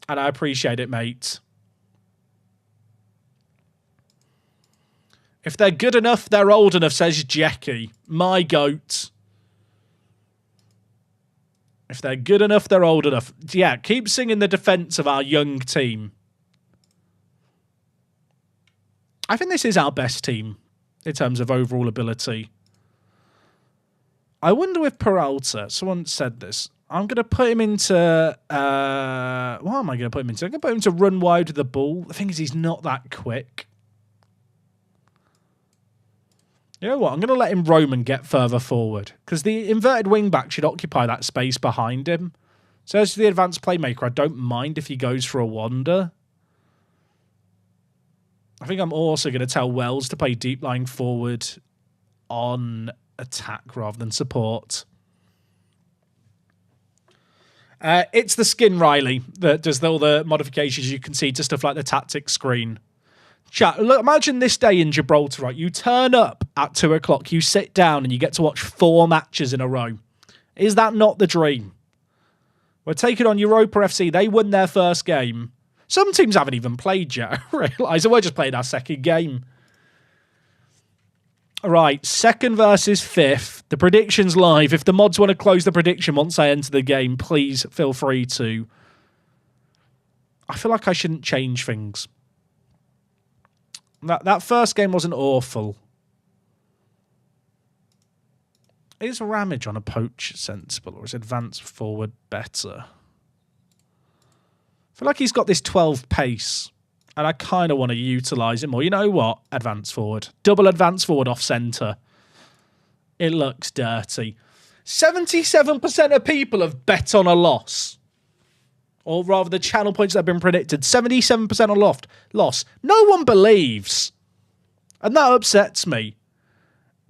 And I appreciate it, mate. If they're good enough, they're old enough, says Jackie. My goat. If they're good enough, they're old enough. Yeah, keep singing the defence of our young team. I think this is our best team in terms of overall ability. I wonder with Peralta, someone said this. I'm going to put him into... what am I going to put him into? I'm going to put him to run wide with the ball. The thing is, he's not that quick. You know what? I'm going to let him roam and get further forward. Because the inverted wing-back should occupy that space behind him. So as to the advanced playmaker, I don't mind if he goes for a wander. I think I'm also going to tell Wells to play deep lying forward on attack rather than support. It's the skin Riley that does all the modifications you can see to stuff like the tactics screen. Chat, look, imagine this day in Gibraltar, right? You turn up at 2 o'clock, you sit down and you get to watch 4 matches in a row. Is that not the dream? We're taking on Europa FC. They won their first game. Some teams haven't even played yet. I realise we're just playing our second game. All right, second versus fifth. The prediction's live. If the mods want to close the prediction once I enter the game, please feel free to. I feel like I shouldn't change things. That first game wasn't awful. Is Ramage on a poach sensible, or is advanced forward better? I feel like he's got this 12 pace, and I kind of want to utilise him more. You know what? Advanced forward. Double advanced forward off centre. It looks dirty. 77% of people have bet on a loss. Or rather, the channel points that have been predicted. 77% on loss. No one believes. And that upsets me.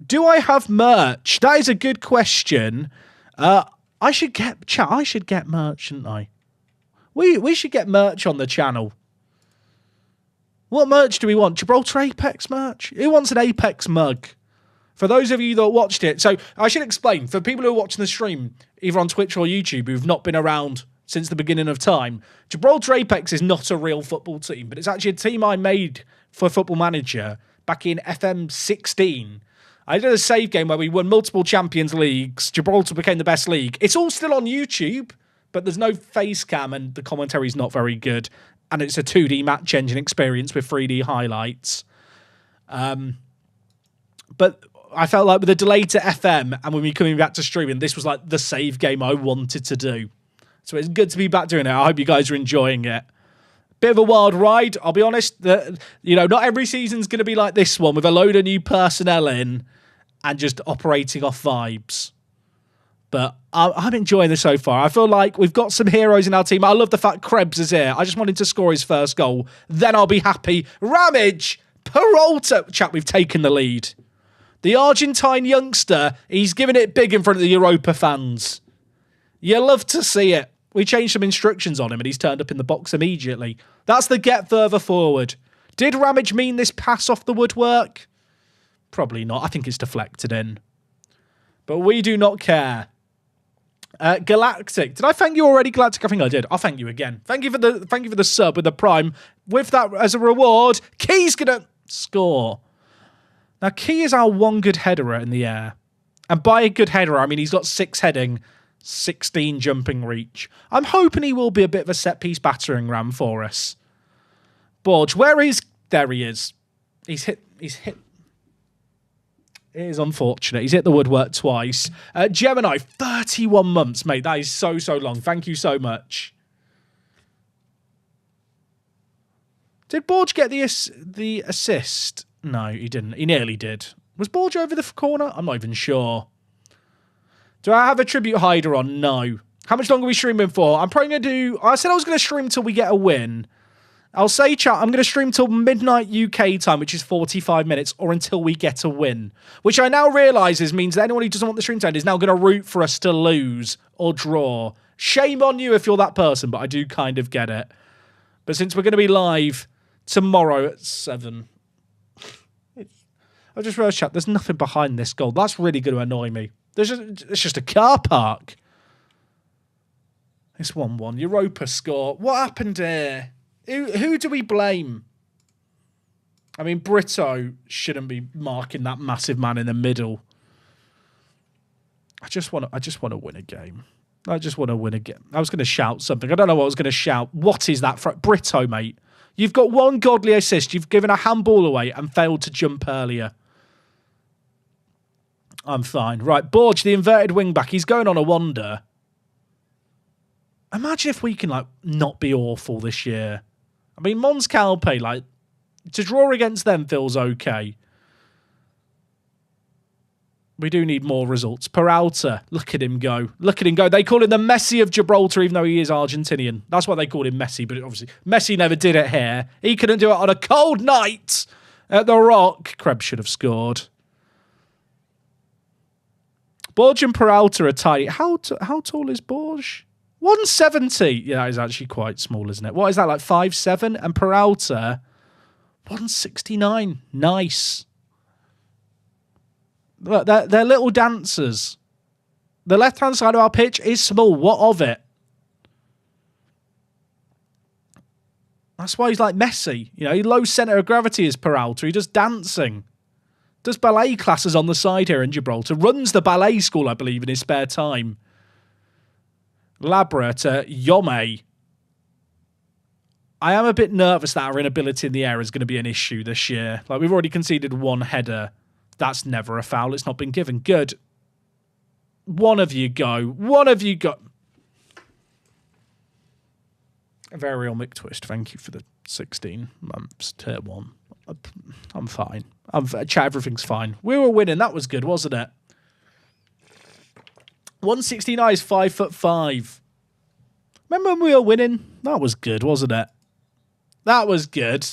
Do I have merch? That is a good question. I should get merch, shouldn't I? We should get merch on the channel. What merch do we want? Gibraltar Apex merch? Who wants an Apex mug? For those of you that watched it, so I should explain, for people who are watching the stream, either on Twitch or YouTube, who've not been around since the beginning of time, Gibraltar Apex is not a real football team, but it's actually a team I made for Football Manager back in FM 16. I did a save game where we won multiple Champions Leagues. Gibraltar became the best league. It's all still on YouTube, but there's no face cam and the commentary's not very good. And it's a 2D match engine experience with 3D highlights. But I felt like with the delay to FM and when we coming back to streaming, this was like the save game I wanted to do. So it's good to be back doing it. I hope you guys are enjoying it. Bit of a wild ride. I'll be honest, not every season's going to be like this one with a load of new personnel in and just operating off vibes. But I'm enjoying this so far. I feel like we've got some heroes in our team. I love the fact Krebs is here. I just wanted to score his first goal. Then I'll be happy. Ramage, Peralta. Chat, we've taken the lead. The Argentine youngster, he's giving it big in front of the Europa fans. You love to see it. We changed some instructions on him and he's turned up in the box immediately. That's the get further forward. Did Ramage mean this pass off the woodwork? Probably not. I think it's deflected in. But we do not care. Galactic. Did I thank you already, Galactic? I think I did. I'll thank you again. Thank you for the sub with the Prime. With that as a reward, Key's gonna score. Now, Key is our one good headerer in the air. And by a good headerer, I mean he's got 6 heading, 16 jumping reach. I'm hoping he will be a bit of a set-piece battering ram for us. Borge, where is... There he is. He's hit... It is unfortunate. He's hit the woodwork twice. Gemini, 31 months, mate. That is so long. Thank you so much. Did Borge get the assist? No, he didn't. He nearly did. Was Borge over the corner? I'm not even sure. Do I have a tribute hider on? No. How much longer are we streaming for? I'm probably going to do... I said I was going to stream till we get a win. I'll say, chat, I'm going to stream till midnight UK time, which is 45 minutes, or until we get a win. Which I now realise means that anyone who doesn't want the stream to end is now going to root for us to lose or draw. Shame on you if you're that person, but I do kind of get it. But since we're going to be live tomorrow at 7... I just realised, chat, there's nothing behind this goal. That's really going to annoy me. It's just a car park. It's 1-1. Europa score. What happened here? Who do we blame? I mean, Brito shouldn't be marking that massive man in the middle. I just want to win a game. I just want to win a game. I was going to shout something. I don't know what I was going to shout. What is that? Brito, mate. You've got one godly assist. You've given a handball away and failed to jump earlier. I'm fine. Right, Borge, the inverted wing-back. He's going on a wander. Imagine if we can, not be awful this year. I mean, Mons Calpe, to draw against them feels okay. We do need more results. Peralta, look at him go. Look at him go. They call him the Messi of Gibraltar, even though he is Argentinian. That's why they called him Messi, but obviously Messi never did it here. He couldn't do it on a cold night at the Rock. Krebs should have scored. Borge and Peralta are tight. How tall is Borge? 170. Yeah, that is actually quite small, isn't it? What is that, like 5'7"? And Peralta, 169. Nice. Look, they're little dancers. The left-hand side of our pitch is small. What of it? That's why he's like Messi. You know, he low centre of gravity is Peralta. He does dancing. Does ballet classes on the side here in Gibraltar. Runs the ballet school, I believe, in his spare time. Labra to Yome. I am a bit nervous that our inability in the air is going to be an issue this year. Like, we've already conceded one header. That's never a foul. It's not been given. Good. One of you go. One of you go. A very real Mick Twist. Thank you for the 16 months tier 1. I'm fine. Chat, everything's fine. We were winning. That was good, wasn't it? 169 is 5'5". Remember when we were winning? That was good, wasn't it? That was good.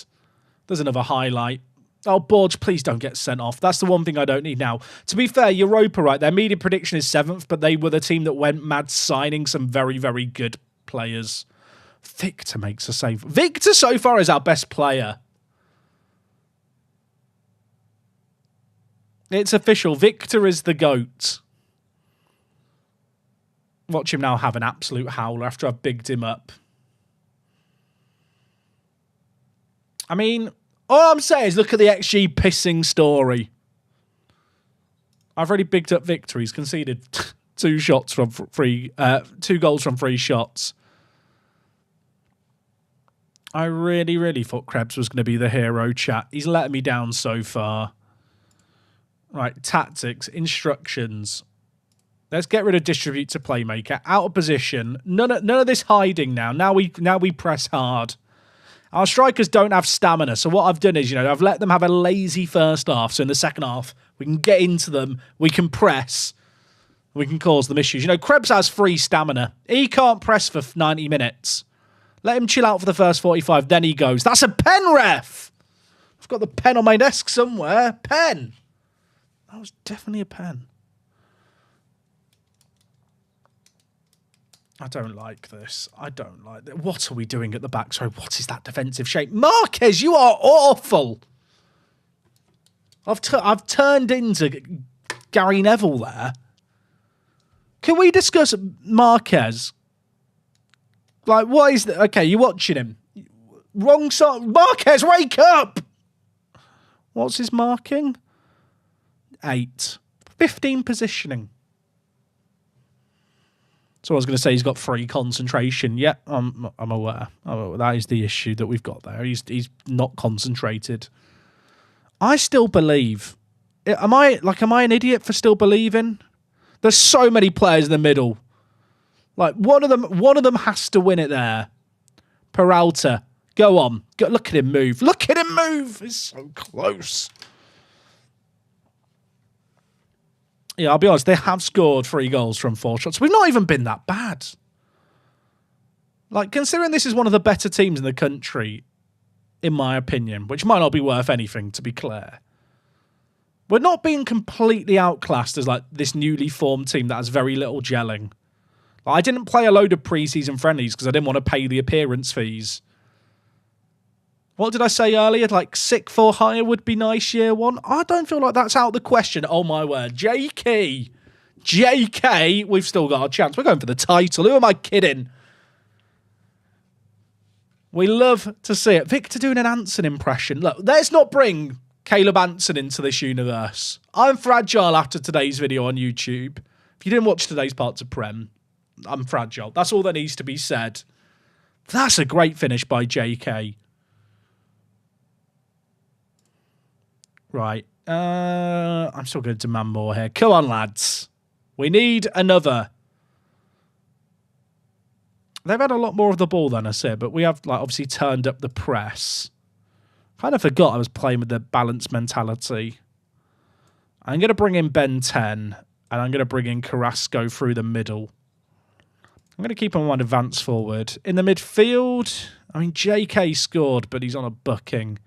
There's another highlight. Oh, Borge, please don't get sent off. That's the one thing I don't need now. To be fair, Europa, right, their media prediction is 7th, but they were the team that went mad signing some very, very good players. Victor makes a save. Victor so far is our best player. It's official. Victor is the GOAT. Watch him now have an absolute howler after I've bigged him up. I mean, all I'm saying is look at the XG pissing story. I've already bigged up Victor. He's conceded 2 goals from 3 shots. I really, really thought Krebs was going to be the hero, chat. He's letting me down so far. Right, tactics, instructions. Let's get rid of distribute to playmaker. Out of position. None of this hiding now. Now we press hard. Our strikers don't have stamina. So what I've done is, I've let them have a lazy first half. So in the second half, we can get into them. We can press. We can cause them issues. Krebs has free stamina. He can't press for 90 minutes. Let him chill out for the first 45. Then he goes. That's a pen, ref. I've got the pen on my desk somewhere. Pen. That was definitely a pen. I don't like this. I don't like this. What are we doing at the back? Sorry, what is that defensive shape? Marquez, you are awful. I've turned into Gary Neville there. Can we discuss Marquez? Like, what is that? Okay, you're watching him. Wrong side. Marquez, wake up! What's his marking? 8. 15 positioning. So I was going to say he's got 3 concentration. Yeah, I'm aware. That is the issue that we've got there. He's not concentrated. I still believe. Am I an idiot for still believing? There's so many players in the middle. Like one of them has to win it there. Peralta, go on. Look at him move. Look at him move. He's so close. Yeah, I'll be honest, they have scored 3 goals from 4 shots. We've not even been that bad. Like, considering this is one of the better teams in the country, in my opinion, which might not be worth anything, to be clear. We're not being completely outclassed as, like, this newly formed team that has very little gelling. Like, I didn't play a load of pre-season friendlies because I didn't want to pay the appearance fees. What did I say earlier? Like, 6th or higher would be nice year 1? I don't feel like that's out of the question. Oh, my word. JK, we've still got a chance. We're going for the title. Who am I kidding? We love to see it. Victor doing an Anson impression. Look, let's not bring Caleb Anson into this universe. I'm fragile after today's video on YouTube. If you didn't watch today's parts of Prem, I'm fragile. That's all that needs to be said. That's a great finish by JK. Right. I'm still going to demand more here. Come on, lads. We need another. They've had a lot more of the ball than us here, but we have obviously turned up the press. Kind of forgot I was playing with the balanced mentality. I'm going to bring in Ben 10, and I'm going to bring in Carrasco through the middle. I'm going to keep on one advance forward. In the midfield, I mean, JK scored, but he's on a booking.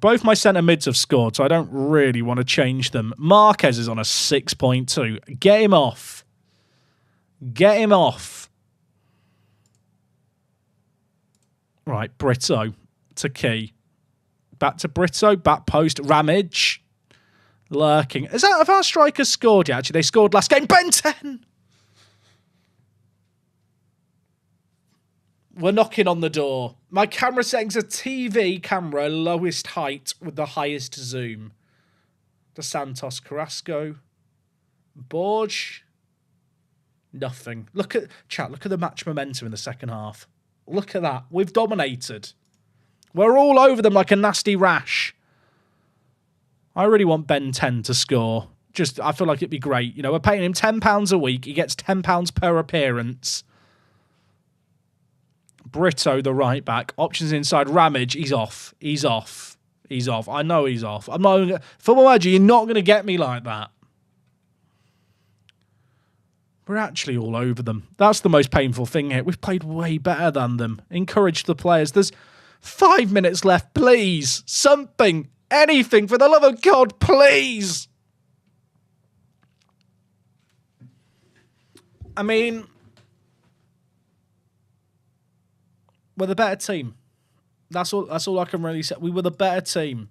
Both my centre mids have scored, so I don't really want to change them. Marquez is on a 6.2. Get him off. Get him off. Right, Brito to Key. Back to Brito, back post, Ramage. Lurking. Have our strikers scored yet? Actually, they scored last game. Ben 10! We're knocking on the door. My camera settings are TV camera, lowest height with the highest zoom. Dos Santos, Carrasco. Borge. Nothing. Look at the match momentum in the second half. Look at that. We've dominated. We're all over them like a nasty rash. I really want Ben 10 to score. I feel like it'd be great. You know, we're paying him £10 a week. He gets £10 per appearance. Brito, the right back. Options inside. Ramage, he's off. He's off. He's off. I know he's off. I'm not gonna, Football Manager, you're not going to get me like that. We're actually all over them. That's the most painful thing here. We've played way better than them. Encourage the players. There's 5 minutes left. Please. Something. Anything. For the love of God, please. I mean, we're the better team. That's all I can really say. We were the better team.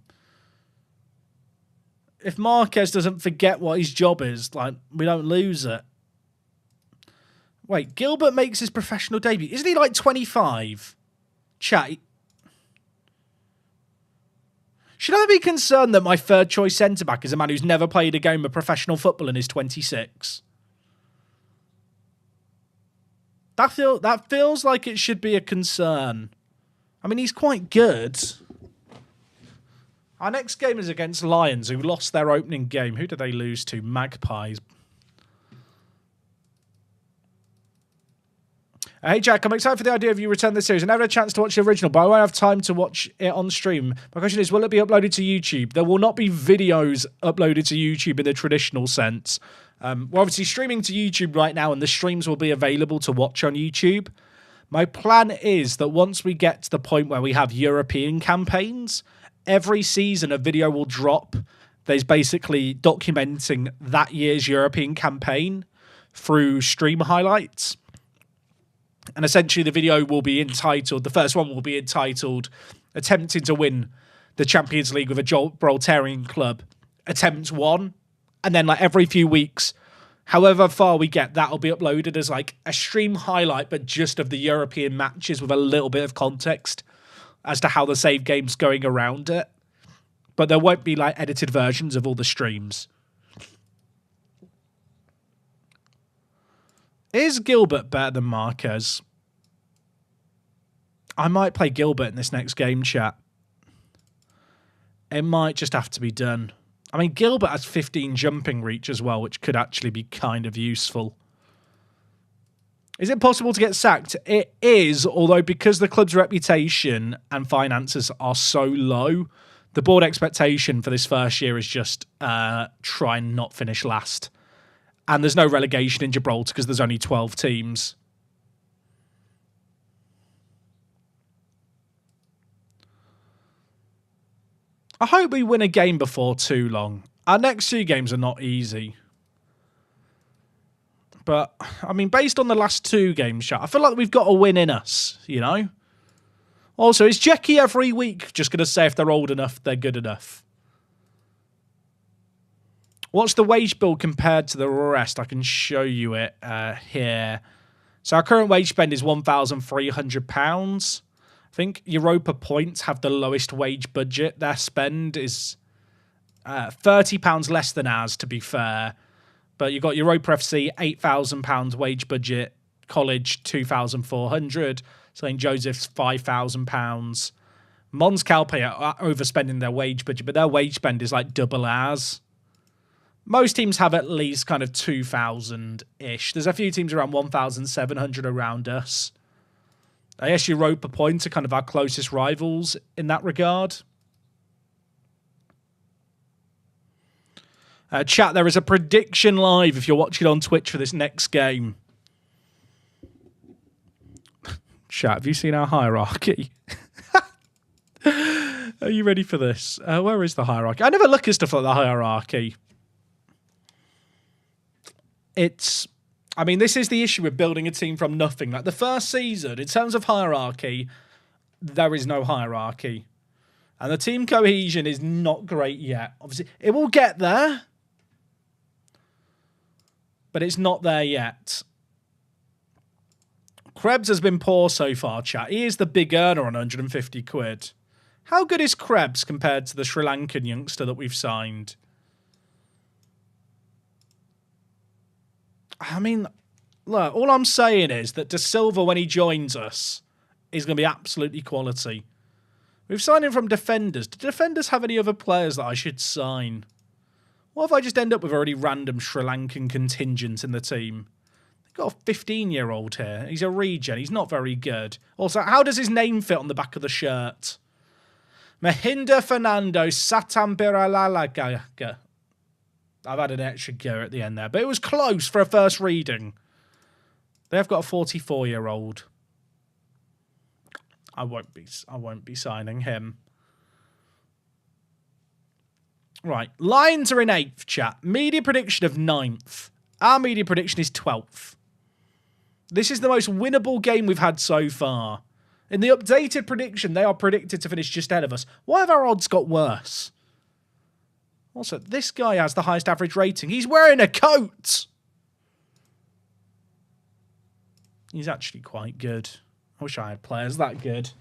If Marquez doesn't forget what his job is, like, we don't lose it. Wait, Gilbert makes his professional debut. Isn't he like 25? Chat. Should I be concerned that my third choice centre-back is a man who's never played a game of professional football and is 26? That feels like it should be a concern. I mean, he's quite good. Our next game is against Lions, who lost their opening game. Who did they lose to? Magpies. Hey Jack, I'm excited for the idea of you return this series. I never had a chance to watch the original, but I won't have time to watch it on stream. My question is, will it be uploaded to YouTube? There will not be videos uploaded to YouTube in the traditional sense. We're obviously streaming to YouTube right now, and the streams will be available to watch on YouTube. My plan is that once we get to the point where we have European campaigns, every season a video will drop. There's basically documenting that year's European campaign through stream highlights. And essentially the video will be entitled, the first one will be entitled, Attempting to Win the Champions League with a Gibraltarian Club, Attempt 1. And then like every few weeks, however far we get, that'll be uploaded as like a stream highlight, but just of the European matches with a little bit of context as to how the save game's going around it. But there won't be like edited versions of all the streams. Is Gilbert better than Marquez? I might play Gilbert in this next game, chat. It might just have to be done. I mean, Gilbert has 15 jumping reach as well, which could actually be kind of useful. Is it possible to get sacked? It is, although because the club's reputation and finances are so low, the board expectation for this first year is just try and not finish last. And there's no relegation in Gibraltar because there's only 12 teams. I hope we win a game before too long. Our next 2 games are not easy. But, I mean, based on the last 2 games, I feel like we've got a win in us, you know? Also, is Jackie every week just going to say if they're old enough, they're good enough? What's the wage bill compared to the rest? I can show you it here. So our current wage spend is £1,300. I think Europa Points have the lowest wage budget. Their spend is £30 less than ours, to be fair. But you've got Europa FC, £8,000 wage budget. College, £2,400. St. Joseph's, £5,000. Mons Calpe are overspending their wage budget, but their wage spend is like double ours. Most teams have at least kind of 2,000-ish. There's a few teams around 1,700 around us. I guess Europa Point are kind of our closest rivals in that regard. Chat, there is a prediction live if you're watching on Twitch for this next game. Chat, have you seen our hierarchy? Are you ready for this? Where is the hierarchy? I never look at stuff like the hierarchy. I mean, this is the issue with building a team from nothing. Like the first season, in terms of hierarchy, there is no hierarchy. And the team cohesion is not great yet. Obviously, it will get there. But it's not there yet. Krebs has been poor so far, chat. He is the big earner on 150 quid. How good is Krebs compared to the Sri Lankan youngster that we've signed? I mean, look, all I'm saying is that De Silva, when he joins us, is going to be absolutely quality. We've signed him from defenders. Do defenders have any other players that I should sign? What if I just end up with a really random Sri Lankan contingent in the team? They've got a 15-year-old here. He's a regen. He's not very good. Also, how does his name fit on the back of the shirt? Mahinda Fernando Satambiralalaga. I've had an extra go at the end there, but it was close for a first reading. They have got a 44-year-old. I won't be signing him. Right, Lions are in 8th, chat. Media prediction of 9th. Our media prediction is 12th. This is the most winnable game we've had so far. In the updated prediction, they are predicted to finish just ahead of us. Why have our odds got worse? Also, this guy has the highest average rating. He's wearing a coat! He's actually quite good. I wish I had players that good.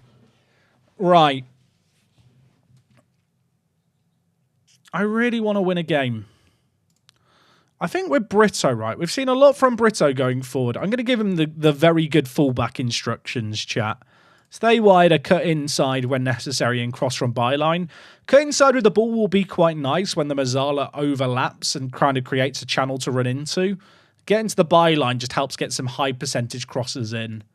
Right. I really want to win a game. I think we're Brito, right? We've seen a lot from Brito going forward. I'm going to give him the very good fullback instructions, chat. Stay wider, cut inside when necessary, and cross from byline. Cut inside with the ball will be quite nice when the Mazzala overlaps and kind of creates a channel to run into. Getting to the byline just helps get some high percentage crosses in.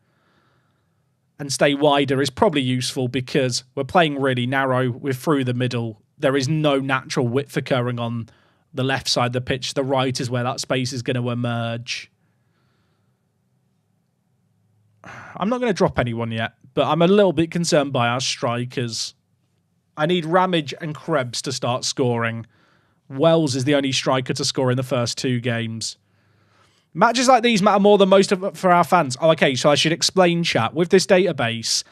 And stay wider is probably useful because we're playing really narrow. We're through the middle. There is no natural width occurring on the left side of the pitch. The right is where that space is going to emerge. I'm not going to drop anyone yet, but I'm a little bit concerned by our strikers. I need Ramage and Krebs to start scoring. Wells is the only striker to score in the first 2 games. Matches like these matter more than most for our fans. Oh, okay, so I should explain, chat. With this database,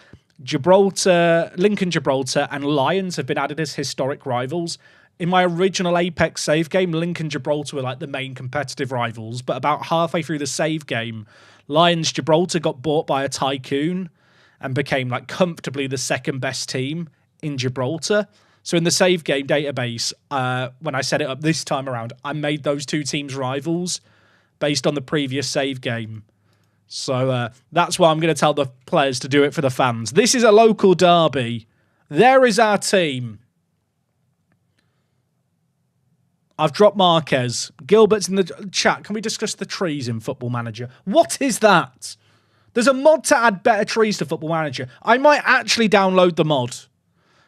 Gibraltar, Lincoln Gibraltar, and Lions have been added as historic rivals. In my original Apex save game, Lincoln Gibraltar were like the main competitive rivals, but about halfway through the save game, Lions Gibraltar got bought by a tycoon and became like comfortably the second best team in Gibraltar. So in the save game database, when I set it up this time around, I made those 2 teams rivals based on the previous save game. So that's why I'm going to tell the players to do it for the fans. This is a local derby. There is our team. I've dropped Marquez. Gilbert's in the chat. Can we discuss the trees in Football Manager? What is that? There's a mod to add better trees to Football Manager. I might actually download the mod.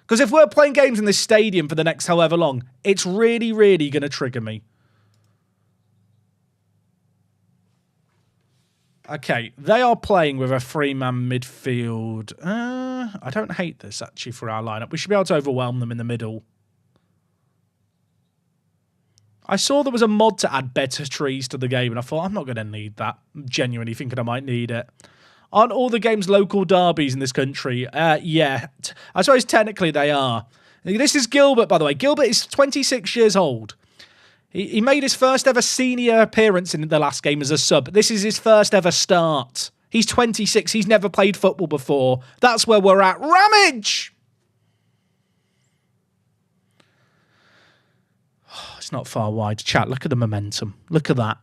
Because if we're playing games in this stadium for the next however long, it's really, really going to trigger me. Okay, they are playing with a 3-man midfield. I don't hate this, actually, for our lineup. We should be able to overwhelm them in the middle. I saw there was a mod to add better trees to the game, and I thought, I'm not going to need that. I'm genuinely thinking I might need it. Aren't all the games local derbies in this country? Yeah. I suppose technically they are. This is Gilbert, by the way. Gilbert is 26 years old. He made his first ever senior appearance in the last game as a sub. This is his first ever start. He's 26. He's never played football before. That's where we're at. Ramage! It's not far wide. Chat, look at the momentum. Look at that.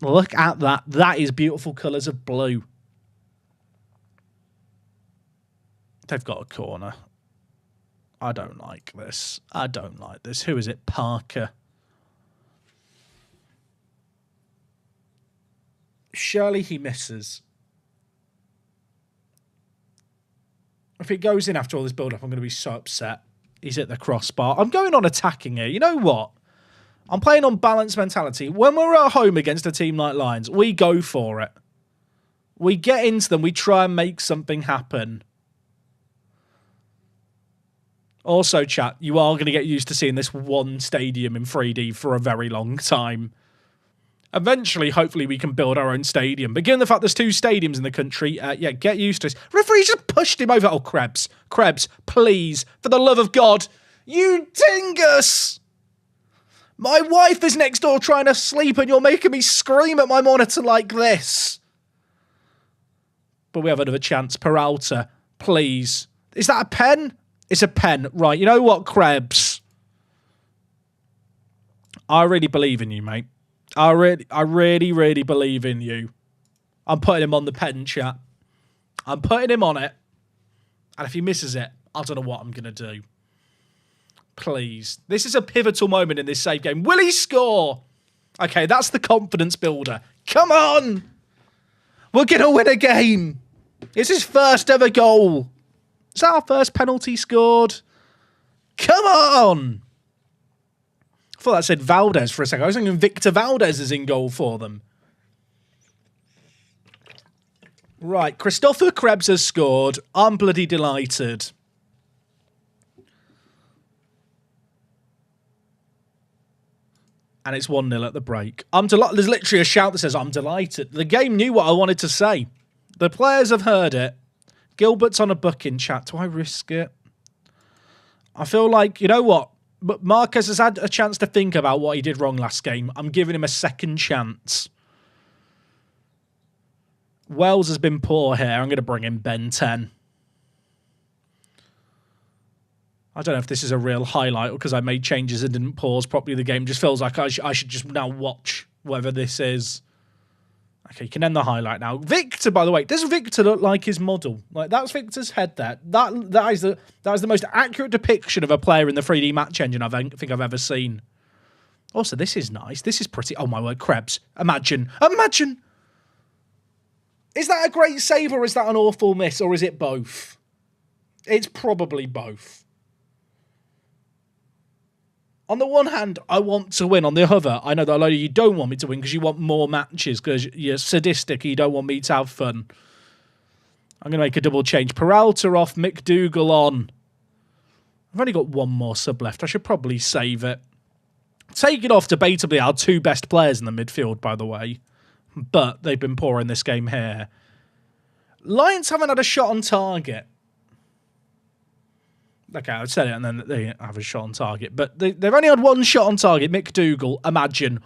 Look at that. That is beautiful colours of blue. They've got a corner. I don't like this. I don't like this. Who is it? Parker. Surely he misses. If it goes in after all this build-up, I'm going to be so upset. He's at the crossbar. I'm going on attacking here. You know what? I'm playing on balanced mentality. When we're at home against a team like Lions, we go for it. We get into them. We try and make something happen. Also, chat, you are going to get used to seeing this one stadium in 3D for a very long time. Eventually, hopefully, we can build our own stadium. But given the fact there's 2 stadiums in the country, yeah, get used to this. Referee just pushed him over. Oh, Krebs. Krebs, please, for the love of God. You dingus! My wife is next door trying to sleep and you're making me scream at my monitor like this. But we have another chance. Peralta, please. Is that a pen? It's a pen. Right, you know what, Krebs? I really believe in you, mate. I really believe in you. I'm putting him on the pen, chat. I'm putting him on it. And if he misses it, I don't know what I'm going to do. Please. This is a pivotal moment in this save game. Will he score? Okay, that's the confidence builder. Come on! We're going to win a game. It's his first ever goal. Is that our first penalty scored? Come on! I thought that said Valdez for a second. I was thinking Victor Valdez is in goal for them. Right, Christopher Krebs has scored. I'm bloody delighted. And it's 1-0 at the break. I'm delighted. There's literally a shout that says, I'm delighted. The game knew what I wanted to say. The players have heard it. Gilbert's on a booking chat. Do I risk it? I feel like, you know what? But Marquez has had a chance to think about what he did wrong last game. I'm giving him a second chance. Wells has been poor here. I'm going to bring in Ben 10. I don't know if this is a real highlight or because I made changes and didn't pause properly. The game just feels like I should just now watch whatever this is. Okay, you can end the highlight now. Victor, by the way, does Victor look like his model? Like, that's Victor's head there. That is the most accurate depiction of a player in the 3D match engine I think I've ever seen. Also, this is nice. This is pretty. Oh, my word, Krebs. Imagine. Is that a great save or is that an awful miss or is it both? It's probably both. On the one hand, I want to win. On the other, I know that a lot of you don't want me to win because you want more matches because you're sadistic and you don't want me to have fun. I'm going to make a double change. Peralta off, McDougall on. I've only got one more sub left. I should probably save it. Take it off debatably our 2 best players in the midfield, by the way. But they've been poor in this game here. Lions haven't had a shot on target. Okay, I've said it and then they have a shot on target. But they've only had 1 shot on target. McDougall, imagine.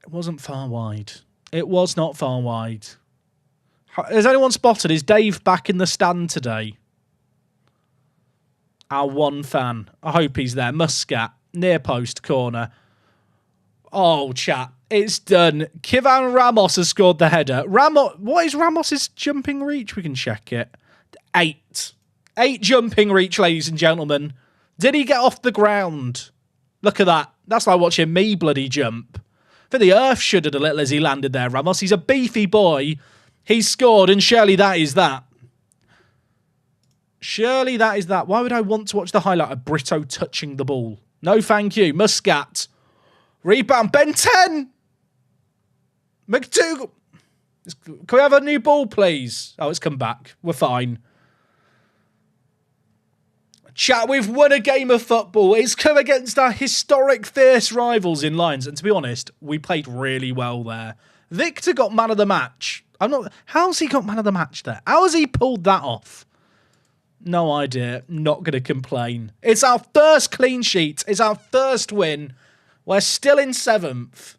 It wasn't far wide. It was not far wide. Has anyone spotted? Is Dave back in the stand today? Our one fan. I hope he's there. Muscat, near post, corner. Oh, chat. It's done. Kivan Ramos has scored the header. What is Ramos's jumping reach? We can check it. 8. 8 jumping reach, ladies and gentlemen. Did he get off the ground? Look at that. That's like watching me bloody jump. I think the earth shuddered a little as he landed there, Ramos. He's a beefy boy. He's scored, and surely that is that. Surely that is that. Why would I want to watch the highlight of Brito touching the ball? No, thank you. Muscat. Rebound. Ben 10. McDougall. Can we have a new ball, please? Oh, it's come back. We're fine. Chat, we've won a game of football. It's come against our historic fierce rivals in Lions. And to be honest, we played really well there. Victor got man of the match. How's he got man of the match there? How has he pulled that off? No idea. Not going to complain. It's our first clean sheet. It's our first win. We're still in 7th.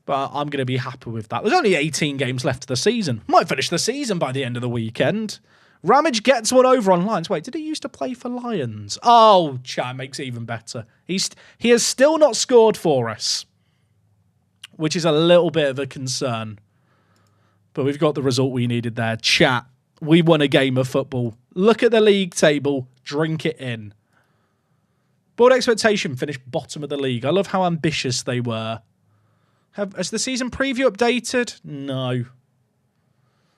But I'm going to be happy with that. There's only 18 games left of the season. Might finish the season by the end of the weekend. Ramage gets one over on Lions. Wait, did he used to play for Lions? Oh, chat makes it even better. He has still not scored for us, which is a little bit of a concern. But we've got the result we needed there. Chat, we won a game of football. Look at the league table. Drink it in. Board Expectation finished bottom of the league. I love how ambitious they were. Has the season preview updated? No.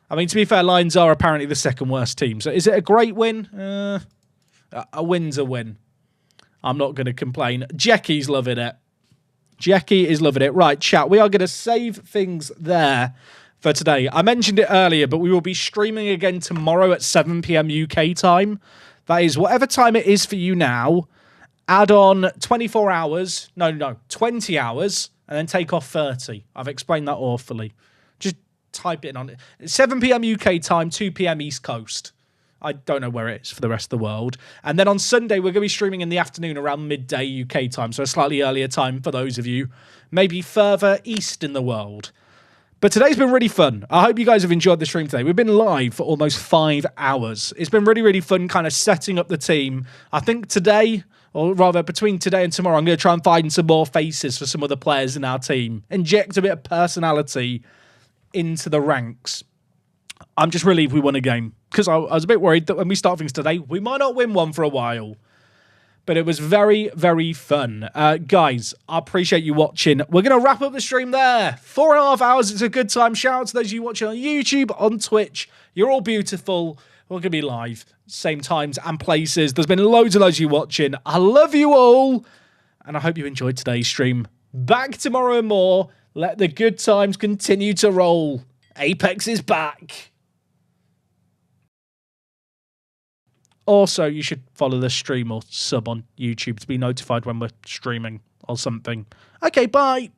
I mean, to be fair, Lions are apparently the 2nd worst team. So is it a great win? A win's a win. I'm not going to complain. Jackie's loving it. Jackie is loving it. Right, chat. We are going to save things there for today. I mentioned it earlier, but we will be streaming again tomorrow at 7 p.m. UK time. That is whatever time it is for you now. Add on 24 hours. No, 20 hours. And then take off 30. I've explained that awfully. Just type it on. 7 p.m. UK time, 2 p.m. East Coast. I don't know where it is for the rest of the world. And then on Sunday, we're going to be streaming in the afternoon around midday UK time. So a slightly earlier time for those of you maybe further east in the world. But today's been really fun. I hope you guys have enjoyed the stream today. We've been live for almost 5 hours. It's been really, really fun kind of setting up the team. I think today, or rather between today and tomorrow, I'm going to try and find some more faces for some of the players in our team. Inject a bit of personality into the ranks. I'm just relieved we won a game, because I was a bit worried that when we start things today, we might not win one for a while. But it was very, very fun. Guys, I appreciate you watching. We're going to wrap up the stream there. 4.5 hours. It's a good time. Shout out to those of you watching on YouTube, on Twitch. You're all beautiful. We're going to be live, same times and places. There's been loads and loads of you watching. I love you all. And I hope you enjoyed today's stream. Back tomorrow and more. Let the good times continue to roll. Apex is back. Also, you should follow the stream or sub on YouTube to be notified when we're streaming or something. Okay, bye.